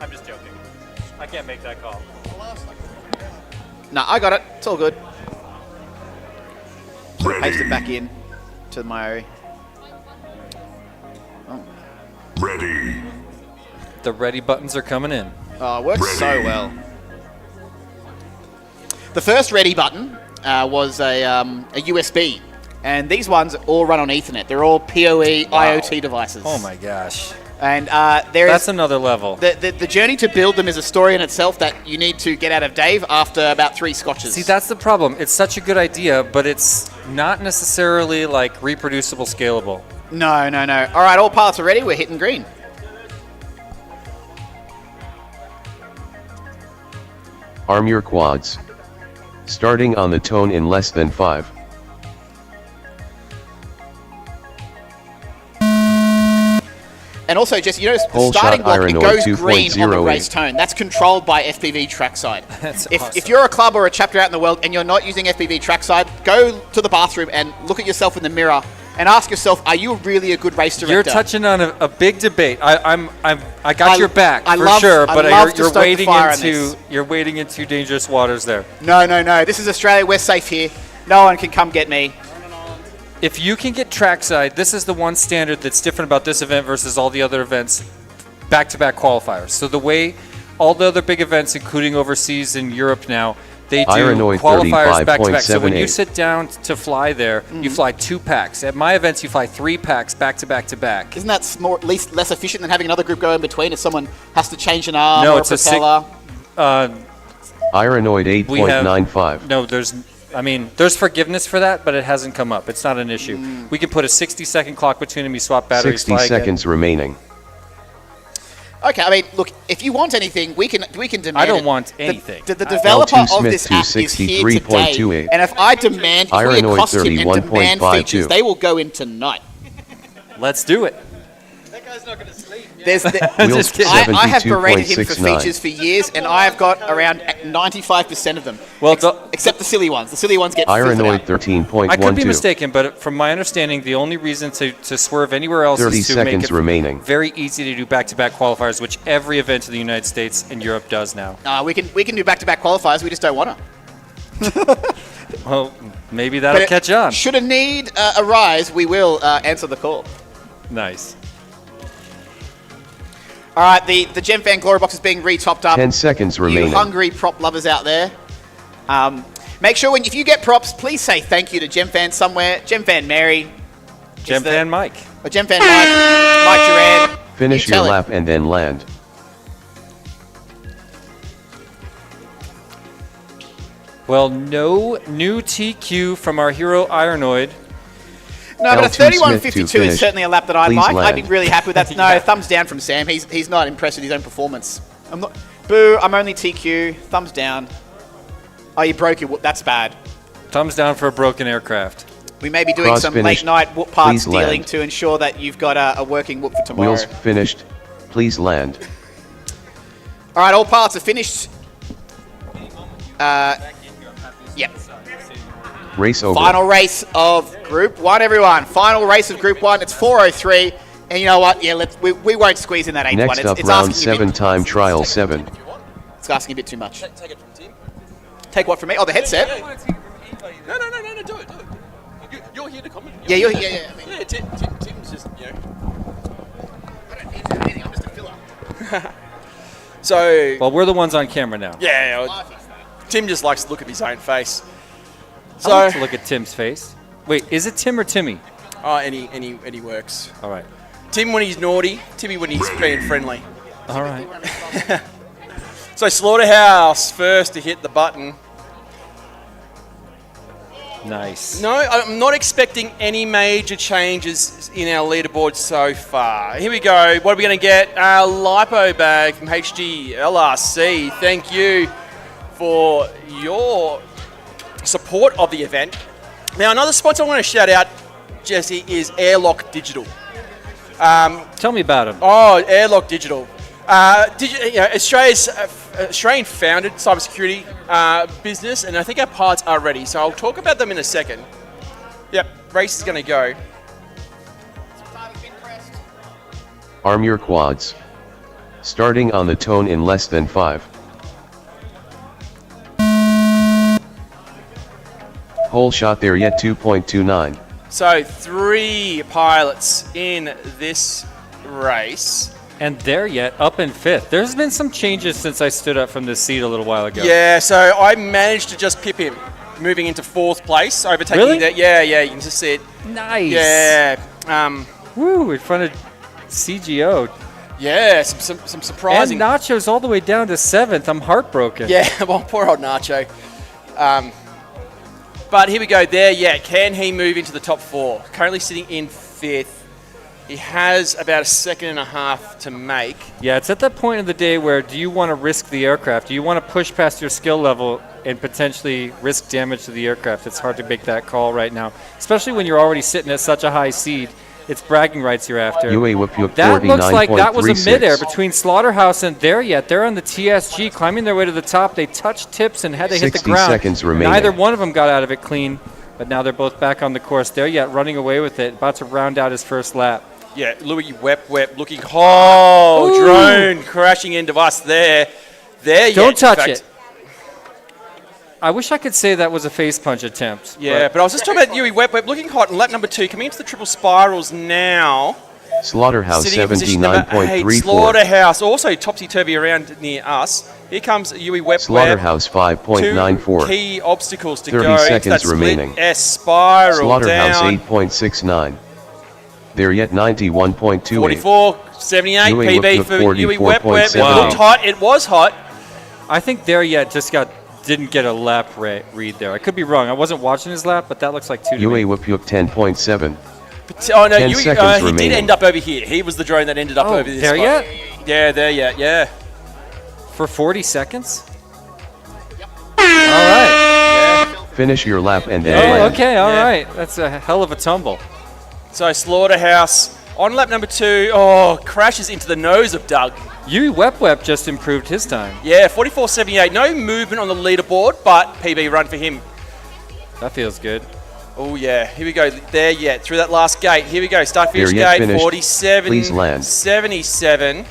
I'm just joking. I can't make that call. No, I got it. It's all good. Paste it Ready. back in to my... Ready. The ready buttons are coming in. Oh, it works so Ready. well. The first ready button was a USB, and these ones all run on Ethernet. They're all PoE IoT devices. Oh my gosh. And there That's is another level. the journey to build them is a story in itself that you need to get out of Dave after about 3 scotches. See, that's the problem. It's such a good idea, but it's not necessarily like reproducible, scalable. No. All right, all pilots are ready. We're hitting green. Arm your quads. Starting on the tone in less than 5. And also, just you notice the Whole starting shot block, it Ironoid goes green on the 2.08. race tone. That's controlled by FPVTrackside. That's if awesome. you're a club or a chapter out in the world and you're not using FPVTrackside, go to the bathroom and look at yourself in the mirror and ask yourself, are you really a good race director? You're touching on a big debate. I got your back I for love- sure, I but love to you're stoke the wading fire on into this. you're wading into dangerous waters there. No. This is Australia. We're safe here. No one can come get me. If you can get trackside, this is the one standard that's different about this event versus all the other events, back-to-back qualifiers. So the way all the other big events, including overseas in Europe now, they do Ironoid qualifiers back-to-back. So when you 35.78. sit down to fly there, you fly 2 packs. At my events, you fly 3 packs back-to-back-to-back. Isn't that less efficient than having another group go in between if someone has to change an arm No, or it's a a sig- propeller? Ironoid We have 8.95. No, there's forgiveness for that, but it hasn't come up. It's not an issue. We can put a 60-second clock between them. You swap batteries. 60 fly again. seconds remaining. Okay, I mean, look, if you want anything, we can demand I don't it. want The- anything. The developer L2 of Smith this app is here today, 263.28. and if I demand, if we Ironoid accost him and demand 31.52. features, they will go in tonight. Let's do it. There's Wheels I have berated him for 72.69. features for years, and I have got around 95% of them. Well, except the silly ones. The silly ones get filtered Ironoid out. 13.12. I could be mistaken, but from my understanding, the only reason to swerve anywhere else 30 is to make seconds it remaining. very easy to do back-to-back qualifiers, which every event in the United States and Europe does now. We can do back-to-back qualifiers. We just don't want to. Well, maybe that'll catch on. Should a need arise, we will answer the call. Nice. All right, the Gemfan Glory Box is being re-topped up. 10 seconds You remaining. hungry prop lovers out there. Make sure if you get props, please say thank you to Gemfan somewhere. Gemfan Mary. Gemfan Mike. Or Gemfan Mike Duran. Finish You tell your him. lap and then land. Well, no new TQ from our hero Ironoid. No, but a L2 Smith to 31.52 is finish. certainly a lap that I'd Please like. I'd be land. really happy with that. No, thumbs down from Sam. He's not impressed with his own performance. I'm not. Boo! I'm only TQ. Thumbs down. Oh, you broke it. That's bad. Thumbs down for a broken aircraft. We may be doing Cross some finished. late-night whoop parts Please dealing land. to ensure that you've got a working whoop for tomorrow. Wheels finished. Please land. All right, all parts are finished. Yep. Race over. Final race of Group 1, everyone. Final race of Group 1. It's 4:03. And you know what? Yeah, we won't squeeze in that 8th one. Next up, It's round asking a 7, bit, time trial 7. it's asking a bit too much. Take it from Tim. Take what from me? Oh, the headset? No, do it. You're here to comment. Yeah, I mean, Yeah, Tim's just, I don't need to do anything. I'm just a filler. So, Well, we're the ones on camera now. yeah, Tim just likes to look at his own face. I So, like to look at Tim's face. Wait, is it Tim or Timmy? any works. All right. Tim when he's naughty, Timmy when he's being friendly. All right. So Slaughterhouse first to hit the button. Nice. No, I'm not expecting any major changes in our leaderboard so far. Here we go. What are we going to get? A lipo bag from HGLRC. Thank you for your support of the event. Now, another sponsor I want to shout out, Jesse, is Airlock Digital. Tell me about him. Oh, Airlock Digital. Australia's Australian-founded cybersecurity business, and I think our parts are ready. So I'll talk about them in a second. Yep, race is going to go. Arm your quads. Starting on the tone in less than 5. Whole shot there yet 2.29. So 3 pilots in this race. And there yet, up in 5th. There's been some changes since I stood up from this seat a little while ago. Yeah, so I managed to just pip him, moving into 4th place, overtaking Really? that. Yeah, you can just see it. Nice. Yeah. Woo, in front of CGO. Yeah, some surprising. And Nacho's all the way down to 7th. I'm heartbroken. Yeah, well, poor old Nacho. But here we go. There, yeah. Can he move into the top 4? Currently sitting in 5th. He has about a second and a half to make. Yeah, it's at that point of the day where do you want to risk the aircraft? Do you want to push past your skill level and potentially risk damage to the aircraft? It's hard to make that call right now, especially when you're already sitting at such a high seed. It's bragging rights you're after. That looks like that was a midair between Slaughterhouse and there yet. They're on the TSG, climbing their way to the top. They touched tips and had to hit the ground. 60 seconds remaining. Neither one of them got out of it clean, but now they're both back on the course. There yet, running away with it, about to round out his first lap. Yeah, Louis Wep looking. Oh, Ooh. drone crashing into us there. There, Don't yeah, touch it. I wish I could say that was a face punch attempt. Yeah, but I was just talking about Louis Wep looking hot in lap number 2, coming into the triple spirals now. Slaughterhouse Sitting in position number 8. 79.34. Slaughterhouse also topsy-turvy around near us. Here comes Yui Wep. Slaughterhouse 5.94. 2 key obstacles to 30 go. seconds Into that remaining. Split S spiral Slaughterhouse down. 8.69. There yet 91.28. 44, 78 Yui PB Wep for Yui Wep. It 44.7. looked hot. It was hot. I think there yet just didn't get a lap read there. I could be wrong. I wasn't watching his lap, but that looks like 2 to me. Yui Wep 10.7. Oh no, 10 Yui, seconds he did remaining. end up over here. He was the drone that ended up over this there spot. yet? Yeah, there yet, yeah. For 40 seconds? All right. Finish your lap and then Oh, land. okay, all Yeah. right. That's a hell of a tumble. So Slaughterhouse on lap number 2. Oh, crashes into the nose of Doug. Yui Wep just improved his time. Yeah, 44.78. No movement on the leaderboard, but PB run for him. That feels good. Oh yeah, here we go. There yet through that last gate. Here we go. Start finish There yet gate. finished. 47. Please land. 77.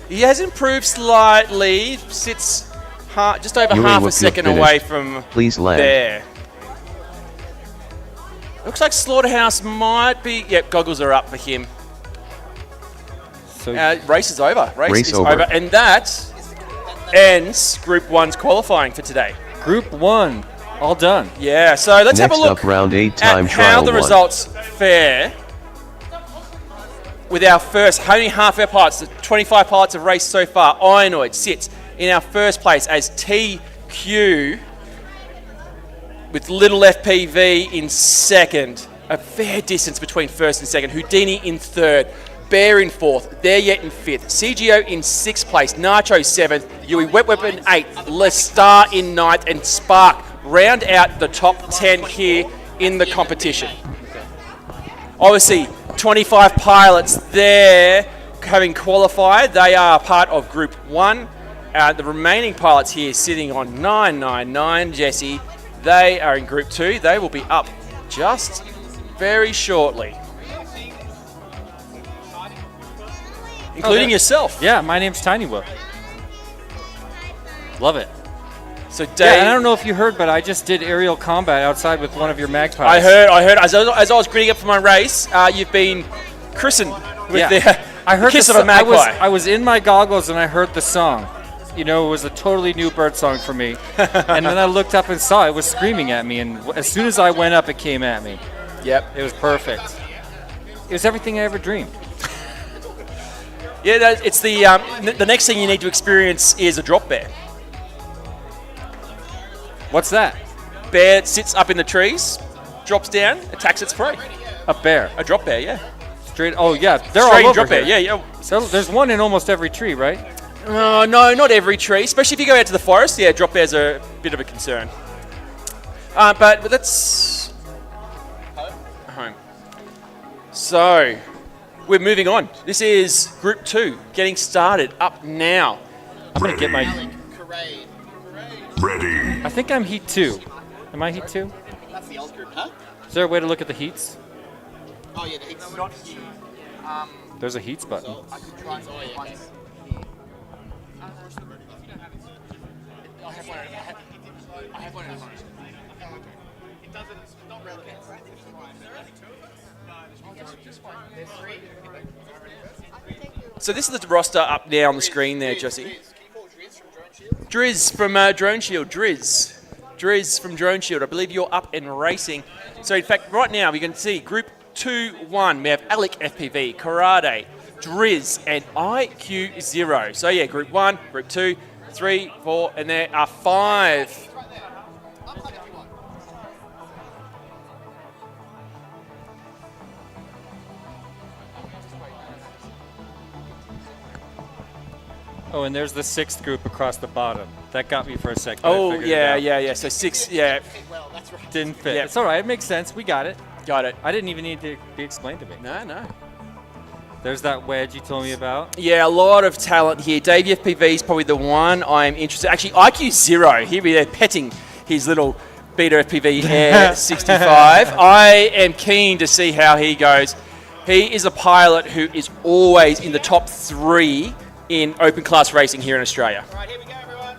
He has improved slightly. Sits just over Yui half a Wep second finished. away from Please land. there. Looks like Slaughterhouse might be. Yep, goggles are up for him. So Race is over. Race is over. over. And that ends Group 1's qualifying for today. Group 1, all done. Yeah, so let's have Next a look up, round 8 at time how trial the 1. results fare with our first, only half our pilots, the 25 pilots have raced so far. Ironoid sits in our first place as TQ with little FPV in second. A fair distance between first and second. Houdini in third. Bear in fourth. There yet in fifth. CGO in sixth place. Nacho seventh. Yui Wep in eighth. Lestar in ninth. And Spark round out the top 10 here in the competition. Obviously, 25 pilots there having qualified. They are part of Group 1. The remaining pilots here sitting on 999, Jesse, they are in Group 2. They will be up just very shortly. Including yourself. Yeah, my name's Tiny Whoop. Love it. So Dave, yeah, and I don't know if you heard, but I just did aerial combat outside with one of your magpies. I heard. As I was gritting up for my race, you've been christened with I heard kiss of a magpie. I was in my goggles and I heard the song. You know, it was a totally new bird song for me. And then I looked up and saw it was screaming at me, and as soon as I went up, it came at me. Yep. It was perfect. It was everything I ever dreamed. Yeah, it's the next thing you need to experience is a drop bear. What's that? Bear sits up in the trees, drops down, attacks its prey. A bear. A drop bear, yeah. Straight. Oh yeah, they're Straight all over drop bear, here. yeah. So there's one in almost every tree, right? No, not every tree. Especially if you go out to the forest, yeah, drop bears are a bit of a concern. But that's home. So we're moving on. This is Group 2, getting started up now. I'm gonna get my. Ready. I think I'm Heat 2. Am I Heat 2? That's the old group, huh? Is there a way to look at the heats? Oh yeah, the heat's not here. There's a heats button. I could try and I have one at home. It doesn't, it's not relevant. So this is the roster up now on the screen there, Jesse. Driz from Droneshield. Driz from Droneshield. I believe you're up and racing. So in fact, right now we can see Group 2-1. We have Alec FPV, Karate, Driz, and HGLRC. So yeah, Group 1, Group 2, 3, 4, and there are 5. Oh, and there's the 6th group across the bottom. That got me for a second. Oh, yeah. So 6, yeah. Didn't fit. Yeah. It's all right. It makes sense. We got it. Got it. I didn't even need to be explained to me. No. There's that wedge you told me about. Yeah, a lot of talent here. Dave FPV is probably the one I'm interested. Actually, HDZero, here we are petting his little BetaFPV Air 65. I am keen to see how he goes. He is a pilot who is always in the top 3 in open class racing here in Australia. All right, here we go, everyone.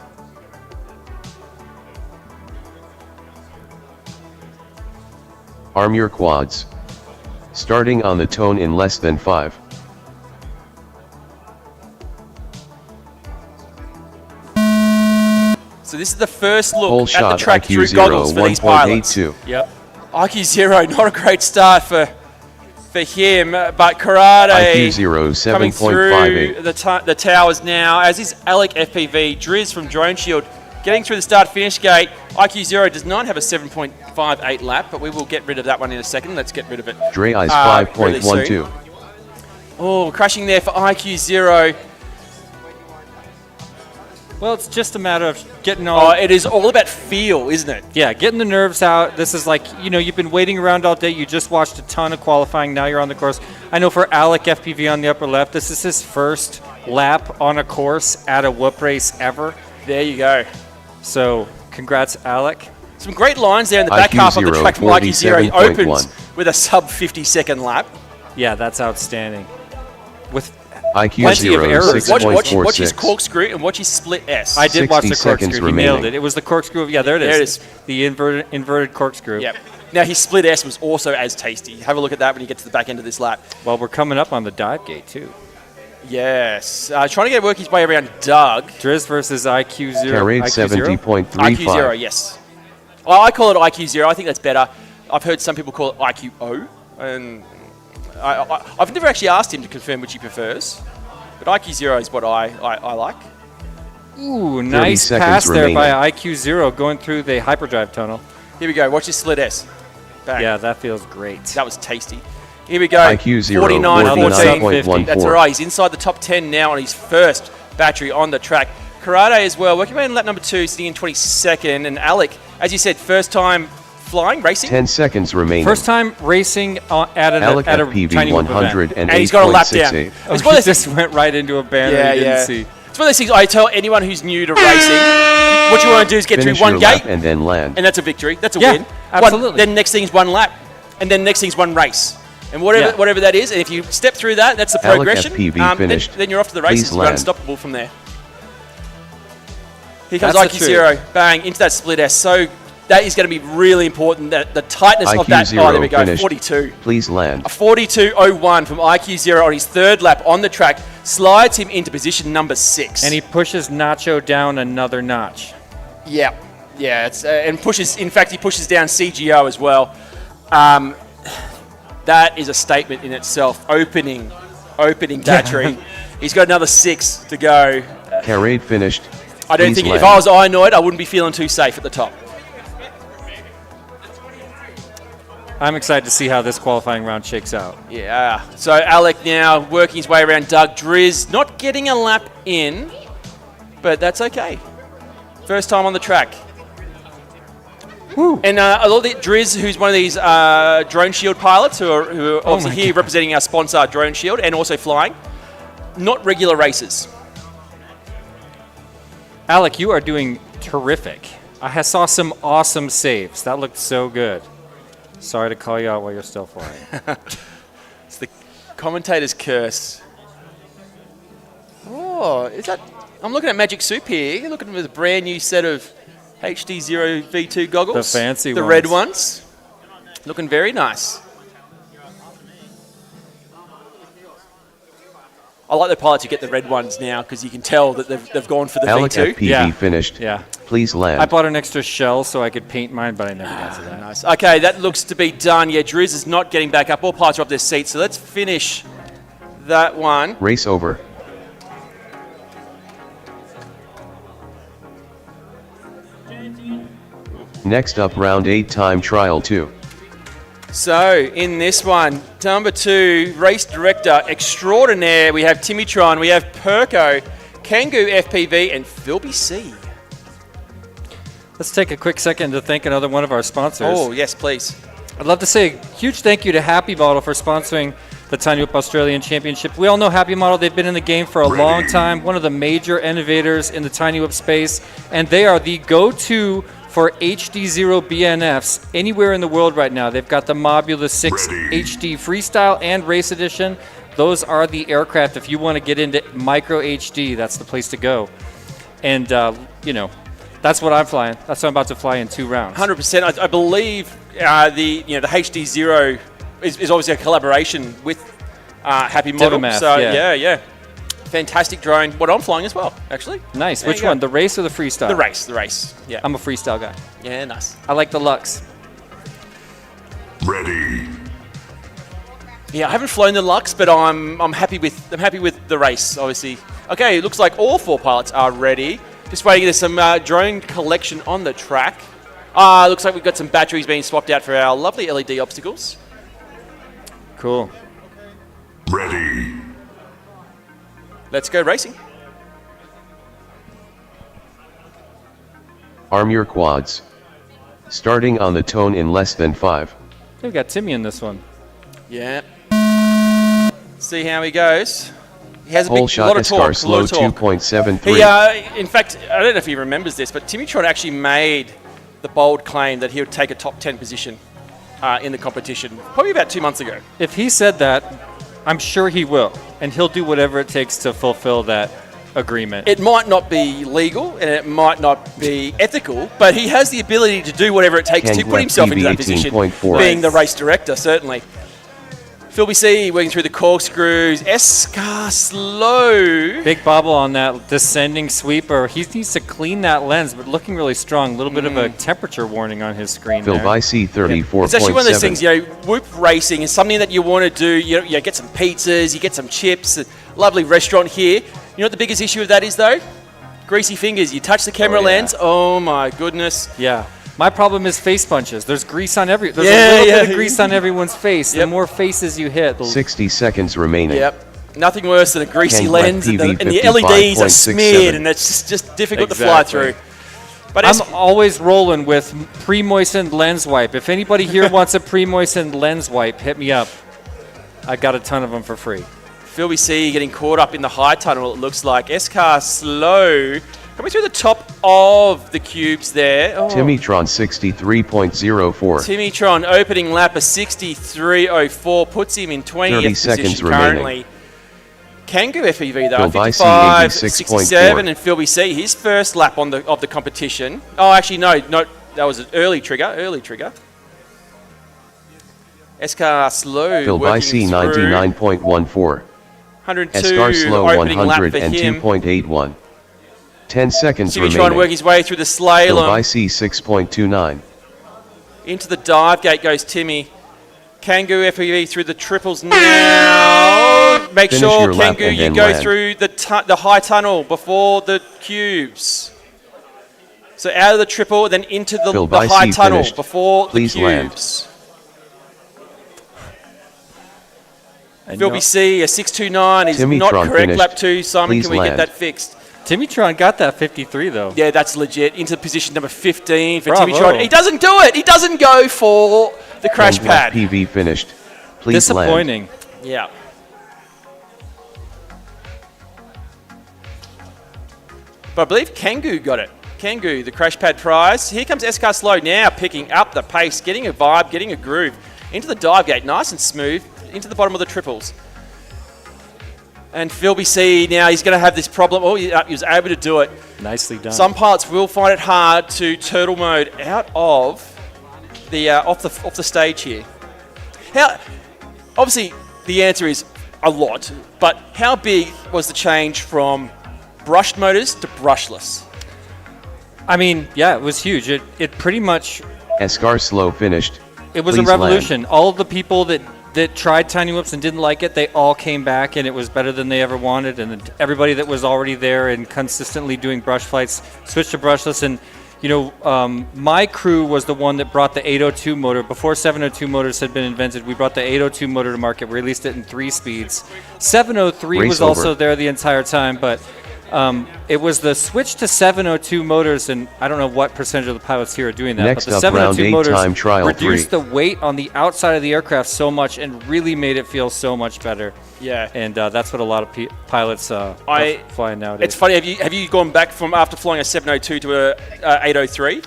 Arm your quads. Starting on the tone in less than 5. So this is the first look Whole at shot the track through IQ0 goggles for these pilots. 1.82. Yep. IQ0, not a great start for him, but Karate IQ0 coming through 7.58. the towers now, as is Alec FPV. Driz from Droneshield getting through the start-finish gate. IQ0 does not have a 7.58 lap, but we will get rid of that one in a second. Let's get rid of it. Dre Eyes really 5.12. soon. Oh, crashing there for IQ0. Well, it's just a matter of getting all... Oh, it is all about feel, isn't it? Yeah, getting the nerves out. This is like, you've been waiting around all day. You just watched a ton of qualifying. Now you're on the course. I know for Alec FPV on the upper left, this is his first lap on a course at a whoop race ever. There you go. So, congrats, Alec. Some great lines there in the back half of the track from IQ0. He opens with a sub 50-second lap. Yeah, that's outstanding. With IQ0 errors. Watch his corkscrew and watch his split S. I did watch the corkscrew. He remaining. nailed it. It was the corkscrew. Yeah, there it is. There it is. The inverted corkscrew. Yep. Now, his split S was also as tasty. Have a look at that when you get to the back end of this lap. Well, we're coming up on the dive gate, too. Yes. Trying to work his way around Doug. Driz versus IQ0. Carried 70.35. IQ0, yes. I call it IQ0. I think that's better. I've heard some people call it IQO. And I've never actually asked him to confirm which he prefers. But IQ0 is what I like. Ooh, nice pass there by IQ0 going through the hyperdrive tunnel. Here we go. Watch his split S. Back. Yeah, that feels great. That was tasty. Here we go. IQ0 49.14. That's all right. He's inside the top 10 now on his first battery on the track. Karate as well. Working around lap number 2, sitting in 22nd. And Alec, as you said, first time flying, racing. 10 seconds remaining. First time racing at Alec a FPV Tiny Whoop event. And he's got a lap down. 108.68. Oh, It's one he of those just went right into a banner he didn't see. It's one of those things I tell anyone who's new to racing, what you want to do is get Finish through one your lap gate, and then land. and that's a victory. That's a Yeah, win. absolutely. Then next thing's one lap, and then next thing's one race. And whatever that is, and if you step through that, that's the Alec progression. FPV finished. Then you're off to the races. Please You're land. unstoppable from there. Here comes That's the IQ0, bang, into that split S. So that is going to be really important, that the tightness of that. Oh, there we go, finished. 42. Please land. A 42.01 from IQ0 on his third lap on the track slides him into position number 6. And he pushes Nacho down another notch. Yeah, it's and pushes. In fact, he pushes down CGO as well. That is a statement in itself. Opening battery. He's got another 6 to go. Carade finished. I don't Please think land. if I was Inoid, I wouldn't be feeling too safe at the top. I'm excited to see how this qualifying round shakes out. Yeah. So Alec now working his way around Doug. Driz not getting a lap in, but that's okay. First time on the track. Woo. And a lot of Driz, who's one of these Droneshield pilots who are obviously my here representing our sponsor Droneshield and also flying, not regular racers. Alec, you are doing terrific. I saw some awesome saves. That looked so good. Sorry to call you out while you're still flying. It's the commentator's curse. Oh, is that? I'm looking at Magic Soup here. You're looking at a brand new set of HDZero V2 goggles. The fancy the ones. red ones. Looking very nice. I like the pilots who get the red ones now because you can tell that they've gone for the Alec V2. FPV finished. Yeah. Please land. I bought an extra shell so I could paint mine, but I never got to that. Nice. Okay, that looks to be done. Yeah, Driz is not getting back up. All pilots are off their seats, so let's finish that one. Race over. Next up, round 8 time trial 2. So, in this one, number 2, race director extraordinaire, we have Timitron, we have Perko, Kangoo FPV, and Philby C. Let's take a quick second to thank another one of our sponsors. Oh, yes, please. I'd love to say a huge thank you to HappyModel for sponsoring the Tiny Whoop Australian Championship. We all know HappyModel. They've been in the game for a long time, one of the major innovators in the Tiny Whoop space, and they are the go-to for HDZero BNFs anywhere in the world right now. They've got the Mobula 6 HD Freestyle and Race Edition. Those are the aircraft. If you want to get into micro HD, that's the place to go. And, that's what I'm flying. That's what I'm about to fly in 2 rounds. 100%. I believe the HDZero is obviously a collaboration with HappyModel. Divomath, So, yeah. yeah. Fantastic drone. What I'm flying as well, actually. Nice. There Which you go. one, the race or the freestyle? The race. Yeah. I'm a freestyle guy. Yeah, nice. I like the Lux. Ready. Yeah, I haven't flown the Lux, but I'm happy with the race, obviously. Okay, it looks like all 4 pilots are ready. Just waiting. There's some drone collection on the track. Looks like we've got some batteries being swapped out for our lovely LED obstacles. Cool. Ready. Let's go racing. Arm your quads. Starting on the tone in less than 5. We've got Timmy in this one. Yeah. See how he goes. He has a Whole lot shot of torque. Escar slow A lot of torque. 2.73. He, in fact, I don't know if he remembers this, but Timitron actually made the bold claim that he would take a top 10 position in the competition, probably about 2 months ago. If he said that, I'm sure he will. And he'll do whatever it takes to fulfill that agreement. It might not be legal and it might not be ethical, but he has the ability to do whatever it takes to put himself into that position, 18.4. being the race director, certainly. Philby C working through the corkscrews. Escar slow. Big bobble on that descending sweeper. He needs to clean that lens, but looking really strong. A little bit of a temperature warning on his screen Phil there. by C 34.7. It's actually one of those things, Whoop racing is something that you want to do. You get some pizzas, you get some chips, a lovely restaurant here. You know what the biggest issue of that is, though? Greasy fingers. You touch the camera lens. Oh, my goodness. Yeah. My problem is face punches. There's grease on there's a Yeah, little yeah. bit of grease on everyone's face. The Yep. more faces you hit, the 60 seconds remaining. Yep. Nothing worse than a greasy Ken lens, and Black the TV LEDs are 55.67. smeared, and it's just difficult to fly Exactly. through. But I'm always rolling with pre-moistened lens wipe. If anybody here wants a pre-moistened lens wipe, hit me up. I got a ton of them for free. Phil, we see getting caught up in the high tunnel, it looks like. S-Car slow. Coming through the top of the cubes there. Oh. Timitron 63.04. Timitron opening lap of 63.04 puts him in 20th position currently. Kangoo FPV though, 55.67, and Phil BC, his first lap of the competition. Oh, actually no, that was an early trigger. S-Car slow. Phil BC 99.14. 102 S-Car slow opening lap for him. 102.81. 10 seconds Timmy remaining. trying to work his way through the Phil slalom. BC 6.29. Into the dive gate goes Timmy. Kangoo FPV through the triples now. Make Finish sure, your lap Kangoo, and you then go land. through the high tunnel before the cubes. So out of the triple, then into the high tunnel finished. before Please the cubes. Phil BC, a 6.29 is Timitron not correct. finished. Lap 2, Simon, Please can we land. get that fixed? Timitron got that 53 though. Yeah, that's legit. Into position number 15 for Bravo. Timitron. He doesn't do it. He doesn't go for the crash pad. PV finished. Please land. Disappointing. Yeah. But I believe Kangoo got it. Kangoo, the crash pad prize. Here comes S-Car Slow now, picking up the pace, getting a vibe, getting a groove. Into the dive gate, nice and smooth. Into the bottom of the triples. And Phil BC now, he's going to have this problem. Oh, he was able to do it. Nicely done. Some pilots will find it hard to turtle mode out of the off the stage here. Obviously, the answer is a lot. But how big was the change from brushed motors to brushless? I mean, yeah, it was huge. It pretty much... S-Car slow finished. It was Please a revolution. land. All of the people that tried Tiny Whoops and didn't like it, they all came back, and it was better than they ever wanted. And everybody that was already there and consistently doing brush flights switched to brushless. And, you know, my crew was the one that brought the 802 motor. Before 702 motors had been invented, we brought the 802 motor to market. We released it in 3 speeds. 703 Race was over. also there the entire time, but... it was the switch to 702 motors, and I don't know what percentage of the pilots here are doing that, Next but the up, 702 round 8 motors time trial reduced 3. the weight on the outside of the aircraft so much and really made it feel so much better. Yeah. And that's what a lot of pilots are flying nowadays. It's funny, have you gone back from after flying a 702 to a 803?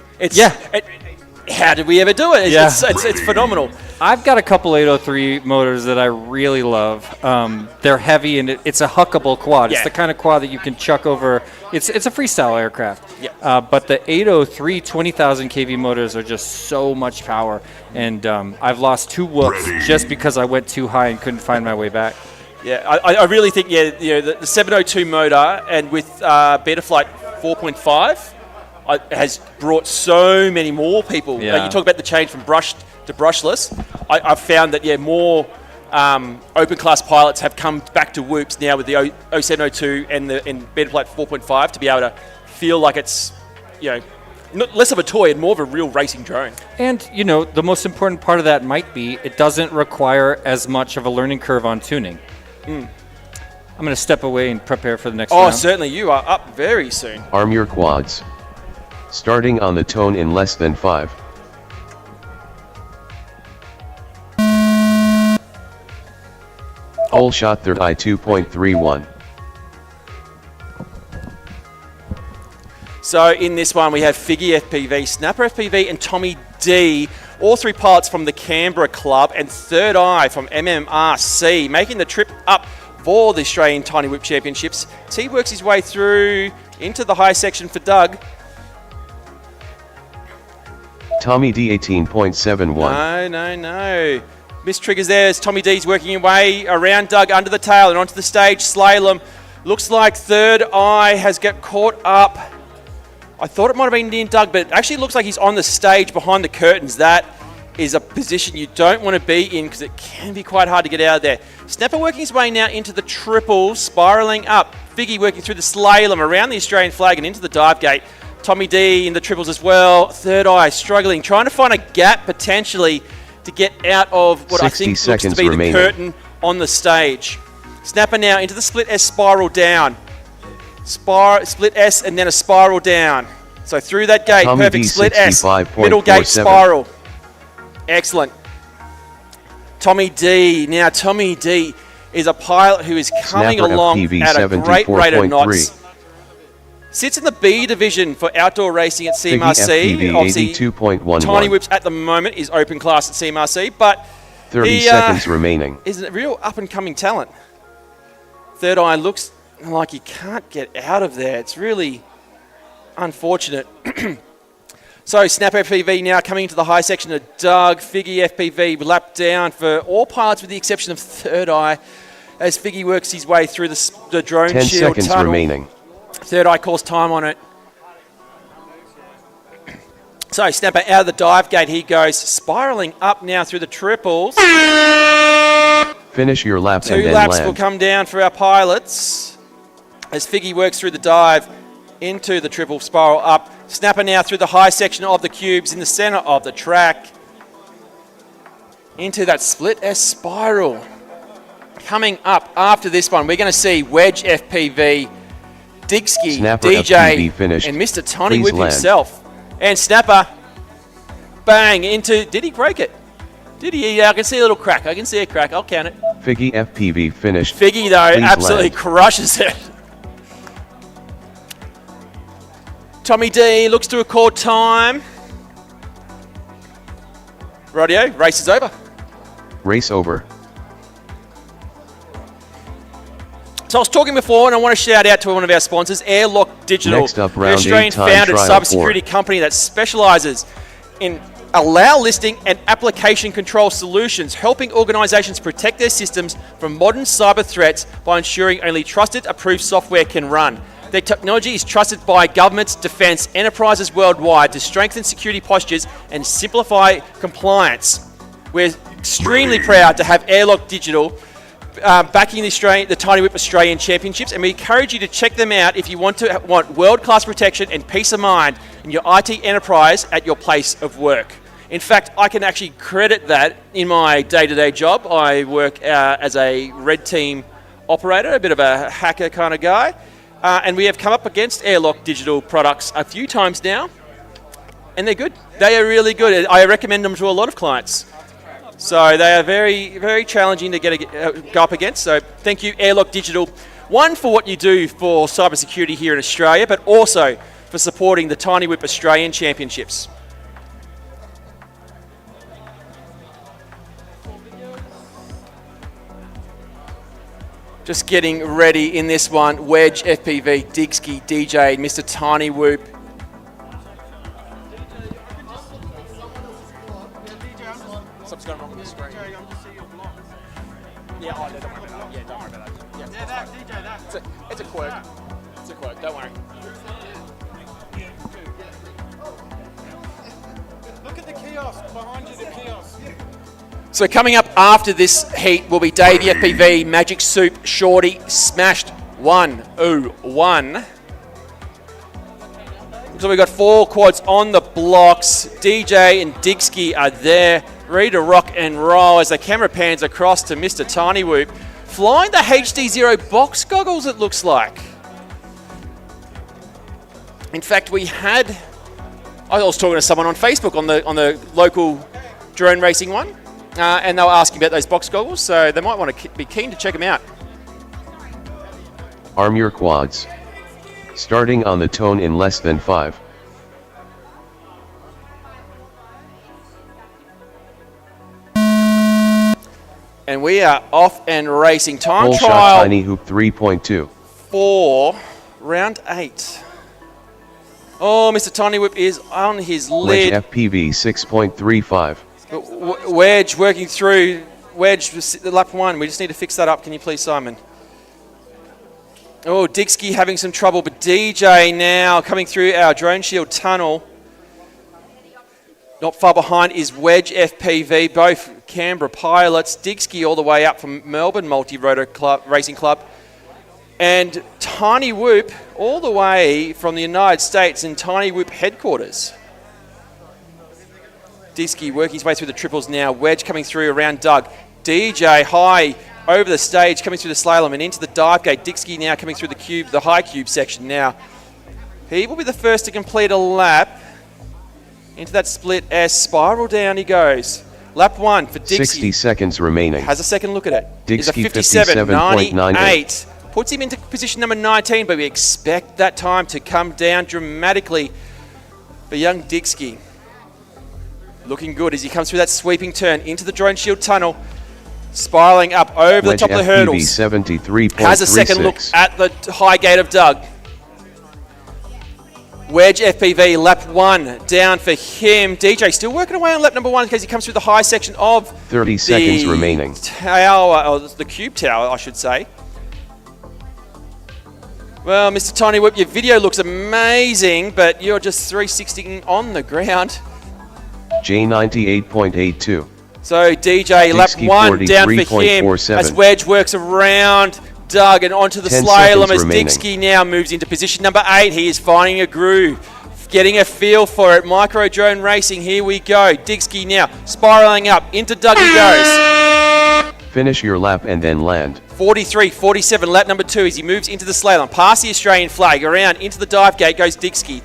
How did we ever do it? It's phenomenal. I've got a couple 803 motors that I really love. They're heavy and it's a huckable quad. Yeah. It's the kind of quad that you can chuck over. It's a freestyle aircraft. Yeah. But the 803 20,000 kV motors are just so much power. And I've lost 2 whoops just because I went too high and couldn't find my way back. Yeah, I really think, the 702 motor and with BetaFlight 4.5 has brought so many more people. Yeah. You talk about the change from brushed to brushless. I've found that, more open class pilots have come back to Whoops now with the 0702 and BetaFlight 4.5 to be able to feel like it's, less of a toy and more of a real racing drone. And, the most important part of that might be it doesn't require as much of a learning curve on tuning. I'm going to step away and prepare for the next round. Oh, certainly. You are up very soon. Arm your quads. Starting on the tone in less than 5. Whole shot third eye 2.31. So in this one we have Figgy FPV, Snapper FPV and Tommy D, all 3 pilots from the Canberra club, and Third Eye from MMRC, making the trip up for the Australian Tiny Whip Championships. T works his way through into the high section for Doug. Tommy D 18.71. No. Missed triggers there as Tommy D's working his way around Doug under the tail and onto the stage. Slalom. Looks like Third Eye has got caught up. I thought it might have been near Doug, but it actually looks like he's on the stage behind the curtains. That is a position you don't want to be in because it can be quite hard to get out of there. Snapper working his way now into the triples, spiralling up. Figgy working through the slalom around the Australian flag and into the dive gate. Tommy D in the triples as well. Third Eye struggling, trying to find a gap potentially to get out of what I think looks to be the curtain on the stage. Snapper now into the split S spiral down. Split S and then a spiral down. So through that gate, Tommy perfect D split S, 65.47. middle gate spiral. Excellent. Tommy D. Now, Tommy D is a pilot who is coming Snapper along FPV at a great rate of 74.3. knots. Sits in the B division for outdoor racing at Figgy CMRC. FPV Obviously, 82.11. Tiny Whips at the moment is open class at CMRC, but 30 he, seconds remaining. is a real up-and-coming talent. Third Eye looks like he can't get out of there. It's really unfortunate. So Snap FPV now coming into the high section of Doug. Figgy FPV lap down for all pilots with the exception of Third Eye as Figgy works his way through the drone 10 shield seconds tunnel. remaining. Third Eye calls time on it. So Snapper out of the dive gate he goes, spiraling up now through the triples. Finish your lap and Two then laps will land. come down for our pilots as Figgy works through the dive into the triple spiral up. Snapper now through the high section of the cubes in the center of the track. Into that split S spiral. Coming up after this one, we're going to see Wedge FPV, Digsky, Snapper DJ, FPV finished. and Mr. Tiny Please Whip land. himself. And Snapper, bang, into, did he break it? Did he? Yeah, I can see a little crack. I can see a crack. I'll count it. Figgy FPV finished. Figgy, though, Please absolutely land. crushes it. Tommy D looks to record time. Radio, race is over. Race over. So I was talking before, and I want to shout out to one of our sponsors, Airlock Digital, Next up, an round 8 Australian-founded time trial cybersecurity 4. company that specialises in allow listing and application control solutions, helping organisations protect their systems from modern cyber threats by ensuring only trusted, approved software can run. Their technology is trusted by governments, defence, enterprises worldwide to strengthen security postures and simplify compliance. We're extremely proud to have Airlock Digital backing the Tiny Whip Australian Championships, and we encourage you to check them out if you want world-class protection and peace of mind in your IT enterprise at your place of work. In fact, I can actually credit that in my day-to-day job. I work as a red team operator, a bit of a hacker kind of guy, and we have come up against Airlock Digital products a few times now, and they're good. They are really good. I recommend them to a lot of clients. So they are very, very challenging to go up against. So thank you, Airlock Digital. One, for what you do for cybersecurity here in Australia, but also for supporting the Tiny Whip Australian Championships. Just getting ready in this one. Wedge, FPV, Digsky, DJ, Mr. Tiny Whoop. Something's going wrong with the screen. Yeah, oh, no, don't worry about that. Yeah, don't worry about that. Yeah, that's fine. It's a quirk. It's a quirk, don't worry. Look at the kiosk behind you, the kiosk. So coming up after this heat will be Davey FPV, Magic Soup, Shorty, Smashed 101. So we've got 4 quads on the blocks. DJ and Digsky are there, ready to rock and roll as the camera pans across to Mr. Tiny Whoop, flying the HDZero box goggles, it looks like. In fact, I was talking to someone on Facebook on the local drone racing one, and they were asking about those box goggles, so they might want to be keen to check them out. Arm your quads. Starting on the tone in less than 5. And we are off and racing. Time Whole shot trial Tiny Hoop 3.2. for round 8. Oh, Mr. Tiny Whip is on his Wedge lid. FPV 6.35. Wedge working through. Wedge, lap 1. We just need to fix that up. Can you please, Simon? Oh, Digsky having some trouble, but DJ now coming through our Droneshield tunnel. Not far behind is Wedge FPV, both Canberra pilots. Digsky all the way up from Melbourne Multirotor Racing Club. And Tiny Whoop all the way from the United States in Tiny Whoop headquarters. Digsky working his way through the triples now. Wedge coming through around Doug. DJ high over the stage, coming through the slalom and into the dive gate. Digsky now coming through the high cube section now. He will be the first to complete a lap into that split S. Spiral down he goes. Lap 1 for Dixie. 60 seconds remaining. Has a second look at it. Is a Dixie 57.98. Puts him into position number 19, but we expect that time to come down dramatically for young Dixie. Looking good as he comes through that sweeping turn into the Droneshield tunnel, spiraling up over the top of the hurdles. 73.36. Has a second look at the high gate of Doug. Wedge FPV, lap 1 down for him. DJ still working away on lap number 1 because he comes through the high section of 30 seconds remaining. Tower, or the cube tower, I should say. Well, Mr. Tiny Whip, your video looks amazing, but you're just 360ing on the ground. J98.82. So DJ, lap 1 down for him as Wedge works around Doug and onto the slalom as Dixie now moves into position number 8. He is finding a groove, getting a feel for it. Micro drone racing, here we go. Dixie now spiraling up, into Doug he goes. Finish your lap and then land. 43.47, lap number 2 as he moves into the slalom. Past the Australian flag, around into the dive gate goes Dixie.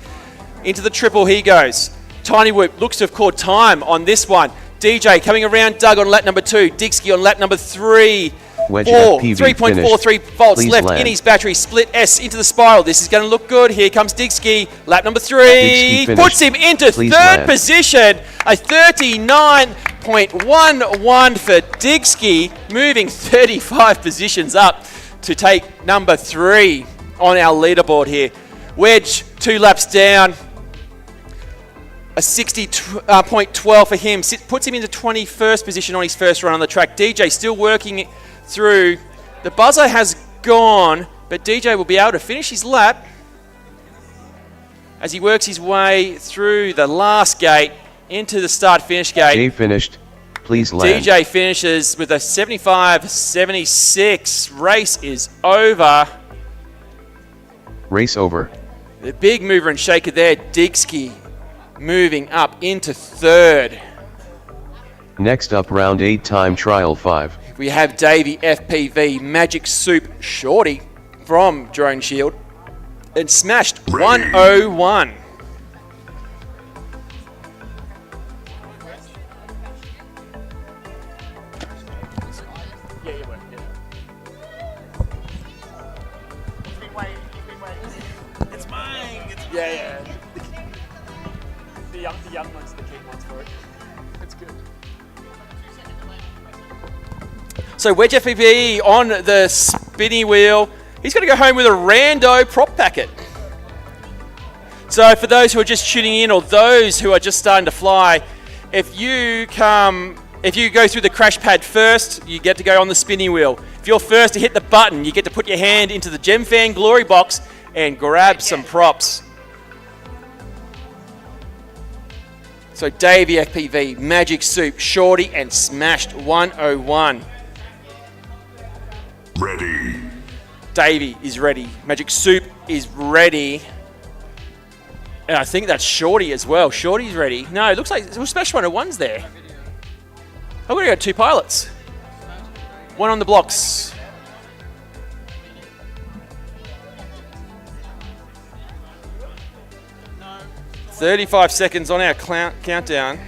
Into the triple he goes. Tiny Whoop looks to have caught time on this one. DJ coming around Doug on lap number 2. Dixie on lap number 3. Wedge 3.43 volts Please left land. in his battery. Split S into the spiral. This is going to look good. Here comes Dixie. Lap number 3. Puts him into third position. A 39.11 for Dixie. Moving 35 positions up to take number 3 on our leaderboard here. Wedge 2 laps down. A 60.12 for him. Puts him into 21st position on his first run on the track. DJ still working through. The buzzer has gone, but DJ will be able to finish his lap as he works his way through the last gate into the start-finish gate. J finished. Please land. DJ finishes with a 75.76. Race is over. Race over. The big mover and shaker there, Dixie, moving up into third. Next up, round 8 time trial 5. We have Davey FPV Magic Soup Shorty from Droneshield and smashed 101. It's mine. Yeah. The young ones, the keen ones for it. It's good. So Wedge FPV on the spinny wheel. He's going to go home with a rando prop packet. So for those who are just tuning in or those who are just starting to fly, if you go through the crash pad first, you get to go on the spinny wheel. If you're first to hit the button, you get to put your hand into the Gemfan glory box and grab some props. So Davey FPV, Magic Soup, Shorty, and smashed 101. Ready. Davey is ready. Magic Soup is ready. And I think that's Shorty as well. Shorty's ready. No, it looks like Smash 101's there. I'm going to go 2 pilots. One on the blocks. No. 35 seconds on our countdown.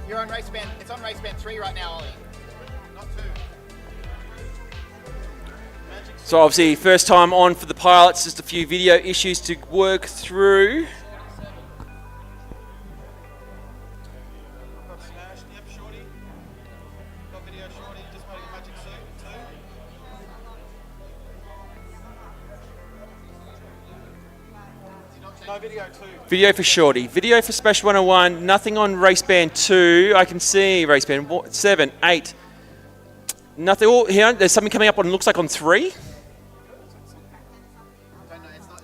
You're on race band. It's on race band 3 right now, Ollie. Not 2. So obviously, first time on for the pilots. Just a few video issues to work through. No video too. Video for Shorty. Video for Smash 101. Nothing on race band 2. I can see race band 7, 8. Nothing. Oh, here, there's something coming up on, looks like on 3. It's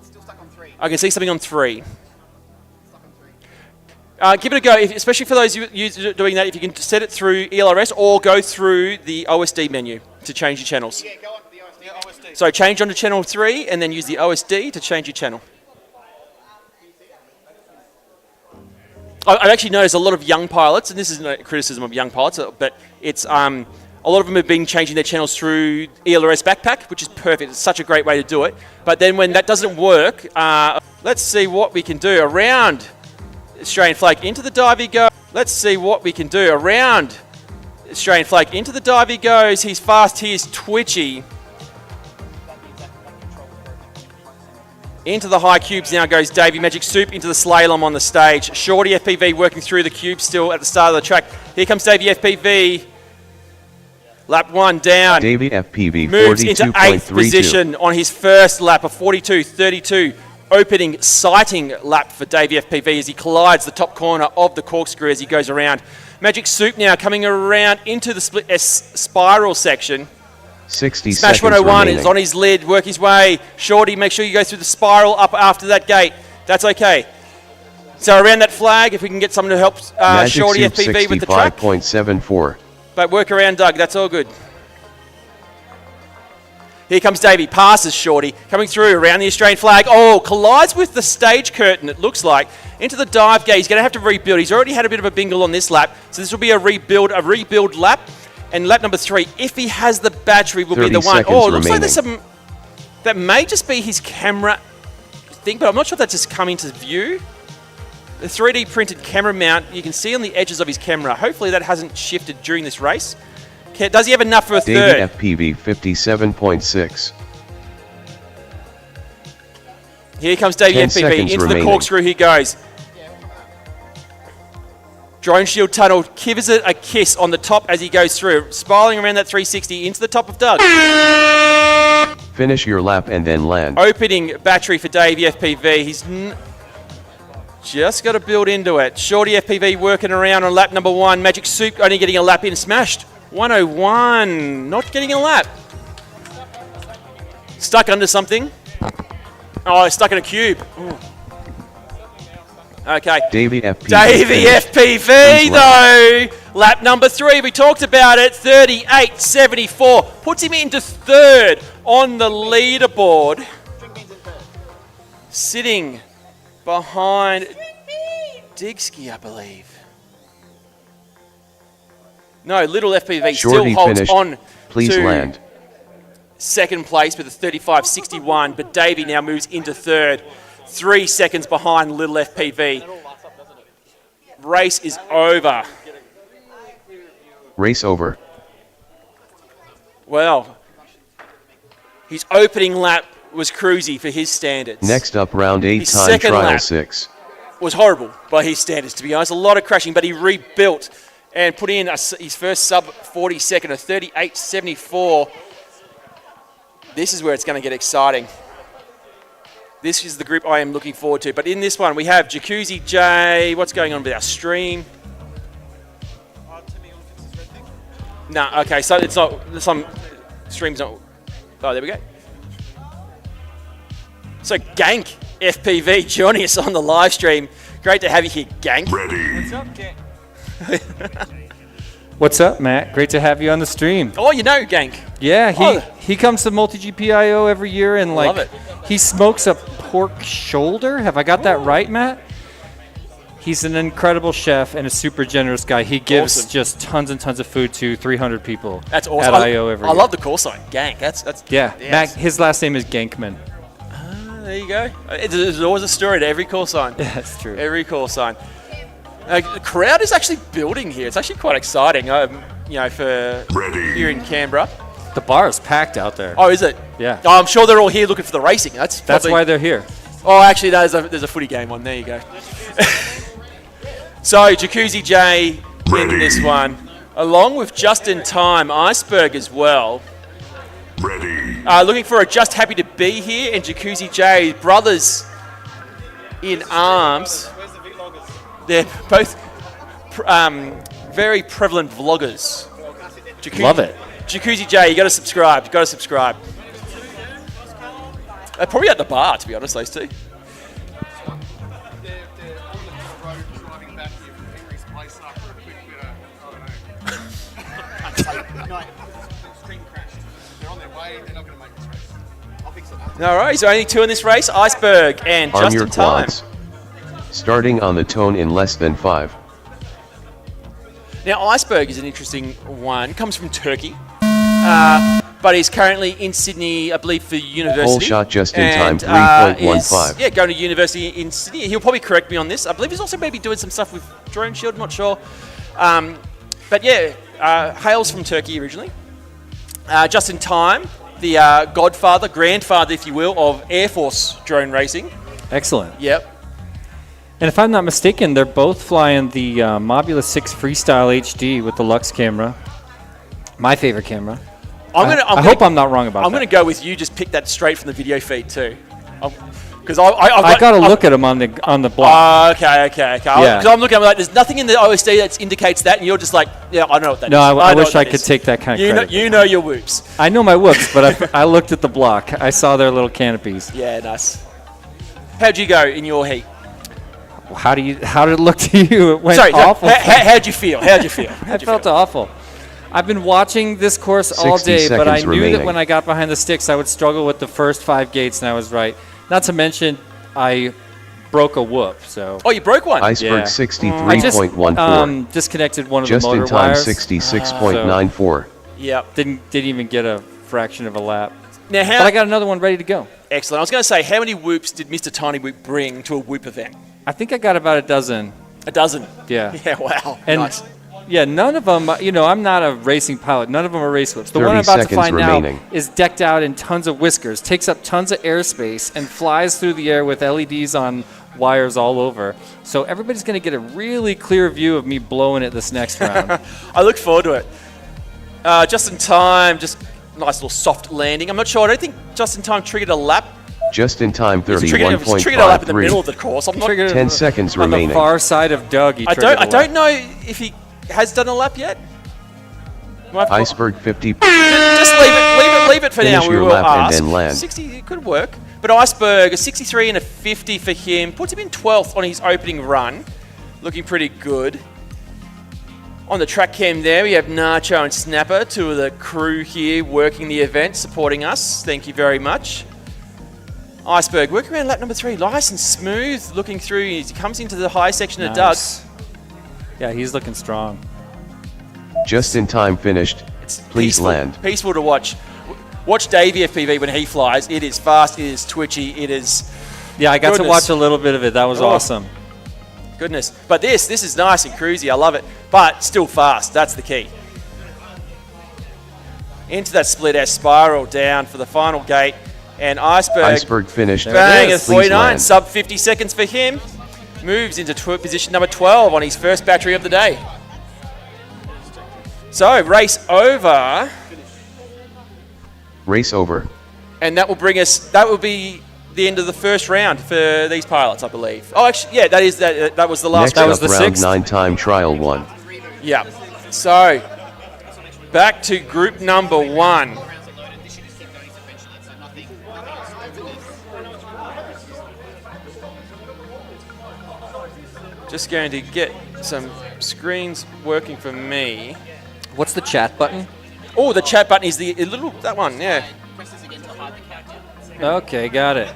still stuck on 3. I can see something on 3. Give it a go, especially for those you doing that, if you can set it through ELRS or go through the OSD menu to change your channels. Yeah, go on to the OSD. Yeah, OSD. So change onto channel 3 and then use the OSD to change your channel. I've actually noticed a lot of young pilots, and this isn't a criticism of young pilots, but it's A lot of them have been changing their channels through ELRS Backpack, which is perfect. It's such a great way to do it. But then when that doesn't work, let's see what we can do. Around Australian flag into the dive he goes. Let's see what we can do. Around Australian flag into the dive he goes. He's fast, he's twitchy. Into the high cubes now goes Davey Magic Soup into the slalom on the stage. Shorty FPV working through the cube still at the start of the track. Here comes Davey FPV. Lap 1 down. Davey FPV moves into 8th position on his first lap, a 42.32. Opening, sighting lap for Davey FPV as he collides the top corner of the corkscrew as he goes around. Magic Soup now coming around into the split S spiral section. 60 Smash seconds 101 remaining. is on his lid, work his way. Shorty, make sure you go through the spiral up after that gate. That's okay. So around that flag, if we can get someone to help Shorty FPV with the track. 65.74. But work around Doug, that's all good. Here comes Davey, passes Shorty, coming through around the Australian flag. Oh, collides with the stage curtain, it looks like. Into the dive gate, he's going to have to rebuild. He's already had a bit of a bingle on this lap, so this will be a rebuild lap. And lap number 3, if he has the battery, will be the one. Oh, it looks like there's some... That may just be his camera thing, but I'm not sure if that's just come into view. The 3D printed camera mount, you can see on the edges of his camera. Hopefully that hasn't shifted during this race. Does he have enough for a third? Davey FPV 57.6. Here comes Davey FPV. Into the corkscrew he goes. Droneshield tunnel gives it a kiss on the top as he goes through. Spiraling around that 360 into the top of Doug. Finish your lap and then land. Opening battery for Davey FPV. He's just got to build into it. Shorty FPV working around on lap number 1. Magic Soup only getting a lap in. Smashed. 101. Not getting a lap. Stuck under something. Oh, stuck in a cube. Ooh. Okay. Davey FPV. Davey FPV, though. Lap number 3. We talked about it. 38.74. Puts him into 3rd on the leaderboard. Sitting behind Digsky, I believe. No, Little FPV Shorty still holds finished. on Please to land. 2nd place with a 35.61, but Davey now moves into 3rd. 3 seconds behind Little FPV. Race is over. Race over. Well, his opening lap was cruisy for his standards. Next up, round 8, His time second trial lap 6. was horrible by his standards, to be honest. A lot of crashing, but he rebuilt and put in his first sub 40 second, a 38.74. This is where it's going to get exciting. This is the group I am looking forward to. But in this one, we have Jacuzzi J. What's going on with our stream? No, okay, so it's not, some stream's not, oh, there we go. So Gank FPV joining us on the live stream. Great to have you here, Gank. Ready. What's up, Gank? What's up, Matt? Great to have you on the stream. Oh, you know Gank. Yeah, he comes to MultiGPIO every year and Love it. he smokes a pork shoulder. Have I got that right, Matt? He's an incredible chef and a super generous guy. He gives just tons and tons of food to 300 people. That's awesome. At IO every year. I love the call sign, Gank. That's yeah. Matt, his last name is Gankman. There you go. There's always a story to every call sign. Yeah, that's true. Every call sign. The crowd is actually building here. It's actually quite exciting. For here in Canberra. The bar is packed out there. Oh, is it? Yeah. Oh, I'm sure they're all here looking for the racing. That's why they're here. Oh, actually, there's a footy game on. There you go. So, Jacuzzi J in this one, along with Just in Time Iceberg as well. Ready. Looking for a Just Happy to Be here and Jacuzzi J, brothers in arms. Where's the vloggers? They're both very prevalent vloggers. Love it. Jacuzzi J, you got to subscribe. You got to subscribe. They're probably at the bar, to be honest, those two. They're on the road driving back here from Henry's place after a quick bit of, I don't know. Stream crashed. They're on their way. They're not going to make this race. I'll fix it up. All right, so only 2 in this race, Iceberg and Arm Just your in Time. quads. Starting on the tone in less than 5. Now, Iceberg is an interesting one. Comes from Turkey, but he's currently in Sydney, I believe, for university. Whole shot just in and, time, 3.15. Yeah, going to university in Sydney. He'll probably correct me on this. I believe he's also maybe doing some stuff with Droneshield, not sure. But yeah, hails from Turkey originally. Just in time, the grandfather, if you will, of Air Force drone racing. Excellent. Yep. And if I'm not mistaken, they're both flying the Mobula 6 Freestyle HD with the Lux camera. My favorite camera. I hope I'm not wrong about that. I'm going to go with you. Just pick that straight from the video feed too, because I got to look at them on the block. Okay. Because I'm looking, I'm like, there's nothing in the OSD that indicates that, and you're just like, yeah, I know what that is. No, I wish I could take that kind of credit. You know your whoops. I know my whoops, but I looked at the block. I saw their little canopies. Yeah, nice. How'd you go in your heat? How did it look to you? It went awful. How'd you feel? I felt awful. I've been watching this course all day, but I knew that when I got behind the sticks, I would struggle with the first 5 gates, and I was right. Not to mention, I broke a whoop. So. Oh, you broke one? Iceberg 63.14. Disconnected one of the motor just in time, wires. 66.94. Yep. Didn't even get a fraction of a lap. Now, but I got another one ready to go. Excellent. I was going to say, how many whoops did Mr. Tiny Whoop bring to a whoop event? I think I got about a dozen. A dozen? Yeah. Yeah, wow. And nice. Yeah, none of them, I'm not a racing pilot. None of them are race whips. The one I'm about to find now is decked out in tons of whiskers, takes up tons of airspace, and flies through the air with LEDs on wires all over. So everybody's going to get a really clear view of me blowing it this next round. I look forward to it. Just in time, just nice little soft landing. I'm not sure. I don't think just in time triggered a lap. Just in time, 31.53. Triggered a lap in the middle of the course. I'm not 10 seconds remaining. On the far side of Doug, I don't know if he has done a lap yet. Iceberg 50. Just leave it for Finish now. We your will lap ask. and then land. 60, it could work. But Iceberg, a 63 and a 50 for him, puts him in 12th on his opening run. Looking pretty good. On the track cam there, we have Nacho and Snapper, two of the crew here working the event, supporting us. Thank you very much. Iceberg working around lap number 3, nice and smooth, looking through. He comes into the high section of Doug. Yeah, he's looking strong. Just in time finished. Please peaceful, land. Peaceful to watch. Watch Davey FPV when he flies. It is fast, it is twitchy, it is... Yeah, I got to watch a little bit of it. That was awesome. Goodness. But this is nice and cruisy. I love it. But still fast. That's the key. Into that split S spiral down for the final gate. And Iceberg finished. Bang, a 49. Sub 50 seconds for him. Moves into position number 12 on his first battery of the day. So, race over. Race over. And that will bring us, that will be the end of the first round for these pilots, I believe. Oh, actually, yeah, that was the last. Next that was the round 6th. 9-time trial 1. Yeah. So, back to group number 1. Just going to get some screens working for me. What's the chat button? Oh, the chat button is the little, that one, yeah. Okay, got it.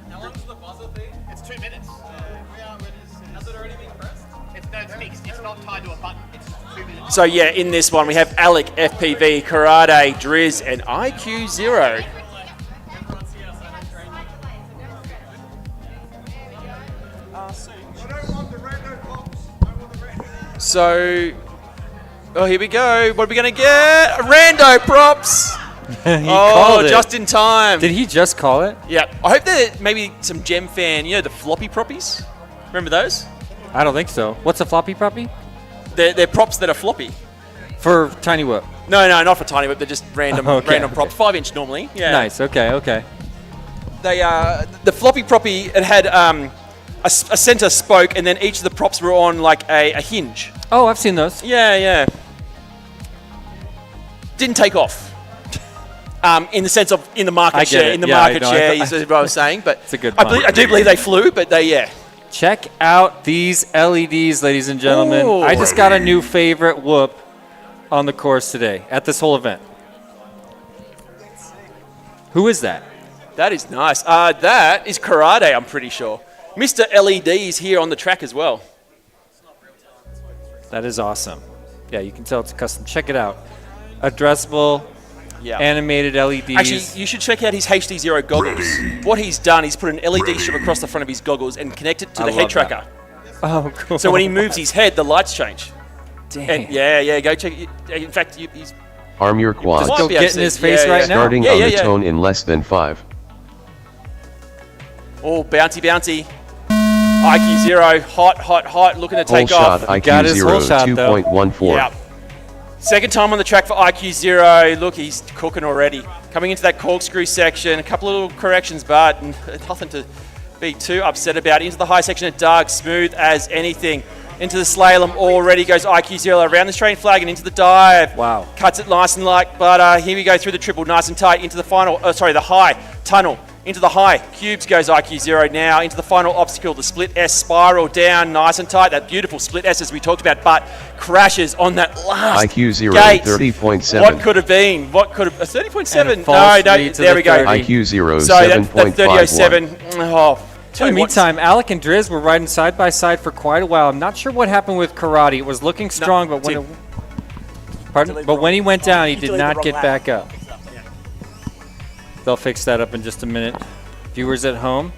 How long does the buzzer be? It's 2 minutes. Has it already been pressed? It's fixed. It's not tied to a button. It's 2 minutes. So yeah, in this one we have Alec, FPV, Karate, Driz, and HDZero. So, oh, here we go. What are we going to get? Rando props. Called it. Just in time. Did he just call it? Yeah. I hope that maybe some Gemfan, the floppy proppies? Remember those? I don't think so. What's a floppy proppy? They're props that are floppy. For Tiny Whip? No, not for Tiny Whip. They're just random props. 5-inch normally. Yeah. Nice. Okay. They the floppy proppy, it had a center spoke, and then each of the props were on like a hinge. Oh, I've seen those. Yeah. Didn't take off. In the sense of in the market share. In the market share is what I was saying. But it's a good I do believe they flew, but they Check out these LEDs, ladies and gentlemen. Ooh. I just got a new favorite whoop on the course today at this whole event. Who is that? That is nice. That is Karate, I'm pretty sure. Mr. LED is here on the track as well. That is awesome. Yeah, you can tell it's custom. Check it out. Addressable, animated LEDs. Actually, you should check out his HDZero goggles. What he's done, he's put an LED strip across the front of his goggles and connected to the head tracker. Oh, cool. So when he moves his head, the lights change. Dang. And yeah, go check it. In fact, he's... Arm your quads. Just go get in his face right now. Starting on the tone in less than 5. Oh, bouncy. IQ0, hot, looking to take shot, off. IQ0, 2.14. Yeah. Second time on the track for IQ0. Look, he's cooking already. Coming into that corkscrew section, a couple of little corrections, but nothing to be too upset about. Into the high section of Doug, smooth as anything. Into the slalom already goes IQ0 around the straight flag and into the dive. Wow. Cuts it nice and light, but here we go through the triple, nice and tight, into the final, the high tunnel. Into the high cubes goes IQ0 now. Into the final obstacle, the split S spiral down, nice and tight. That beautiful split S as we talked about, but crashes on that last IQ0 gate. 30.7. What could have been? 30.7? No, there we go. IQ0 So 7.51. 30.07. In the meantime, Alec and Driz were riding side by side for quite a while. I'm not sure what happened with Karate. It was looking strong, but when he went down, he did not get back up. They'll fix that up in just a minute. Viewers at home.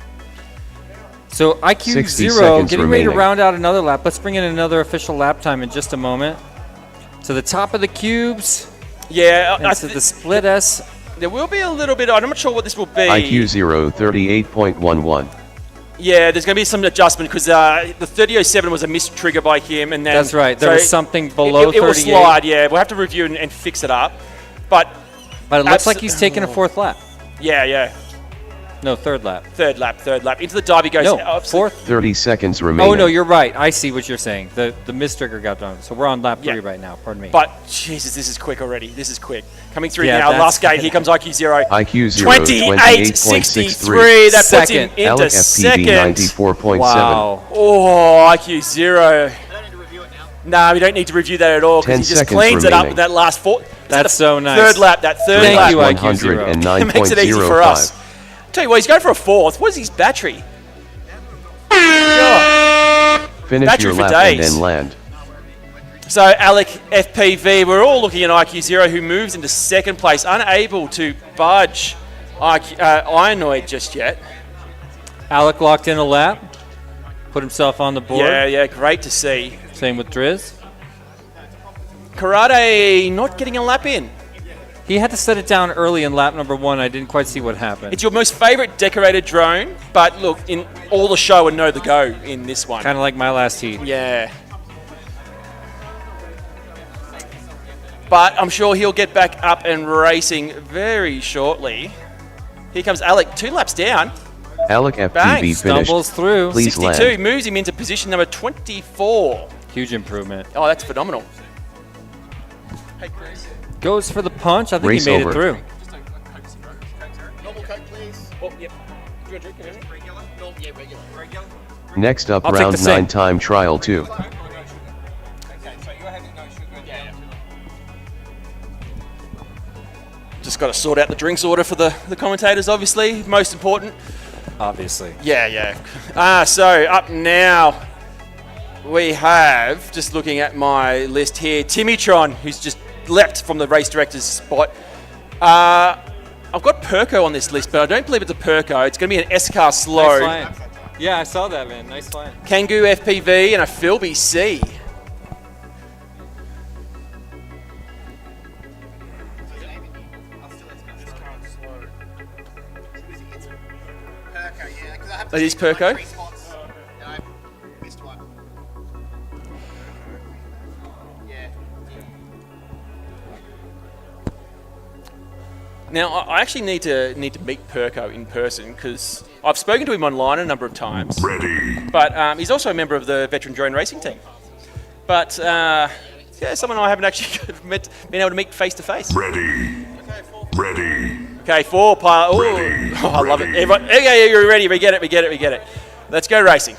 So IQ0 getting ready to round out another lap. Let's bring in another official lap time in just a moment. To the top of the cubes. Yeah. And to the split S. There will be a little bit. I'm not sure what this will be. IQ0 38.11. Yeah, there's going to be some adjustment because the 30.07 was a missed trigger by him, and then that's right. There was something below 38. It will slide. Yeah, we'll have to review and fix it up. But it looks like he's taking a fourth lap. Yeah. No, third lap. Third lap. Into the dive he goes. No, fourth. 30 seconds remaining. Oh, no, you're right. I see what you're saying. The mist trigger got done. So we're on lap 3 right now. Pardon me. But, Jesus, this is quick already. This is quick. Coming through now. Last gate. Here comes IQ0. IQ0 28.63. That puts him into Alec second. FPV 94.7. Wow. Oh, IQ0. No, we don't need to review that at all because he just cleans it up with that last four. That's so nice. Third lap. Thank you, IQ0. It makes it easy for us. Tell you what, he's going for a fourth. What is his battery? Finish battery your for lap days. and then land. So Alec FPV, we're all looking at IQ0 who moves into second place, unable to budge Ironoid just yet. Alec locked in a lap, put himself on the board. Yeah, great to see. Same with Driz. Karate not getting a lap in. He had to set it down early in lap number 1. I didn't quite see what happened. It's your most favorite decorated drone, but look, in all the show and no the go in this one. Kind of like my last heat. Yeah. But I'm sure he'll get back up and racing very shortly. Here comes Alec, 2 laps down. Alec FPV finished. Stumbles through. Please 62 land. moves him into position number 24. Huge improvement. Oh, that's phenomenal. Hey, Chris. Goes for the punch. I think he made it through. Normal Coke, please. Oh, yep. Do you want to drink it? Regular? No, yeah, regular. Next up, I'll take round the same. 9 time trial 2. Okay, so you're having no sugar. Yeah. Just got to sort out the drinks order for the commentators, obviously. Most important. Obviously. Yeah. So up now, we have, just looking at my list here, Timmytron, who's just leapt from the race director's spot. I've got Perko on this list, but I don't believe it's a Perko. It's going to be an S-Car slow. Nice flying. Yeah, I saw that, man. Nice flying. Kangoo FPV and a Philby C. It is Perko? Now, I actually need to meet Perko in person because I've spoken to him online a number of times. Ready. But he's also a member of the veteran drone racing team. But yeah, someone I haven't actually been able to meet face to face. Ready. Ready. Okay, 4 pilot. Oh, I love it. Everyone, okay, you're ready. We get it. Let's go racing.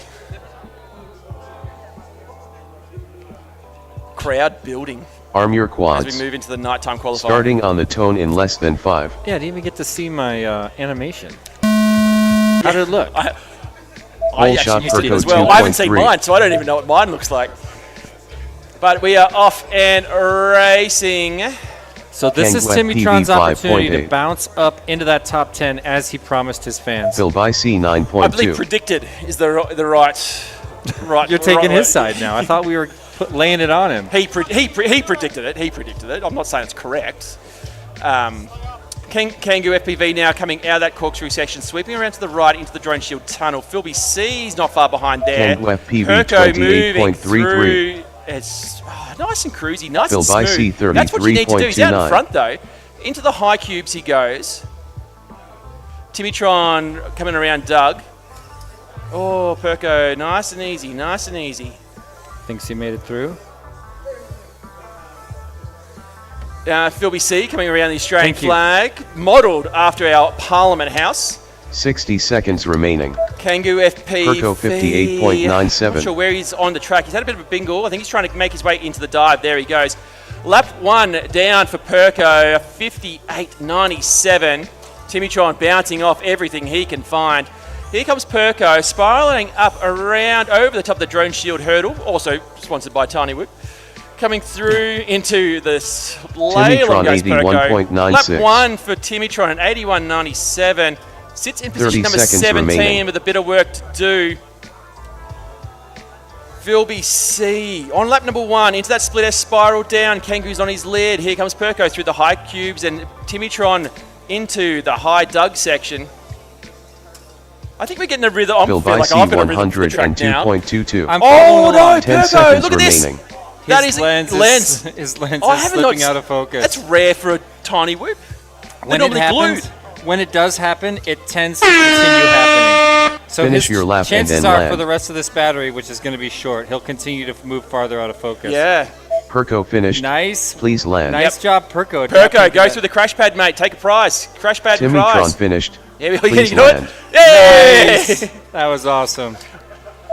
Crowd building. Arm your quads. As we move into the nighttime qualifier. Starting on the tone in less than 5. Yeah, I didn't even get to see my animation. How did it look? I Whole shot actually used to do Perco as well. I haven't seen 2.3. mine, so I don't even know what mine looks like. But we are off and racing. So this is Kangweb Timitron's PV opportunity to 5.8. bounce up into that top 10 as he promised his fans. Phil by C I believe 9.2. predicted is the right. You're taking right his side now. I thought we were laying it on him. He predicted it. He predicted it. I'm not saying it's correct. Kangoo FPV now coming out of that corkscrew section, sweeping around to the right into the Droneshield tunnel. Philby C's not far behind there. Kangoo FPV Perko moving 28.33. through. It's nice and cruisy, nice Phil and by smooth. C That's what you need to do. He's out in 33.29. front though. Into the high cubes he goes. Timitron coming around Doug. Oh, Perko, nice and easy, nice and easy. Thinks he made it through. Philby C coming around the Australian Thank you. flag, modelled after our Parliament House. 60 seconds remaining. Kangoo FPV. Perko 58.97. Not sure where he's on the track. He's had a bit of a bingle. I think he's trying to make his way into the dive. There he goes. Lap 1 down for Perko, 58.97. Timitron bouncing off everything he can find. Here comes Perko, spiralling up around over the top of the Droneshield hurdle, also sponsored by Tiny Whip. Coming through into the slalom goes Perko. 81.96. Lap 1 for Timitron at 81.97. Sits in position 30 number seconds 17 remaining. with a bit of work to do. Philby C on lap number 1 into that split S spiral down. Kangoo's on his lead. Here comes Perko through the high cubes and Timitron into the high Doug section. I think we're getting a rhythm. I Phil feel by like C I've got a rhythm for the track now. 102.22. I'm Oh following no, along. 10 Perko! seconds Look at this. remaining. That His is lens. His lens I is haven't slipping noticed- out of focus. That's rare for a Tiny Whip. They're when it normally happens, glued. when it does happen, it tends to continue happening. So Finish his your lap and chances then are land. for the rest of this battery, which is going to be short, he'll continue to move farther out of focus. Yeah. Perko finished. Nice. Please land. Nice job, Perko. Perko, go through the crash pad, mate. Take a prize. Crash pad and Timitron prize. finished. Yeah, you Please can do land. it. Yay! That was awesome.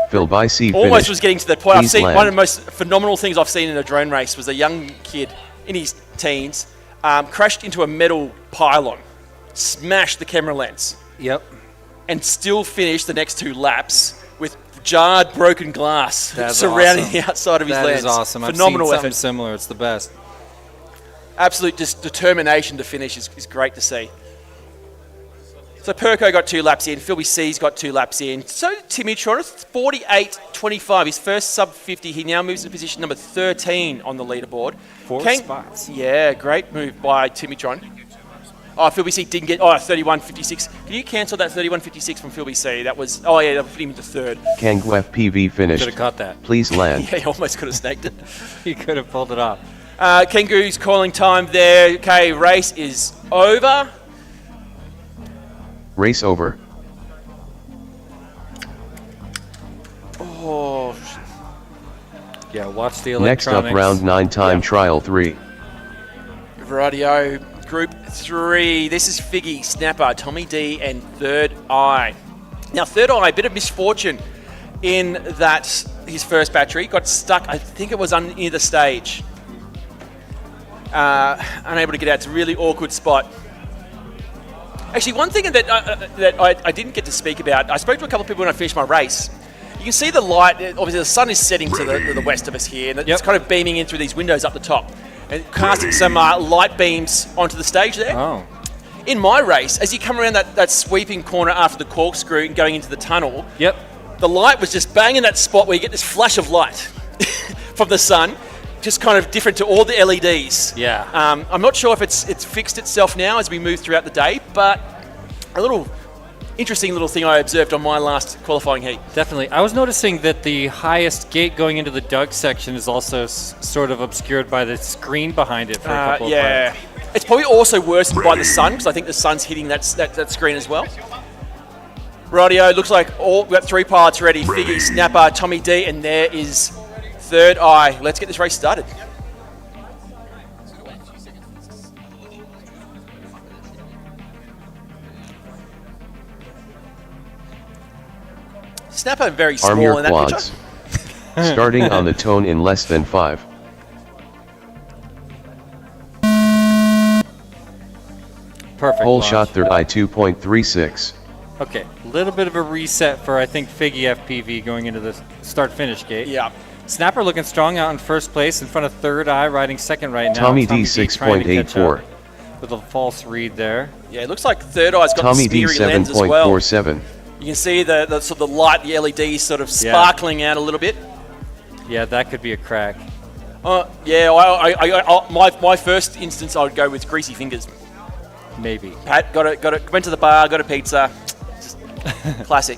Phil by C Almost finished. was getting to that point. I've Please seen land. one of the most phenomenal things I've seen in a drone race was a young kid in his teens crashed into a metal pylon, smashed the camera lens, Yep. and still finished the next 2 laps with jarred, broken glass That's surrounding awesome. the outside of his That lens. is awesome. Phenomenal I've seen something effort. similar. It's the best. Absolute just determination to finish is great to see. So Perko got 2 laps in, Philby C's got 2 laps in. So Timitron, 48.25, his first sub 50. He now moves to position number 13 on the leaderboard. 4 spots. Yeah, great move by Timitron. Oh, Philby C didn't get, 31.56. Can you cancel that 31.56 from Philby C? That was, that put him into 3rd. Kangoo FPV finished. Should have caught that. Please land. Yeah, he almost could have snaked it. He could have pulled it off. Kangoo's calling time there. Okay, race is over. Race over. Oh, Yeah, watch the Next electronics. up, round 9 time trial 3. Radio Group 3. This is Figgy, Snapper, Tommy D, and Third Eye. Now, Third Eye, a bit of misfortune in that his first battery got stuck. I think it was near the stage. Unable to get out. It's a really awkward spot. Actually, one thing that I didn't get to speak about, I spoke to a couple of people when I finished my race. You can see the light, obviously the sun is setting to the west of us here, and it's kind of beaming in through these windows up the top, and casting some light beams onto the stage there. Oh. In my race, as you come around that sweeping corner after the corkscrew and going into the tunnel, Yep. the light was just banging that spot where you get this flash of light from the sun, just kind of different to all the LEDs. Yeah. I'm not sure if it's fixed itself now as we move throughout the day, but a little interesting little thing I observed on my last qualifying heat. Definitely. I was noticing that the highest gate going into the Doug section is also sort of obscured by the screen behind it for a couple of parts. It's probably also worsened by the sun, because I think the sun's hitting that screen as well. Rightio, looks like we've got 3 pilots ready. Figgy, Snapper, Tommy D, and there is Third Eye. Let's get this race started. Snapper very small Arm your in that quads. picture. Starting on the tone in less than 5. Perfect. Whole launch. shot 3 I 2.36. Okay, a little bit of a reset for, I think, Figgy FPV going into the start-finish gate. Yeah. Snapper looking strong out in first place in front of Third Eye, riding second right now. Tommy D 6.84. With a false read there. Yeah, it looks like Third Eye's got Tommy the D speary lens as well. 7.47. You can see the sort of the light, the LEDs sort of sparkling out a little bit. Yeah, that could be a crack. Yeah, my first instance, I would go with Greasy Fingers. Maybe. Pat went to the bar, got a pizza. Just classic.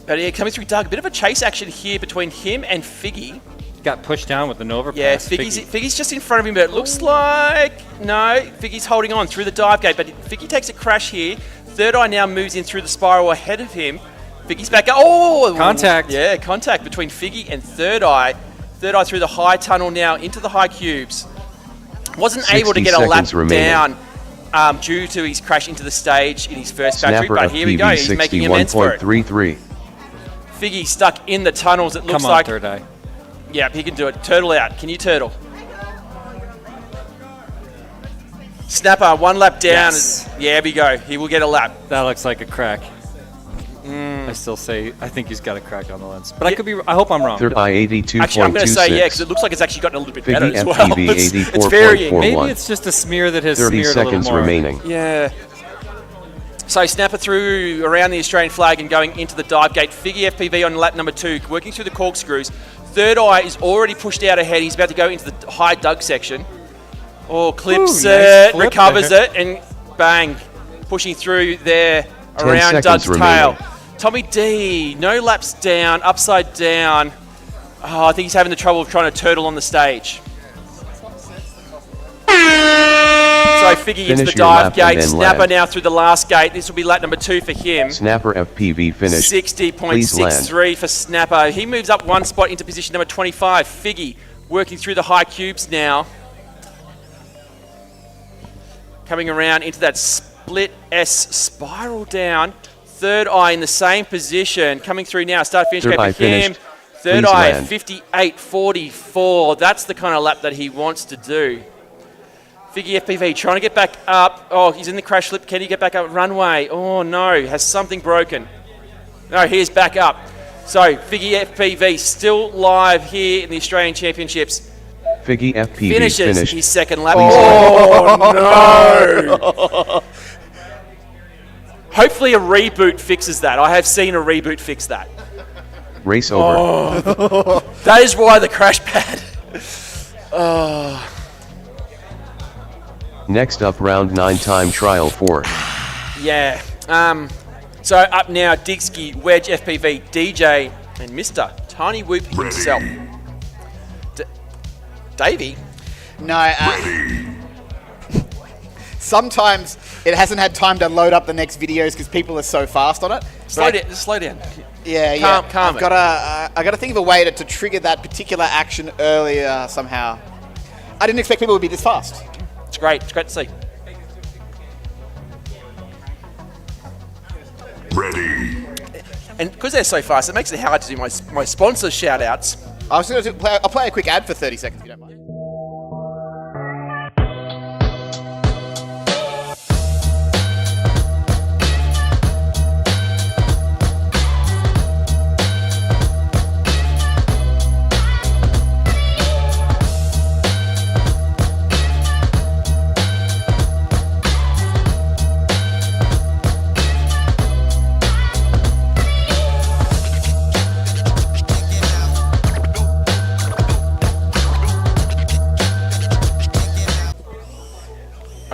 But yeah, coming through Doug, a bit of a chase action here between him and Figgy. Got pushed down with an overpass. Yeah, Figgy's just in front of him, but it looks like no. Figgy's holding on through the dive gate, but Figgy takes a crash here. Third Eye now moves in through the spiral ahead of him. Figgy's back. Oh, contact. Yeah, contact between Figgy and Third Eye. Third Eye through the high tunnel now into the high cubes. Wasn't able to get a lap down due to his crash into the stage in his first battery, but here we go. He's making amends for it. Figgy stuck in the tunnels. It looks like. Third Eye. Yeah, he can do it. Turtle out. Can you turtle? Snapper, one lap down. Yes. Yeah, here we go. He will get a lap. That looks like a crack. I still say I think he's got a crack on the lens, but I could be. I hope I'm wrong. Third Eye 82.26. Actually, I'm going to say yeah, because it looks like it's actually gotten a little bit better as well. FPV It's varying. Maybe it's just a smear that has 30 smeared a little seconds more. remaining. Yeah. So Snapper through around the Australian flag and going into the dive gate. Figgy FPV on lap number 2, working through the corkscrews. Third Eye is already pushed out ahead. He's about to go into the high Doug section. Oh, clips it, nice recovers there. it, and bang, pushing through there around Doug's tail. Tommy D, no laps down, upside down. Oh, I think he's having the trouble of trying to turtle on the stage. So Figgy into the dive gate. Snapper now through the last gate. This will be lap number 2 for him. Snapper FPV finished. 60.63 for Snapper. He moves up one spot into position number 25. Figgy working through the high cubes now. Coming around into that split S spiral down. Third Eye in the same position. Coming through now. Start finish gate for him. Third Eye 58.44. That's the kind of lap that he wants to do. Figgy FPV trying to get back up. Oh, he's in the crash slip. Can he get back up runway? Oh no, has something broken. No, he's back up. So Figgy FPV still live here in the Australian Championships. Figgy FPV finishes finished. his second lap. Oh No! Hopefully a reboot fixes that. I have seen a reboot fix that. Race over. Oh, that is why the crash pad. Oh. Next up, round 9 time trial 4. Yeah. So up now, Digsky, Wedge FPV, DJ, and Mr. Tiny Whoop himself. Davey? No. Sometimes it hasn't had time to load up the next videos because people are so fast on it. Slow down. Yeah, Calm I got to think of a way to trigger that particular action earlier somehow. I didn't expect people would be this fast. It's great. It's great to see. Ready. And because they're so fast, it makes it hard to do my sponsor shout-outs. I was going to play. I'll play a quick ad for 30 seconds if you don't mind.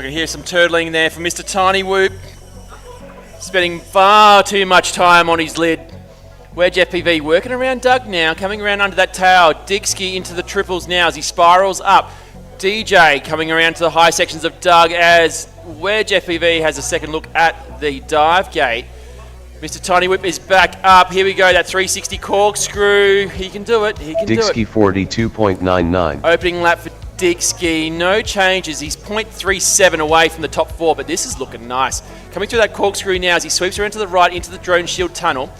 Here's some turtling there from Mr. Tiny Whoop. Spending far too much time on his lid. Wedge FPV working around Doug now, coming around under that tail. Digsky into the triples now as he spirals up. DJ coming around to the high sections of Doug as Wedge FPV has a second look at the dive gate. Mr. Tiny Whip is back up. Here we go, that 360 corkscrew. He can do it. Digsky 42.99. Opening lap for Digsky, no changes. He's 0.37 away from the top 4, but this is looking nice. Coming through that corkscrew now as he sweeps around to the right into the Droneshield tunnel.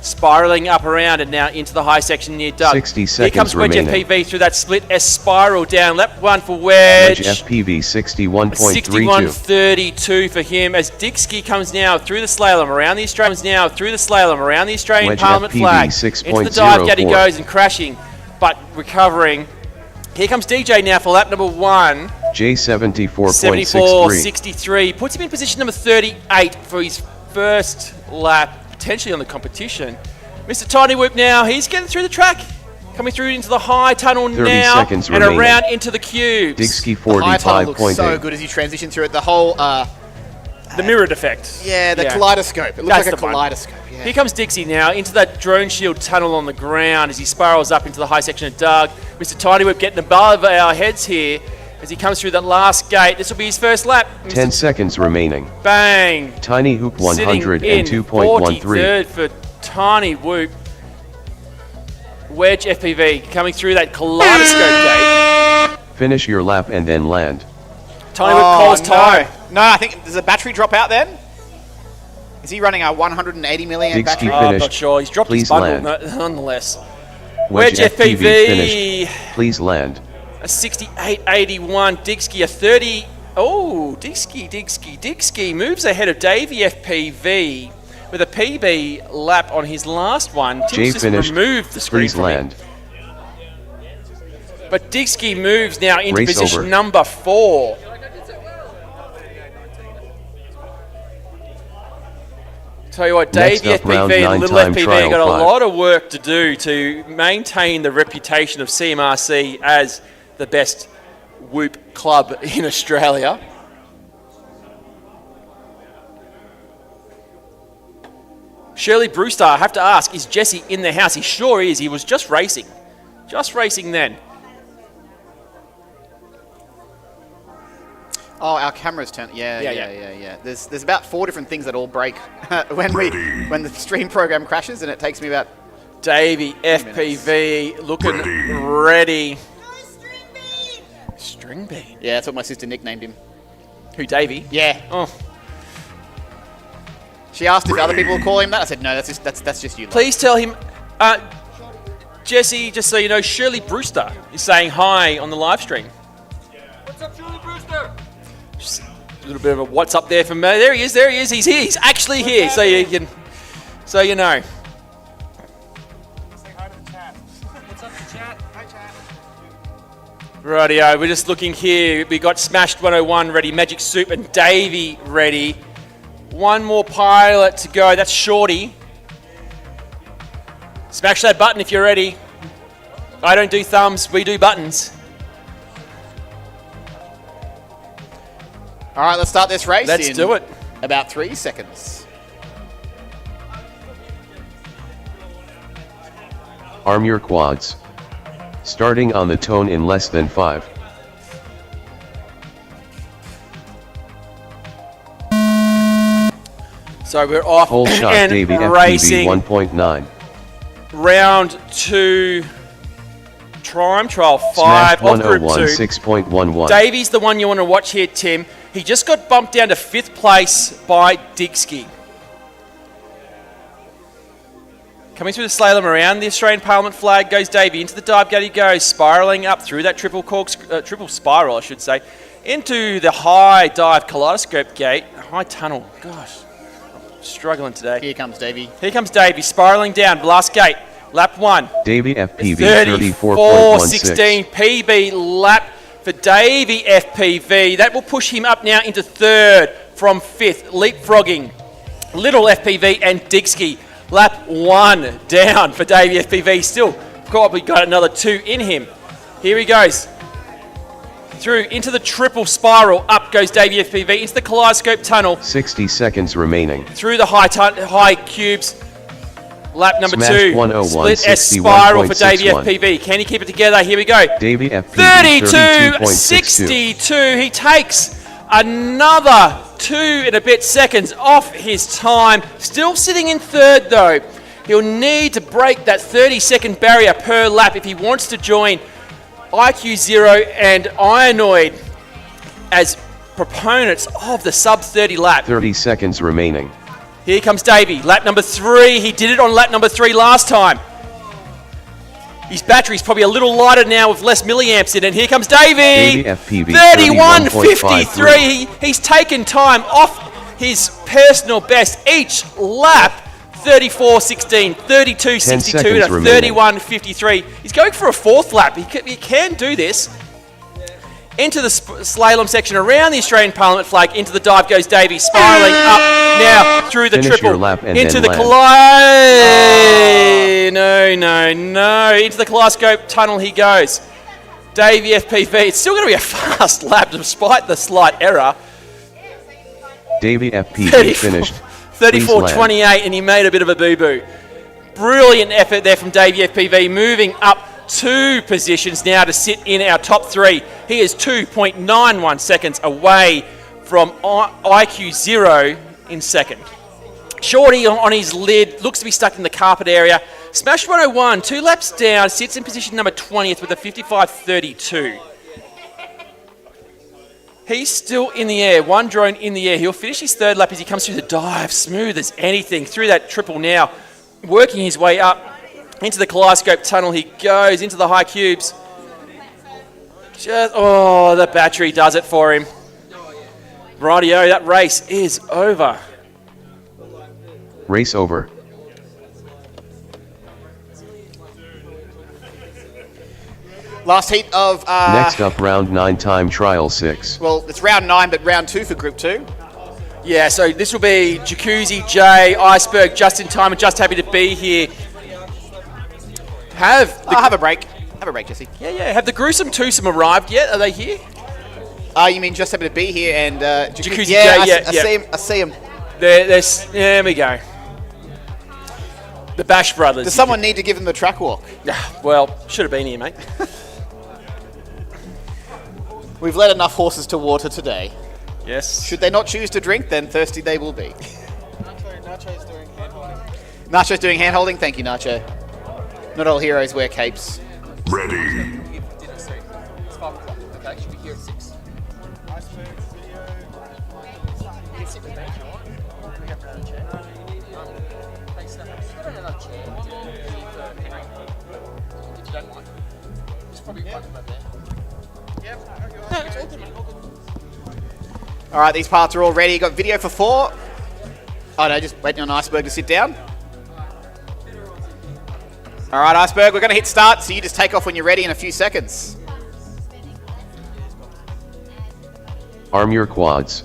spiraling up around and now into the high section near Doug. 60 Here comes seconds Wedge remaining. FPV through that split S spiral down. Lap 1 for Wedge. Wedge FPV 61.32. 61.32 for him as Dixkie comes now through the slalom around the Australian Wedge Parliament FPV flag. 6.04. Into the dive gate he goes and crashing, but recovering. Here comes DJ now for lap number 1. J74.63. 74.63. Puts him in position number 38 for his first lap, potentially on the competition. Mr. Tiny Whoop now, he's getting through the track. Coming through into the high tunnel 30 now seconds and remaining. around into the cubes. Dixkie The high tunnel looks so 45.8. good as you transition through it. The whole, The mirrored effect. yeah, the Yeah. kaleidoscope. It looks That's like a the one. kaleidoscope. Yeah. Here comes Dixie now into that Droneshield tunnel on the ground as he spirals up into the high section of Doug. Mr. Tiny Whip getting above our heads here as he comes through that last gate. This will be his first lap. 10 seconds remaining. Bang. Tiny Hoop Sitting in 102.13. 43rd for Tiny Whoop. Wedge FPV coming through that kaleidoscope gate. Finish your lap and then land. Tiny Whoop calls time. No, I think there's a battery drop out then. Is he running a 180 milliamp Dixie battery? I'm finished. not sure. He's dropped Please his bundle land. nonetheless. Wedge Wedge FPV FPV. finished. Please land. A 68.81. Dixkie a 30. Oh, Dixkie moves ahead of Davey FPV with a PB lap on his last one. Jay Tim's just finished. removed the screen Please from land. him. But Dixkie moves now into Race position over. number 4. Tell you what, Next Davey up, round FPV and 9 Little time FPV trial got a 5. lot of work to do to maintain the reputation of CMRC as the best whoop club in Australia. Shirley Brewster, I have to ask, is Jesse in the house? He sure is. He was just racing. Just racing then. Oh, our camera's turned. Yeah. There's about 4 different things that all break when the stream program crashes, and it takes me about. Davey FPV looking ready. String bean. Yeah, that's what my sister nicknamed him. Who, Davey? Yeah. Oh. She asked if other people would call him that. I said no. That's just you. Please tell him, Jesse, just so you know, Shirley Brewster is saying hi on the live stream. What's up, Shirley Brewster? Just a little bit of a what's up there for me. There he is. He's here. He's actually here. So you know. Say hi to the chat. What's up, chat? Hi, chat. Rightio, we're just looking here. We got Smashed 101 ready, Magic Soup and Davey ready. One more pilot to go. That's Shorty. Smash that button if you're ready. I don't do thumbs. We do buttons. All right, let's start this race. Let's in do it. About 3 seconds. Arm your quads. Starting on the tone in less than 5. So we're off Whole shot and Davey FPV racing. 1.9. Round 2. Trial Smash 5 of Group 2. 101 6.11. Davey's the one you want to watch here, Tim. He just got bumped down to 5th place by Dixkie. Coming through the slalom around the Australian Parliament flag goes Davey. Into the dive gate he goes, spiralling up through that triple spiral, I should say, into the high dive kaleidoscope gate. High tunnel. Gosh, I'm struggling today. Here comes Davey. Here comes Davey, spiralling down. Last gate, lap 1. Davey FPV 34.16 34.16. PB lap for Davey FPV. That will push him up now into 3rd from 5th, leapfrogging Little FPV and Dixkie. Lap 1 down for Davey FPV. Still probably got another 2 in him. Here he goes. Through into the triple spiral. Up goes Davey FPV into the kaleidoscope tunnel. 60 seconds remaining. Through the high cubes. Lap number Smash 2. 101, Split S spiral for Davey 61. FPV. Can he keep it together? Here we go. Davey FPV 32.62. 32.62. He takes another 2 and a bit seconds off his time. Still sitting in 3rd though. He'll need to break that 30-second barrier per lap if he wants to join HDZero and Ironoid as proponents of the sub 30 lap. 30 seconds remaining. Here comes Davey, lap number 3. He did it on lap number 3 last time. His battery's probably a little lighter now with less milliamps in it. Here comes Davey. FPV 31.53. He's taken time off his personal best each lap. 34.16, 32.62 to 31.53. He's going for a 4th lap. He can do this. Into the slalom section around the Australian Parliament flag. Into the dive goes Davey, spiraling up now through the triple. Into the No. Into the kaleidoscope tunnel he goes. Davey FPV. It's still going to be a fast lap despite the slight error. Davey FPV finished 34.28, and he made a bit of a boo-boo. Brilliant effort there from Davey FPV, moving up 2 positions now to sit in our top 3. He is 2.91 seconds away from HDZero in second. Shorty on his lid, looks to be stuck in the carpet area. Smash 101, 2 laps down, sits in position number 20th with a 55.32. He's still in the air, 1 drone in the air. He'll finish his 3rd lap as he comes through the dive, smooth as anything, through that triple now, working his way up into the kaleidoscope tunnel. He goes into the high cubes. The battery does it for him. Rightio, that race is over. Race over. Last heat of... Next up, round 9 time trial 6. Well, it's round 9, but round 2 for group 2. Yeah, so this will be Jacuzzi, Jay, Iceberg, just in time and just happy to be here. Have a break. Have a break, Jesse. Yeah. Have the gruesome twosome arrived yet? Are they here? You mean just happy to be here and... Jacuzzi, yeah, Jay, I see him. There we go. The Bash Brothers. Does someone need to give them the track walk? Well, should have been here, mate. We've led enough horses to water today. Yes. Should they not choose to drink, then thirsty they will be. Nacho's doing hand-holding. Nacho's doing hand-holding? Thank you, Nacho. Not all heroes wear capes. Ready. It's 5 o'clock. Okay, should be here at 6. Iceberg video. You can sit with me if you want. We have another chair. Hey, Steph, have you got another chair? If you don't mind. There's probably one over there. Yeah, no, it's all good, mate. All good. All right, these parts are all ready. Got video for 4. Oh no, just waiting on Iceberg to sit down. All right, Iceberg, we're going to hit start, so you just take off when you're ready in a few seconds. Arm your quads.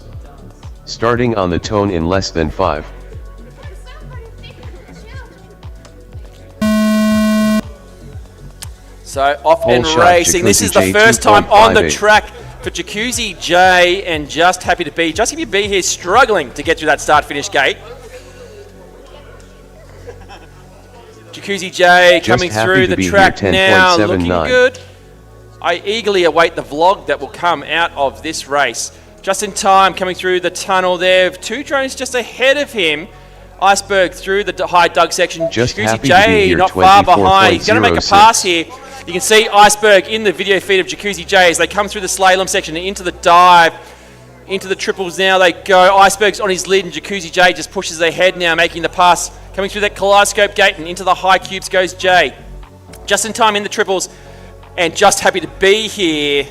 Starting on the tone in less than 5. So off Whole and shot, racing. This Jacuzzi is the J first time on the 2.58. track for Jacuzzi J and Just Happy to Be. Just Happy to Be here struggling to get through that start-finish gate. Jacuzzi J coming through the track now, looking good. I eagerly await the vlog that will come out of this race. Just in time, coming through the tunnel there, 2 drones just ahead of him. Iceberg through the high dug section. Just Jacuzzi J not far behind. He's going to make a pass here. You can see Iceberg in the video feed of Jacuzzi J as they come through the slalom section and into the dive. Into the triples now they go. Iceberg's on his lid and Jacuzzi J just pushes ahead now, making the pass. Coming through that kaleidoscope gate and into the high cubes goes Jay. Just in time in the triples and Just Happy to Be here.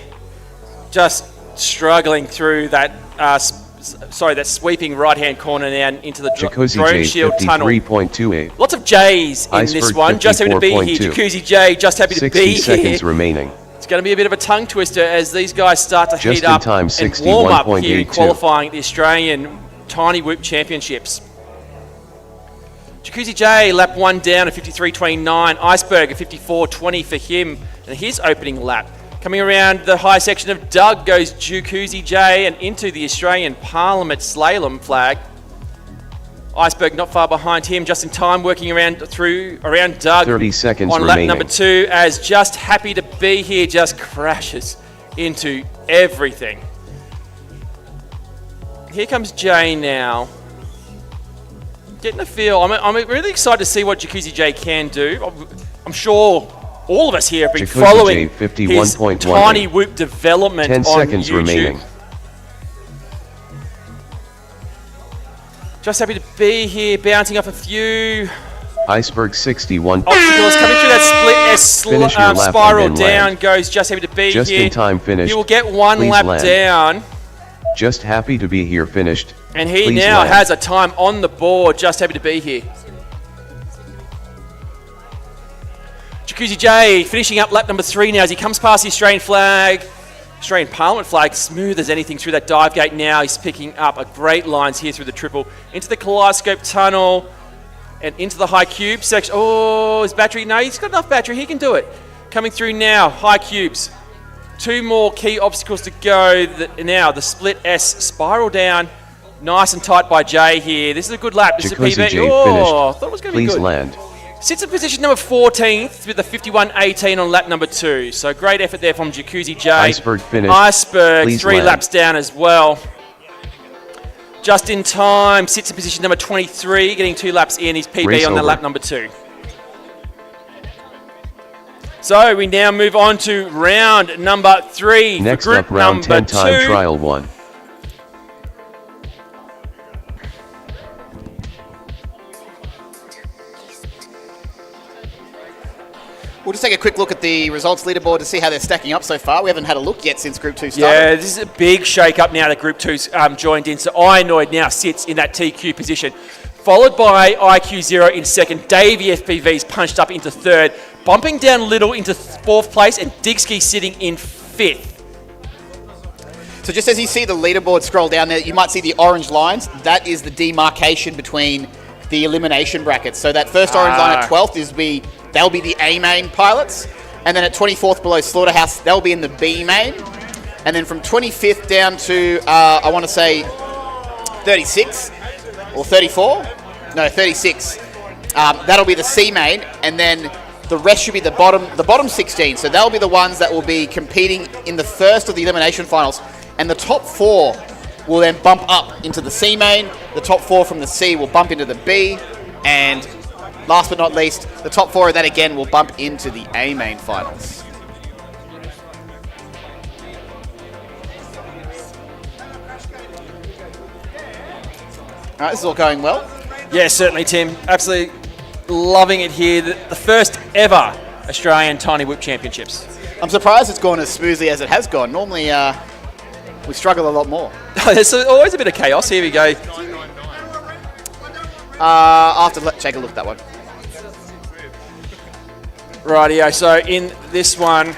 Just struggling through that, that sweeping right-hand corner now into the Droneshield tunnel. 53.28. Lots of J's in Iceberg this one. Just Happy to Be here. Jacuzzi J, Just Happy to Be 60 here. seconds remaining. It's going to be a bit of a tongue twister as these guys start to Just heat up in time, and warm up here 61.82. qualifying at the Australian Tiny Whoop Championships. Jacuzzi J, lap 1 down at 53.29. Iceberg at 54.20 for him and his opening lap. Coming around the high section of Doug goes Jacuzzi J and into the Australian Parliament slalom flag. Iceberg not far behind him, just in time, working around Doug 30 seconds on remaining. lap number 2 as Just Happy to Be here just crashes into everything. Here comes Jay now. Getting a feel. I'm really excited to see what Jacuzzi J can do. I'm sure all of us here have been Jacuzzi following J, his 51.1. Tiny Whoop development 10 on seconds YouTube. remaining. Just happy to be here, bouncing off a few Iceberg 61. obstacles. Coming through that split Finish your lap spiral and then down land. goes Just happy to be Just here. in time finished. He will get one Please lap land. down. Just happy to be here finished. And he Please now land. has a time on the board. Just happy to be here. Jacuzzi J finishing up lap number 3 now as he comes past the Australian flag. Australian Parliament flag, smooth as anything through that dive gate now. He's picking up a great lines here through the triple. Into the Kaleidoscope tunnel and into the high cube section. Oh, his battery, no, he's got enough battery, he can do it. Coming through now, high cubes. 2 more key obstacles to go. Now the split S spiral down. Nice and tight by Jay here. This is a good lap. This is a Jacuzzi PB. J Oh, finished. I thought it was going to be Please good. land. Sits in position number 14th with a 51.18 on lap number 2. So great effort there from Jacuzzi J. Iceberg finished. Iceberg, Please 3 land. laps down as well. Just in time, sits in position number 23, getting 2 laps in. His PB Race on the over. lap number 2. So we now move on to round number 3. Next for group up, round number 10 time 2. trial 1. We'll just take a quick look at the results leaderboard to see how they're stacking up so far. We haven't had a look yet since Group 2 started. Yeah, this is a big shake-up now that Group 2's joined in. So Ionoid now sits in that TQ position, followed by HDZero in second. Davey FPV's punched up into third, bumping down a little into 4th place, and Digski sitting in 5th. So just as you see the leaderboard scroll down there, you might see the orange lines. That is the demarcation between the elimination brackets. So that first orange line at 12th they'll be the A main pilots, and then at 24th below Slaughterhouse, they'll be in the B main, and then from 25th down to I want to say 36 or 34, no 36. That'll be the C main, and then the rest should be the bottom 16. So they'll be the ones that will be competing in the first of the elimination finals, and the top 4 will then bump up into the C main. The top 4 from the C will bump into the B, and last but not least, the top 4 of that again will bump into the A main finals. All right, this is all going well. Yeah, certainly, Tim. Absolutely loving it here. The first ever Australian Tiny Whip Championships. I'm surprised it's gone as smoothly as it has gone. Normally, we struggle a lot more. There's always a bit of chaos. Here we go. Let's take a look at that one. Rightio, so in this one...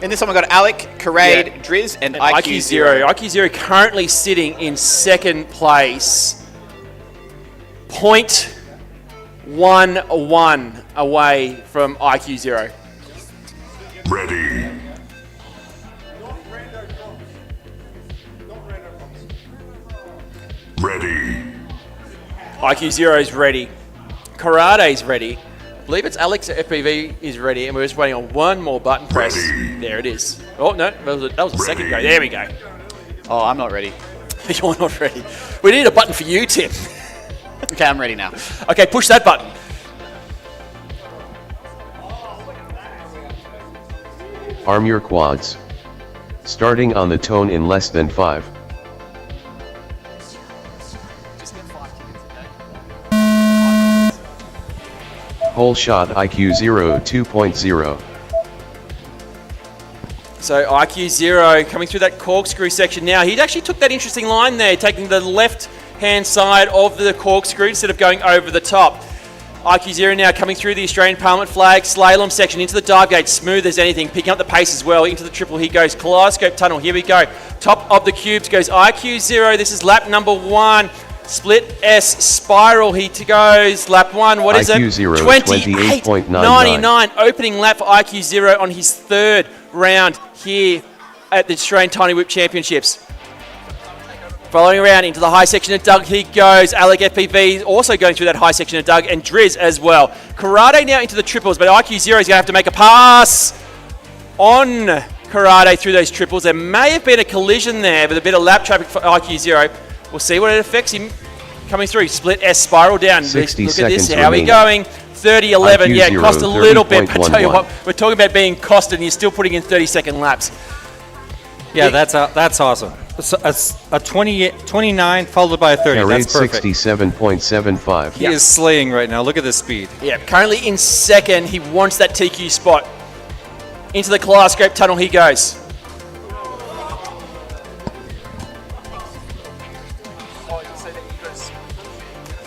In this one, we've got Alec, Karade, Driz, and HGLRC. HGLRC currently sitting in second place. 0.11 away from HGLRC. Ready. Ready. HGLRC is ready. Karate's ready. I believe it's Alex at FPV is ready, and we're just waiting on one more button press. Ready. There it is. Oh, no, that was a second go. There we go. Oh, I'm not ready. You're not ready. We need a button for you, Tim. Okay, I'm ready now. Okay, push that button. Arm your quads. Starting on the tone in less than 5. Whole shot HDZero 2.0. So HDZero coming through that corkscrew section now. He actually took that interesting line there, taking the left-hand side of the corkscrew instead of going over the top. HDZero now coming through the Australian Parliament flag slalom section into the dive gate, smooth as anything, picking up the pace as well. Into the triple he goes, Kaleidoscope tunnel, here we go. Top of the cubes goes HDZero, this is lap number 1. Split S spiral, he goes, lap 1, what is it? HDZero 28.99, opening lap for HDZero on his 3rd round here at the Australian Tiny Whip Championships. Following around into the high section of Doug, he goes. Alec FPV also going through that high section of Doug, and Driz as well. Karate now into the triples, but HDZero is going to have to make a pass on Karate through those triples. There may have been a collision there with a bit of lap traffic for HDZero. We'll see what it affects him coming through. Split S spiral down. 60 Look at this. seconds How are we remaining. going? 30-11. Yeah, it cost a little bit. But I tell you 30.11. what, we're talking about being costed, and you're still putting in 30-second laps. Yeah, that's awesome. a 29 followed by a 30. Air That's perfect. 67.75. He is slaying right now. Look at this speed. Yeah, currently in second. He wants that TQ spot. Into the Kaleidoscope tunnel he goes.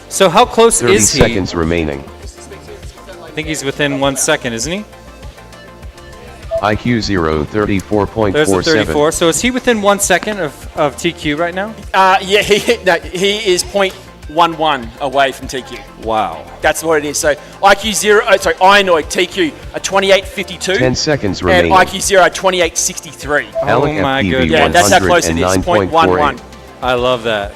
So how close 30 is he? seconds remaining. I think he's within 1 second, isn't he? IQ 0, 34.47. There's a 34. So is he within 1 second of TQ right now? Yeah, he is 0.11 away from TQ. Wow. That's what it is. So IQ 0, Inoid, TQ, a 28.52. 10 seconds And remaining. IQ 0, a 28.63. Oh my goodness. Yeah, that's how close it is, 0.11. I love that.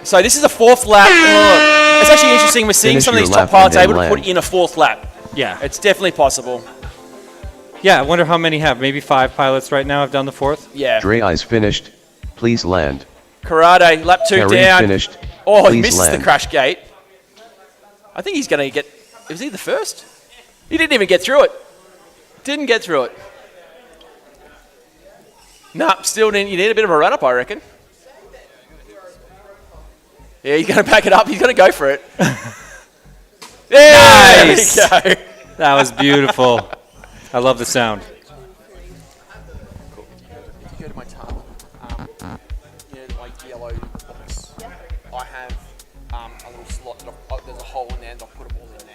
So this is a fourth lap. It's actually interesting. We're seeing Finish some of your these top lap pilots and able then to put land. in a fourth lap. Yeah. It's definitely possible. Yeah, I wonder how many have. Maybe 5 pilots right now have done the fourth? Yeah. Dre eyes finished. Please land. Karate, lap 2 Harry down. finished. Oh, he Please misses land. the crash gate. I think he's going to get... Was he the first? He didn't even get through it. Didn't get through it. Nah, still need, you need a bit of a run-up, I reckon. Yeah, he's going to back it up. He's going to go for it. Yeah, Nice. There we go. That was beautiful. I love the sound. If you go to my tab, like yellow box, I have a little slot. There's a hole in there, and I'll put them all in there.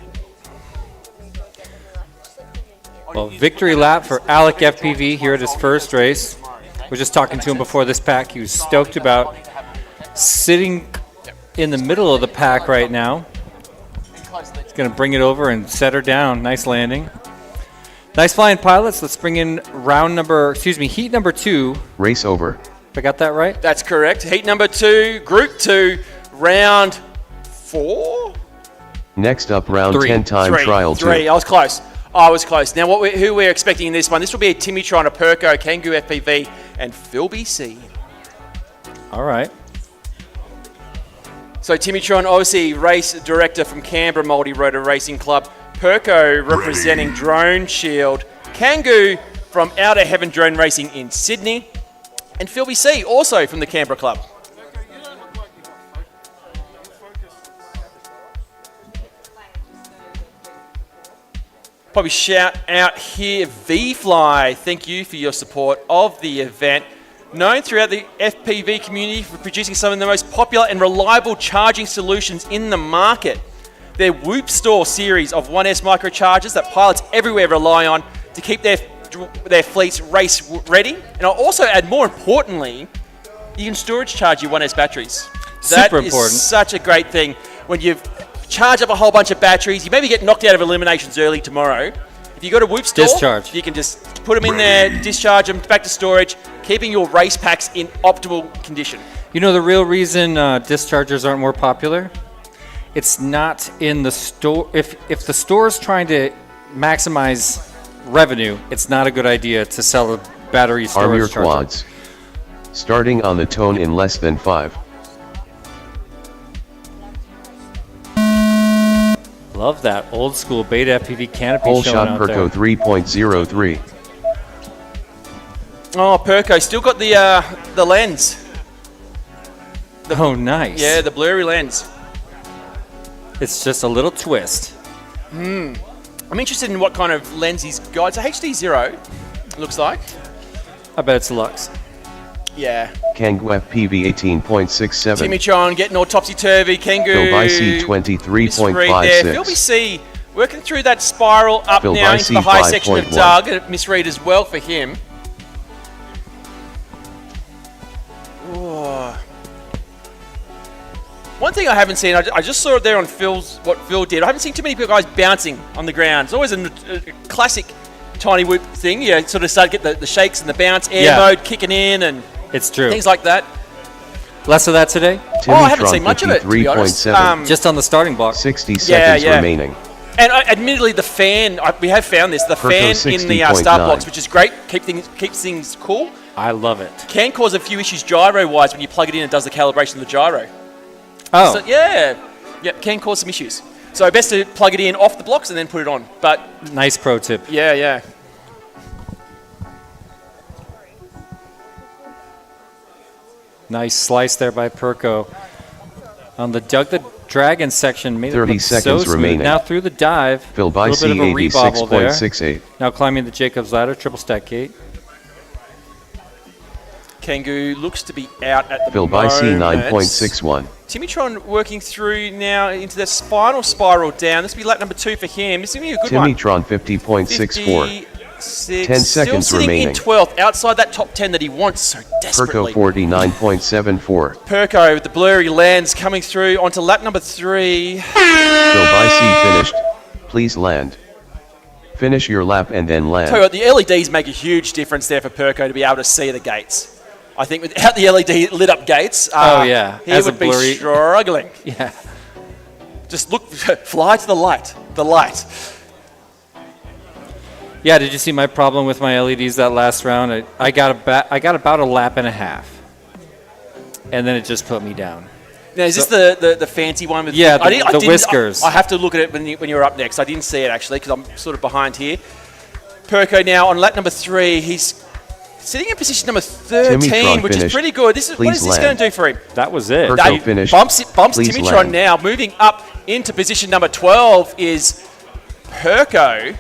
Well, victory lap for Alec FPV here at his first race. We're just talking to him before this pack. He was stoked about sitting in the middle of the pack right now. He's going to bring it over and set her down. Nice landing. Nice flying, pilots. Let's bring in heat number 2. Race over. If I got that right? That's correct. Heat number 2, group 2, round 4? Next up, round 3. 10 time trial 2. 3. I was close. Now, who we're expecting in this one? This will be a Timitron, a Perco, Kangoo FPV, and Phil BC. All right. So Timitron, obviously race director from Canberra Multirotor Racing Club. Perco representing Droneshield. Kangoo from Outer Heaven Drone Racing in Sydney. And Phil BC, also from the Canberra Club. Probably shout out here, ViFly. Thank you for your support of the event. Known throughout the FPV community for producing some of the most popular and reliable charging solutions in the market. Their Whoop Store series of 1S microchargers that pilots everywhere rely on to keep their fleets race ready. And I'll also add, more importantly, you can storage charge your 1S batteries. Super That important. is such a great thing. When you've charged up a whole bunch of batteries, you maybe get knocked out of eliminations early tomorrow. If you go to Whoop Store, Discharge. you can just put them in there, discharge them back to storage, keeping your race packs in optimal condition. You know the real reason dischargers aren't more popular? It's not in the store. If the store is trying to maximize revenue, it's not a good idea to sell a battery Arm your storage charger. quads. Starting on the tone in less than 5. Love that old school BetaFPV canopy Whole showing shot out Perco there. 3.03. Oh, Perco still got the lens. Oh, nice. Yeah, the blurry lens. It's just a little twist. I'm interested in what kind of lens he's got. It's a HDZero, looks like. I bet it's Lux. Yeah. Kangoo FPV 18.67. Timitron getting all topsy-turvy. Kangoo. Phil BC Misread there. Phil 23.56. BC working through that spiral up Phil now BC into the high section of 5.1. Doug. Misread as well for him. Ooh. One thing I haven't seen, I just saw it there on what Phil did. I haven't seen too many guys bouncing on the ground. It's always a classic tiny whoop thing. You sort of start to get the shakes and the bounce, air mode kicking in and It's true. things like that. Less of that today? I haven't seen much of it, to be honest. 53.7. Just on the starting block. 60 seconds remaining. And admittedly, the fan, we have found this, the Perco fan in the 60.9. start blocks, which is great, keeps things cool, I love it. can cause a few issues gyro-wise when you plug it in and does the calibration of the gyro. Oh, So, yeah, can cause some issues. So best to plug it in off the blocks and then put it on. But, nice pro tip. yeah. Nice slice there by Perko. On the Doug the Dragon section, made 30 it look seconds so smooth. remaining. Now through the dive, Phil a by little bit of a rebobble there. C86.68. Now climbing the Jacob's ladder, triple stack gate. Kangoo looks to be out at the Phil by moment. C9.61. Timitron working through now into the final spiral down. This will be lap number 2 for him. This is going to be a good one. Timitron 50.64. 56. 10 seconds Still sitting remaining. in 12th, outside that top 10 that he wants so desperately. Perko 49.74. Perko with the blurry lens coming through onto lap number 3. Phil by C finished. Please land. Finish your lap and then land. Tell you what, the LEDs make a huge difference there for Perko to be able to see the gates. I think without the LED lit up gates, he As would a be blurry- struggling. Yeah. Just look, fly to the light. The light. Yeah, did you see my problem with my LEDs that last round? I got about a lap and a half. And then it just put me down. Now, is this the fancy one with Yeah, the whiskers. I have to look at it when you're up next. I didn't see it actually because I'm sort of behind here. Perko now on lap number 3. He's sitting in position number 13, Timitron which is finished. pretty good. What is this Please going to land. do for him? That was it. Perko finished. Bumps Please Timitron land. now. Moving up into position number 12 is Perko.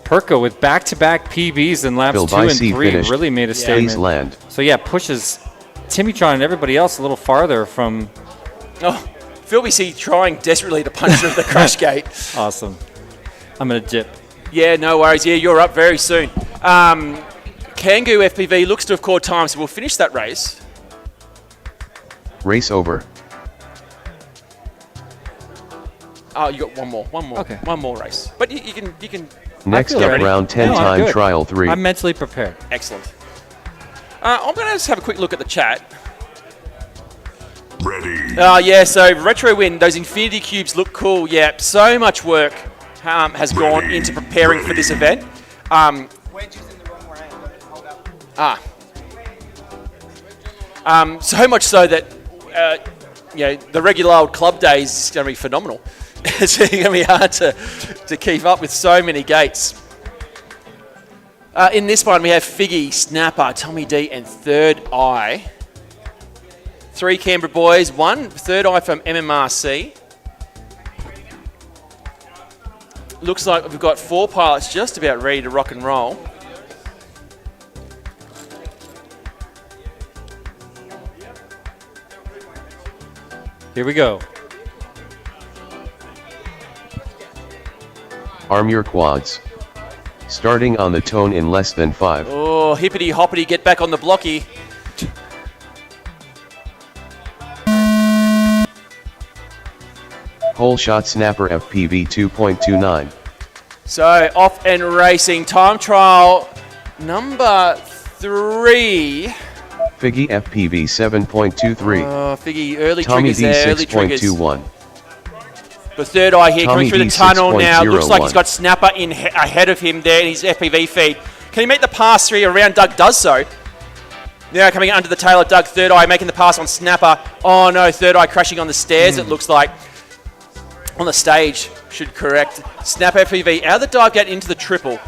Perko with back-to-back PBs in laps Phil 2 by and C 3 finished. really made a Please statement. land. So yeah, pushes Timitron and everybody else a little farther from... Oh, Phil BC trying desperately to punch through the crash gate. Awesome. I'm going to dip. Yeah, no worries. Yeah, you're up very soon. Kangoo FPV looks to have caught time, so we'll finish that race. Race over. Oh, you got one more. Okay. One more race. But you can. Next feel up, ready. round 10 No, I'm time good. trial 3. I'm mentally prepared. Excellent. I'm going to just have a quick look at the chat. Ready. Yeah, so Retro Win, those Infinity Cubes look cool. Yeah, so much work has gone into preparing for this event. Wedge is in the wrong way. Hold up. So much so that the regular old club days is going to be phenomenal. It's going to be hard to keep up with so many gates. In this one, we have Figgy, Snapper, Tommy D, and Third Eye. 3 Canberra boys, 1 Third Eye from MMRC. Looks like we've got 4 pilots just about ready to rock and roll. Here we go. Arm your quads. Starting on the tone in less than 5. Oh, hippity hoppity, get back on the blocky. Whole shot snapper FPV 2.29. So off and racing, time trial number 3. Figgy FPV 7.23. Oh, Figgy, early Tommy triggers D there, early triggers. 6.21. The Third Eye here Tommy coming through D the tunnel now. Looks like he's 6.01. got Snapper in ahead of him there in his FPV feed. Can he make the pass 3 around? Doug does so. Now coming under the tail of Doug, Third Eye making the pass on Snapper. Oh no, Third Eye crashing on the stairs, it looks like. On the stage, should correct. Snap FPV out of the dive gate into the triple.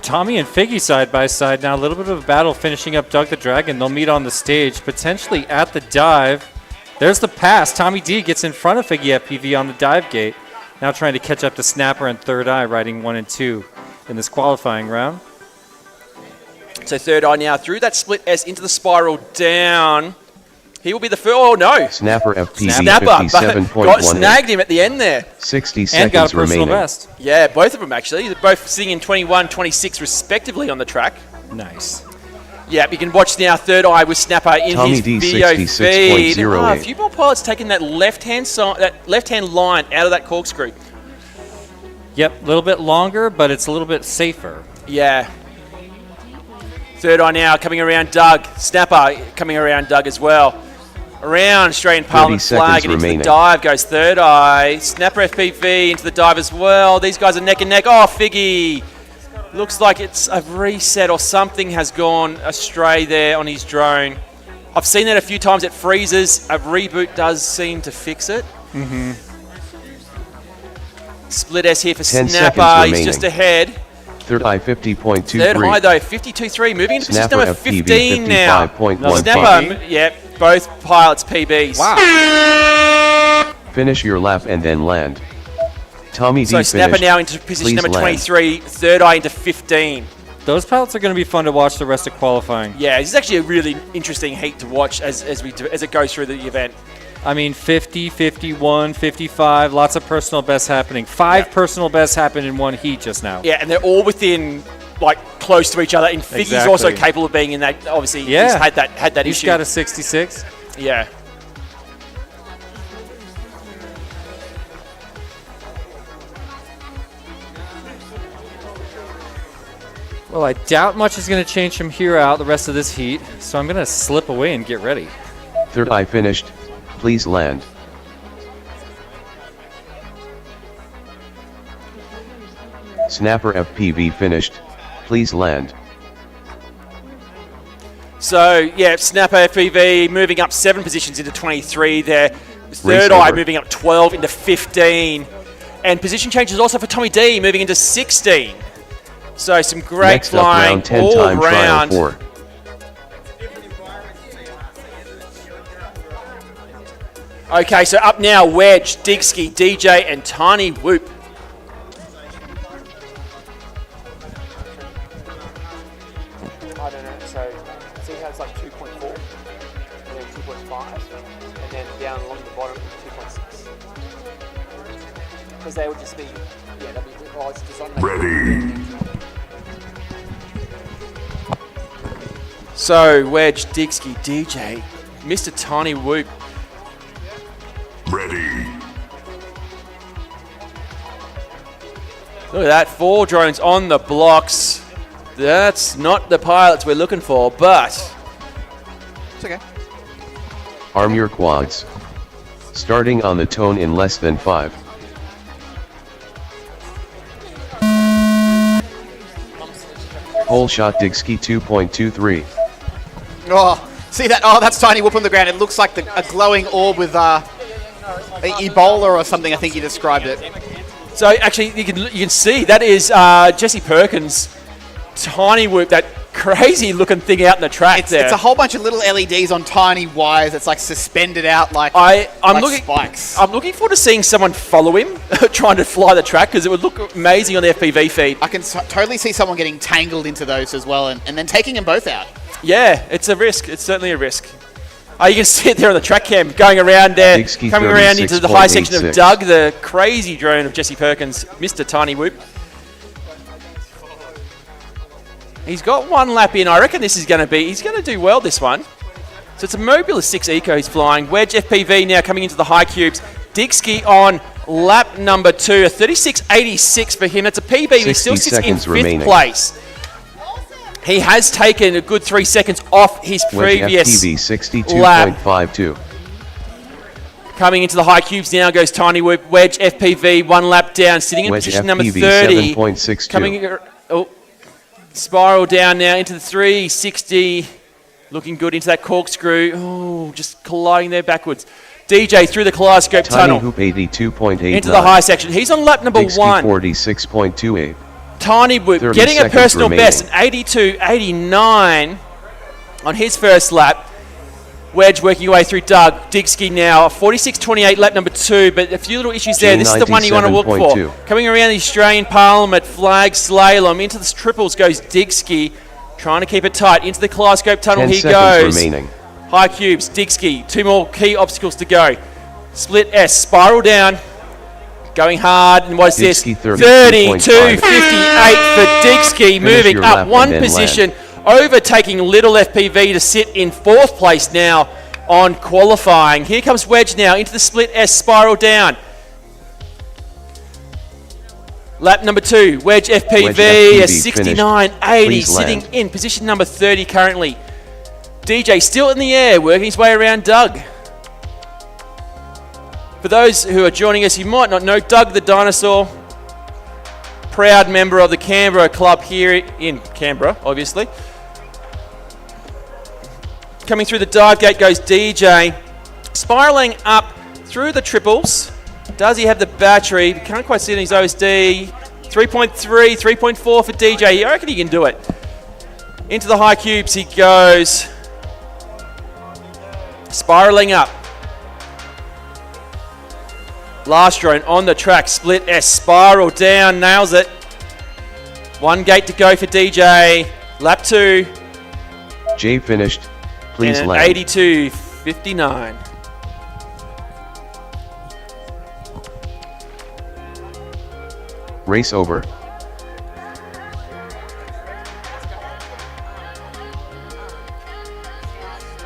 Tommy and Figgy side by side now. A little bit of a battle finishing up Doug the Dragon. They'll meet on the stage, potentially at the dive. There's the pass. Tommy D gets in front of Figgy FPV on the dive gate. Now trying to catch up to Snapper and Third Eye, riding 1 and 2 in this qualifying round. So Third Eye now through that split S into the spiral down. He will be the first. Oh no! Snapper FPV Snapper, got 57.18. snagged him at the end there. 60 And got a seconds personal remaining. best. Yeah, both of them actually. They're both sitting in 21, 26 respectively on the track. Nice. Yeah, you can watch now Third Eye with Snapper in Tommy his D video feed. 66.08. A few more pilots taking that left-hand side, that left-hand line out of that corkscrew. Yep, a little bit longer, but it's a little bit safer. Yeah. Third Eye now coming around Doug. Snapper coming around Doug as well. Around Australian Parliament flag and into the dive goes Third Eye. Snapper FPV into the dive as well. These guys are neck and neck. Oh, Figgy. Looks like it's a reset or something has gone astray there on his drone. I've seen that a few times. It freezes. A reboot does seem to fix it. Mm-hmm. Split S here for 10 Snapper. seconds He's remaining. just ahead. Third Eye 50.23. Third High though, 52.3. Moving into position Snapper number FPV 15 now. 55.15. Snapper, yeah. Both pilots PBs. Wow. Finish your lap and then land. Tommy D So Snapper finished. now into position Please number land. 23, Third Eye into 15. Those pilots are going to be fun to watch the rest of qualifying. Yeah, this is actually a really interesting heat to watch as it goes through the event. I mean, 50, 51, 55, lots of personal bests happening. 5 personal bests happened in one heat just now. Yeah, and they're all within, like, close to each other. And Figgy's Exactly. also capable of being in that, obviously, Yeah. he's had that He's issue. got a 66. Yeah. Well, I doubt much is going to change from here out the rest of this heat, so I'm going to slip away and get ready. Third Eye finished. Please land. Snapper FPV finished. Please land. So, yeah, Snapper FPV moving up 7 positions into 23 there. Third Race Eye over. moving up 12 into 15. And position changes also for Tommy D moving into 16. So some great Next up, flying round 10 all time round. trial 4. Okay, so up now, Wedge, Digski, DJ, and Tiny Whoop. I don't know, so see how it's like 2.4 and then 2.5 and then down along the bottom 2.6. Because they would just be, yeah, they'll be, oh, it's designed like Ready. So Wedge, Digski, DJ, Mr. Tiny Whoop. Ready. Look at that, 4 drones on the blocks. That's not the pilots we're looking for, but It's okay. Arm your quads. Starting on the tone in less than 5. Whole shot Digski 2.23. Oh, see that? Oh, that's Tiny Whoop on the ground. It looks like a glowing orb with Ebola or something. I think you described it. so actually you can see that is Jesse Perkins' Tiny Whoop, that crazy looking thing out in the track there. It's a whole bunch of little LEDs on tiny wires. It's like suspended out like I'm like looking spikes. I'm looking forward to seeing someone follow him trying to fly the track, because it would look amazing on the FPV feed. I can totally see someone getting tangled into those as well, and then taking them both out. Yeah, it's a risk. It's certainly a risk. Oh, you can see it there on the track cam, going around there, Digski coming around into the high section of 36.86. Doug, the crazy drone of Jesse Perkins, Mr. Tiny Whoop. He's got 1 lap in. I reckon he's going to do well this one. So it's a Mobula 6 Eco he's flying. Wedge FPV now coming into the high cubes. Digski on lap number 2, a 36.86 for him. That's a PB. He 60 still sits in seconds 5th remaining. place. He has taken a good 3 seconds off his Wedge previous FPV lap. 62.52. Coming into the high cubes now goes Tiny Whoop. Wedge FPV 1 lap down, sitting in Wedge position number FPV 30. 7.62. Coming, spiral down now into the 360. Looking good into that corkscrew. Oh, just colliding there backwards. DJ through the kaleidoscope Tiny tunnel Hoop 82.89. into the high section. He's on lap number Digski 1. 46.28. Tiny Whoop 30 getting a seconds personal remaining. best, an 82.89 on his first lap. Wedge working away through Doug. Digski now, 46.28, lap number 2, but a few little issues there. This is the one you want to look for. 97.2. Coming around the Australian Parliament flag slalom, into the triples goes Digski, trying to keep it tight. Into the kaleidoscope tunnel 10 he seconds goes. remaining. High cubes, Digski, 2 more key obstacles to go. Split S, spiral down. Going hard, and what's this? Digski 32.58 32.5. for Digski, moving your up lap 1 and then position, overtaking Little FPV to sit in 4th place now on qualifying. Here comes Wedge now into the split S, spiral down. Lap number 2, Wedge FPV, Wedge a FPV 69.80, Please sitting land. in position number 30 currently. DJ still in the air, working his way around Doug. For those who are joining us, you might not know Doug the Dinosaur, proud member of the Canberra club here in Canberra, obviously. Coming through the dive gate goes DJ, spiraling up through the triples. Does he have the battery? Can't quite see it in his OSD. 3.3, 3.4 for DJ. I reckon he can do it. Into the high cubes he goes. spiraling up. Last drone on the track, split S, spiral down, nails it. 1 gate to go for DJ. Lap 2. Jay finished. Please and land. 82.59. Race over.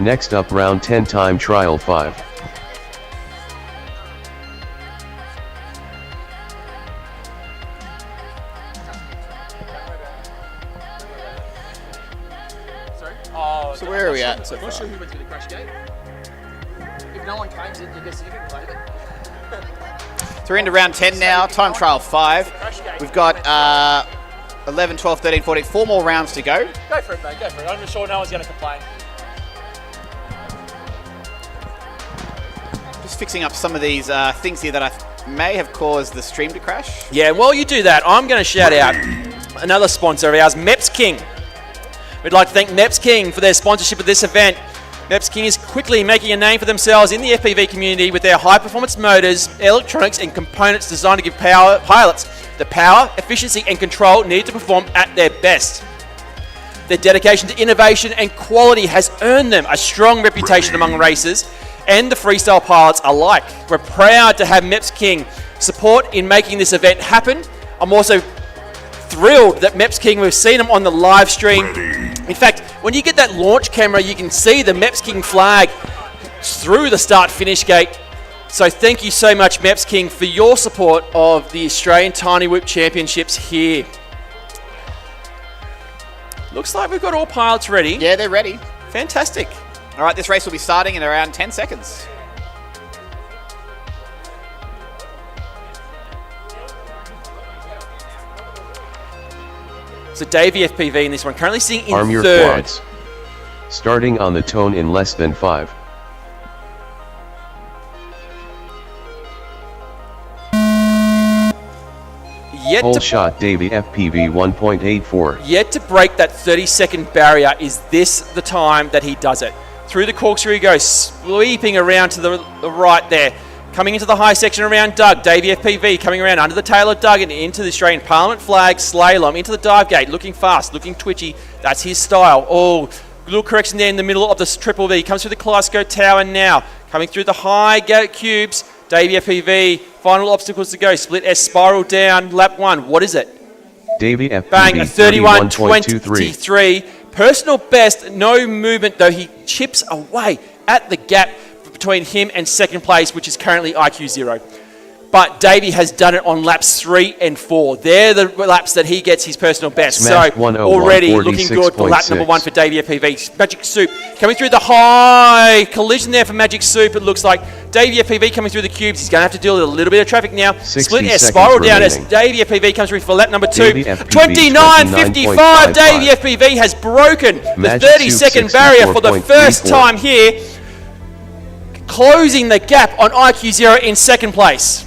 Next up, round 10 time trial 5. So where are we at? I'm not sure who went through the crash gate. If no one came in, you guess you can play it. So we're into round 10 now, time trial 5. We've got 11, 12, 13, 14, 4 more rounds to go. Go for it, mate. Go for it. I'm sure no one's going to complain. Just fixing up some of these things here that I may have caused the stream to crash. Yeah, while you do that, I'm going to shout out another sponsor of ours, MEPSKING. We'd like to thank MEPSKING for their sponsorship of this event. MEPSKING is quickly making a name for themselves in the FPV community with their high-performance motors, electronics, and components designed to give pilots the power, efficiency, and control needed to perform at their best. Their dedication to innovation and quality has earned them a strong reputation among racers and the freestyle pilots alike. We're proud to have MEPSKING support in making this event happen. I'm also thrilled that MEPSKING, we've seen them on the live stream. In fact, when you get that launch camera, you can see the MEPSKING flag through the start-finish gate. So thank you so much, MEPSKING, for your support of the Australian Tiny Whoop Championships here. Looks like we've got all pilots ready. Yeah, they're ready. Fantastic. All right, this race will be starting in around 10 seconds. So Davey FPV in this one, currently sitting in Arm your third. quads. Starting on the tone in less than 5. Whole shot Davey FPV 1.84. Yet to break that 30-second barrier. Is this the time that he does it? Through the corkscrew he goes, sweeping around to the right there. Coming into the high section around Doug, Davey FPV coming around under the tail of Doug and into the Australian Parliament flag slalom, into the dive gate, looking fast, looking twitchy. That's his style. Oh, little correction there in the middle of this triple V. Comes through the Kaleidoscope Tower now. Coming through the high gate cubes, Davey FPV, final obstacles to go. Split S, spiral down, lap 1. What is it? Davey FPV Bang, a 31.23. Personal best, no movement, though he chips away at the gap between him and second place, which is currently HDZero. But Davey has done it on laps 3 and 4. They're the laps that he gets his personal best. Smash so 101, already looking good for lap number 1 for Davey FPV. Magic Soup coming through the high collision there for Magic Soup. It looks like Davey FPV coming through the cubes. He's going to have to deal with a little bit of traffic now. Split S, spiral down as Davey FPV comes through for lap number 2. 29.55. Davey FPV has broken the 30-second barrier for the first time here, closing the gap on HGLRC in second place.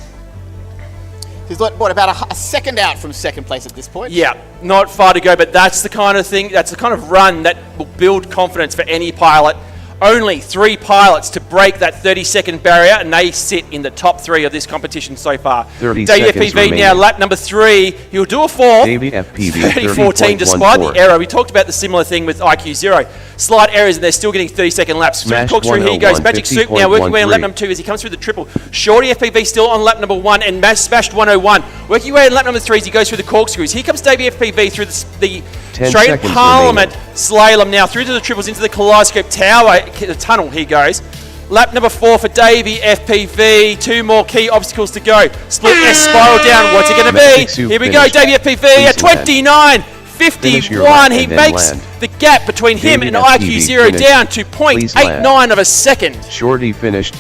He's what, about a second out from second place at this point? Yeah, not far to go, but that's the kind of thing, that's the kind of run that will build confidence for any pilot. Only 3 pilots to break that 30-second barrier, and they sit in the top 3 of this competition so far. 30 Davey seconds FPV remaining. now, lap number 3. He'll do a 4. Davey FPV 30.14 despite the error. We talked about the similar thing with HGLRC. Slight errors, and they're still getting 30-second laps. Smashed Through here he 101, goes. Magic Soup now working way on lap number 2 as he comes through the triple. Shorty FPV still on lap number 1, and Smashed 101. Working way on lap number 3 as he goes through the corkscrews. Here comes Davey FPV through the Australian Parliament slalom now through to the triples into the Kaleidoscope Tower tunnel. He goes. Lap number 4 for Davey FPV. 2 more key obstacles to go. Split S, spiral down. What's it going to be? Here we go. Davey FPV at 29.51. He makes the gap between him and HGLRC down to 0.89 of a second. Shorty finished.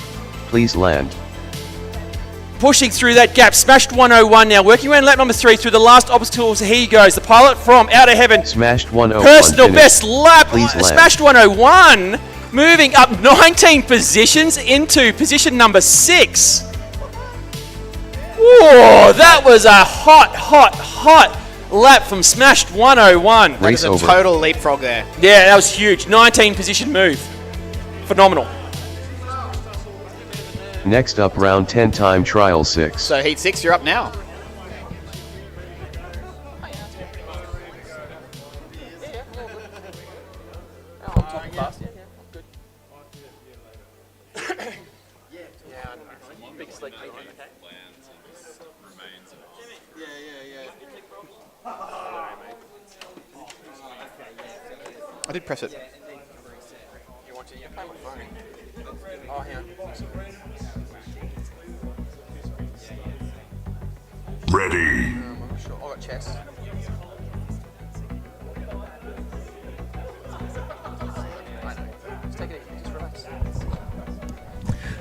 Please land. Pushing through that gap. Smashed 101 now. Working around lap number 3 through the last obstacles. Here he goes. The pilot from Outer Heaven. Smashed 101. Personal finished. best lap. Please land. Smashed 101. Moving up 19 positions into position number 6. Whoa, that was a hot lap from Smashed 101. That was a total leapfrog there. Yeah, that was huge. 19 position move. Phenomenal. Next up, round 10 time trial 6. So heat 6, you're up now. I did press it. You want to? Yeah, play my phone. Oh, hang on. Ready. I'm not sure. Oh, got chest. I know. Just take it easy. Just relax.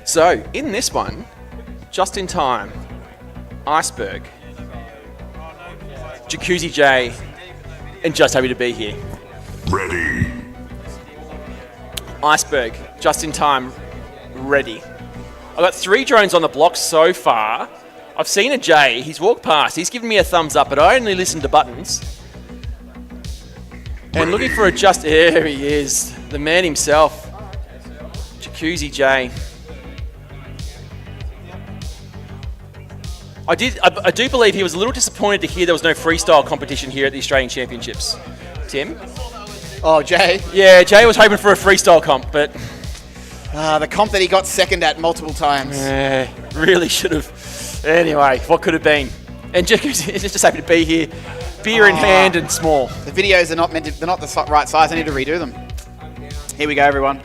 So, in this one, just in time, Iceberg, Jacuzzi J, and Just Happy to Be Here. Ready. Iceberg, just in time, ready. I've got 3 drones on the block so far. I've seen a J, he's walked past, he's given me a thumbs up, but I only listen to buttons. And looking for a there he is, the man himself, Jacuzzi J. I do believe he was a little disappointed to hear there was no freestyle competition here at the Australian Championships. Tim? Oh, Jay. Yeah, Jay was hoping for a freestyle comp, but... the comp that he got second at multiple times. Really should have. Anyway, what could have been? And just happy to be here. Beer in hand and small. The videos are not meant to, they're not the right size. I need to redo them. Here we go, everyone.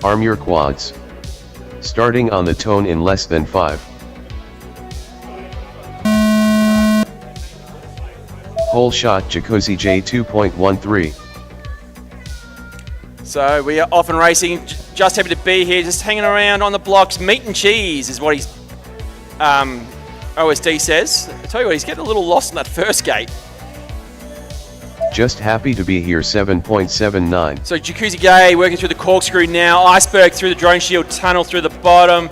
Arm your quads. Starting on the tone in less than 5. Whole shot Jacuzzi J 2.13. So we are off and racing. Just happy to be here, just hanging around on the blocks. Meat and cheese is what his OSD says. I tell you what, he's getting a little lost in that first gate. Just happy to be here 7.79. So Jacuzzi Gay working through the corkscrew now. Iceberg through the Droneshield tunnel through the bottom.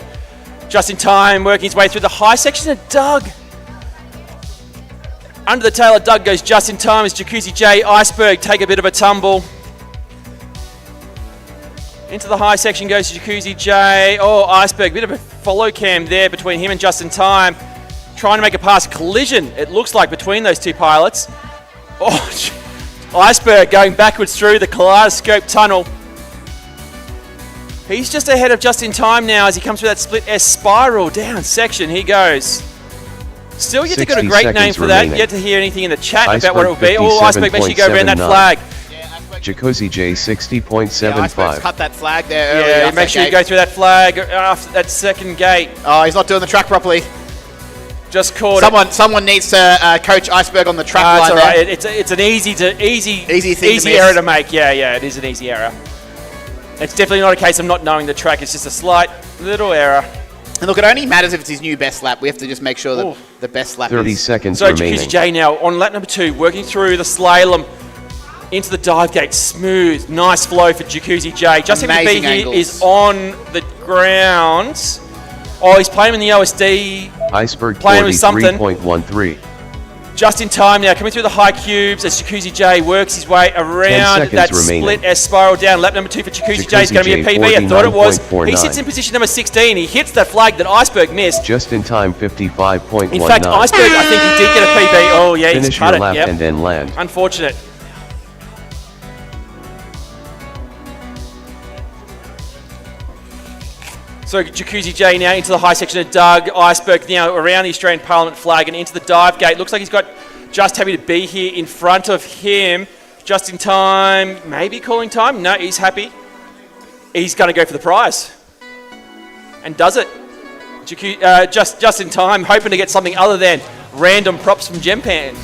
Just in time, working his way through the high section of Doug. Under the tail of Doug goes just in time as Jacuzzi J, Iceberg take a bit of a tumble. Into the high section goes Jacuzzi J. Oh, Iceberg, bit of a follow cam there between him and just in time. Trying to make a pass collision, it looks like, between those two pilots. Oh, Iceberg going backwards through the kaleidoscope tunnel. He's just ahead of just in time now as he comes through that split S spiral down section. He goes. Still yet to get a great name for that. Yet to hear anything in the chat about what it will be. Oh, Iceberg, make sure you go around that flag. Jacuzzi J 60.75. Iceberg's cut that flag there early. Yeah, make sure you go through that flag after that second gate. Oh, he's not doing the track properly. Just caught Someone needs to coach Iceberg on the track line. It's all right. It's an easy error to make. Yeah, it is an easy error. It's definitely not a case of not knowing the track. It's just a slight little error. And look, it only matters if it's his new best lap. We have to just make sure that the best lap 30 is. seconds so remaining. Jacuzzi J now on lap number 2, working through the slalom into the dive gate. Smooth, nice flow for Jacuzzi J. Just happy to be here is on the ground. Oh, he's playing in the OSD. Iceberg playing with something. 43.13. Just in time now, coming through the high cubes as Jacuzzi J works his way around that split S spiral down. Lap number 2 for Jacuzzi J is going to be a PB. I thought it was. He sits in position number 16. He hits that flag that Iceberg missed. Just in time, 55.19. In fact, Iceberg, I think he did get a PB. Oh, yeah, Finish he's cut your lap it. and then land. Unfortunate. So Jacuzzi J now into the high section of Doug. Iceberg now around the Australian Parliament flag and into the dive gate. Looks like he's got Just Happy to be here in front of him. Just in time, maybe calling time. No, he's happy. He's going to go for the prize. And does it. Just in time, hoping to get something other than random props from Gemfan.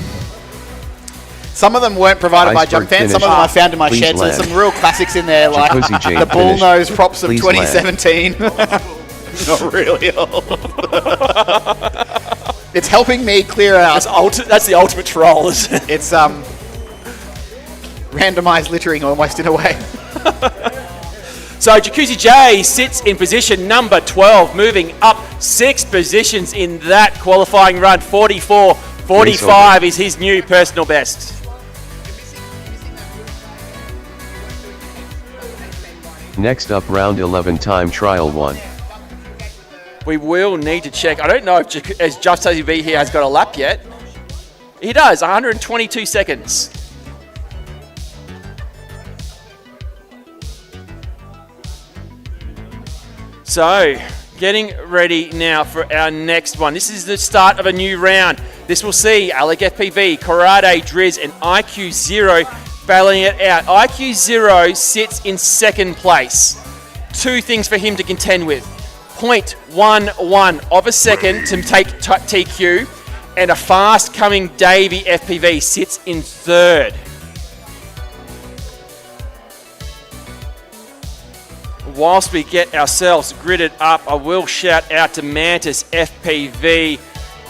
Some of them weren't provided by Gemfan. Some of them I found in my shed. So there's some real classics in there, like the bullnose props of 2017. Not really old. It's helping me clear out. That's the ultimate troll, isn't it? It's randomized littering almost in a way. So Jacuzzi J sits in position number 12, moving up 6 positions in that qualifying run. 44.45 is his new personal best. Next up, round 11, time trial 1. We will need to check. I don't know if as Just TV here has got a lap yet. He does, 122 seconds. So, getting ready now for our next one. This is the start of a new round. This will see Alec FPV, Karate, Driz, and HGLRC battling it out. HGLRC sits in second place. Two things for him to contend with. 0.11 of a second to take TQ, and a fast coming Davey FPV sits in third. Whilst we get ourselves gridded up, I will shout out to Mantis FPV,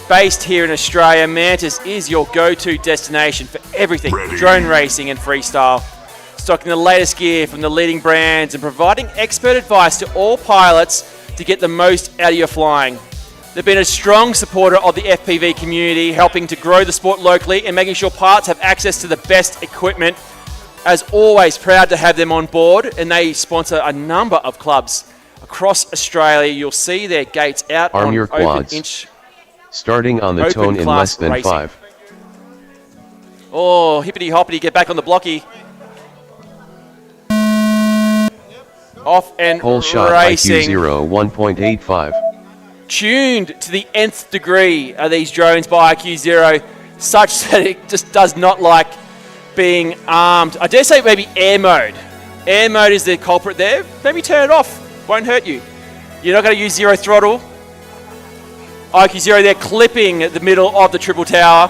based here in Australia. Mantis is your go-to destination for everything drone racing and freestyle. Stocking the latest gear from the leading brands and providing expert advice to all pilots to get the most out of your flying. They've been a strong supporter of the FPV community, helping to grow the sport locally and making sure pilots have access to the best equipment. As always, proud to have them on board, and they sponsor a number of clubs across Australia. You'll see their gates out Arm on your open quads. inch. Starting on the Open tone in class less than racing. 5. Oh, hippity hoppity, get back on the blocky. Off and Whole shot racing. HDZero 1.85. Tuned to the nth degree are these drones by HGLRC, such that it just does not like being armed. I dare say maybe air mode. Air mode is the culprit there. Maybe turn it off. Won't hurt you. You're not going to use zero throttle. HGLRC there clipping at the middle of the triple tower.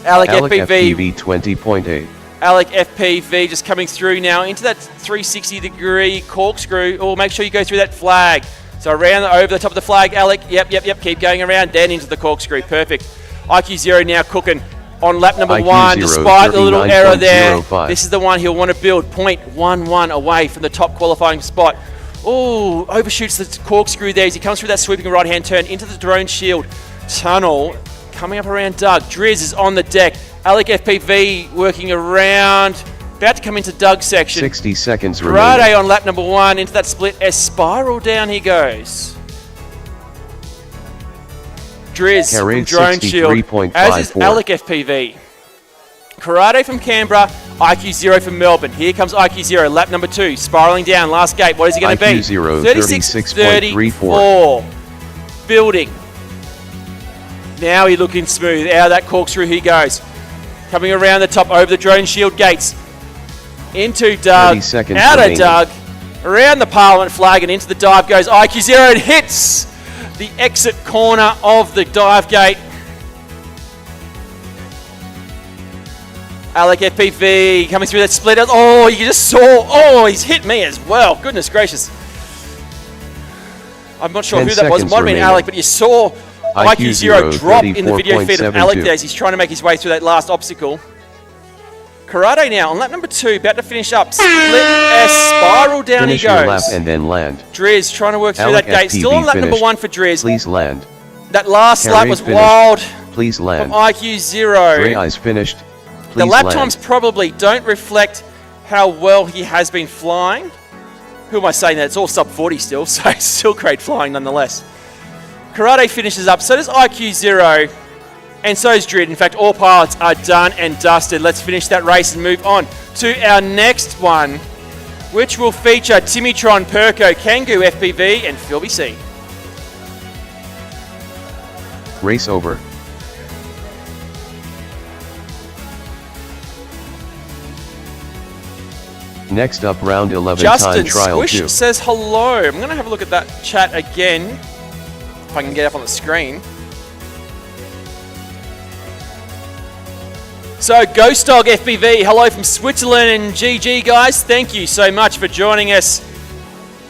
Alec FPV 20.8. Alec FPV just coming through now into that 360 degree corkscrew. Oh, make sure you go through that flag. So around over the top of the flag, Alec. Yep. Keep going around, then into the corkscrew. Perfect. HGLRC now cooking on lap number 1, despite the little error there. This is the one he'll want to build. 0.11 away from the top qualifying spot. Oh, overshoots the corkscrew there as he comes through that sweeping right-hand turn into the Droneshield tunnel. Coming up around Doug. Driz is on the deck. Alec FPV working around. About to come into Doug's section. 60 seconds Karate remaining. on lap number 1 into that split S spiral. Down he goes. Driz from Carried Droneshield, 63.54. as is Alec FPV. Karate from Canberra, HGLRC from Melbourne. Here comes HGLRC, lap number 2, spiraling down, last gate. What is he going to be? HGLRC 36.34. Building. Now he's looking smooth. Out of that corkscrew he goes. Coming around the top over the Droneshield gates. Into Doug. 30 seconds Out remaining. of Doug. Around the Parliament flag and into the dive goes HGLRC and hits the exit corner of the dive gate. Alec FPV coming through that split. Oh, you just saw. Oh, he's hit me as well. Goodness gracious. I'm not sure 10 who that was. It seconds might have been remaining. Alec, but you saw HGLRC drop in the video feed of Alec 34.72. there as he's trying to make his way through that last obstacle. Karate now on lap number 2, about to finish up. Split S spiral down Finish he your goes. lap and then land. Driz trying to work through Alec that gate. Still FPV on lap number finished. 1 for Driz. Please land. That last lap Carried was finished. wild Please from land. HGLRC. Gray eyes finished. Please The lap land. times probably don't reflect how well he has been flying. Who am I saying that? It's all sub 40 still, so it's still great flying nonetheless. Karate finishes up, so does HGLRC, and so is Drid. In fact, all pilots are done and dusted. Let's finish that race and move on to our next one, which will feature Timitron, Perko, Kangoo FPV, and Philby C. Race over. Next up, round 11, Justin time trial Squish 2. says hello. I'm going to have a look at that chat again, if I can get up on the screen. So, Ghost Dog FPV, hello from Switzerland, and GG guys, thank you so much for joining us.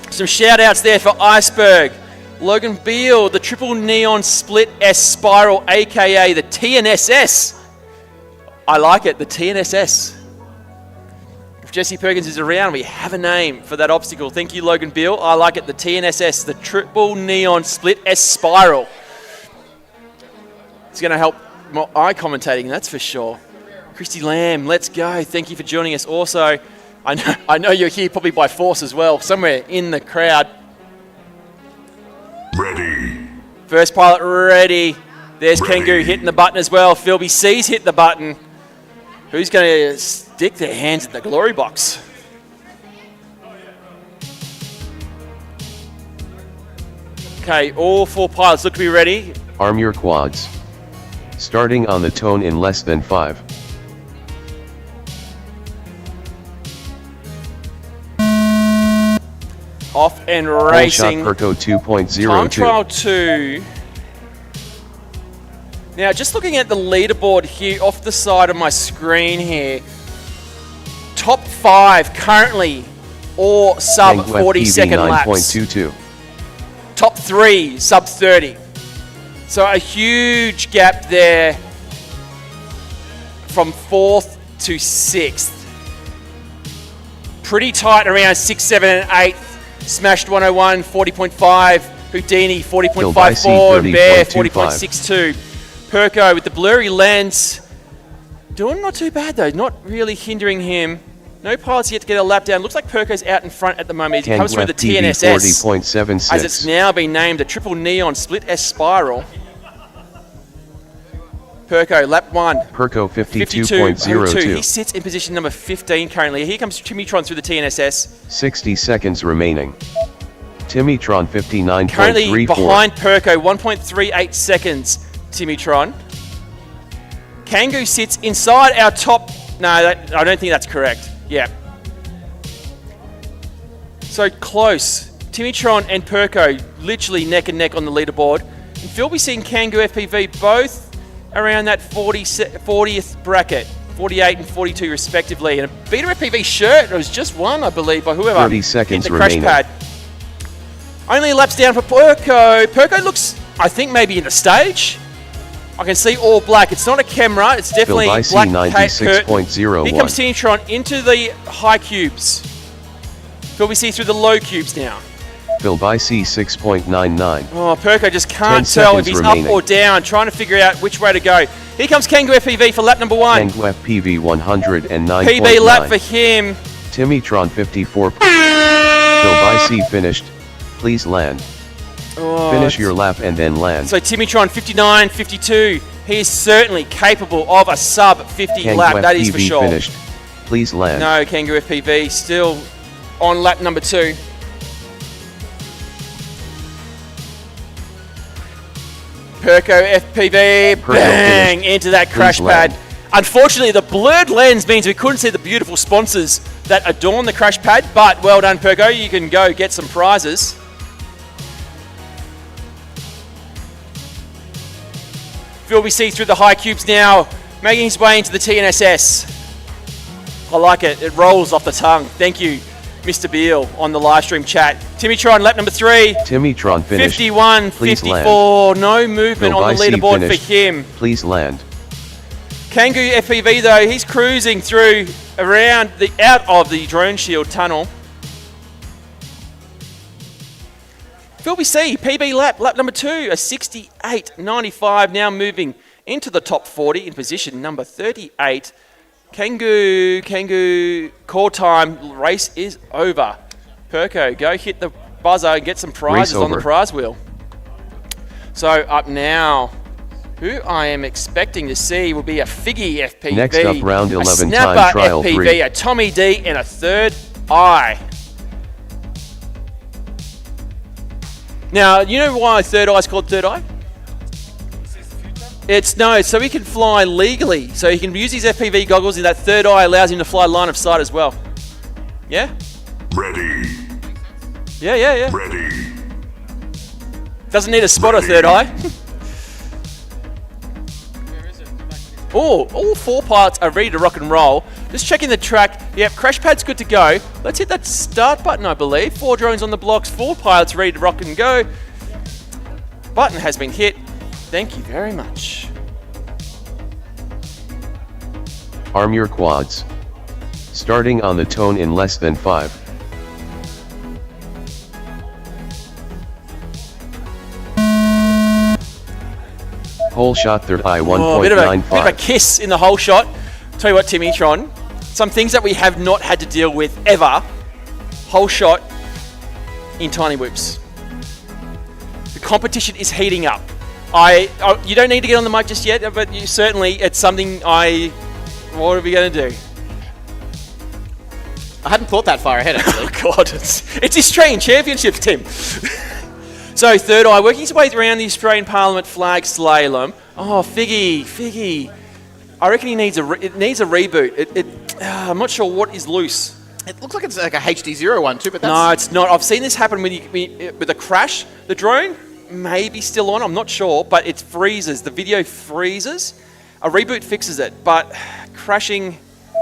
Some shout outs there for Iceberg, Logan Beal, the Triple Neon Split S Spiral, aka the TNSS. I like it, the TNSS. If Jesse Perkins is around, we have a name for that obstacle. Thank you, Logan Beal. I like it, the TNSS, the Triple Neon Split S Spiral. It's going to help more eye commentating, that's for sure. Christy Lamb, let's go. Thank you for joining us. Also, I know you're here probably by force as well, somewhere in the crowd. Ready. First pilot ready. There's Kangaroo hitting the button as well. Philby C's hit the button. Who's going to stick their hands in the glory box? Okay, all 4 pilots look to be ready. Arm your quads. Starting on the tone in less than 5. Off and Whole racing. shot Perco 2.02. Time trial 2. Now, just looking at the leaderboard here off the side of my screen here, top 5 currently all sub Tank 40 second laps. 9.22. Top 3 sub 30. So a huge gap there from 4th to 6th. Pretty tight around 6, 7, and 8th. Smashed 101, 40.5. Houdini, 40.54. Bear, 40.62. Perco with the blurry lens. Doing not too bad though, not really hindering him. No pilots yet to get a lap down. Looks like Perco's out in front at the moment. He comes through the TNSS, 40.76. as it's now been named a triple neon split S spiral. Perco, lap 1. Perco 52.02. 52.02. He sits in position number 15 currently. Here comes Timitron through the TNSS. 60 seconds remaining. Timitron 59.34. Currently behind Perco, 1.38 seconds, Timitron. Kangoo sits inside our top... No, I don't think that's correct. Yeah. So close. Timitron and Perco literally neck and neck on the leaderboard. And Philby seeing Kangoo FPV both around that 40th bracket. 48 and 42 respectively. And a BetaFPV shirt was just won, I believe, by whoever 30 seconds hit the crash remaining. pad. Only laps down for Perco. Perco looks, I think, maybe in the stage. I can see all black. It's not a camera. It's definitely black curtain. 96.01. Here comes Timitron into the high cubes. Philby C through the low cubes now. Philby C 6.99. Oh, Perco just 10 can't tell if seconds he's remaining. up or down, trying to figure out which way to go. Here comes Kangoo FPV for lap number 1. Kangoo FPV 109.9. PB lap for him. Timitron 54. Philby C finished. Please land. Oh, Finish your lap and then land. So Timitron 59.52. He is certainly capable of a sub 50 Kangoo lap, that FPV is for sure. finished. Please land. No, Kangoo FPV still on lap number 2. Perco FPV, bang, into that crash pad. Unfortunately, the blurred lens means we couldn't see the beautiful sponsors that adorn the crash pad, but well done, Perco. You can go get some prizes. Philby C through the high cubes now, making his way into the TNSS. I like it. It rolls off the tongue. Thank you, Mr. Beale, on the live stream chat. Timitron, lap number 3. Timitron finished. 51.54. No movement on the leaderboard for him. Please land. Kangoo FPV though, he's cruising through around the out of the Droneshield tunnel. Philby C, PB lap number 2, a 68.95, now moving into the top 40 in position number 38. Kangoo, call time, race is over. Perco, go hit the buzzer and get some prizes on the prize wheel. So up now, who I am expecting to see will be a Figgy FPV. Next up, round 11 a time Snapper trial FPV, 3. a Tommy D, and a third eye. Now, you know why third eye is called third eye? It's no, so he can fly legally. So he can use his FPV goggles, and that third eye allows him to fly line of sight as well. Yeah? Ready. Yeah. Ready. Doesn't need a spotter, third eye. Oh, all 4 pilots are ready to rock and roll. Just checking the track. Yep, crash pad's good to go. Let's hit that start button, I believe. 4 drones on the blocks, 4 pilots ready to rock and go. Button has been hit. Thank you very much. Arm your quads. Starting on the tone in less than 5. Whole shot third eye 1.95. Bit of a kiss in the whole shot. Tell you what, Timitron, some things that we have not had to deal with ever. Whole shot in tiny whoops. The competition is heating up. You don't need to get on the mic just yet, but you certainly, it's something what are we going to do? I hadn't thought that far ahead, actually. Oh, God. It's Australian Championships, Tim. So, Third Eye, working his way around the Australian Parliament flag slalom. Oh, Figgy. I reckon it needs a reboot. I'm not sure what is loose. It looks like it's like a HDZero one too, but that's... No, it's not. I've seen this happen with a crash. The drone may be still on, I'm not sure, but it freezes. The video freezes. A reboot fixes it, but crashing...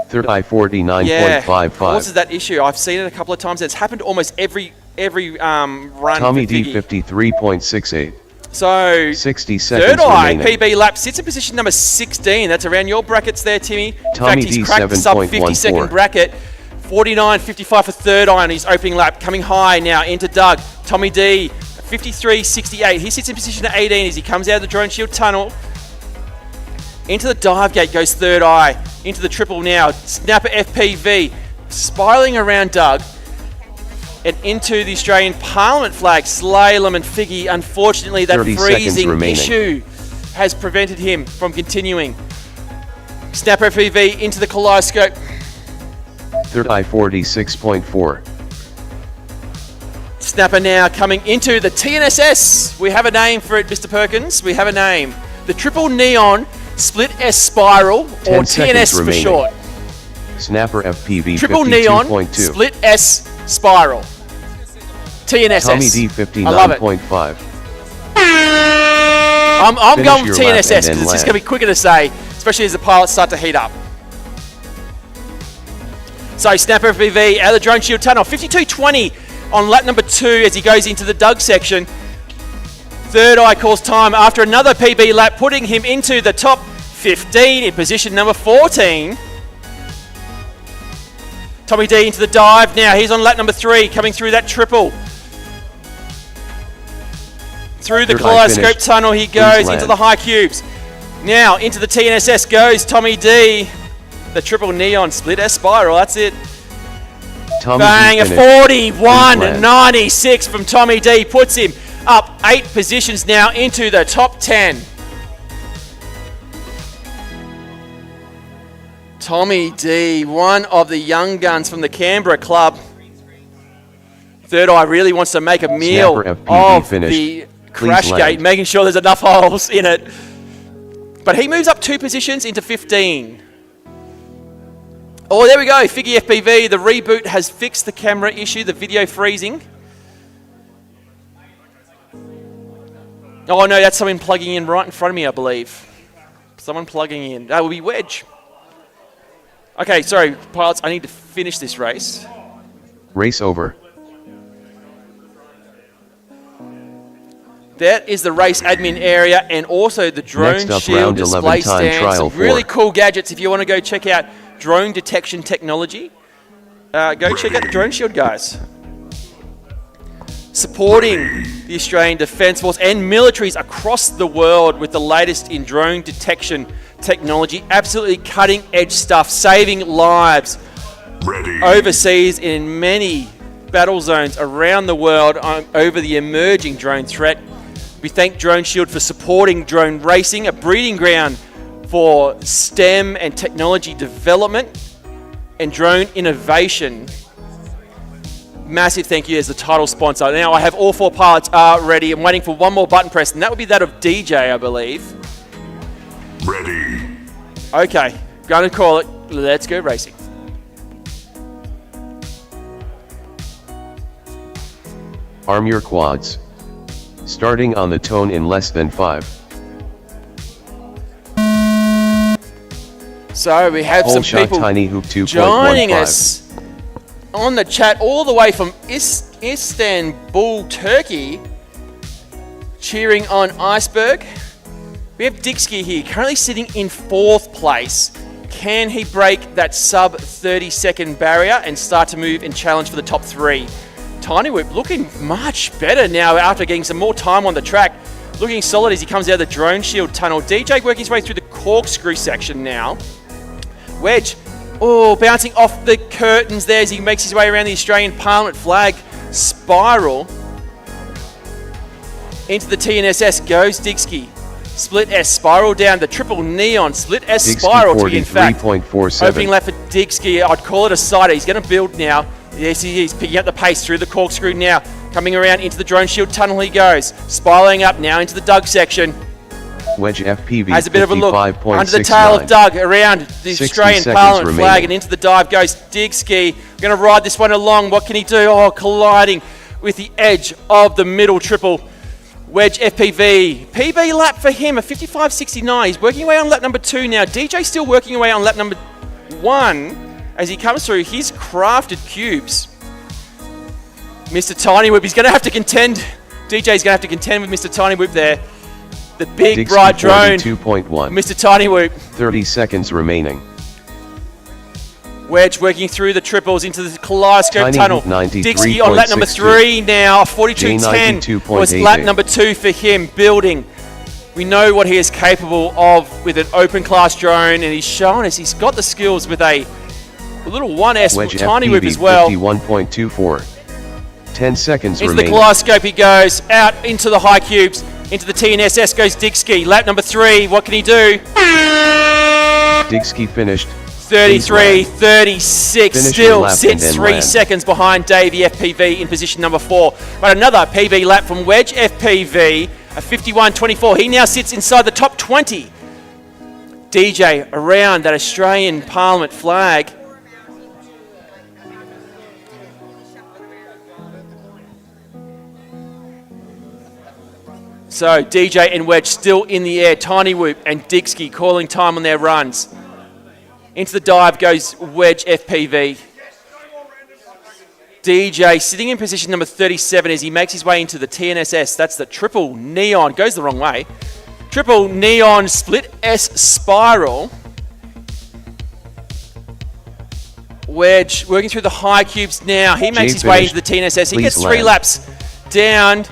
Third Eye 49.55. Yeah, causes that issue. I've seen it a couple of times. It's happened almost every run. Tommy D 53.68. So 60 seconds Third Eye remaining. PB lap sits in position number 16. That's around your brackets there, Timmy. In Tommy fact, he's D cracked the sub 50-second 7.14. bracket. 49.55 for Third Eye on his opening lap. Coming high now into Doug. Tommy D 53.68. He sits in position at 18 as he comes out of the Droneshield tunnel. Into the dive gate goes Third Eye. Into the triple now. Snapper FPV. Spiraling around Doug. And into the Australian Parliament flag. Slalom and Figgy. Unfortunately, that freezing issue has prevented him from continuing. Snapper FPV into the kaleidoscope. Third Eye 46.4. Snapper now coming into the TNSS. We have a name for it, Mr. Perkins. We have a name. The Triple Neon Split S Spiral, or TNS for short. Snapper FPV Triple Neon 52.2. Split S Spiral. TNSS. Tommy D I love it. 59.5. I'm Finish going with your lap TNSS and because then it's just land. going to be quicker to say, especially as the pilots start to heat up. So Snapper FPV out of the Droneshield tunnel, 52.20 on lap number 2 as he goes into the Doug section. Third Eye calls time after another PB lap, putting him into the top 15 in position number 14. Tommy D into the dive now. He's on lap number 3, coming through that triple. Through the kaleidoscope tunnel he goes into the high cubes. Now into the TNSS goes Tommy D. The Triple Neon Split S Spiral, that's it. Tommy Bang, a D 41.96 from Tommy D puts him up 8 positions now into the top 10. Tommy D, one of the young guns from the Canberra club. Third Eye really wants to make a meal of the crash gate, making sure there's enough holes in it. But he moves up 2 positions into 15. Oh, there we go, Figgy FPV. The reboot has fixed the camera issue, the video freezing. Oh no, that's someone plugging in right in front of me, I believe. Someone plugging in. That will be Wedge. Okay, sorry, pilots, I need to finish this race. Race over. That is the race admin area and also the Droneshield display stand. Some really cool gadgets if you want to go check out drone detection technology. Go check out the Droneshield guys. Supporting the Australian Defence Force and militaries across the world with the latest in drone detection technology. Absolutely cutting edge stuff, saving lives overseas in many battle zones around the world over the emerging drone threat. We thank Droneshield for supporting drone racing, a breeding ground for STEM and technology development and drone innovation. Massive thank you as the title sponsor. Now I have all 4 pilots ready. I'm waiting for one more button press, and that would be that of DJ, I believe. Ready. Okay, gonna call it. Let's go racing. Arm your quads. Starting on the tone in less than 5. So we have some people joining us on the chat all the way from Istanbul, Turkey, cheering on Iceberg. We have Dixky here, currently sitting in 4th place. Can he break that sub 30-second barrier and start to move and challenge for the top 3? Tiny Whip looking much better now after getting some more time on the track. Looking solid as he comes out of the Droneshield tunnel. DJ working his way through the corkscrew section now. Wedge Oh, bouncing off the curtains there as he makes his way around the Australian Parliament flag spiral. Into the TNSS goes Digsky. Split S spiral down the triple neon. Split S spiral to be in fact. Opening left for Digsky. I'd call it a sider. He's going to build now. Yes, he is. Picking up the pace through the corkscrew now. Coming around into the Droneshield tunnel he goes. Spiraling up now into the Doug section. Wedge FPV has a bit of a look under the tail of Doug around the Australian Parliament flag and into the dive goes Digsky. Going to ride this one along. What can he do? Oh, colliding with the edge of the middle triple. Wedge FPV. PB lap for him, a 55.69. He's working away on lap number 2 now. DJ still working away on lap number 1 as he comes through his crafted cubes. Mr. Tiny Whip, he's going to have to contend. DJ's going to have to contend with Mr. Tiny Whip there. The big Digsky bright drone. 2.1. Mr. Tiny Whip. 30 seconds remaining. Wedge working through the triples into the kaleidoscope Tiny tunnel. 93. Digsky on lap number 3 now. 42.10 was lap number 2 for him. Building. We know what he is capable of with an open class drone, and he's shown us he's got the skills with a little 1S Wedge Tiny FPV Whip as well. 51.24. 10 seconds into remaining. The kaleidoscope he goes. Out into the high cubes. Into the TNSS goes Digsky. Lap number 3. What can he do? Digsky finished. 33, 36, Finish still sits 3 land. seconds behind Davey FPV in position number 4. But another PB lap from Wedge FPV, a 51.24. He now sits inside the top 20. DJ around that Australian Parliament flag. So DJ and Wedge still in the air. Tiny Whoop and Digsky calling time on their runs. Into the dive goes Wedge FPV. DJ sitting in position number 37 as he makes his way into the TNSS. That's the triple neon. Goes the wrong way. Triple neon split S spiral. Wedge working through the high cubes now. He makes his way into the TNSS. He gets 3 laps down.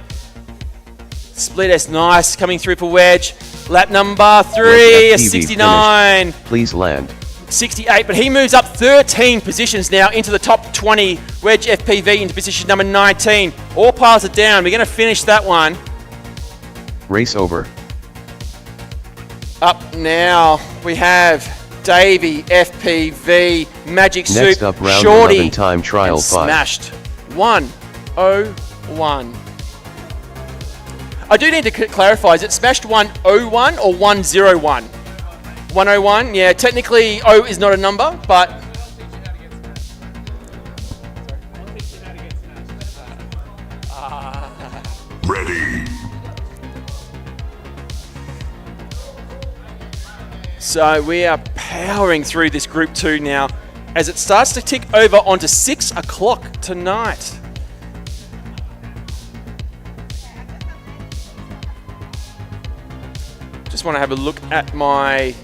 Split S nice coming through for Wedge. Lap number 3, a 69. Finished. Please land. 68, but he moves up 13 positions now into the top 20. Wedge FPV into position number 19. All piles are down. We're going to finish that one. Race over. Up now, we have Davey FPV, Magic Soup, Next up, round Shorty, 11 time trial 5. Smashed 101. I do need to clarify, is it smashed 101 or 101? 101, yeah, technically O is not a number, but Ready. So we are powering through this Group 2 now as it starts to tick over onto 6 o'clock tonight. Just want to have a look at my...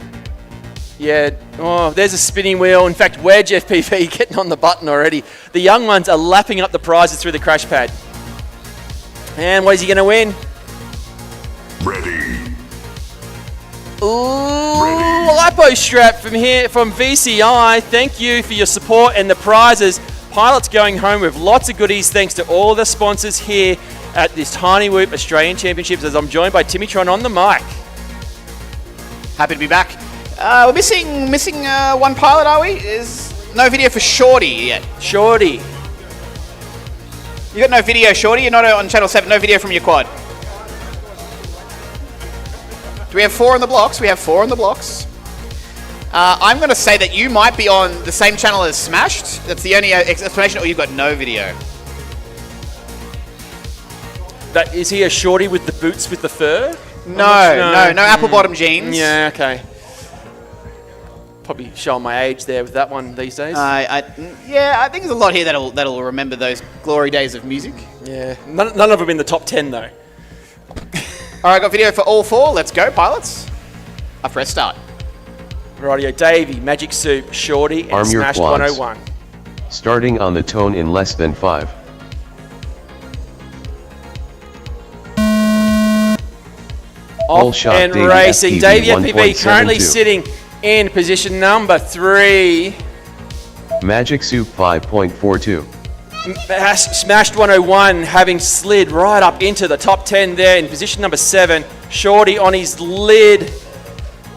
Yeah, oh, there's a spinning wheel. In fact, Wedge FPV getting on the button already. The young ones are lapping up the prizes through the crash pad. And what is he going to win? Ready. Ooh, lipo strap from here from VCI. Thank you for your support and the prizes. Pilots going home with lots of goodies thanks to all the sponsors here at this Tiny Whoop Australian Championships as I'm joined by Timmytron on the mic. Happy to be back. We're missing one pilot, are we? Is no video for Shorty yet. Shorty. You got no video, Shorty? You're not on Channel 7. No video from your quad. Do we have 4 on the blocks? We have 4 on the blocks. I'm going to say that you might be on the same channel as Smashed. That's the only explanation, or you've got no video. That, is he a Shorty with the boots with the fur? No apple bottom jeans. Yeah, okay. Probably showing my age there with that one these days. I think there's a lot here that'll remember those glory days of music. Yeah, none of them in the top 10 though. All right, got video for all 4. Let's go, pilots. I press start. Rightio, Davey, Magic Soup, Shorty, and Arm your Smashed quads. 101. Starting on the tone in less than 5. Off shot, and Davey racing. FPV Davey FPV currently 1.72. sitting in position number 3. Magic Soup 5.42. Smashed 101, having slid right up into the top 10 there in position number 7. Shorty on his lid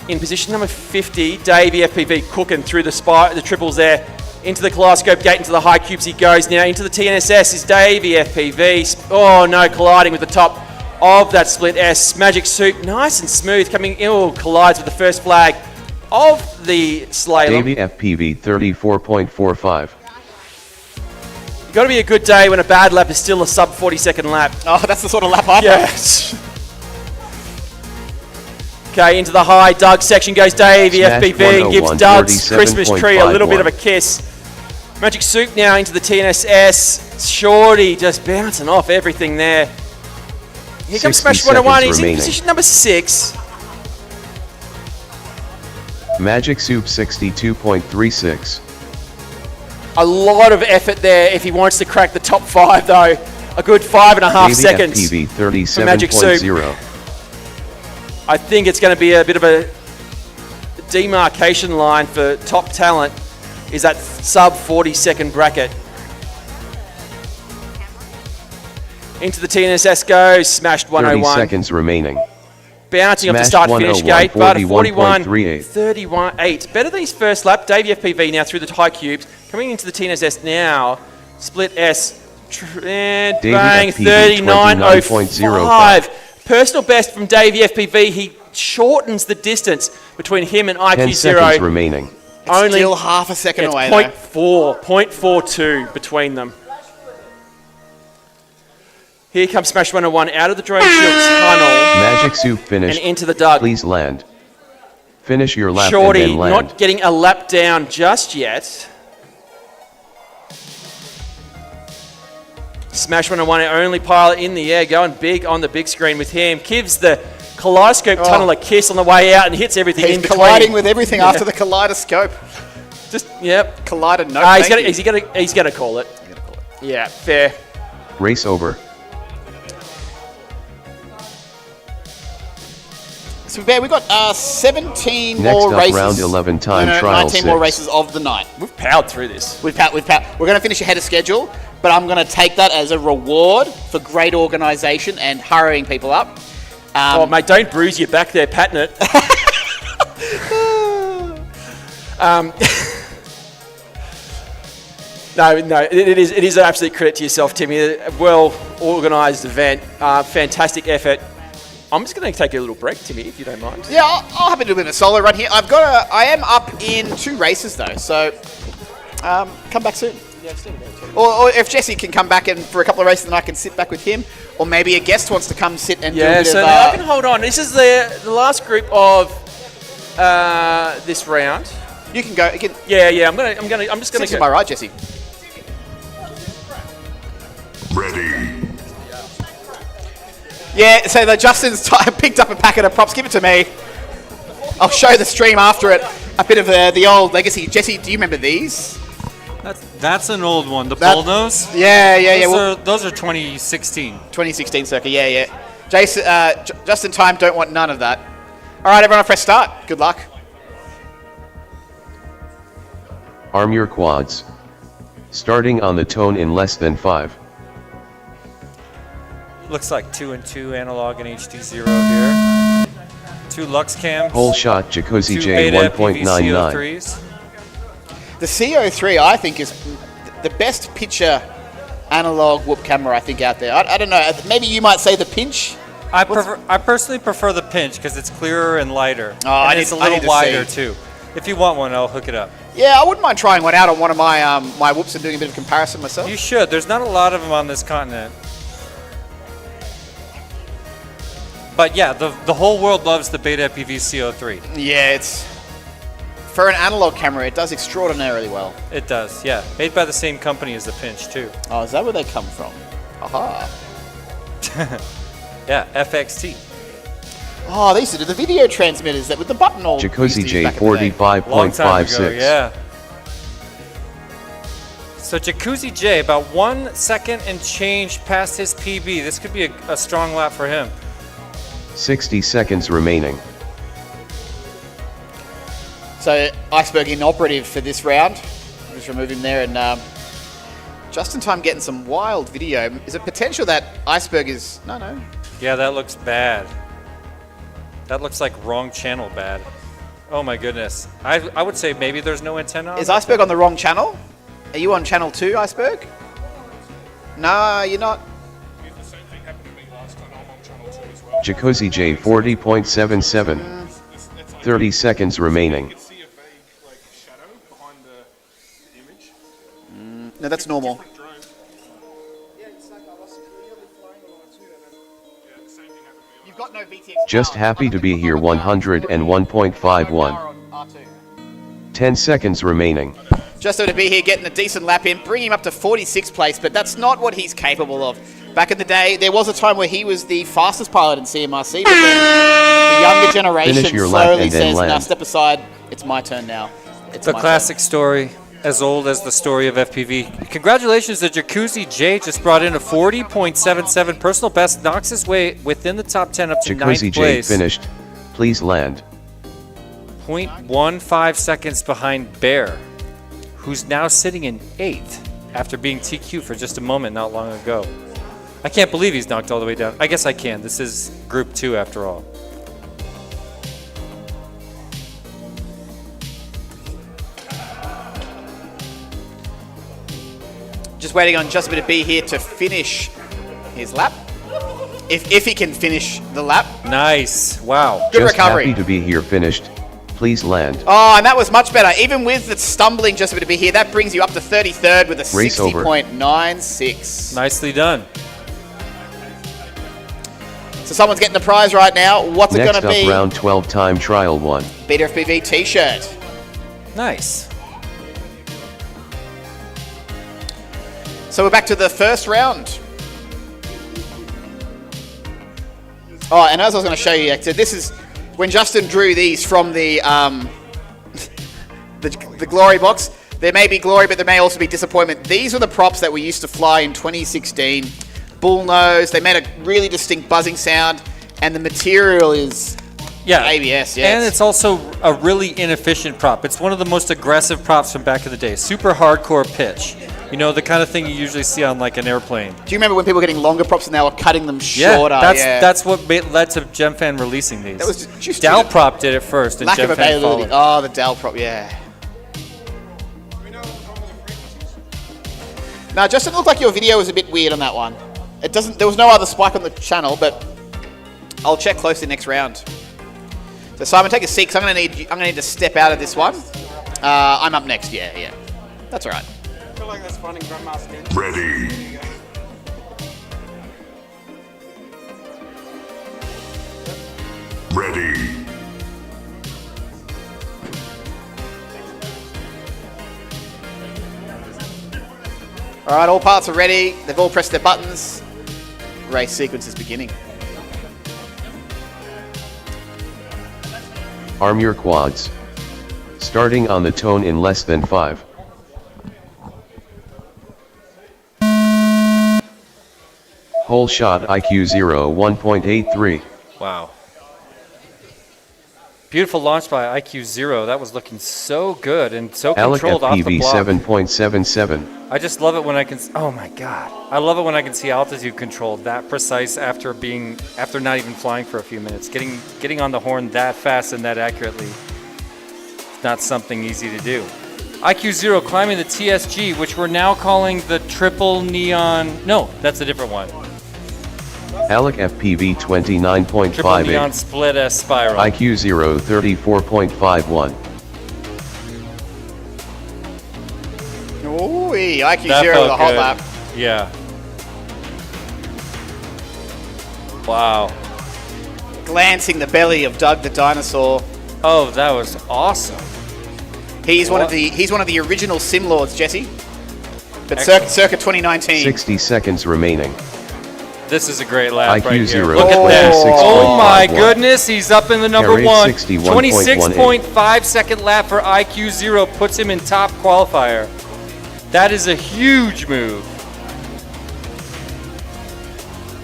in position number 50. Davey FPV cooking through the triples there. Into the kaleidoscope gate, into the high cubes he goes now. Into the TNSS is Davey FPV. Oh no, colliding with the top of that split S. Magic Soup, nice and smooth, coming in, collides with the first flag of the slalom. Davey FPV 34.45. Got to be a good day when a bad lap is still a sub 40-second lap. Oh, that's the sort of lap I Yes. Okay, into the high Doug section goes Davey FPV and gives Doug's Christmas tree a little bit of a kiss. Magic Soup now into the TNSS. Shorty just bouncing off everything there. Here comes Smash 101. He's in position number 6. Magic Soup 62.36. A lot of effort there if he wants to crack the top 5 though. A good 5.5 seconds FPV for Magic Soup. 37.0. I think it's going to be a bit of a demarcation line for top talent is that sub 40-second bracket. Into the TNSS goes, smashed 101. 30 seconds remaining. Bouncing off the start-finish gate, but 41.38. Better than his first lap. Davey FPV now through the high cubes. Coming into the TNSS now. Split S. And bang, 39.05. Personal best from Davey FPV. He shortens the distance between him and IQ 10 Zero. seconds remaining. Only still half a second away. 0.42 between them. Here comes Smash 101 out of the Droneshield tunnel. Magic Soup finished. And into the Doug. Please land. Finish your lap Shorty and then land. not getting a lap down just yet. Smash 101, only pilot in the air, going big on the big screen with him. Gives the kaleidoscope tunnel a kiss on the way out and hits everything in between. He's colliding with everything after the kaleidoscope. Just, yep. Collider, no. He's gonna call it. Yeah, fair. Race over. So we've got 17 Next more up, races. round 11 time trial 19 6. more races of the night. We've powered through this. We're going to finish ahead of schedule, but I'm going to take that as a reward for great organisation and hurrying people up. Oh, mate, don't bruise your back there, patting it. No, it is an absolute credit to yourself, Timmy. A well-organised event, fantastic effort. I'm just going to take a little break, Timmy, if you don't mind. Yeah, I'll have a little bit of a solo run here. I am up in 2 races though, so come back soon. Or if Jesse can come back and for a couple of races, then I can sit back with him. Or maybe a guest wants to come sit and do a bit of... I can hold on. This is the last group of this round. You can go. Yeah. I'm just gonna go. By right, Jesse. Ready. Yeah, so Justin's picked up a packet of props. Give it to me. I'll show the stream after it. A bit of the old legacy. Jesse, do you remember these? That's an old one. The bullnose? Yeah. Those are 2016. 2016 circa, yeah. Jason, Justin Time don't want none of that. All right, everyone, press start. Good luck. Arm your quads. Starting on the tone in less than 5. Looks like 2 and 2 analog and HDZero here. 2 Lux cams. Whole shot Jacuzzi 2 J BetaFPV 1.99. CO3s. The CO3, I think, is the best picture analog whoop camera I think out there. I don't know. Maybe you might say the pinch. I personally prefer the pinch because it's clearer and lighter. Oh, and it's a little wider too. If you want one, I'll hook it up. Yeah, I wouldn't mind trying one out on one of my my whoops and doing a bit of comparison myself. You should. There's not a lot of them on this continent. But yeah, the whole world loves the BetaFPV CO3. Yeah, it's for an analog camera, it does extraordinarily well. It does, yeah. Made by the same company as the pinch too. Oh, is that where they come from? Aha. Yeah, FXT. Oh, they used to do the video transmitters that with the button all. Jacuzzi J Long time ago, 45.56. yeah. So Jacuzzi J, about 1 second and change past his PB. This could be a strong lap for him. 60 seconds remaining. So Iceberg inoperative for this round. just remove him there, and just in time getting some wild video. Is it potential that Iceberg is... No. Yeah, that looks bad. That looks like wrong channel bad. Oh my goodness. I would say maybe there's no antenna on. Is Iceberg on the wrong channel? Are you on channel 2, Iceberg? No, you're not. Jacuzzi J 40.77. 30 seconds remaining. No, that's normal. You've got no VTX. Just happy to be here 101.51. 10 seconds remaining. Just to be here getting a decent lap in, bring him up to 46th place, but that's not what he's capable of. Back in the day, there was a time where he was the fastest pilot in CMRC, but then the younger generation slowly says, "Now step aside, it's my turn now." It's the classic story, as old as the story of FPV. Congratulations to Jacuzzi J, just brought in a 40.77 personal best, knocks his way within the top 10 up to 9th place. Jacuzzi J finished. Please land. 0.15 seconds behind Bear, who's now sitting in 8th after being TQ for just a moment not long ago. I can't believe he's knocked all the way down. I guess I can. This is Group 2 after all. Just waiting on Just a Bit of B here to finish his lap. If he can finish the lap. Nice. Wow. Good Just recovery. Happy to be here finished. Please land. Oh, and that was much better. Even with the stumbling Just a Bit of B here, that brings you up to 33rd with a 60.96. Nicely done. So someone's getting the prize right now. What's it going to be? Next up, round 12 time trial 1. BetaFPV t-shirt. Nice. So we're back to the first round. Oh, and as I was going to show you, so this is when Justin drew these from the the glory box. There may be glory, but there may also be disappointment. These were the props that we used to fly in 2016. Bullnose. They made a really distinct buzzing sound, and the material is ABS. Yeah, and it's also a really inefficient prop. It's one of the most aggressive props from back in the day. Super hardcore pitch. You know, the kind of thing you usually see on like an airplane. Do you remember when people were getting longer props and they were cutting them shorter? That's what led to Gemfan releasing these. That was just Dal prop did it first, and lack of Gemfan availability. followed. Oh, the Dal prop, yeah. Now, Justin, it looked like your video was a bit weird on that one. It doesn't. There was no other spike on the channel, but I'll check closely next round. So Simon, take a seat, 'cause I'm gonna need to step out of this one. I'm up next. Yeah. That's all right. I feel like that's fun in Grandmaster. Ready. Ready. All right, all parts are ready. They've all pressed their buttons. Race sequence is beginning. Arm your quads. Starting on the tone in less than 5. Whole shot HGLRC 1.83. Wow. Beautiful launch by HGLRC. That was looking so good and so Airlock controlled off the FPV block. 7.77. I just love it when I can. Oh my God! I love it when I can see altitude control that precise after not even flying for a few minutes. Getting on the horn that fast and that accurately. It's not something easy to do. HGLRC climbing the TSG, which we're now calling the triple neon. No, that's a different one. Airlock FPV Triple neon 29.58. split S spiral. HGLRC 34.51. Ooh, IQ0 That with felt a hot good. lap. Yeah. Wow. Glancing the belly of Doug the dinosaur. Oh, that was awesome. He's one of the original sim lords, Jesse. But circa 2019. 60 seconds remaining. This is a great lap right here. HGLRC Look at that. 26.51. Oh my goodness, he's up in the number Carried one. 61.18. 26.5 second lap for HGLRC puts him in top qualifier. That is a huge move.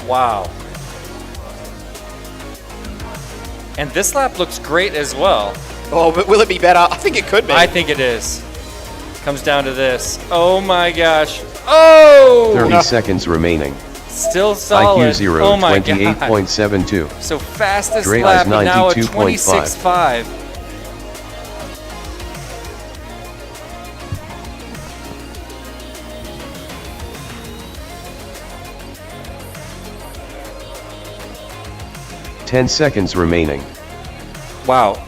Wow. And this lap looks great as well. Oh, but will it be better? I think it could be. I think it is. Comes down to this. Oh my gosh. Oh! 30 seconds remaining. Still solid. IQ0 oh my 28.72. God. So fastest Dre lap, is and now a 92.5. 26.5. Ten seconds remaining. Wow.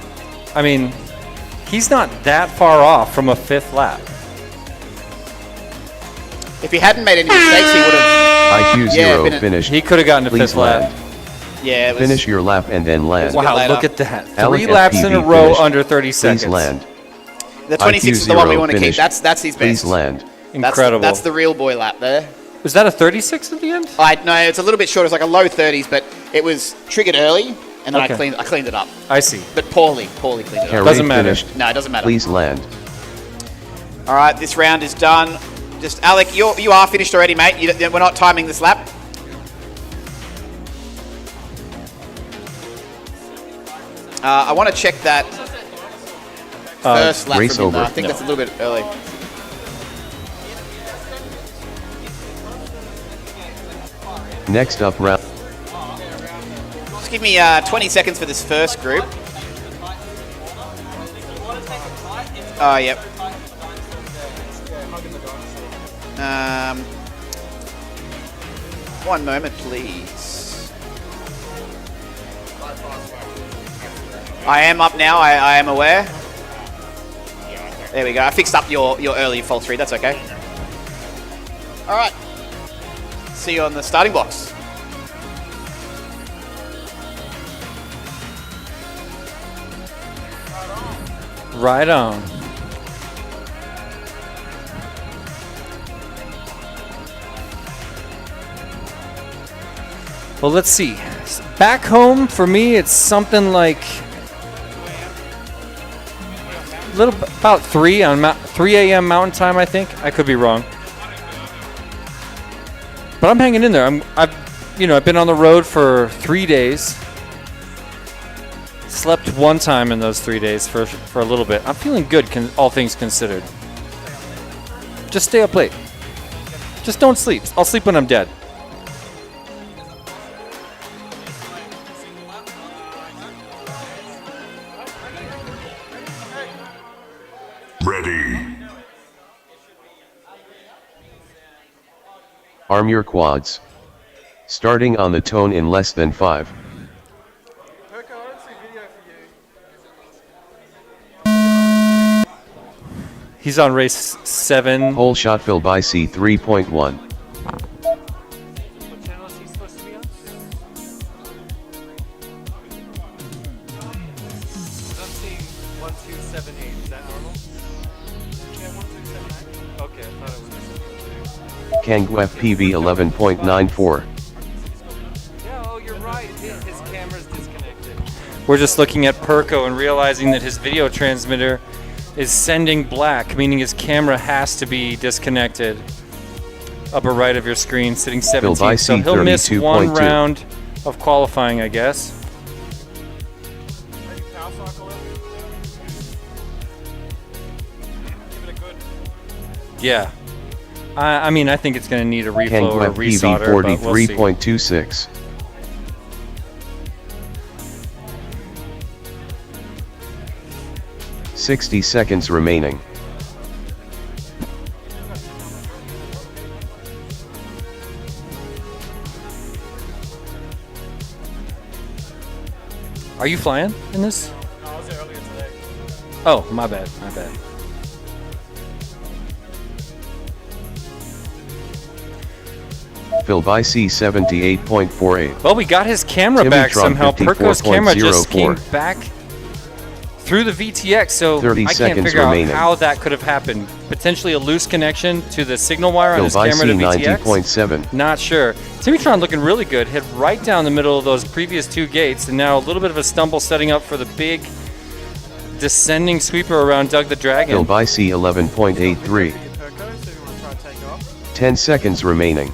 I mean, he's not that far off from a 5th lap. If he hadn't made any mistakes, he would have. IQ0 finished. He could have gotten to Please 5th lap. land. Yeah, it was, Finish your lap and then land. Wow, later. look at that. Alec 3 laps in a FPV row finished. under 30 seconds. Please land. the 26 is the one we IQ0 want to keep. finished. That's his best. Please land. Incredible. That's the real boy lap there. Was that a 36 at the end? No, it's a little bit short. It's like a low 30s, but it was triggered early, and then Okay. I cleaned it up. I see. But poorly cleaned it up. Carade Doesn't matter. finished. No, it doesn't matter. Please land. All right, this round is done. Just Alec, you are finished already, mate. We're not timing this lap. I want to check that first lap race from him, though. over. I think that's a little bit early. Next up round. Just give me 20 seconds for this first group. Oh, yep. One moment, please. I am up now. I am aware. There we go. I fixed up your early false read. That's okay. All right. See you on the starting blocks. Right on. Well, let's see. Back home, for me, it's something like about 3 on 3 a.m. Mountain Time, I think. I could be wrong. But I'm hanging in there. I've been on the road for 3 days. Slept one time in those 3 days for a little bit. I'm feeling good, all things considered. Just stay up late. Just don't sleep. I'll sleep when I'm dead. Ready. Arm your quads. Starting on the tone in less than 5. He's on race 7. Hole shot fill by C 3.1. What channel is he supposed to be on? I'm seeing 1278. Is that normal? Yeah, 1278. Okay, I thought it was. Kang FPV 11.94. Yeah, oh, you're right. His camera's disconnected. We're just looking at Perko and realizing that his video transmitter is sending black, meaning his camera has to be disconnected. Upper right of your screen, sitting 17th. So he'll miss one round of qualifying, I guess. Yeah. I mean, I think it's going to need a Kang reflow or a FPV resolder, but we'll see. 43.26. $60 seconds remaining. Are you flying in this? No, I was there earlier today. Oh, my bad. Fill by C 78.48. Well, we got his camera back Timitron somehow. Perko's camera just came 54.04. back through the VTX, so 30 I can't seconds figure remaining. out how that could have happened. Potentially a loose connection to the signal wire on Fill his by camera C to VTX. 90.7. Not sure. Timitron looking really good. Hit right down the middle of those previous 2 gates, and now a little bit of a stumble setting up for the big descending sweeper around Doug the Dragon. Fill by C 11.83. 10 seconds remaining.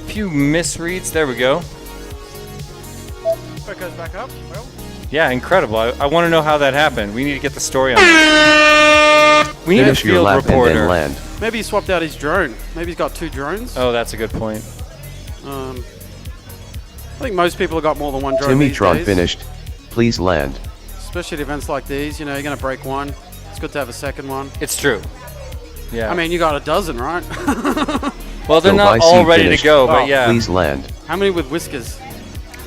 Few misreads. There we go. Perko's back up. Well, Yeah, incredible. I want to know how that happened. We need to get the story on that. We need a Finish your field lap and reporter. then land. Maybe he swapped out his drone. Maybe he's got 2 drones. Oh, that's a good point. I think most people have got more than 1 drone these Timitron days. finished. Please land. Especially at events like these, you know, you're going to break one. It's good to have a second one. It's true. Yeah. I mean, you got a dozen, right? well, they're Phil not Bicey all ready finished. to go, Oh, but yeah. Please land. How many with whiskers?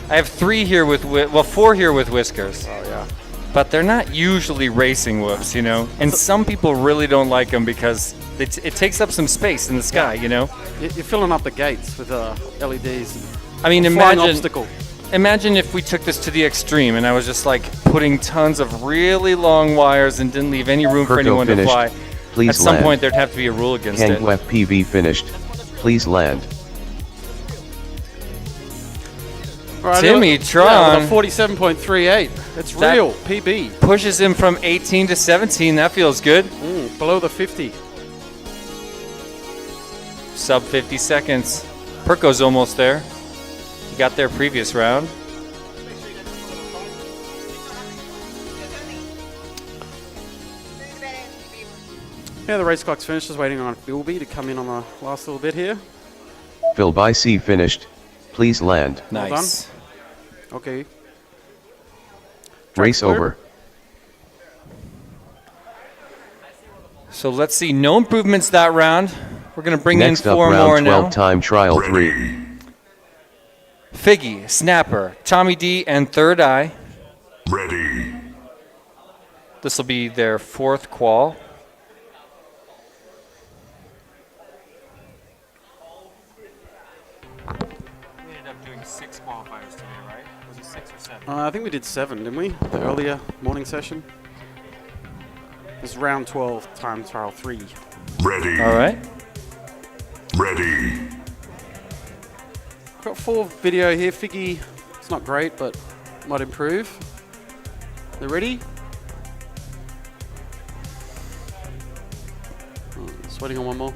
I have 3 here with, 4 here with whiskers. Oh, yeah. But they're not usually racing whoops, you know? And some people really don't like them because it takes up some space in the sky, you know? You're filling up the gates with LEDs. I mean, Flying obstacle. imagine if we took this to the extreme and I was just like putting tons of really long wires and didn't leave any room for Perko anyone finished. to fly. Please At some land. point, there'd have to be a rule against it. Kangu FPV finished. Please land. All right, Timitron. Yeah, with a 47.38. That's That- real, PB. Pushes him from 18 to 17. That feels good. Below the 50. Sub 50 seconds. Perko's almost there. He got there previous round. Yeah, the race clock's finished. Just waiting on Bilby to come in on the last little bit here. Phil Bicey finished. Please land. Nice. Okay. Race clear. over. So let's see. No improvements that round. We're going to bring Next in up, 4 more round 12 now. time trial 3. Figgy, Snapper, Tommy D, and Third Eye. Ready. This will be their 4th qual. We ended up doing 6 qualifiers today, right? Was it 6 or 7? I think we did 7, didn't we? The earlier morning session. This is round 12, time trial 3. Ready. All right. Ready. Got 4 video here. Figgy, it's not great, but might improve. They ready? Just waiting on one more.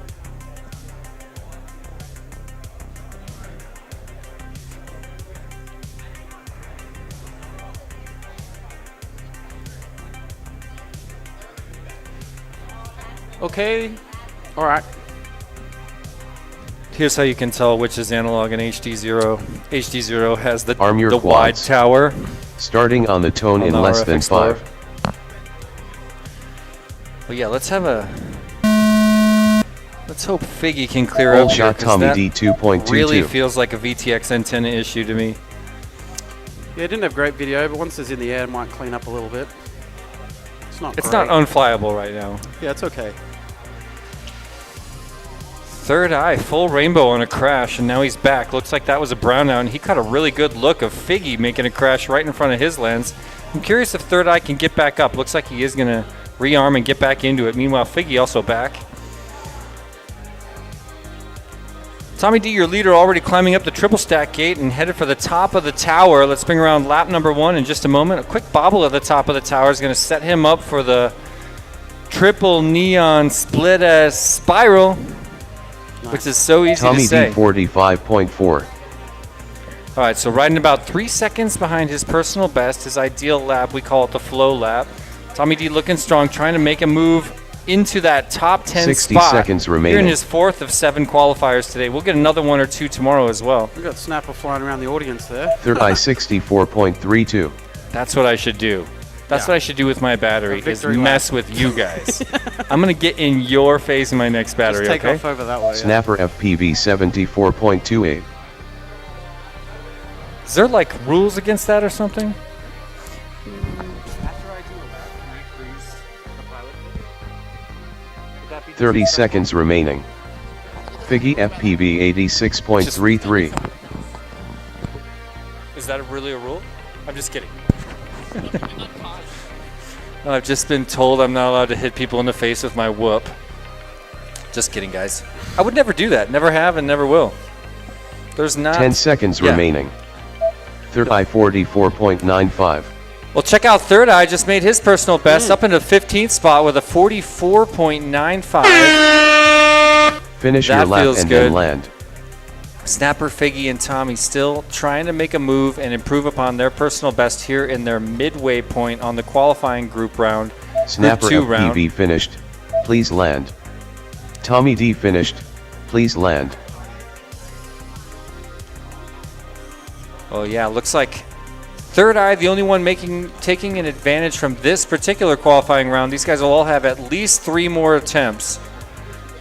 Okay. All right. Here's how you can tell which is analog and HDZero. HDZero has the Arm your wide quads. tower. Starting on the tone in On the less RF than Explorer. 5. Well, yeah, let's have a... Let's hope Figgy can clear Full up here, shot 'cause Tommy that D 2.22. really feels like a VTX antenna issue to me. Yeah, it didn't have great video, but once it's in the air, it might clean up a little bit. It's not It's great. not unflyable right now. Yeah, it's okay. Third Eye, full rainbow on a crash, and now he's back. Looks like that was a brownout, and he caught a really good look of Figgy making a crash right in front of his lens. I'm curious if Third Eye can get back up. Looks like he is going to rearm and get back into it. Meanwhile, Figgy also back. Tommy D, your leader, already climbing up the triple stack gate and headed for the top of the tower. Let's bring around lap number 1 in just a moment. A quick bobble at the top of the tower is going to set him up for the triple neon split spiral, which is so easy Tommy to say. D 45.4. All right, so riding about 3 seconds behind his personal best, his ideal lap. We call it the flow lap. Tommy D looking strong, trying to make a move into that top 10 60 spot. seconds Here in remaining. his 4th of 7 qualifiers today. We'll get another 1 or 2 tomorrow as well. We got Snapper flying around the audience there. Third Eye 64.32. That's what I should do. That's what I should do with my battery, A is victory mess lap. with you guys. I'm going to get in your face in my next battery, Just take okay? off over that way. Yeah. Snapper FPV 74.28. Is there like rules against that or something? 30 seconds remaining. Figgy FPV 86.33. Is that really a rule? I'm just kidding. I've just been told I'm not allowed to hit people in the face with my whoop. Just kidding, guys. I would never do that. Never have and never will. There's not... 10 seconds Yeah. remaining. Third Eye 44.95. Well, check out Third Eye. Just made his personal best up into the 15th spot with a 44.95. Finish That your lap feels and good. then land. Snapper, Figgy, and Tommy still trying to make a move and improve upon their personal best here in their midway point on the qualifying group round. Snapper Group 2 round. FPV finished. please land. Tommy D finished, please land. Oh yeah, looks like Third Eye, the only one taking an advantage from this particular qualifying round. These guys will all have at least 3 more attempts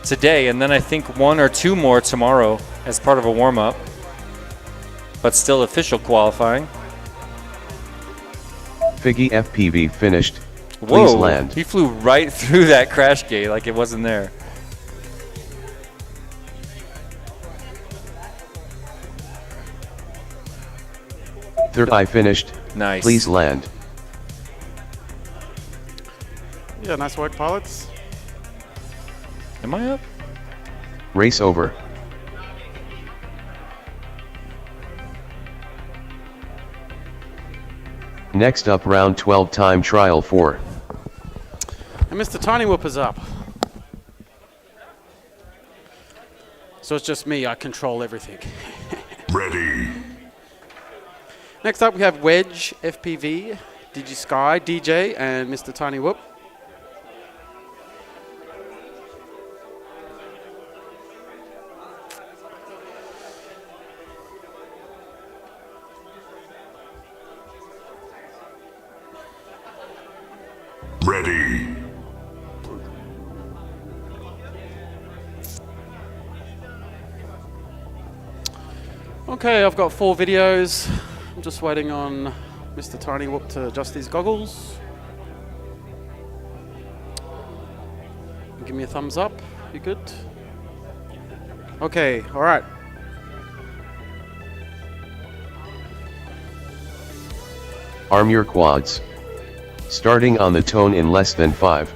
today, and then I think 1 or 2 more tomorrow as part of a warm-up. But still official qualifying. Figgy FPV finished, please Whoa, land. he flew right through that crash gate like it wasn't there. Third Eye finished, Nice. please land. Yeah, nice work, pilots. Am I up? Race over. Next up, round 12 time trial 4. And Mr. Tiny Whoop is up. So it's just me, I control everything. Ready. Next up we have Wedge, FPV, DigiSky, DJ, and Mr. Tiny Whoop. Ready. Okay, I've got 4 videos. I'm just waiting on Mr. Tiny Whoop to adjust these goggles. Give me a thumbs up. You good? Okay, all right. Arm your quads. Starting on the tone in less than 5.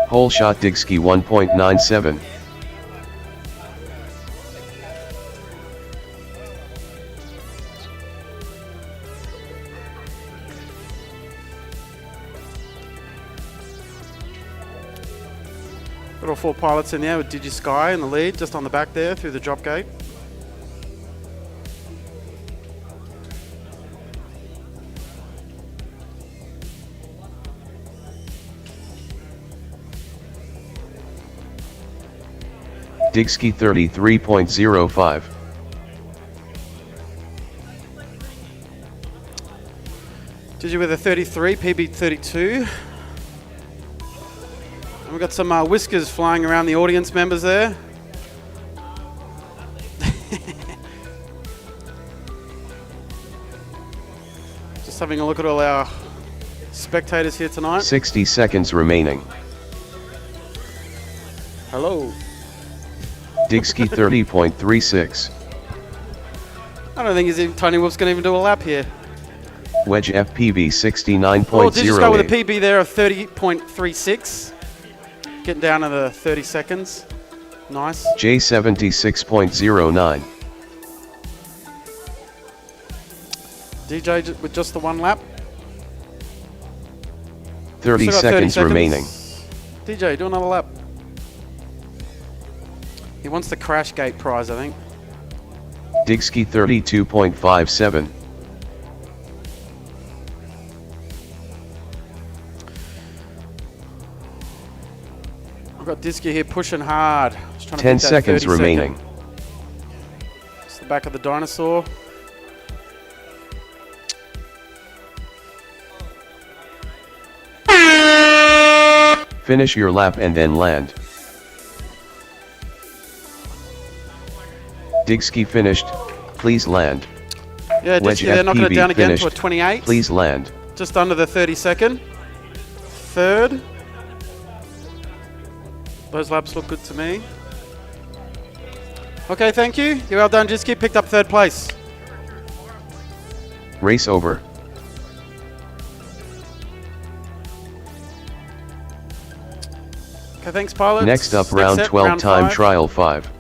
Whole shot Digski 1.97. Got all 4 pilots in there with DigiSky in the lead, just on the back there through the drop gate. Digski 33.05. Digi with a 33, PB 32. And we've got some whiskers flying around the audience members there. Just having a look at all our spectators here tonight. 60 seconds remaining. Hello. Digski 30.36. I don't think Tiny Whoop's going to even do a lap here. Wedge FPV 69.08. Oh, DigiSky with a PB there of 30.36. Getting down to the 30 seconds. Nice. J 76.09. DJ with just the 1 lap. 30 Still got seconds remaining. DJ, do another lap. He wants the crash gate prize, I think. Digski 32.57. I've got Disky here pushing hard. Just trying to 10 beat that seconds 30 remaining. It's the back of the dinosaur. Finish your lap and then land. Digski finished, please land. Yeah, Wedge Disky, they're knocking it FPV down again to a finished, 28. please land. Just under the 30 second. Third. Those laps look good to me. Okay, thank you. You're well done, Disky. Picked up 3rd place. Race over. Okay, thanks, pilots. Next up, round set, 12 round time 5. trial 5.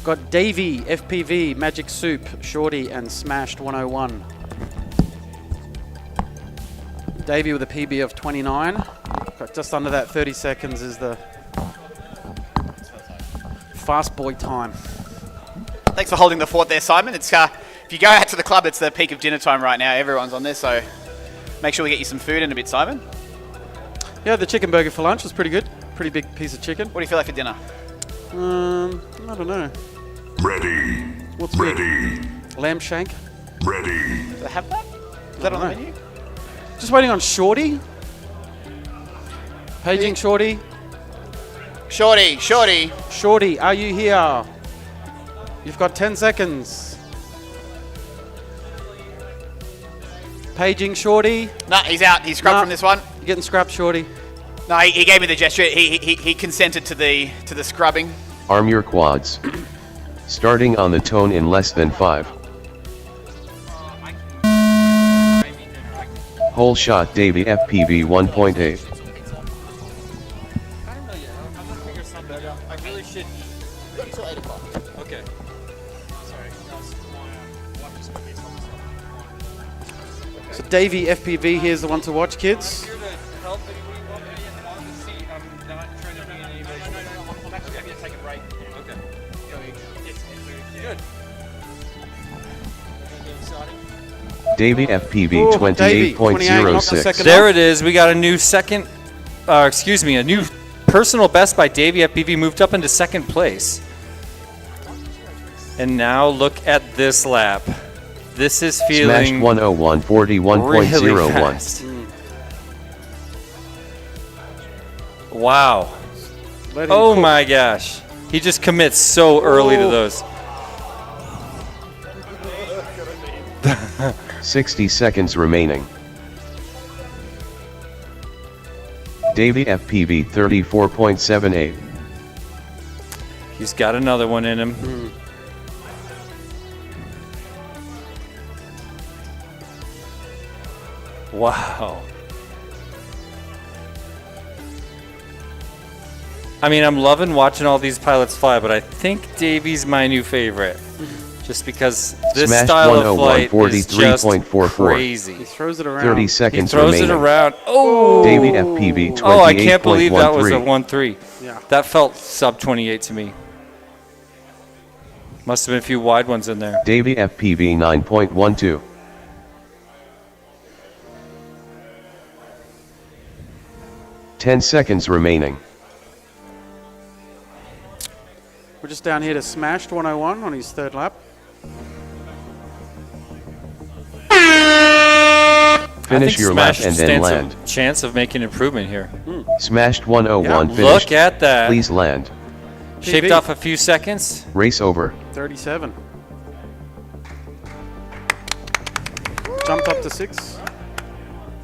Got Davey, FPV, Magic Soup, Shorty, and Smashed 101. Davey with a PB of 29. Got just under that 30 seconds is the fast boy time. Thanks for holding the fort there, Simon. It's if you go out to the club, it's the peak of dinner time right now. Everyone's on this, so Make sure we get you some food in a bit, Simon. Yeah, the chicken burger for lunch was pretty good. Pretty big piece of chicken. What do you feel like for dinner? I don't know. Ready. What's Ready. good? Lamb shank. Ready. Do they have that? Is that on the menu? Just waiting on Shorty. Paging Shorty. Shorty, Shorty. Shorty, are you here? You've got 10 seconds. Paging Shorty. No, he's out. He's scrubbed from this one. You're getting scrapped, Shorty. No, he gave me the gesture. He consented to the scrubbing. Arm your quads. Starting on the tone in less than 5. Whole shot Davy FPV 1.8. I really should eat. Until 8 o'clock. Okay. So Davey FPV here's the one to watch, kids. Here to help anybody want me and want to see. I'm not trying to be in any way. I'm actually going to take a break. Okay. It's Good. Davy FPV Oh, Davey, 28, knock the 28.06. second There off. it is. We got a new second, a new personal best by Davy FPV moved up into second place. And now look at this lap. This is Smashed feeling 101 really 41.01. fast. Wow. Let him Oh cook. my gosh. He just commits so early to those. 60 seconds remaining. Davy FPV 34.78. He's got another one in him. Wow. I mean, I'm loving watching all these pilots fly, but I think Davy's my new favorite. Just because this Smashed style of 101 flight is just 43.44. crazy. He throws it around. 30 He seconds throws remaining. it around. Oh! Davy FPV 28.13. Oh, I can't believe that was a 1-3. Yeah. That felt sub 28 to me. Must have been a few wide ones in there. Davy FPV 9.12. Ten seconds remaining. We're just down here to Smashed 101 on his third lap. Finish your lap and then land. A chance of making improvement here. Smashed 101 Yeah, finished. Look at that. Please land. Shaved off a few seconds. Race over. 37. Jumped up to 6.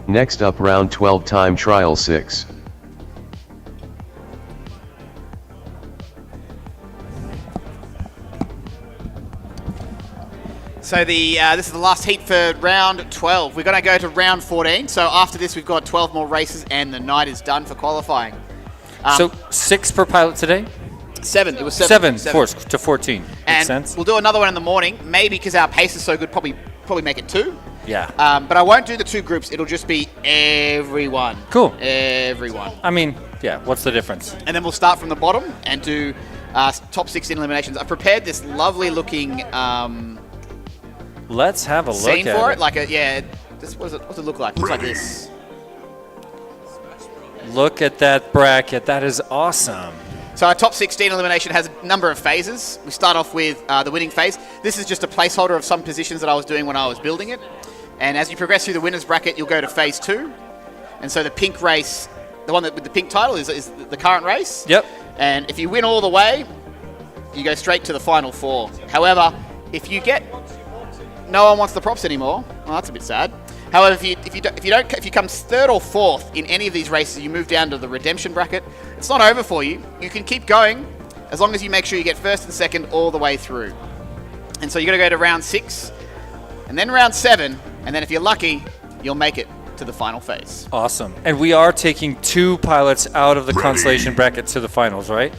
Next up round 12 time trial 6. So this is the last heat for round 12. We're going to go to round 14. So after this, we've got 12 more races, and the night is done for qualifying. So 6 per pilot today? 7. It was 7. 7 to 14. Makes And sense. we'll do another one in the morning. Maybe because our pace is so good, probably make it 2. Yeah. But I won't do the 2 groups. It'll just be everyone. Cool. Everyone. I mean, yeah, what's the difference? And then we'll start from the bottom and do top 16 eliminations. I've prepared this lovely looking Let's have a look scene at for it. it. Like what's it look like? It looks like this. Look at that bracket. That is awesome. So our top 16 elimination has a number of phases. We start off with the winning phase. This is just a placeholder of some positions that I was doing when I was building it. And as you progress through the winners bracket, you'll go to phase 2. And so the pink race, the one with the pink title is the current race. Yep. And if you win all the way, you go straight to the final 4. However, if you get no one wants the props anymore, well, that's a bit sad. However, if you come 3rd or 4th in any of these races, you move down to the redemption bracket. It's not over for you. You can keep going as long as you make sure you get 1st and 2nd all the way through. And so you're going to go to round 6, and then round 7, and then if you're lucky, you'll make it to the final phase. Awesome. And we are taking 2 pilots out of the consolation bracket to the finals, right?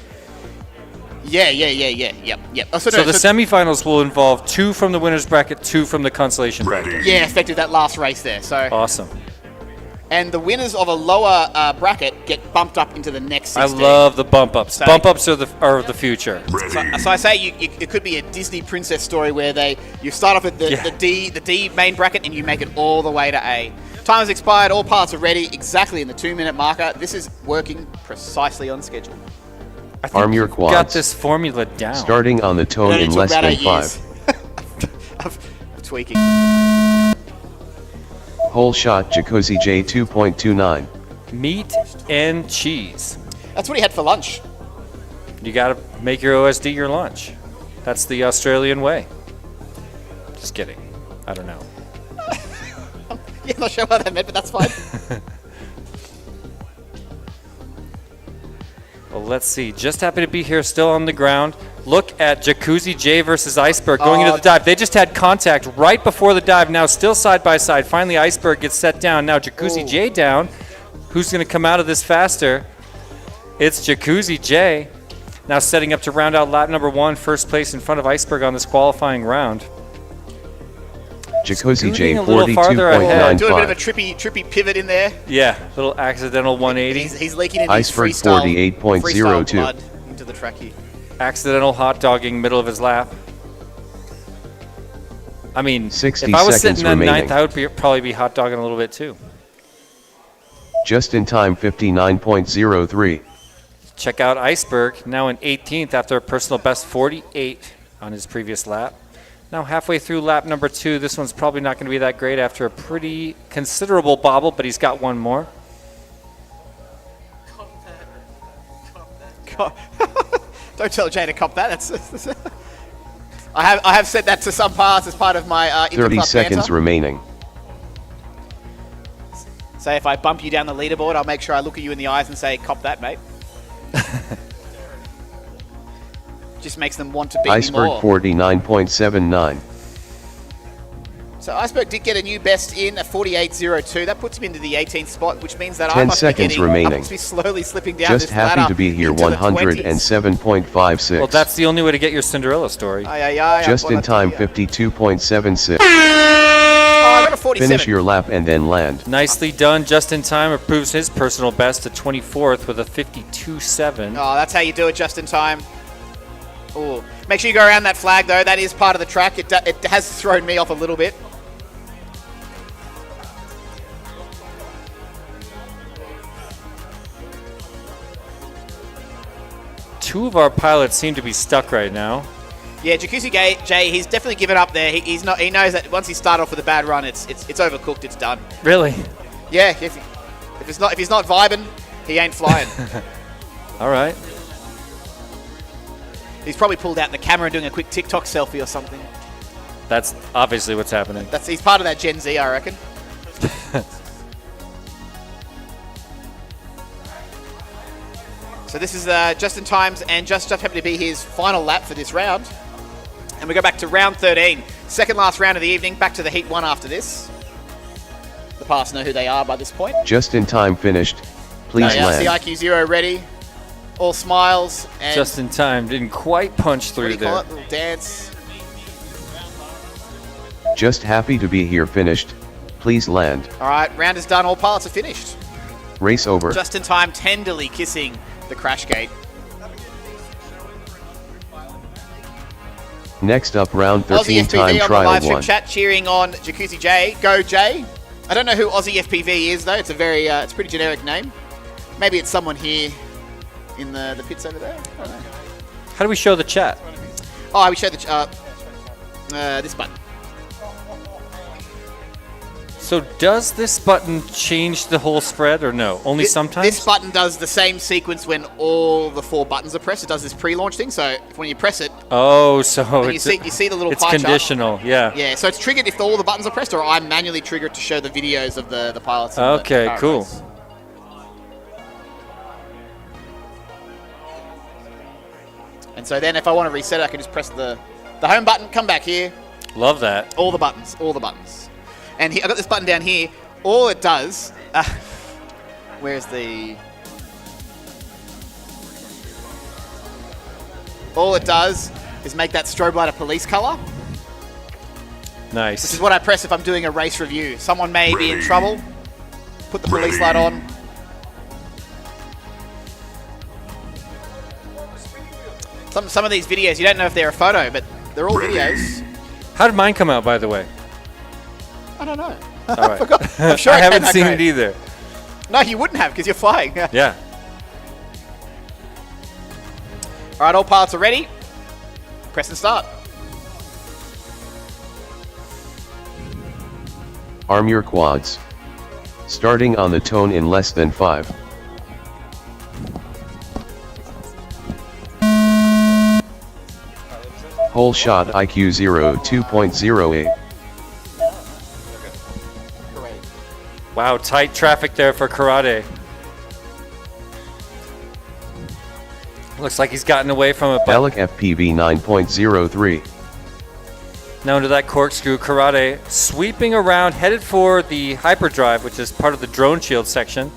Yeah. Yep. Oh, So the semifinals will involve 2 from the winners bracket, 2 from the consolation bracket. Yeah, effective that last race there. So Awesome. and the winners of a lower bracket get bumped up into the next 16. I love the bump ups. So- Bump ups are the future. So I say it could be a Disney princess story where you start off at the D main bracket and you make it all the way to A. Time has expired. All pilots are ready exactly in the 2-minute marker. This is working precisely on schedule. I think Arm your you've got quads. this formula down. Starting on the tone in less than 5. of tweaking. Whole shot Jacuzzi J 2.29. Meat and cheese. That's what he had for lunch. You got to make your OSD your lunch. That's the Australian way. Just kidding. I don't know. Yeah, not sure what that meant, but that's fine. Well, let's see. Just happy to be here still on the ground. Look at Jacuzzi J versus Iceberg going into the dive. They just had contact right before the dive. Now still side by side. Finally, Iceberg gets set down. Now Jacuzzi J down. Who's going to come out of this faster? It's Jacuzzi J. Now setting up to round out lap number 1. First place in front of Iceberg on this qualifying round. Jacuzzi J Scooting a little farther ahead. Doing a bit of a 42.95. trippy pivot in there. Yeah, little accidental 180. He's leaking into Iceberg his freestyle 48.02. blood into the track here. Accidental hot dogging middle of his lap. I mean, 60 if I was seconds sitting in remaining. 9th, I would probably be hot dogging a little bit too. Just in time 59.03. Check out Iceberg, now in 18th after a personal best 48 on his previous lap. Now halfway through lap number 2, this one's probably not going to be that great after a pretty considerable bobble, but he's got one more. Don't tell Jay to cop that. That's I have said that to some pilots as part of my 30 seconds banter. remaining. Say if I bump you down the leaderboard, I'll make sure I look at you in the eyes and say, "Cop that, mate." Just makes them want to beat Iceberg me more. 49.79. So Iceberg did get a new best in, a 48.02. That puts him into the 18th spot, which means that 10 I must seconds be getting, remaining. I must be slowly slipping down Just this happy ladder to be here. into the 20s. 107.56. Well, that's the only way to get your Cinderella story. Aye, aye, aye, Just I've in got time a- 52.76. Oh, I got a 47. Finish your lap and then land. Nicely done. Just in time improves his personal best to 24th with a 52.7. Oh, that's how you do it, just in time. Oh, make sure you go around that flag though. That is part of the track. It has thrown me off a little bit. Two of our pilots seem to be stuck right now. Yeah, Jacuzzi Jay, he's definitely given up there. He's not. He knows that once he started off with a bad run, it's overcooked. It's done. Really? Yeah, if he's not vibing, he ain't flying. All right. He's probably pulled out the camera and doing a quick TikTok selfie or something. That's obviously what's happening. He's part of that Gen Z, I reckon. So this is just in times and just happened to be his final lap for this round. And we go back to round 13. Second last round of the evening. Back to the Heat 1 after this. The pilots know who they are by this point. Just in time finished. Please Yeah, land. the IQ0 ready. All smiles. And Just in time. Didn't quite punch what do through you call there. it? Little dance. Just happy to be here. Finished. Please land. All right, round is done. All pilots are finished. Race over. Just in time, tenderly kissing the crash gate. Next up, round Aussie 13 FPV time on the trial live stream 1. chat cheering on Jacuzzi J. Go Jay. I don't know who Aussie FPV is though. It's a very, it's a pretty generic name. Maybe it's someone here in the pits over there. I don't know. How do we show the chat? Oh, we showed the this button. So does this button change the whole spread or no? Only sometimes? This button does the same sequence when all the 4 buttons are pressed. It does this pre-launch thing. So when you press it, Oh, so and you it's, see the little it's pie chart. conditional. Yeah. Yeah, so it's triggered if all the buttons are pressed, or I'm manually triggered to show the videos of the pilots. and the Okay, car cool. race. And so then if I want to reset it, I can just press the home button, come back here, Love that. all the buttons. And I got this button down here. All it does, where's the... All it does is make that strobe light a police color. Nice. This is what I press if I'm doing a race review. Someone may be in trouble. Put the police light on. Some of these videos, you don't know if they're a photo, but they're all videos. How did mine come out, by the way? I don't know. All right. I'm sure I it haven't came out seen great. it either. No, you wouldn't have because you're flying. Yeah. All right, all pilots are ready. Press and start. Arm your quads. Starting on the tone in less than 5. Whole shot IQ0 2.08. Wow, tight traffic there for Karate. Looks like he's gotten away from it. Airlock FPV 9.03. Now into that corkscrew, Karate sweeping around, headed for the hyperdrive, which is part of the Droneshield section.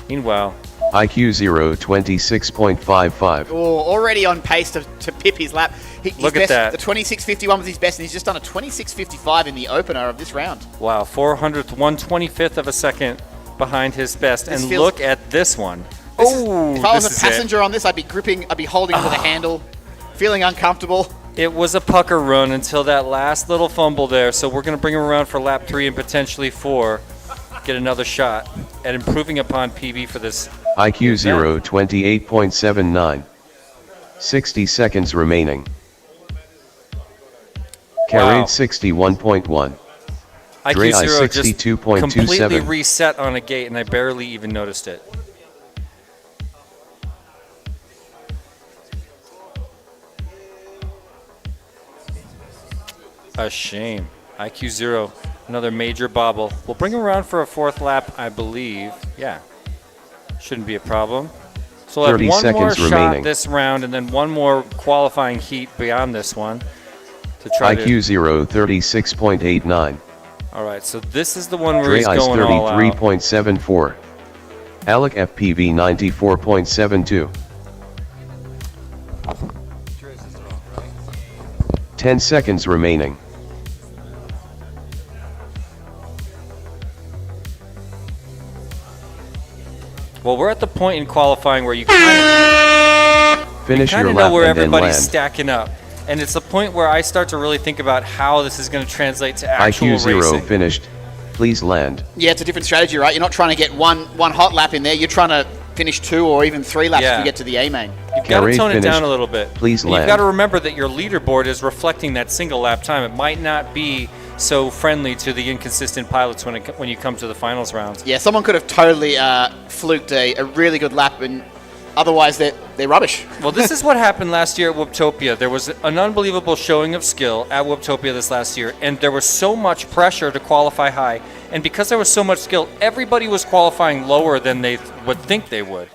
Meanwhile, IQ0 26.55. Oh, already on pace to pip his lap. Look at that. The 26.51 was his best, and he's just done a 26.55 in the opener of this round. wow, 400th, 1/25th of a second behind his best. This And feels- look at this one. If I was this a is it. passenger on this, I'd be gripping, I'd be holding onto the handle, feeling uncomfortable. It was a pucker run until that last little fumble there. So we're going to bring him around for lap 3 and potentially 4. Get another shot at improving upon PB for this. IQ0 28.79. 60 seconds remaining. Carried Wow. 61.1. Dre I IQ0 just 62.27. completely reset on a gate, and I barely even noticed it. A shame. IQ0, another major bobble. We'll bring him around for a 4th lap, I believe. Yeah, shouldn't be a problem. So we'll 30 have one more seconds shot remaining. this round, and then one more qualifying heat beyond this one to try to. IQ0 36.89. All right, so this is the one where Dre he's Ice going all out. 33.74. Airlock FPV 94.72. 10 seconds remaining. Well, we're at the point in qualifying where you kind Finish your of lap know where and then everybody's land. stacking up. And it's the point where I start to really think about how this is going to translate to actual IQ0 racing. finished. Please land. Yeah, it's a different strategy, right? You're not trying to get one hot lap in there. You're trying to finish 2 or even 3 laps Yeah. to get to the A main. You've got to Carried tone it finished. down a little bit. Please And land. You've got to remember that your leaderboard is reflecting that single lap time. It might not be so friendly to the inconsistent pilots when you come to the finals rounds. Yeah, someone could have totally fluked a really good lap, and otherwise they're rubbish. Well, this is what happened last year at Whooptopia. There was an unbelievable showing of skill at Whooptopia this last year, and there was so much pressure to qualify high. And because there was so much skill, everybody was qualifying lower than they would think they would.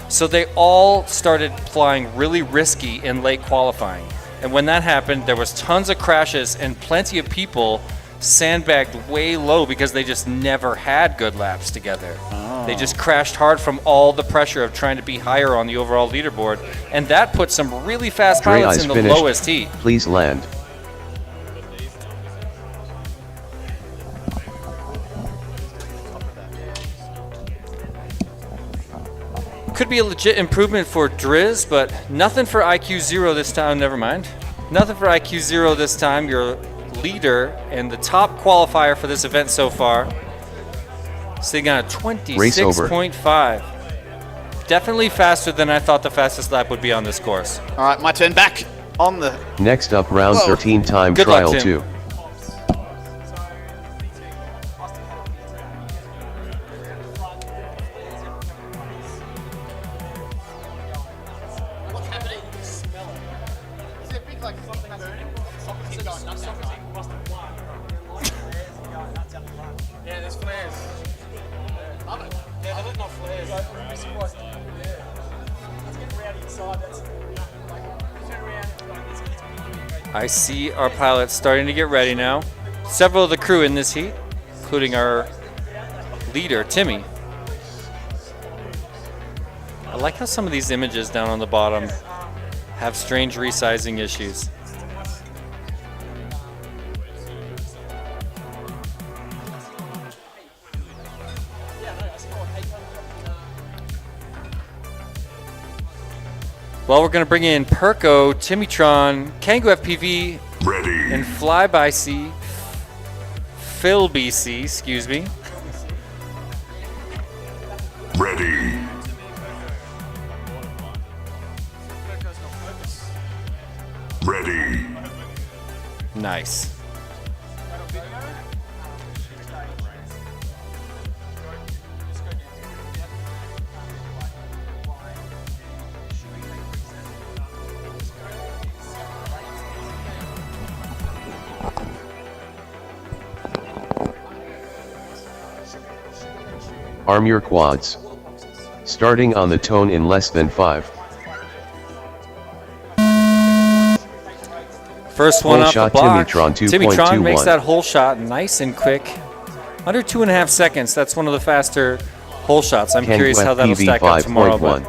So they all started flying really risky in late qualifying. And when that happened, there was tons of crashes and plenty of people sandbagged way low because they just never had good laps together. They just crashed hard from all the pressure of trying to be higher on the overall leaderboard. And that put some really fast Dre pilots Ice in the finished. lowest heat. Please land. Could be a legit improvement for Driz, but nothing for IQ0 this time. Never mind. Nothing for IQ0 this time. Your leader and the top qualifier for this event so far, sitting on a 26.5. Definitely faster than I thought the fastest lap would be on this course. All right, my turn back on the... Next up, round Whoa. 13 time Good luck, trial Tim. 2. What's happening? Smell it. Is it big like something burning? Something going nuts. Yeah, there's flares. Love it. Yeah, they're not flares. I'm surprised. Yeah. Let's get around inside. That's like, turn around. I see our pilots starting to get ready now. Several of the crew in this heat, including our leader, Timmy. I like how some of these images down on the bottom have strange resizing issues. Well, we're going to bring in Perko, Timitron, Kangoo FPV, Ready. and Flyby C Phil BC, excuse me. Ready. Ready. Nice. Arm your quads. Starting on the tone in less than 5. First one Hole off shot, the block. Timitron 2.21. Timitron makes that hole shot nice and quick. Under 2.5 seconds. That's one of the faster hole shots. I'm curious how that'll stack up tomorrow. But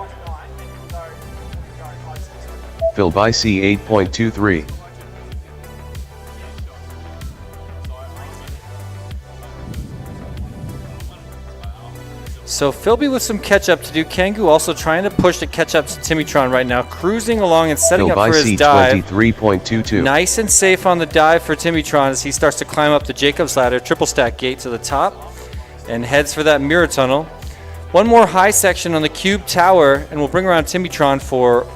Phil by C 8.23. so Philby with some catch up to do. Kangoo also trying to push to catch up to Timitron right now. Cruising along and setting Phil up by for his C dive. 23.22. Nice and safe on the dive for Timitron as he starts to climb up the Jacob's ladder, triple stack gate to the top, and heads for that mirror tunnel. One more high section on the cube tower, and we'll bring around Timitron for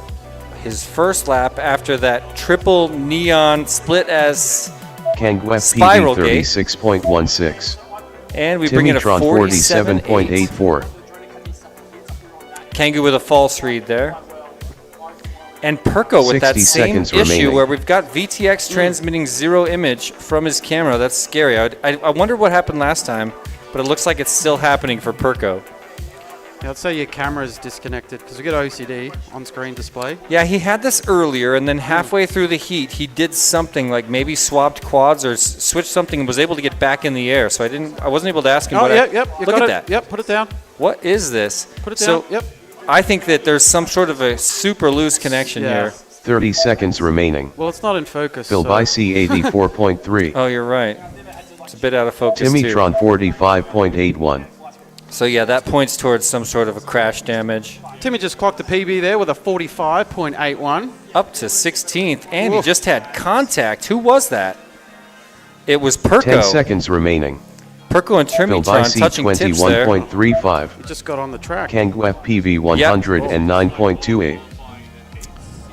his first lap after that triple neon split as Kangoo spiral FPV gate. 36.16. And we bring in a Timitron 47.8. 47.84. Kangoo with a false read there. And Perko with that 60 same seconds issue remaining. where we've got VTX transmitting 0 image from his camera. That's scary. I wonder what happened last time, but it looks like it's still happening for Perko. Yeah, I'd say your camera's disconnected because we get OCD on-screen display. Yeah, he had this earlier, and then halfway through the heat, he did something like maybe swapped quads or switched something and was able to get back in the air. So I wasn't able to ask him. Oh, what yep, yep. You look got at it. that. Yep, put it down. What is this? Put it So down. Yep. I think that there's some sort of a super loose connection Yeah. here. 30 seconds remaining. Well, it's not in focus. Phil so- by C 84.3. Oh, you're right. It's a bit out of focus Timitron 45.81. too. So yeah, that points towards some sort of a crash damage. Timmy just clocked the PB there with a 45.81. Up to 16th, and he Oof. just had contact. Who was that? It was Perko. 10 seconds remaining. Perko and Phil by Timitron C touching tips there. 21.35. He just got on the track. Kangoo FPV 109.28. I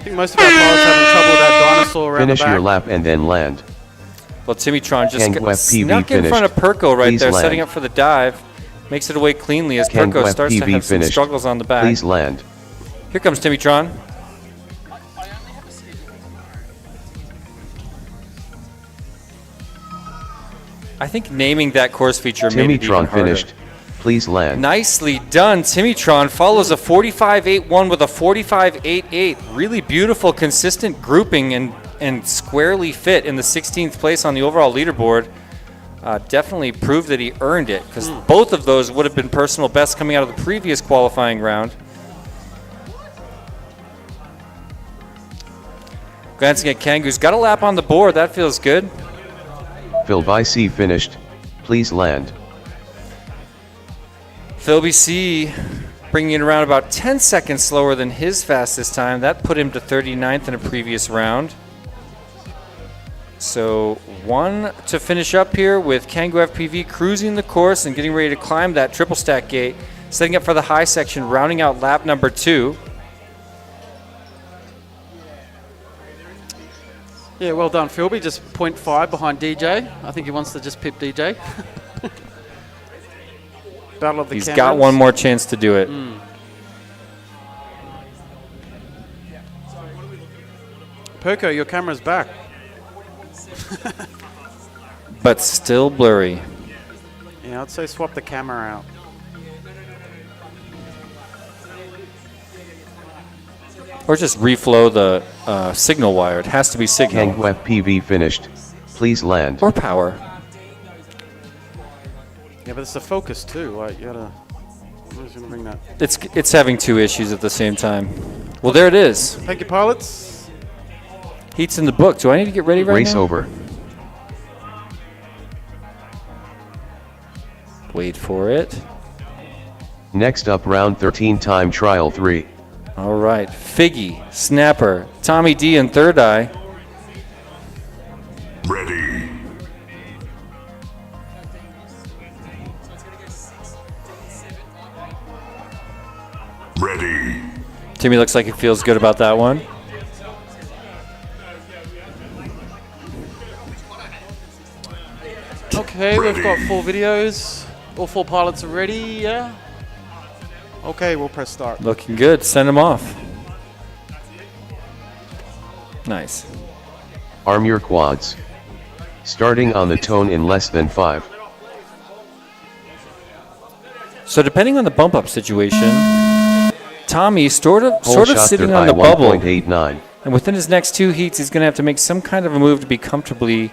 think most of our pilots having trouble with that dinosaur around Finish the back. your lap and then land. Well, Timitron just Kangoo FPV snuck in front of finished. Perko right Please there, land. setting up for the dive. Makes it away cleanly as Kangoo Perko starts to FPV have some finished. struggles on the back. Please land. Here comes Timitron. I think naming that course feature made it even Timitron harder. finished. Please land. Nicely done. Timitron follows a 45.81 with a 45.88. Really beautiful, consistent grouping and squarely fit in the 16th place on the overall leaderboard. Definitely proved that he earned it because both of those would have been personal bests coming out of the previous qualifying round. Glancing at Kangoo's got a lap on the board. That feels good. Phil by C finished. Please land. Phil BC bringing it around about 10 seconds slower than his fastest time. That put him to 39th in a previous round. So one to finish up here with Kangoo FPV cruising the course and getting ready to climb that triple stack gate, setting up for the high section, rounding out lap number 2. Yeah, well done, Philby. Just 0.5 behind DJ. I think he wants to just pip DJ. Battle of the He's Cameras. got one more chance to do it. Perko, your camera's back. But still blurry. Yeah, I'd say swap the camera out. Or just reflow the signal wire. It has to be signal. Kangoo FPV finished. Please land. Or power. Yeah, but it's the focus too. Like, you gotta. I'm just gonna bring that. It's having two issues at the same time. Well, there it is. Thank you, pilots. Heat's in the book. Do I need to get ready right Race now? over. Wait for it. Next up, round 13, time trial 3. All right. Figgy, Snapper, Tommy D, and Third Eye. Ready. Timmy looks like he feels good about that one. Okay, we've got 4 videos. All 4 pilots are ready, yeah? Okay, we'll press start. Looking good. Send him off. Nice. Arm your quads. Starting on the tone in less than 5. So depending on the bump up situation, Tommy sort of Whole shot sitting through on the high bubble. 1.89. And within his next 2 heats, he's going to have to make some kind of a move to be comfortably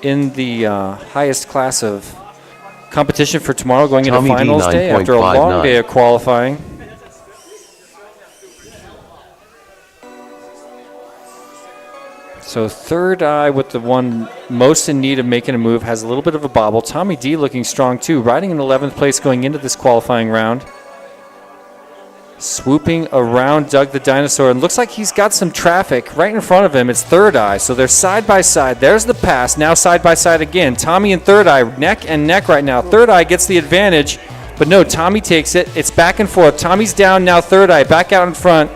in the highest class of competition for tomorrow, going Tommy into finals D day after a long 9.59. day of qualifying. So third eye with the one most in need of making a move has a little bit of a bobble. Tommy D looking strong too, riding in 11th place going into this qualifying round. Swooping around Doug the Dinosaur, and looks like he's got some traffic right in front of him. It's third eye, so they're side by side. There's the pass, now side by side again. Tommy and third eye, neck and neck right now. Third eye gets the advantage, but no, Tommy takes it. It's back and forth. Tommy's down, now third eye, back out in front,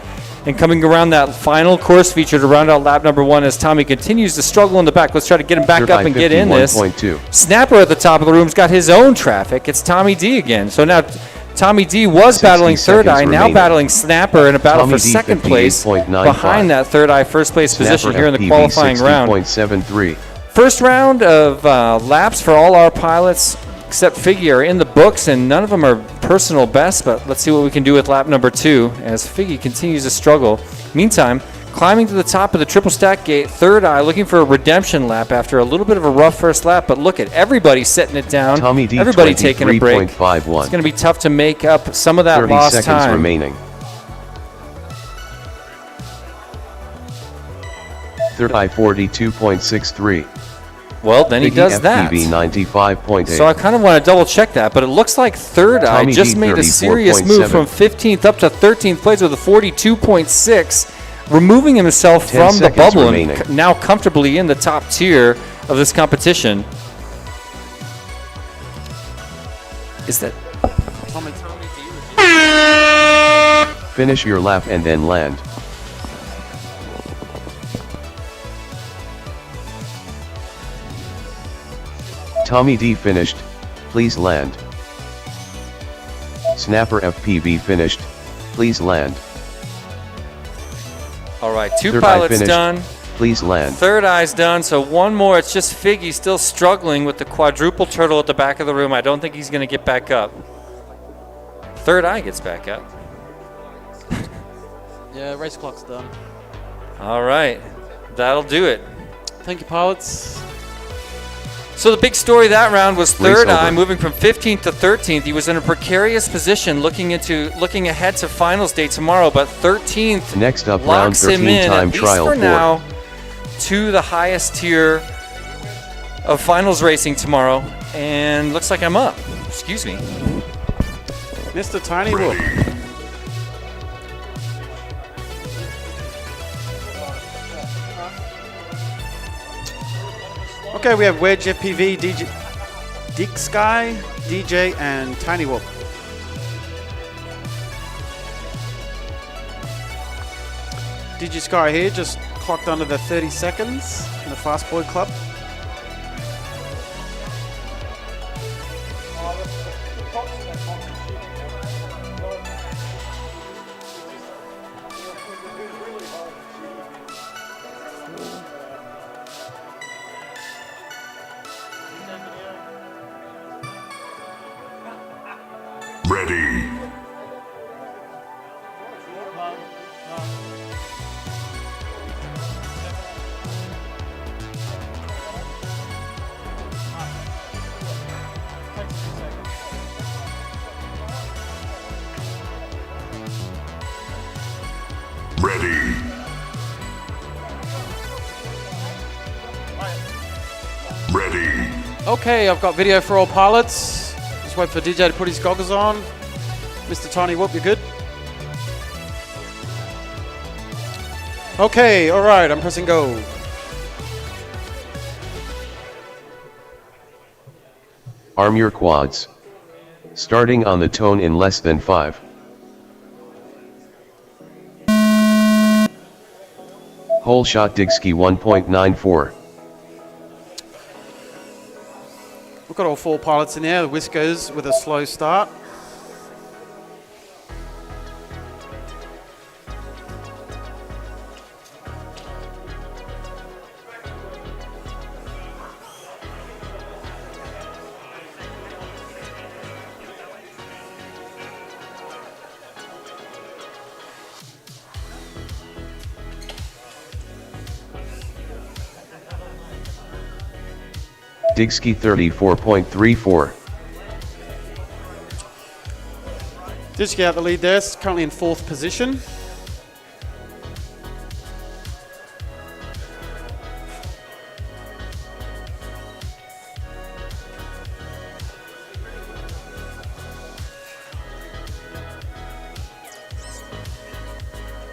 and coming around that final course feature to round out lap number 1 as Tommy continues to struggle in the back. Let's try to get him back up and get in this. 51.2. Snapper at the top of the room's got his own traffic. It's Tommy D again. So now Tommy D was 60 battling third eye, seconds now remaining. battling Snapper in a battle Tommy for D, second place 58.95. behind that third eye first place position Snapper here in the FPV qualifying round. 60.73. First round of laps for all our pilots except Figgy are in the books, and none of them are personal best, but let's see what we can do with lap number 2 as Figgy continues to struggle. Meantime, climbing to the top of the triple stack gate, third eye looking for a redemption lap after a little bit of a rough first lap, but look at everybody setting it down. Tommy D, everybody taking a break. 23.51. It's going to be tough to make up some of that 30 lost seconds time. remaining. Third eye 42.63. Well, then he does that. FPV 95.8. So I kind of want to double check that, but it looks like third eye Tommy just D, made a serious move 34.7. from 15th up to 13th place with a 42.6, removing himself 10 from the seconds bubble remaining. and now comfortably in the top tier of this competition. Is that Finish your lap and then land. Tommy D finished, please land. Snapper FPV finished, please land. all right? 2 Third eye pilots finished, done. please land. Third eye's done, so one more. It's just Figgy still struggling with the quadruple turtle at the back of the room. I don't think he's going to get back up. Third eye gets back up. Yeah, race clock's done. All right, that'll do it. Thank you, pilots. So the big story that round was Race third eye over. moving from 15th to 13th. He was in a precarious position looking ahead to finals day tomorrow, but 13th Next up, round locks him 13 in, time at least trial for 4. now, to the highest tier of finals racing tomorrow. And looks like I'm up. Excuse me. Mr. Tiny Whoop. Okay, we have Wedge FPV, Dig Sky, DJ, and Tiny Whoop. DJ Sky here, just clocked under the 30 seconds in the Fast Boy Club. Ready. Ready. Ready. Okay, I've got video for all pilots. Just wait for DJ to put his goggles on. Mr. Tiny Whoop, you good? Okay, alright, I'm pressing go. Arm your quads. Starting on the tone in less than 5. Hole shot Digski 1.94. We've got all 4 pilots in there. The Whiskers with a slow start. Digski 34.34. Digski out the lead there, it's currently in 4th position.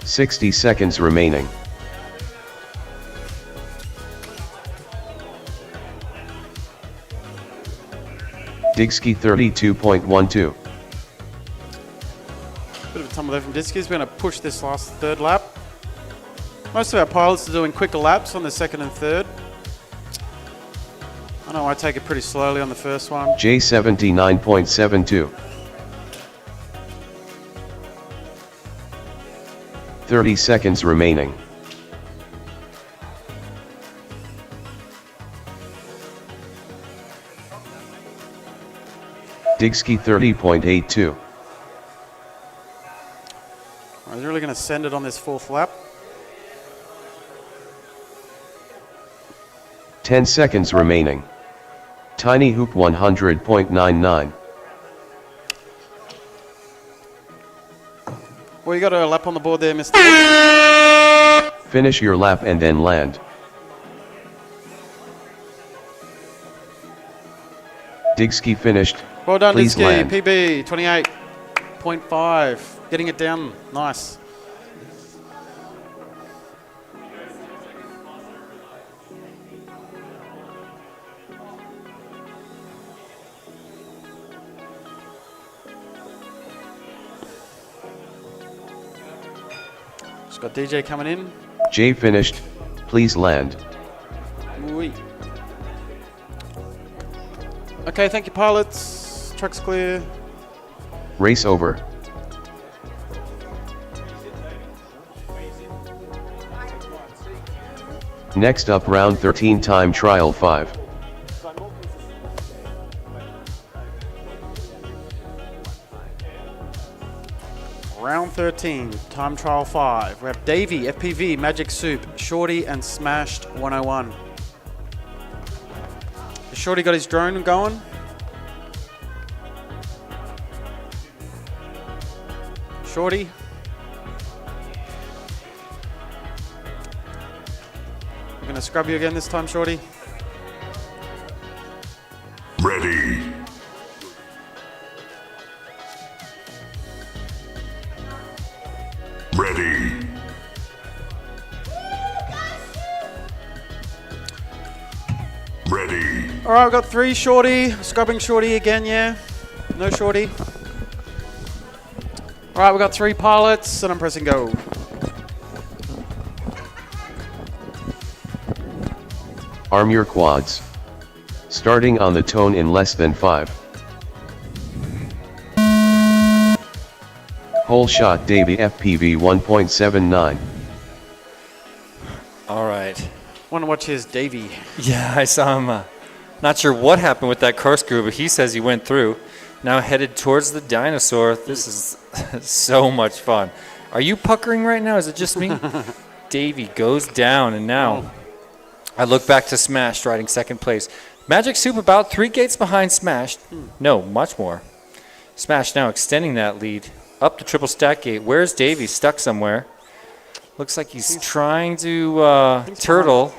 "60 seconds remaining. Digski 32.12. Bit of a tumble there from Digski. We're going to push this last 3rd lap. Most of our pilots are doing quicker laps on the 2nd and 3rd. I know I take it pretty slowly on the first one. J79.72. 30 seconds remaining. Digski 30.82. I was really going to send it on this 4th lap. 10 seconds remaining. Tiny Hoop 100.99. Well, you got a lap on the board there, Mr. Finish your lap and then land. Digski finished. Well done, Please Digski. land. PB 28.5. Getting it down. Nice. Just got DJ coming in. J finished. Please land. Oui. Okay, thank you, pilots. Truck's clear. Race over. Next up, round 13, time trial 5. Round 13, time trial 5. We have Davey, FPV, Magic Soup, Shorty, and Smashed 101. Has Shorty got his drone going? Shorty? I'm going to scrub you again this time, Shorty. Ready. Ready. Ready. All right, we've got 3 Shorty. Scrubbing Shorty again, yeah? No Shorty. All right, we've got 3 pilots, and I'm pressing go. Arm your quads. Starting on the tone in less than 5. Hole shot Davey FPV 1.79. All right. Want to watch his Davey. Yeah, I saw him. Not sure what happened with that corkscrew, but he says he went through. Now headed towards the dinosaur. This is so much fun. Are you puckering right now? Is it just me? Davey goes down, and now I look back to Smashed riding 2nd place. Magic Soup about 3 gates behind Smashed. No, much more. Smashed now extending that lead up the triple stack gate. Where's Davey? Stuck somewhere. Looks like he's trying to turtle.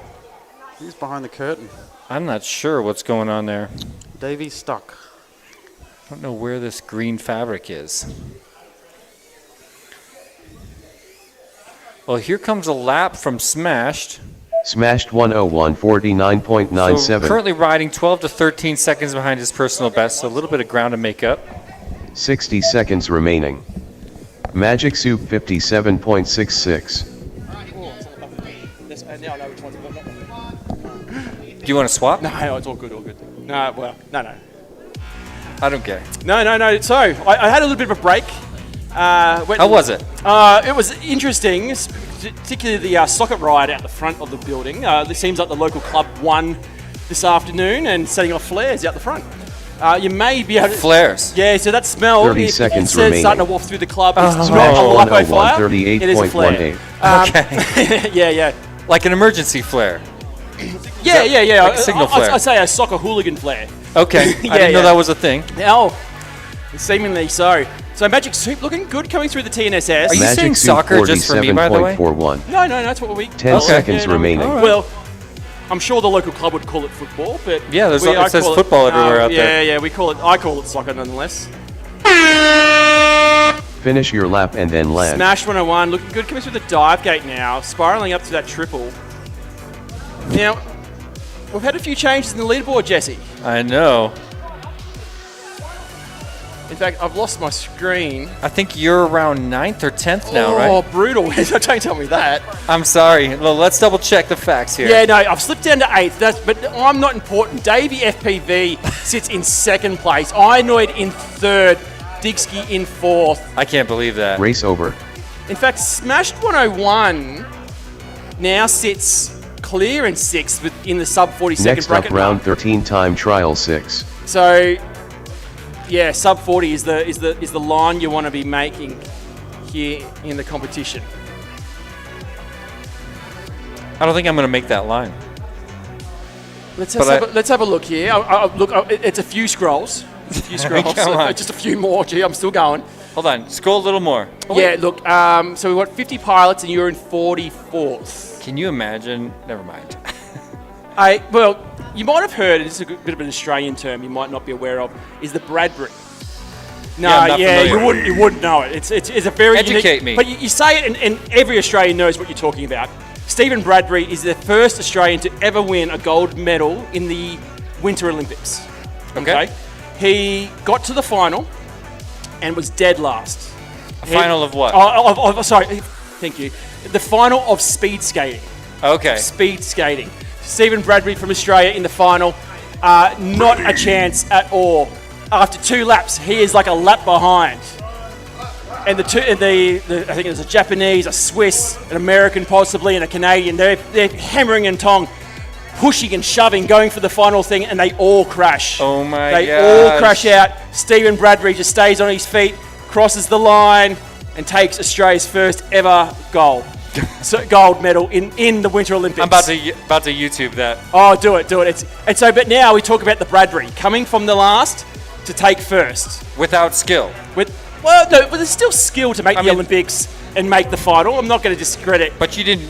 He's behind the curtain. I'm not sure what's going on there. Davey's stuck. I don't know where this green fabric is. Well, here comes a lap from Smashed. Smashed 101 49.97. So currently riding 12 to 13 seconds behind his personal best, so a little bit of ground to make up. 60 seconds remaining. Magic Soup 57.66. Now I know which one's not one. Do you want to swap? No, it's all good, all good. No, well, no. I don't care. No. So, I had a little bit of a break. How was it? It was interesting, particularly the socket ride out the front of the building. It seems like the local club won this afternoon and setting off flares out the front. You may be able to... Flares? Yeah, so that smell, 30 seconds says remaining. starting to waft through the club. It's not a lipo fire. It is a flare. Okay. Yeah. Like an emergency flare? Yeah. Like a signal flare? I say a soccer hooligan flare. Okay. I didn't know that was a thing. Oh, seemingly so. So Magic Soup looking good coming through the TNSS. Are you saying soccer just for me, by the way? No, that's what we... 10 seconds remaining. Right. Well, I'm sure the local club would call it football, but... Yeah, it says football everywhere out there. Yeah, I call it soccer nonetheless. Finish your lap and then land. Smash 101, looking good coming through the dive gate now, spiraling up to that triple. Now, we've had a few changes in the leaderboard, Jesse. I know. In fact, I've lost my screen. I think you're around 9th or 10th now, right? Oh, brutal. Don't tell me that. I'm sorry. Well, let's double check the facts here. Yeah, no, I've slipped down to 8th, but I'm not important. Davey FPV sits in 2nd place. Inoid in 3rd. Digsky in 4th. I can't believe that. Race over. In fact, Smashed 101 now sits clear in 6th in the sub 40 second Next bracket. up, round 13 time trial 6. So, yeah, sub 40 is the line you want to be making here in the competition. I don't think I'm going to make that line. Let's have a look here. It's a few scrolls. It's a few scrolls. Just a few more. Gee, I'm still going. Hold on. Scroll a little more. Yeah, look. So we've got 50 pilots, and you're in 44th. Can you imagine? Never mind. Well, you might have heard, it's a bit of an Australian term you might not be aware of, is the Bradbury. No, you wouldn't know it. It's a very Educate unique, me. But you say it, and every Australian knows what you're talking about. Stephen Bradbury is the first Australian to ever win a gold medal in the Winter Olympics. Okay. He got to the final and was dead last. Final of what? Sorry, thank you. The final of speed skating. Okay. Speed skating. Stephen Bradbury from Australia in the final. Not a chance at all. After 2 laps, he is like a lap behind. And I think there's a Japanese, a Swiss, an American possibly, and a Canadian. They're hammering and tong, pushing and shoving, going for the final thing, and they all crash. Oh my god! They all crash out. Stephen Bradbury just stays on his feet, crosses the line, and takes Australia's first ever gold medal in the Winter Olympics. I'm about to YouTube that. Oh, do it. But now we talk about the Bradbury coming from the last to take first without skill. But there's still skill to make the Olympics and make the final. I'm not going to discredit. But you didn't.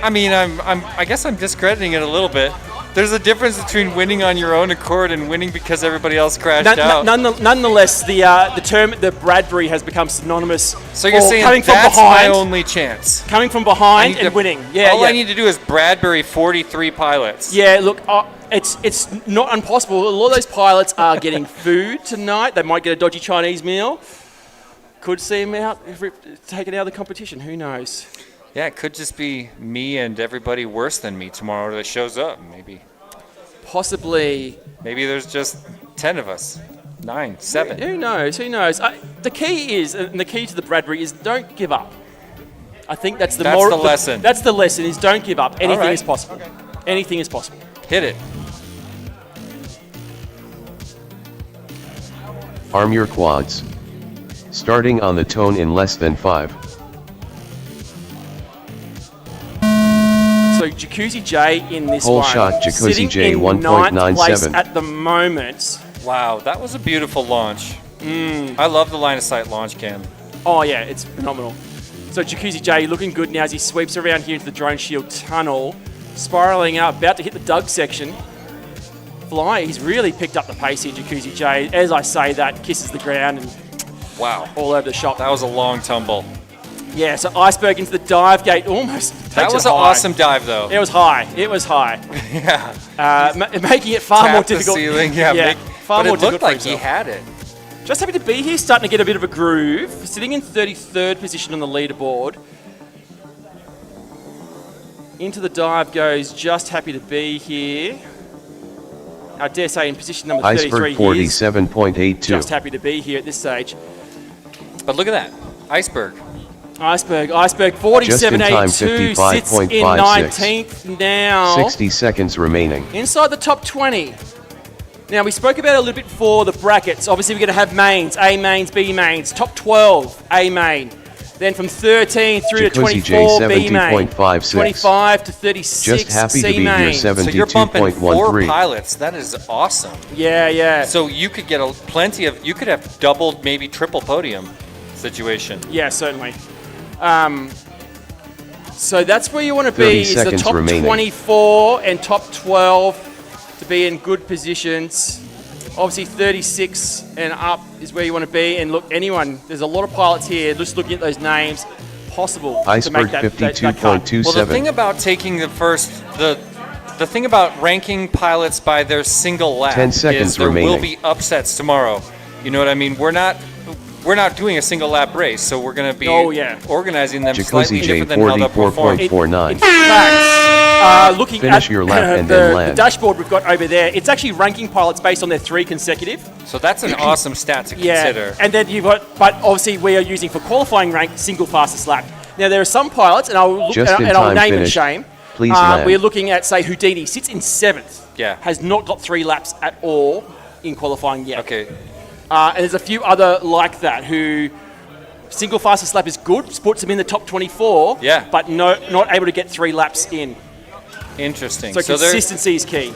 I mean, I guess I'm discrediting it a little bit. There's a difference between winning on your own accord and winning because everybody else crashed out. Nonetheless, the term the Bradbury has become synonymous. So you're saying coming that's from behind, my only chance? Coming from behind and winning. Yeah. All I need to do is Bradbury 43 pilots. Yeah. Look, it's not impossible. A lot of those pilots are getting food tonight. They might get a dodgy Chinese meal. Could see him out, taken out of the competition. Who knows? Yeah, it could just be me and everybody worse than me tomorrow that shows up, maybe. Possibly. Maybe there's just 10 of us. 9, 7. Who knows? The key is, and the key to the Bradbury is don't give up. I think that's the lesson. That's the lesson is don't give up. Anything right. is possible. Okay. Anything is possible. Hit it. Arm your quads. Starting on the tone in less than 5. So Jacuzzi J in this Whole one. shot Jacuzzi J 1.97 at the moment. Wow, that was a beautiful launch. I love the line of sight launch cam. Oh yeah, it's phenomenal. So Jacuzzi J looking good now as he sweeps around here into the Droneshield tunnel, spiraling up, about to hit the Doug section. Fly, he's really picked up the pace here, Jacuzzi J. As I say that, kisses the ground and wow, all over the shop. That was a long tumble. Yeah, so Iceberg into the dive gate almost takes That was it an high. awesome dive, though. It was high. Yeah. Making it far more difficult. The ceiling, far more but it looked like he had it. Just happy to be here, starting to get a bit of a groove. Sitting in 33rd position on the leaderboard. Into the dive goes Just Happy to Be here. I dare say in position number 33 Iceberg 47.82. Just Happy to Be here at this stage. But look at that. Iceberg. Iceberg 47.82 sits in 19th now. 60 seconds remaining. Inside the top 20. Now, we spoke about it a little bit before, the brackets. Obviously, we're going to have mains, A mains, B mains. Top 12, A main. Then from 13 through to 24, B main. 25 to 36, Just happy C to be main. here, So you're bumping 4 72.13. pilots. That is awesome. Yeah. So you could get plenty of, you could have doubled, maybe triple podium situation. Yeah, certainly. So that's where you want to 30 be, is the seconds top remaining. 24 and top 12 to be in good positions. Obviously 36 and up is where you want to be. And look, there's a lot of pilots here, just looking at those names, possible Iceberg to make that cut. 52.27. Well, the thing about taking the thing about ranking pilots by their single lap 10 seconds is there will remaining. be upsets tomorrow. You know what I mean? We're not doing a single lap race, so we're going to be organizing them slightly Jacuzzi different than how they'll perform. J44.49. In fact, looking Finish at your lap and the then land. dashboard we've got over there, it's actually ranking pilots based on their 3 consecutive. So that's an awesome stat to consider. And then you've got, but obviously we are using for qualifying rank single fastest lap. Now there are some pilots, and I'll look, Just in and I'll time name and finish. shame. Please land. We're looking at, say, Houdini sits in 7th. Yeah. Has not got 3 laps at all in qualifying yet. Okay. And there's a few other like that who single fastest lap is good, puts them in the top 24. Yeah. But not able to get 3 laps in. Interesting. So consistency is key.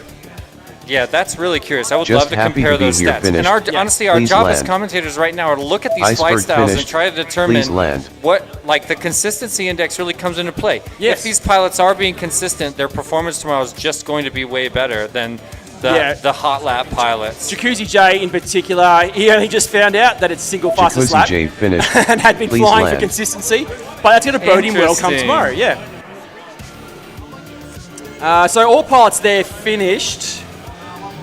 Yeah, that's really curious. I would Just love to happy compare to be those here, stats. finished. And honestly, our Please job as land. commentators right now are to look at these flight Iceberg styles finished. and try to determine Please land. what, like, the consistency index really comes into play. Yes. If these pilots are being consistent, their performance tomorrow is just going to be way better than the hot lap pilots. Jacuzzi J in particular, he only just found out that it's single fastest Jacuzzi lap J finished. and had been Please flying land. for consistency, but that's going to bode him well come Interesting. tomorrow, yeah. So all pilots there finished.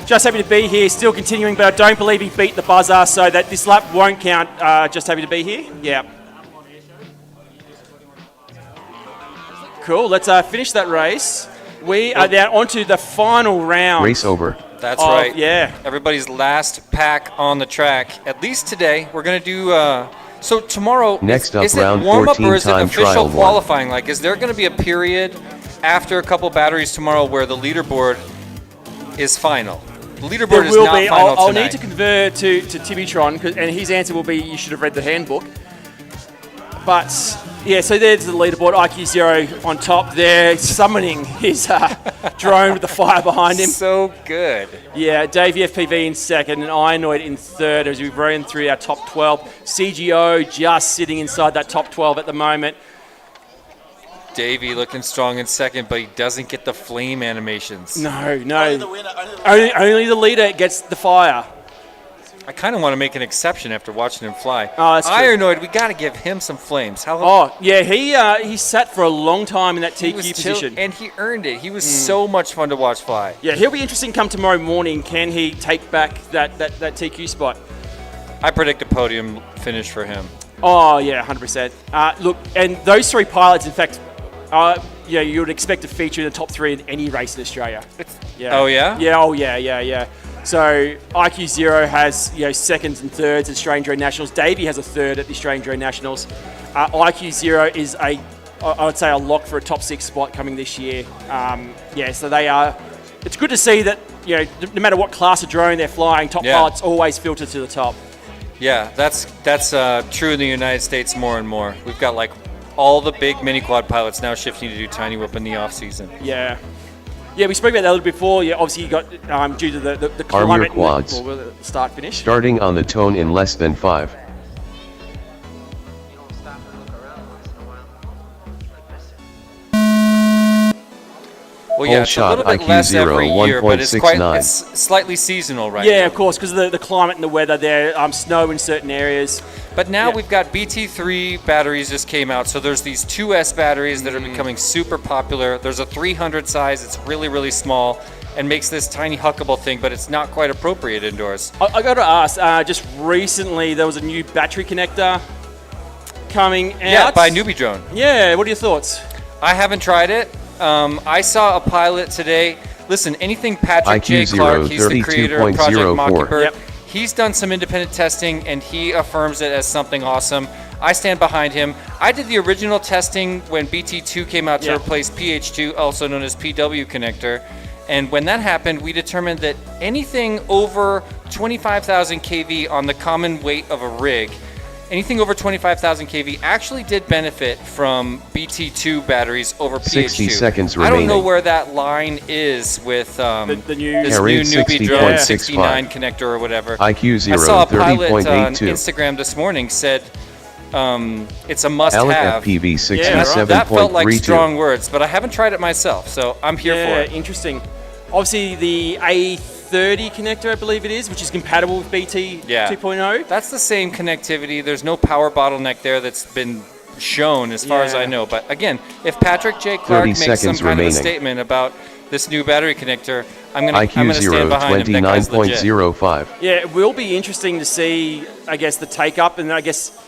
Just happy to be here, still continuing, but I don't believe he beat the buzzer, so that this lap won't count. Just happy to be here, yeah. Cool, let's finish that race. We are now onto the final round. Race over. That's right. Yeah. Everybody's last pack on the track. At least today, we're going to do... so tomorrow, Next up, is it round warm-up 14 or is it time official trial one. qualifying? Like, is there going to be a period after a couple batteries tomorrow where the leaderboard is final? The leaderboard There is will not be. final I'll tonight. need to confer to Tibbytron, and his answer will be you should have read the handbook. But yeah, so there's the leaderboard. HDZero on top there, summoning his drone with the fire behind him. So good. Yeah, Davey FPV in second, and Ionoid in third as we've run through our top 12. CGO just sitting inside that top 12 at the moment. Davey looking strong in second, but he doesn't get the flame animations. No. Only the winner, Only the leader gets the fire. I kind of want to make an exception after watching him fly. Oh, that's true. Ironoid, we got to give him some flames. Oh, yeah, he sat for a long time in that He TQ was position. and he earned it. He was so much fun to watch fly. Yeah, he'll be interesting come tomorrow morning. Can he take back that TQ spot? I predict a podium finish for him. Oh, yeah, 100%. Look, and those 3 pilots, in fact, you would expect to feature in the top 3 in any race in Australia. Yeah. Oh, yeah? Yeah, yeah. So HDZero has seconds and thirds at Australian Drone Nationals. Davey has a third at the Australian Drone Nationals. HDZero is I would say a lock for a top 6 spot coming this year. So they are. It's good to see that no matter what class of drone they're flying, top pilots always filter to the top. Yeah, that's true in the United States more and more. We've got like all the big mini quad pilots now shifting to do tiny whip in the off season. Yeah. Yeah, we spoke about that a little before. Yeah, obviously you got due to the Arm climate your quads. and the start finish. Starting on the tone in less than 5. Well, yeah, it's a little bit less every HGLRC year, but it's 1.69. slightly seasonal right Yeah, now. of course, because of the climate and the weather there, snow in certain areas. But now Yeah. we've got BT3 batteries just came out, so there's these 2S batteries that are becoming super popular. There's a 300 size, it's really, really small, and makes this tiny huckable thing, but it's not quite appropriate indoors. I got to ask, just recently there was a new battery connector coming out. Yeah, by Newbie Drone. Yeah, what are your thoughts? I haven't tried it. I saw a pilot today. Listen, anything Patrick J. IQ0 Clark, he's the creator of Project 32.04. Mockingbird. Yep. He's done some independent testing, and he affirms it as something awesome. I stand behind him. I did the original testing when BT2 came out to replace PH2, also known as PW connector. And when that happened, we determined that anything over 25,000 kV on the common weight of a rig, anything over 25,000 kV actually did benefit from BT2 batteries over PH2. 60 seconds I don't know remaining. where that line is with the new this new Carried newbie drone 60.65. 69 connector or whatever. IQ0 I saw a pilot on 30.82. Instagram this morning said it's a must-have. Alec FPV That felt like 67.32. strong words, but I haven't tried it myself, so I'm here for it. Interesting. Obviously, the A30 connector, I believe it is, which is compatible with BT 2.0. That's the same connectivity. There's no power bottleneck there that's been shown as far as I know. But again, if Patrick J. Clark makes some seconds kind of a remaining. statement about this new battery connector, I'm gonna stand IQ0 behind him. That guy's legit. 29.05. Yeah, it will be interesting to see, I guess, the take-up and I guess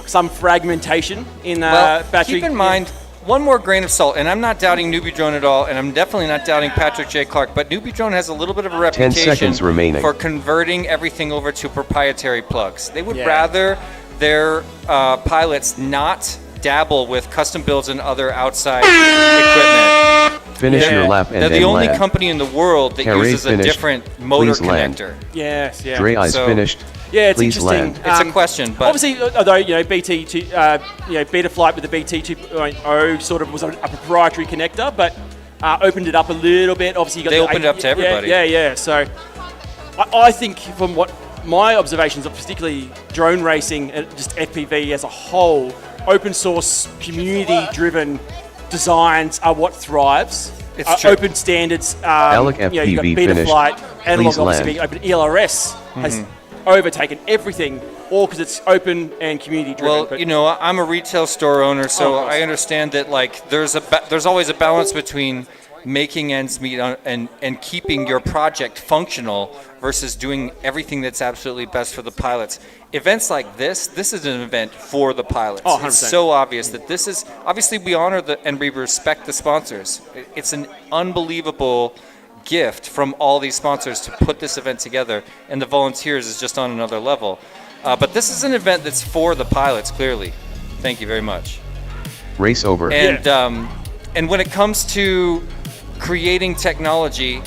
some fragmentation in battery. Keep in mind, one more grain of salt, and I'm not doubting Newbie Drone at all, and I'm definitely not doubting Patrick J. Clark, but Newbie Drone has a little bit of a 10 reputation seconds remaining. for converting everything over to proprietary plugs. They would rather their pilots not dabble with custom builds and other outside equipment. Finish your lap and They're then the only land. company in the world that Carry uses finished. a different motor Please land. connector. Yes, yeah. Dre eyes So- finished. Yeah, it's Please interesting. land. It's a question, but Obviously, although BT, BetaFlight with the BT 2.0 sort of was a proprietary connector, but opened it up a little bit. Obviously, you got They the opened it up to everybody. Yeah. So, I think from what my observations of particularly drone racing, just FPV as a whole, open source, community-driven designs are what thrives. It's true. Open standards. Alec You've got FPV BetaFlight, Airlock, Please obviously land. being open. ELRS has overtaken everything, all because it's open and community-driven. well, but- you know, I'm a retail store owner, so I understand that like there's always a balance between making ends meet and keeping your project functional versus doing everything that's absolutely best for the pilots. Events like this is an event for the pilots. Oh, 100%. It's so obvious that this is, obviously we honor and we respect the sponsors. It's an unbelievable gift from all these sponsors to put this event together, and the volunteers is just on another level. But this is an event that's for the pilots, clearly. Thank you very much. Race over. And when it comes to creating technology,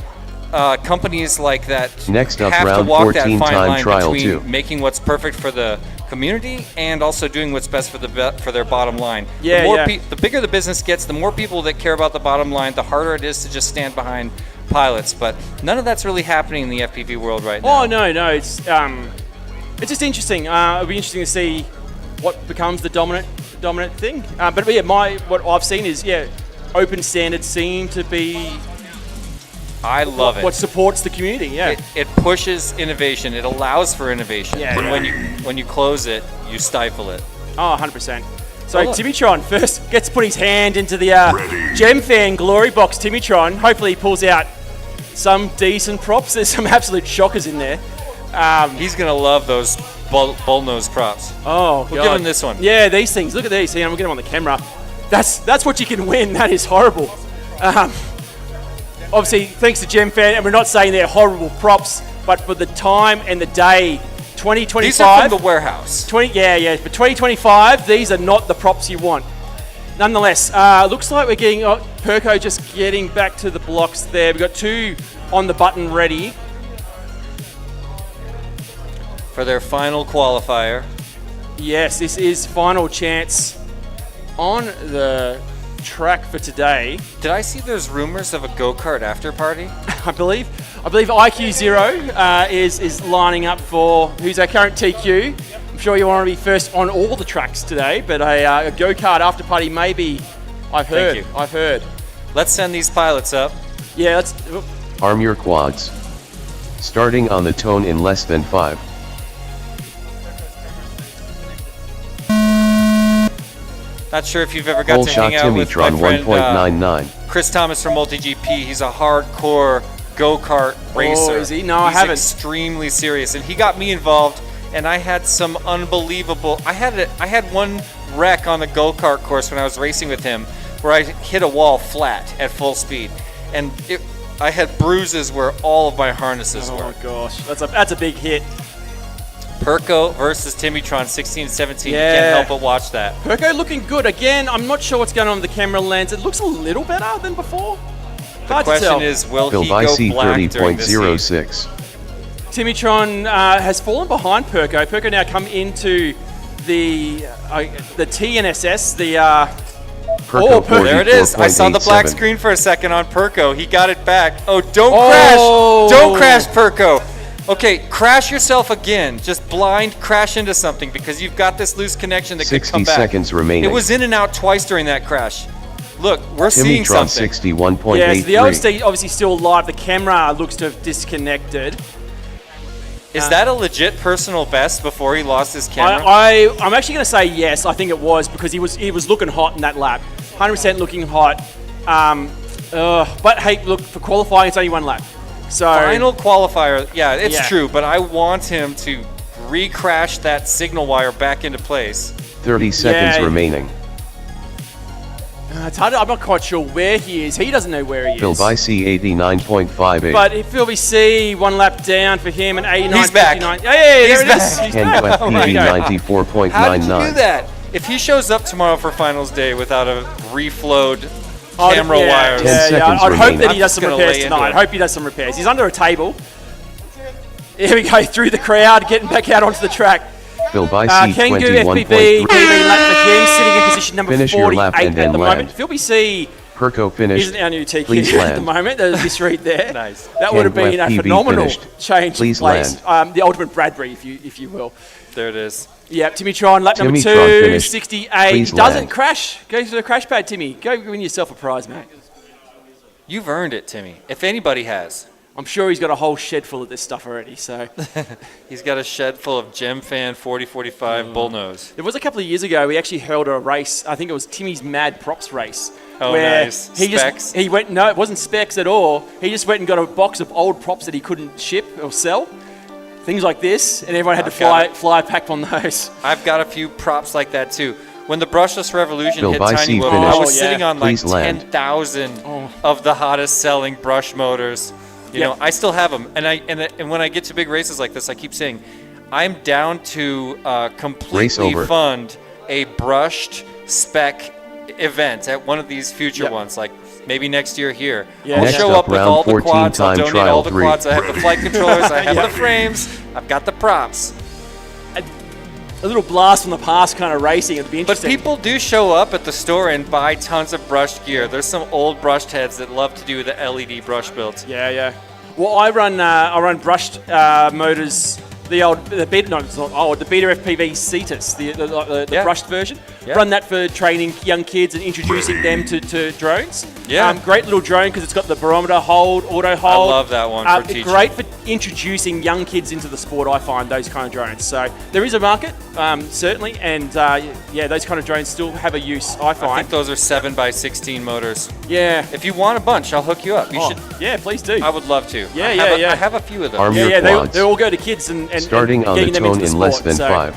companies like that Next up, have to round walk that 14 fine time line trial between 2. making what's perfect for the community and also doing what's best for their bottom line. Yeah, the more yeah. the bigger the business gets, the more people that care about the bottom line, the harder it is to just stand behind pilots. But none of that's really happening in the FPV world right now. Oh no, it's just interesting. It'll be interesting to see what becomes the dominant thing. But yeah, what I've seen is open standards seem to be I love it. what supports the community. Yeah, It pushes innovation. It allows for innovation. Yeah, and yeah. when you close it, you stifle it. oh, 100%. So look. Timitron first gets to put his hand into the Gemfan glory box. Timitron, hopefully he pulls out some decent props. There's some absolute shockers in there. He's gonna love those bullnose props. Oh, We'll God. give him this one. Yeah, these things. Look at these. See, I'm getting them on the camera. That's what you can win. That is horrible. Obviously, thanks to Gemfan, and we're not saying they're horrible props, but for the time and the day, 2025. These are from the warehouse. For 2025, these are not the props you want. Nonetheless, looks like we're getting Perko just getting back to the blocks there. We've got two on the button ready. For their final qualifier. Yes, this is final chance on the track for today. Did I see there's rumors of a go-kart after party? I believe IQ0 is lining up for who's our current TQ. I'm sure you want to be first on all the tracks today, but a go-kart after party maybe. I've heard. Let's send these pilots up. Yeah, let's. Arm your quads. Starting on the tone in less than 5. Not sure if you've ever got Whole to shot hang out with my Timitron friend 1.99. Chris Thomas from MultiGP. He's a hardcore go-kart racer. Is he? No, I He's haven't. extremely serious, and he got me involved. And I had some unbelievable. I had one wreck on the go-kart course when I was racing with him, where I hit a wall flat at full speed, and I had bruises where all of my harnesses were. Oh gosh, that's a big hit. Perko versus Timitron 16-17. Yeah. You can't help but watch that. Perko looking good. Again, I'm not sure what's going on with the camera lens. It looks a little better than before. The Hard to question tell. is, will Phil he go Vicey black during this heat? 30.06. Timitron has fallen behind Perko. Perko now come into the TNSS, Perko Perko. There it is. I saw the black 44.87. screen for a second on Perko. He got it back. Oh, don't crash. Don't crash, Perko. Okay, crash yourself again. Just blind crash into something because you've got this loose connection that could 60 come back. seconds remaining. It was in and out twice during that crash. Look, we're seeing Timitron something. 61.83. Yeah, so the OSD obviously still alive. The camera looks to have disconnected. Is that a legit personal best before he lost his camera? I'm actually going to say yes. I think it was because he was looking hot in that lap. 100% looking hot. But hey, look, for qualifying, it's only one lap. So Final qualifier, yeah, it's Yeah. true, but I want him to re-crash that signal wire back into place. 30 seconds Yeah. remaining. It's hard. I'm not quite sure where he is. He doesn't know where he Phil is. Vicey 89.58. But if Phil BC, one lap down for him, and 89. He's back. 59. Hey, He's there it is. back. He's Ken back. Oh my FPV God. 94.99. How did you do that? If he shows up tomorrow for finals day without a reflowed camera wire, 10 I'd seconds hope remaining. that he does I'm some just gonna repairs lay into tonight. it. I hope he does some repairs. He's under a table. Here we go, through the crowd, getting back out onto the track. Phil Vicey Kangu 21.3. FPV, PV lap for him, sitting in position number Finish 48 your lap and at then the land. moment. Phil BC Perko finished. isn't our new TQ Please at the land. moment. There's this read there. Nice. That would have Kangu been a FPV phenomenal finished. change Please of place. land. The ultimate Bradbury, if you will. there it is. Yeah, Timitron, lap number Timitron 2, finished. 68. Please Doesn't land. crash. Go to the crash pad, Timmy. Go win yourself a prize, mate. You've earned it, Timmy. If anybody has. I'm sure he's got a whole shed full of this stuff already. So He's got a shed full of Gemfan 4045 bullnose. it was a couple of years ago. We actually held a race. I think it was Timmy's Mad Props race. Oh, where nice. He Specs? he went. No, it wasn't specs at all. He just went and got a box of old props that he couldn't ship or sell. Things like this, and everyone had I've to got fly pack on those. I've got a few props like that too. When the Brushless Revolution Phil hit Vicey Tiny Whoop, finished. I was Oh, yeah. sitting on like Please land. 10,000 of the hottest selling brush motors. You Yep. know, I still have them, and when I get to big races like this, I keep saying, I'm down to Race completely over. fund a brushed spec event at one of these future Yep. ones, like maybe next year here. Yeah. I'll Next show up, up with round all the 14 quads, I'll time donate trial all the 3. quads, I have the flight controllers, I have Yep. the frames, I've got the props. A little blast from the past kind of racing. It'd be But interesting. people do show up at the store and buy tons of brushed gear. There's some old brushed heads that love to do the LED brush builds. Yeah. Well, I run brushed motors. The Beta, no, it's not old. The BetaFPV Cetus, the Yeah. brushed version. Yeah. Run that for training young kids and introducing them to drones. Yeah. Great little drone because it's got the barometer hold, auto hold. love that one for teaching. Great for introducing young kids into the sport. I find those kind of drones. So there is a market, certainly, and those kind of drones still have a use. I I find. think those are 7x16 motors. Yeah. If you want a bunch, I'll hook you up. You should. Yeah, please do. I would love to. Yeah, I have a few of those. Arm your Yeah, quads. they all go to kids and Starting on the getting them into tone the in less sport, than so 5.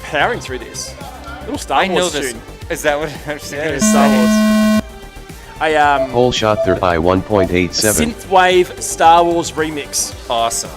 Powering through this. Little Star I Wars know this. tune. Is that what I was Yeah, going to Star say? Wars. Whole shot 30 by 1.87. Synthwave Star Wars remix. Awesome.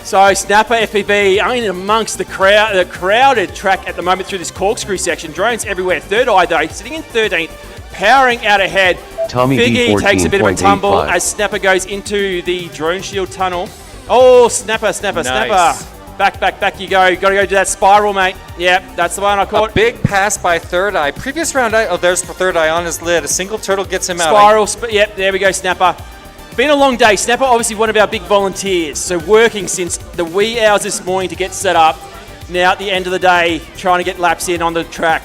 So Snapper FPV in amongst the crowded track at the moment through this corkscrew section. Drones everywhere. Third eye though, sitting in 13th, powering out ahead. Tommy Figgy D takes a bit of a tumble 14.85. as Snapper goes into the Droneshield tunnel. Oh, Snapper. Nice. Back you go. Got to go do that spiral, mate. Yep, that's the one I A caught. big pass by Third Eye. Previous round, there's Third Eye on his lid. A single turtle gets him out. Spiral, yep, there we go, Snapper. Been a long day. Snapper, obviously one of our big volunteers. So working since the wee hours this morning to get set up. Now at the end of the day, trying to get laps in on the track.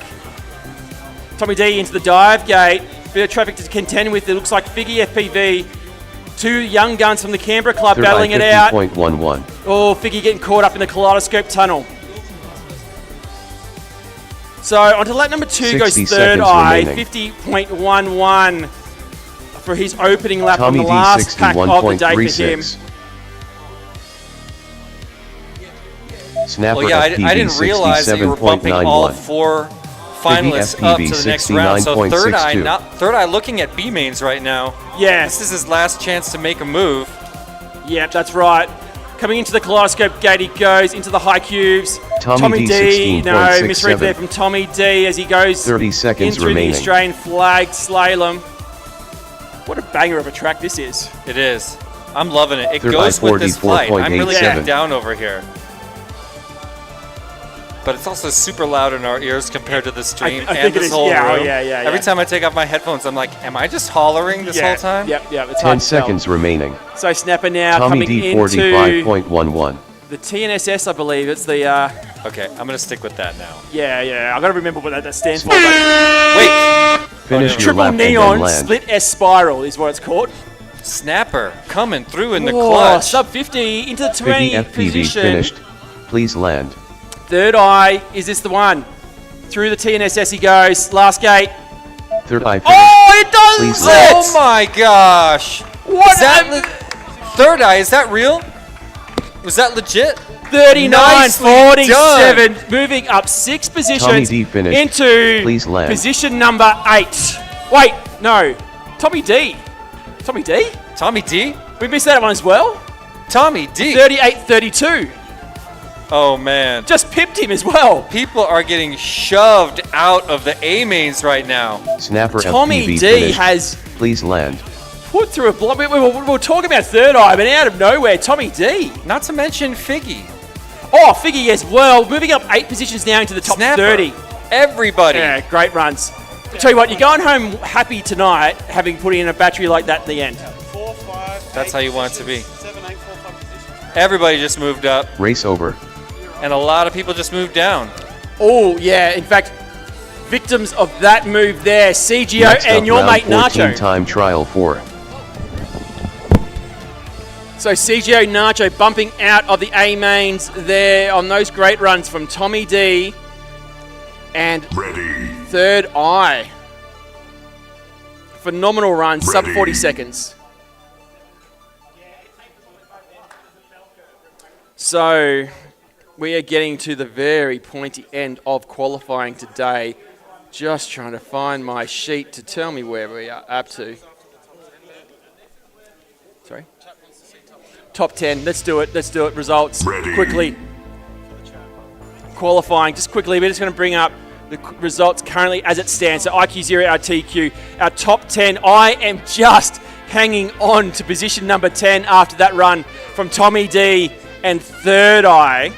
Tommy D into the dive gate. Bit of traffic to contend with. It looks like Figgy FPV. Two young guns from the Canberra club Third battling eye it out. 50.11. Oh, Figgy getting caught up in the kaleidoscope tunnel. So onto lap number 2 goes 60 Third seconds Eye, remaining. 50.11 for his opening lap Tommy on the D last pack of the day for him. 61.36. Snapper Well, yeah, I FPV didn't realize that you were bumping all 67.91. finalists up to FPV the next round. So Third Eye, 69.62. Third Eye looking at B mains right now. Yeah. This is his last chance to make a move. Yep, that's right. Coming into the kaleidoscope gate, he goes into the high cubes. Tommy D, no, 16.67. misread there from Tommy D as he goes 30 seconds in through remaining. the Australian flag slalom. What a banger of a track this is. It is. I'm loving it. It Third goes Eye with this flight. I'm really 44.87. getting down over here. But it's also super loud in our ears compared to the stream I and think it this is. whole Yeah, room. yeah. Every time I take off my headphones, I'm like, am I just hollering this whole time? Yep, it's 10 hard to tell. seconds remaining. So Snapper now Tommy coming D, into 45.11. the TNSS, I believe. It's the, Okay, I'm going to stick with that now. yeah. I got to remember what that stands for. But Wait! Finish your triple lap and then neon land. split S spiral is what it's called. Snapper coming through in the Oh, clutch. sub 50 into the Biggie 20 FPV position. finished. Please land. Third Eye, is this the one? Through the TNSS he goes. Last gate. Third Eye finished. Oh, it does Please it! land. Oh my gosh! What? Is that Third Eye, is that real? Was that legit? 39.47, moving up 6 Tommy positions D finished. into Please land. position number 8. Wait, no. Tommy D. Tommy D? Tommy D? We missed that one as well. Tommy D. 38.32. Oh man. Just pipped him as well. People are getting shoved out of the A mains right now. Snapper Tommy FPV D finished. has Please land. put through a block. We were talking about Third Eye, but out of nowhere, Tommy D. Not to mention Figgy. Oh, Figgy as well. Moving up 8 positions now into the top Snapper. 30. Everybody. Yeah, great runs. Tell you what, you're going home happy tonight, having put in a battery like that at the end. That's how you want it to be. Everybody just moved up, Race over. and a lot of people just moved down. Oh, yeah. In fact, victims of that move there, CGO Next and up, your round mate 14 Nacho. time trial 4. So CGO Nacho bumping out of the A mains there on those great runs from Tommy D and Ready. Third Eye. Phenomenal run, sub Ready. 40 seconds. So we are getting to the very pointy end of qualifying today. Just trying to find my sheet to tell me where we are up to. Sorry? Top 10. Let's do it. Let's do it. Results Ready. quickly. Qualifying just quickly. We're just going to bring up the results currently as it stands. So HDZero, our TQ, our top 10. I am just hanging on to position number 10 after that run from Tommy D and Third Eye.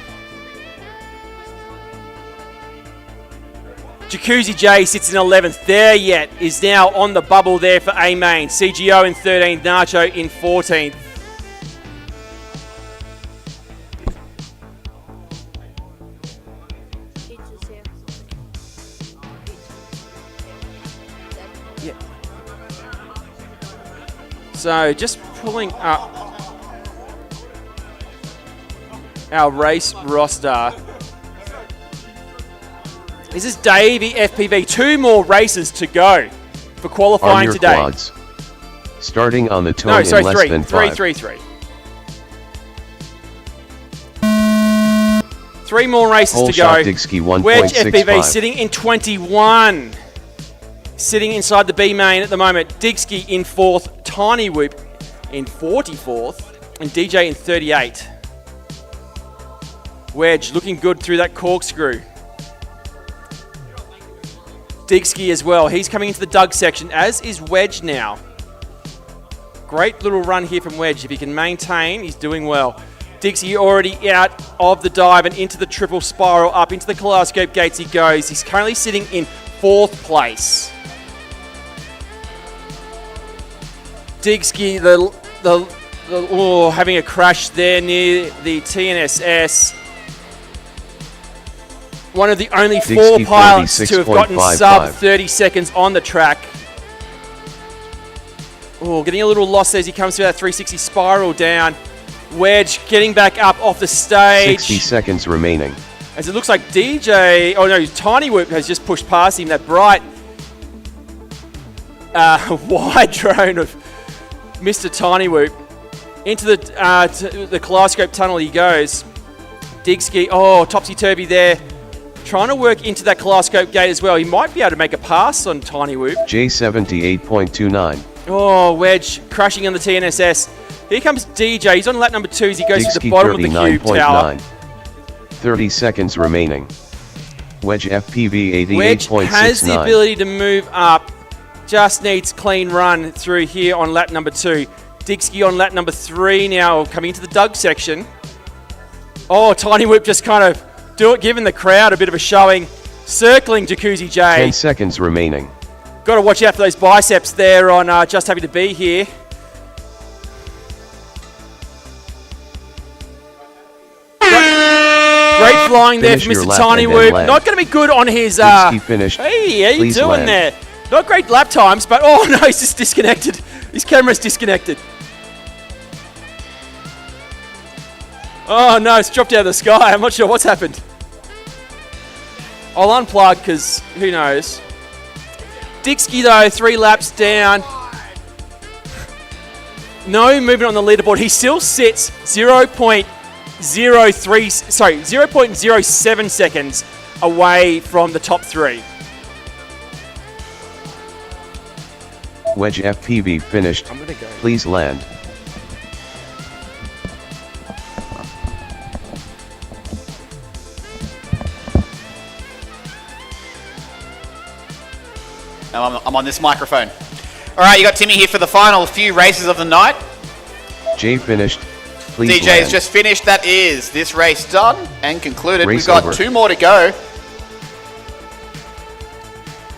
Jacuzzi J sits in 11th. There yet is now on the bubble there for A main. CGO in 13th. Nacho in 14th. So just pulling up our race roster. This is Davey FPV. 2 more races to go for On qualifying your today. quads. Starting on the tone No, in sorry, less than 5. three. 3 more races Whole to shot go. Digsky Wedge FPV 1.65. sitting in 21. Sitting inside the B main at the moment. Digsky in 4th. Tiny Whoop in 44th. And DJ in 38. Wedge looking good through that corkscrew. Digsky as well. He's coming into the Doug section, as is Wedge now. Great little run here from Wedge. If he can maintain, he's doing well. Digsky already out of the dive and into the triple spiral. Up into the kaleidoscope gates he goes. He's currently sitting in 4th place. Digsky, having a crash there near the TNSS. One of the only 4 Digsky pilots to have gotten 46.55. sub 30 seconds on the track. Oh, getting a little lost as he comes through that 360 spiral down. Wedge getting back up off the stage. 60 seconds remaining. As it looks like DJ, oh no, Tiny Whoop has just pushed past him. That bright wide drone of Mr. Tiny Whoop. Into the kaleidoscope tunnel he goes. Digsky, oh, topsy-turvy there. trying to work into that kaleidoscope gate as well. He might be able to make a pass on Tiny Whoop. J78.29. Oh, Wedge crashing on the TNSS. Here comes DJ. He's on lap number 2 as he goes to the Dixie bottom of the cube tower. 30 seconds remaining. Wedge FPV 88.69. Wedge has the ability to move up. Just needs clean run through here on lap number 2. Dixie on lap number 3 now, coming into the Doug section. Oh, Tiny Whoop just kind of giving the crowd a bit of a showing. Circling Jacuzzi J. 10 seconds remaining. Got to watch out for those biceps there on Just Happy to Be here. Great flying there from Mr. Tiny Whoop. Not going to be good on his... finished. Hey, how you Please doing land. there? Not great lap times, but oh no, he's just disconnected. His camera's disconnected. Oh no, it's dropped out of the sky. I'm not sure what's happened. I'll unplug because who knows. Dixie though, 3 laps down. No movement on the leaderboard. He still sits 0.07 seconds away from the top 3. Wedge FPV finished. I'm gonna go. Please land. Now I'm on this microphone. All right, you got Timmy here for the final few races of the night. J finished. Please DJ land. has just finished. That is this race done and concluded. Race We've got over. 2 more to go.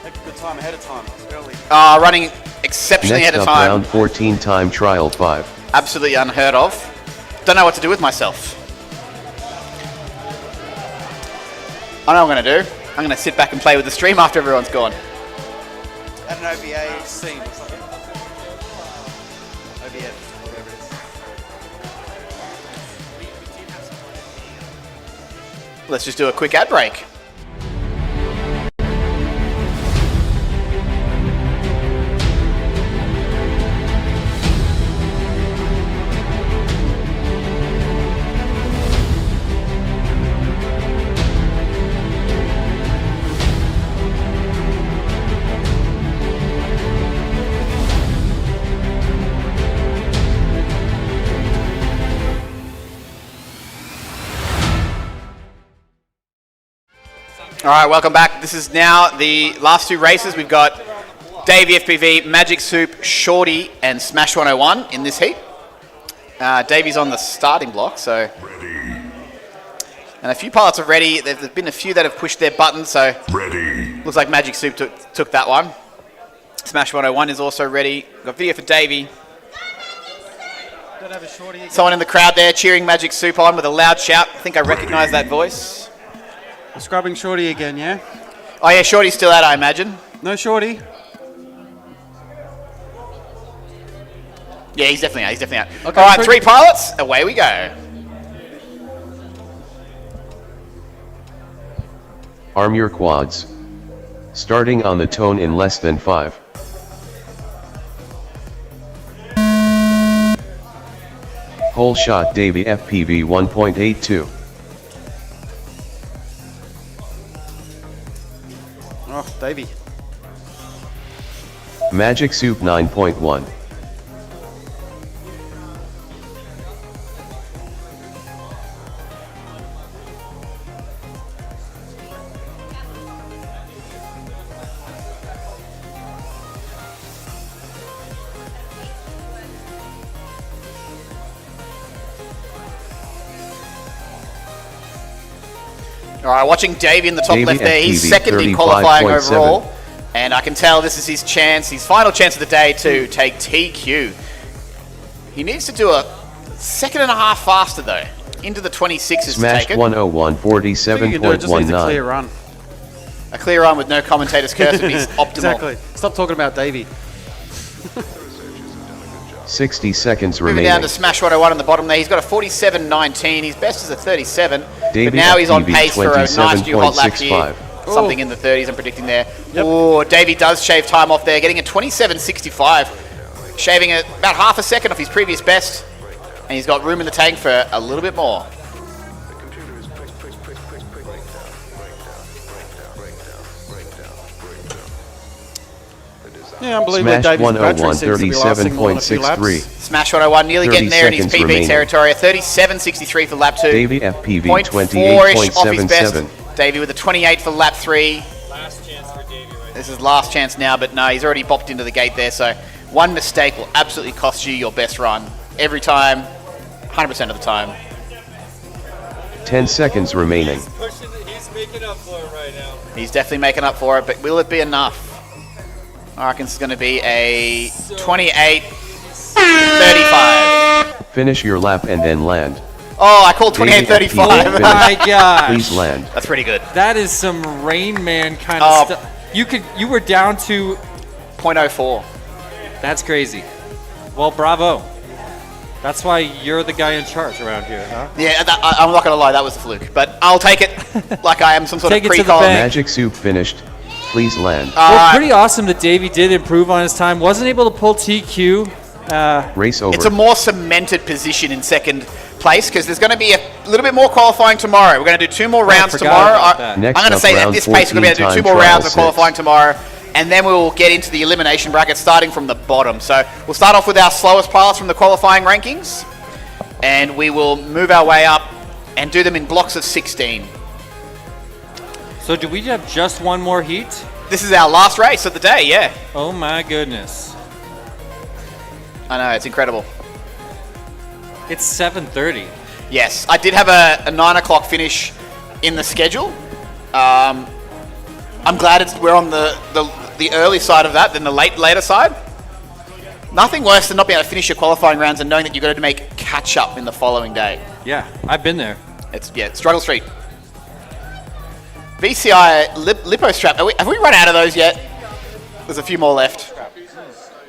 Take a good time ahead of time. It's early. Running exceptionally Next ahead of up, time. round 14 time trial 5. Absolutely unheard of. Don't know what to do with myself. I know what I'm going to do. I'm going to sit back and play with the stream after everyone's gone. Add an OVA scene or something. OVA, whatever it is. Let's just do a quick ad break. All right, welcome back. This is now the last 2 races. We've got Davey FPV, Magic Soup, Shorty, and Smash 101 in this heat. Davey's on the starting block, so... And a few pilots are ready. There's been a few that have pushed their buttons, so... Looks like Magic Soup took that one. Smash 101 is also ready. Got video for Davey. Don't have a shorty again. Someone in the crowd there cheering Magic Soup on with a loud shout. I think I recognize that voice. We're scrubbing shorty again, yeah? Oh yeah, Shorty's still out, I imagine. No shorty. Yeah, he's definitely out. Okay, All right, 3 pilots. Away we go. Arm your quads. Starting on the tone in less than 5. Whole shot Davey FPV 1.82. Oh, Davey. Magic Soup 9.1. All right, watching Davey in the top Davey left there. He's FPV second in qualifying 35.7. overall. And I can tell this is his chance, his final chance of the day to take TQ. He needs to do a 2.5 seconds faster though. Into the 26s to Smashed take it. 101 I think you can do it, just needs a clear 47.19. run. A clear run with no commentator's curse would be optimal. Exactly. Stop talking about Davey. 60 seconds Moving remaining. down to Smash 101 on the bottom there. He's got a 47.19. His best is a 37. Davey but now he's on FPV pace for a nice new hot lap here. 27.65. Something in the 30s, I'm predicting there. Oh, Davey does shave time off there, getting a 27.65. Shaving about half a second off his previous best. And he's got room in the tank for a little bit more. Yeah, unbelievably, Smash Davy's battery 101 seems to be lasting more than a few laps. 37.63. Smash 101, nearly 30 getting there in his seconds PB remaining. territory. A 37.63 for lap 2. Davey FPV 0.4-ish off his best. 28.77. Davey with a 28 for lap 3. Last chance for Davey right This is last chance now, but no, he's already bopped into the gate there. So one mistake will absolutely cost you your best run. Every time, 100% of the time. 10 seconds remaining. He's making up for it right now. He's definitely making up for it, but will it be enough? I reckon it's going to be a 28.35. Finish your lap and then land. Oh, I called Davey 28.35. FPV Oh my gosh. Please land. That's pretty good. That is some Rain Man kind Oh. of stuff. You were down to 0.04. That's crazy. Well, bravo. That's why you're the guy in charge around here, huh? Yeah, I'm not going to lie, that was a fluke. But I'll take it like I am some sort Take of it to the pre-con. bank. Magic Soup finished. Please land. Well, pretty awesome that Davey did improve on his time. Wasn't able to pull TQ. Race over. It's a more cemented position in second place because there's going to be a little bit more qualifying tomorrow. We're going to do 2 more rounds forgot tomorrow. about that. Next I'm going to up, say at round this pace we're going to be able to do 2 more 14 rounds of trial qualifying tomorrow, and then we will get into the elimination bracket starting from the bottom. So we'll start off with our slowest pilots from the qualifying rankings, and we will move our way up and do them in blocks of 16. So do we have just one more heat? This is our last race of the day, yeah. Oh my goodness. I know, it's incredible. It's 7:30. Yes, I did have a 9 o'clock finish in the schedule. I'm glad we're on the early side of that than the later side. Nothing worse than not being able to finish your qualifying rounds and knowing that you've got to make catch up in the following day. Yeah, I've been there. It's struggle street. VCI lipo strap. Have we run out of those yet? There's a few more left.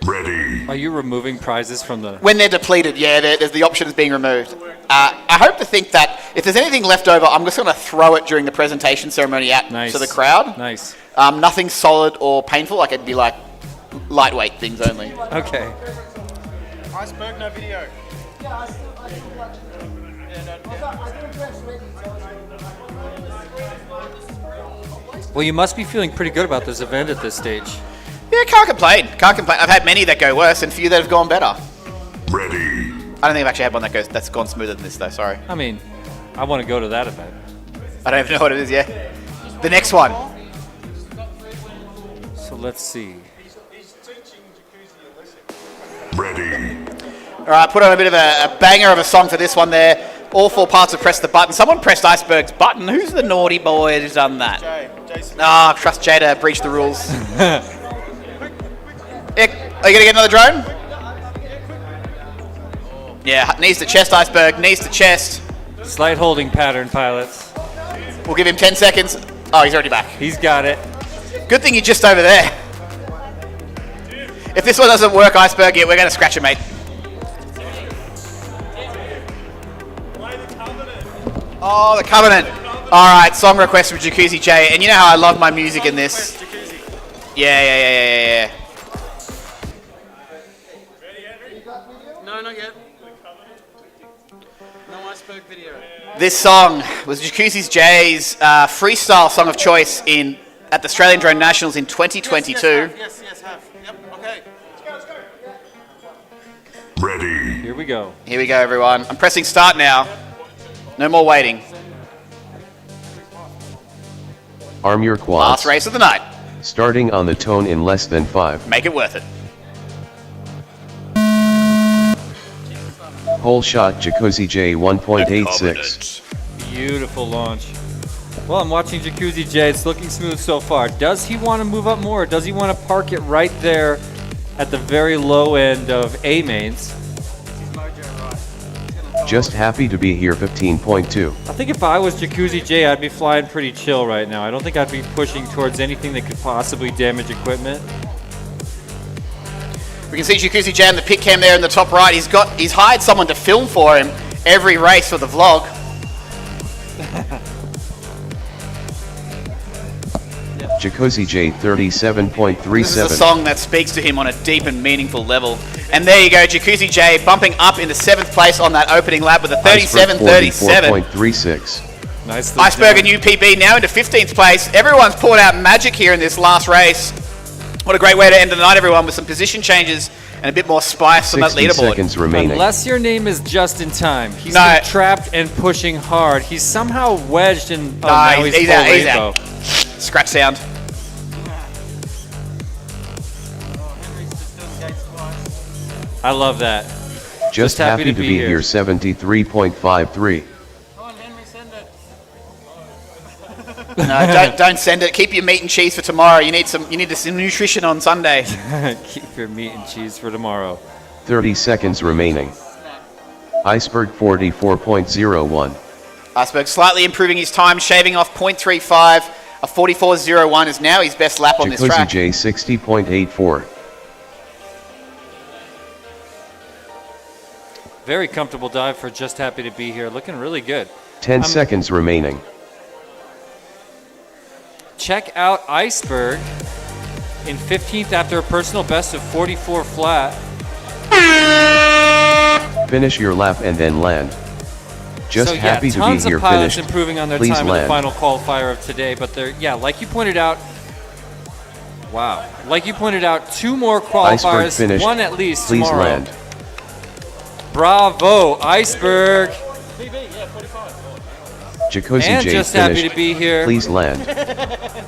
Ready. Are you removing prizes from the... When they're depleted, yeah, there's the option is being removed. I hope to think that if there's anything left over, I'm just going to throw it during the presentation ceremony out to the crowd. Nice. Nothing solid or painful. Like it'd be like lightweight things only. Okay. Iceberg, no video. Well, you must be feeling pretty good about this event at this stage. Yeah, can't complain. Can't complain. I've had many that go worse and few that have gone better. Ready. I don't think I've actually had one that's gone smoother than this though. Sorry. I mean, I want to go to that event. I don't even know what it is yet. The next one. So let's see. Ready. All right, put on a bit of a banger of a song for this one there. All 4 parts have pressed the button. Someone pressed Iceberg's button. Who's the naughty boy who's done that? Ah, trust Jay to breach the rules. Yeah, are you going to get another drone? Yeah, knees to chest, Iceberg. Knees to chest. Slight holding pattern, pilots. We'll give him 10 seconds. Oh, he's already back. He's got it. Good thing you're just over there. If this one doesn't work, Iceberg, yeah, we're going to scratch it, mate. Oh, the Covenant. All right, song request from Jacuzzi J. And you know how I love my music in this. Yeah. No, not yet. No Iceberg video. This song was Jacuzzi J's freestyle song of choice at the Australian Drone Nationals in 2022. Yes, have. Yep, okay. Let's go. Ready. Here we go. Here we go, everyone. I'm pressing start now. No more waiting. Arm your quads. Last race of the night. Starting on the tone in less than 5. Make it worth it. Whole shot Jacuzzi J 1.86. Beautiful launch. Well, I'm watching Jacuzzi J. It's looking smooth so far. Does he want to move up more? Or does he want to park it right there at the very low end of A mains? Just happy to be here 15.2. I think if I was Jacuzzi J, I'd be flying pretty chill right now. I don't think I'd be pushing towards anything that could possibly damage equipment. We can see Jacuzzi J on the pit cam there in the top right. He's hired someone to film for him every race for the vlog. Jacuzzi J 37.37. This is a song that speaks to him on a deep and meaningful level. And there you go, Jacuzzi J bumping up into 7th place on that opening lap with a 37.37. 44.36. Nicely Iceberg done. and UPB now into 15th place. Everyone's pulling out magic here in this last race. What a great way to end the night, everyone, with some position changes and a bit more spice on that 60 leaderboard. seconds remaining. Unless your name is just in time. He's No. been trapped and pushing hard. He's somehow wedged in. Oh, No, now he's full out, he's rainbow. out. Scratch sound. I love that. Just happy to be here. 73.53. No, don't send it. Keep your meat and cheese for tomorrow. You need some nutrition on Sunday. Keep your meat and cheese for tomorrow. 30 seconds remaining. Iceberg 44.01. Iceberg slightly improving his time, shaving off 0.35. A 44.01 is now his best lap on this Jacuzzi track. J 60.84. Very comfortable dive for Just Happy to be here. Looking really good. 10 seconds remaining. Check out Iceberg in 15th after a personal best of 44 flat. Finish your lap and then land. Just So happy to be tons here. of pilots Finished. improving on their Please time in the land. final qualifier of today, but they're, like you pointed out, wow. Like you pointed out, 2 more Iceberg qualifiers, finished. one at least Please tomorrow. land. Bravo, Iceberg. Jacuzzi And J Just finished. Happy to be here. Please land.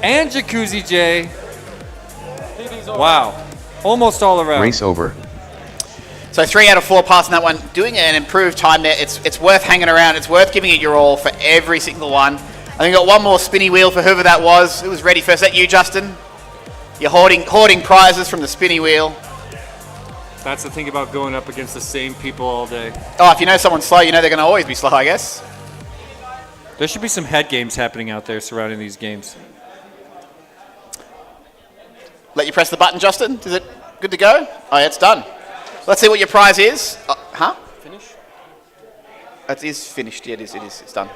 And Jacuzzi J. Wow. Almost all around. Race over. So 3 out of 4 passing that one. Doing an improved time there. It's worth hanging around. It's worth giving it your all for every single one. I think got one more spinny wheel for whoever that was. Who was ready first? Is that you, Justin? You're hoarding prizes from the spinny wheel. That's the thing about going up against the same people all day. Oh, if you know someone's slow, you know they're going to always be slow, I guess. There should be some head games happening out there surrounding these games. Let you press the button, Justin. Is it good to go? Oh, yeah, it's done. Let's see what your prize is. Huh? Finish? It is finished. Yeah, it is. It's done.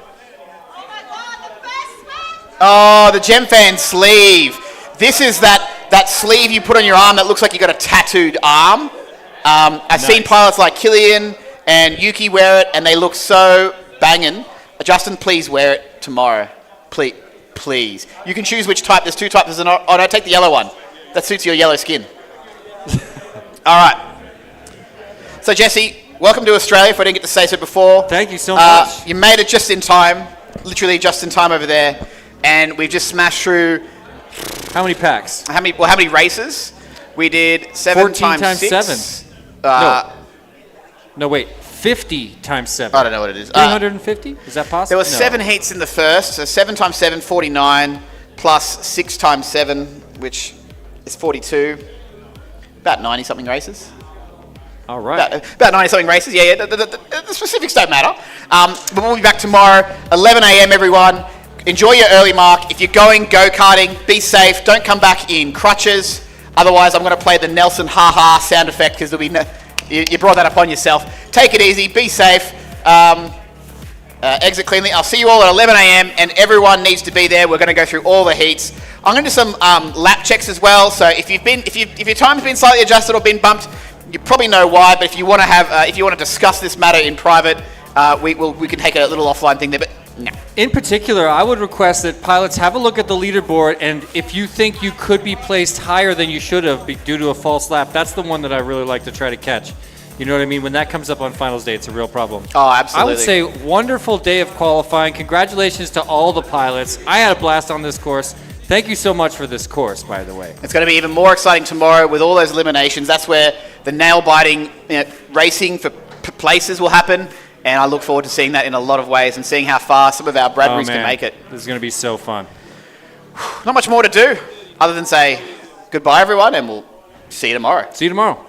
Oh, the Gemfan sleeve. This is that sleeve you put on your arm that looks like you got a tattooed arm. I've seen pilots like Killian and Yuki wear it, and they look so banging. Justin, please wear it tomorrow. Please. You can choose which type. There's 2 types. Oh, no, take the yellow one. That suits your yellow skin. All right. So, Jesse, welcome to Australia, if I didn't get to say so before. Thank you so much. You made it just in time, literally just in time over there, and we've just smashed through... How many packs? How many races? We did 7 14 times 6. 7. No, wait. 50 times 7. I don't know what it is. 350? Is that possible? There were 7 heats in the first, so 7 times 7, 49, plus 6 times 7, which is 42. About 90-something races. All right. About 90-something races, yeah. The specifics don't matter. But we'll be back tomorrow, 11 a.m., everyone. Enjoy your early mark. If you're going go-karting, be safe. Don't come back in crutches. Otherwise, I'm going to play the Nelson ha-ha sound effect because there'll be you brought that upon yourself. Take it easy. Be safe. Exit cleanly. I'll see you all at 11 a.m. and everyone needs to be there. We're going to go through all the heats. I'm going to do some lap checks as well. So if your time's been slightly adjusted or been bumped, you probably know why. But if you want to discuss this matter in private, we can take a little offline thing there. But no. In particular, I would request that pilots have a look at the leaderboard, and if you think you could be placed higher than you should have due to a false lap, that's the one that I really like to try to catch. You know what I mean? When that comes up on finals day, it's a real problem. Oh, absolutely. I would say wonderful day of qualifying. Congratulations to all the pilots. I had a blast on this course. Thank you so much for this course, by the way. It's going to be even more exciting tomorrow with all those eliminations. That's where the nail-biting racing for places will happen. And I look forward to seeing that in a lot of ways and seeing how far some of our Bradburys can make it. This is going to be so fun. Not much more to do other than say goodbye, everyone, and we'll see you tomorrow. See you tomorrow.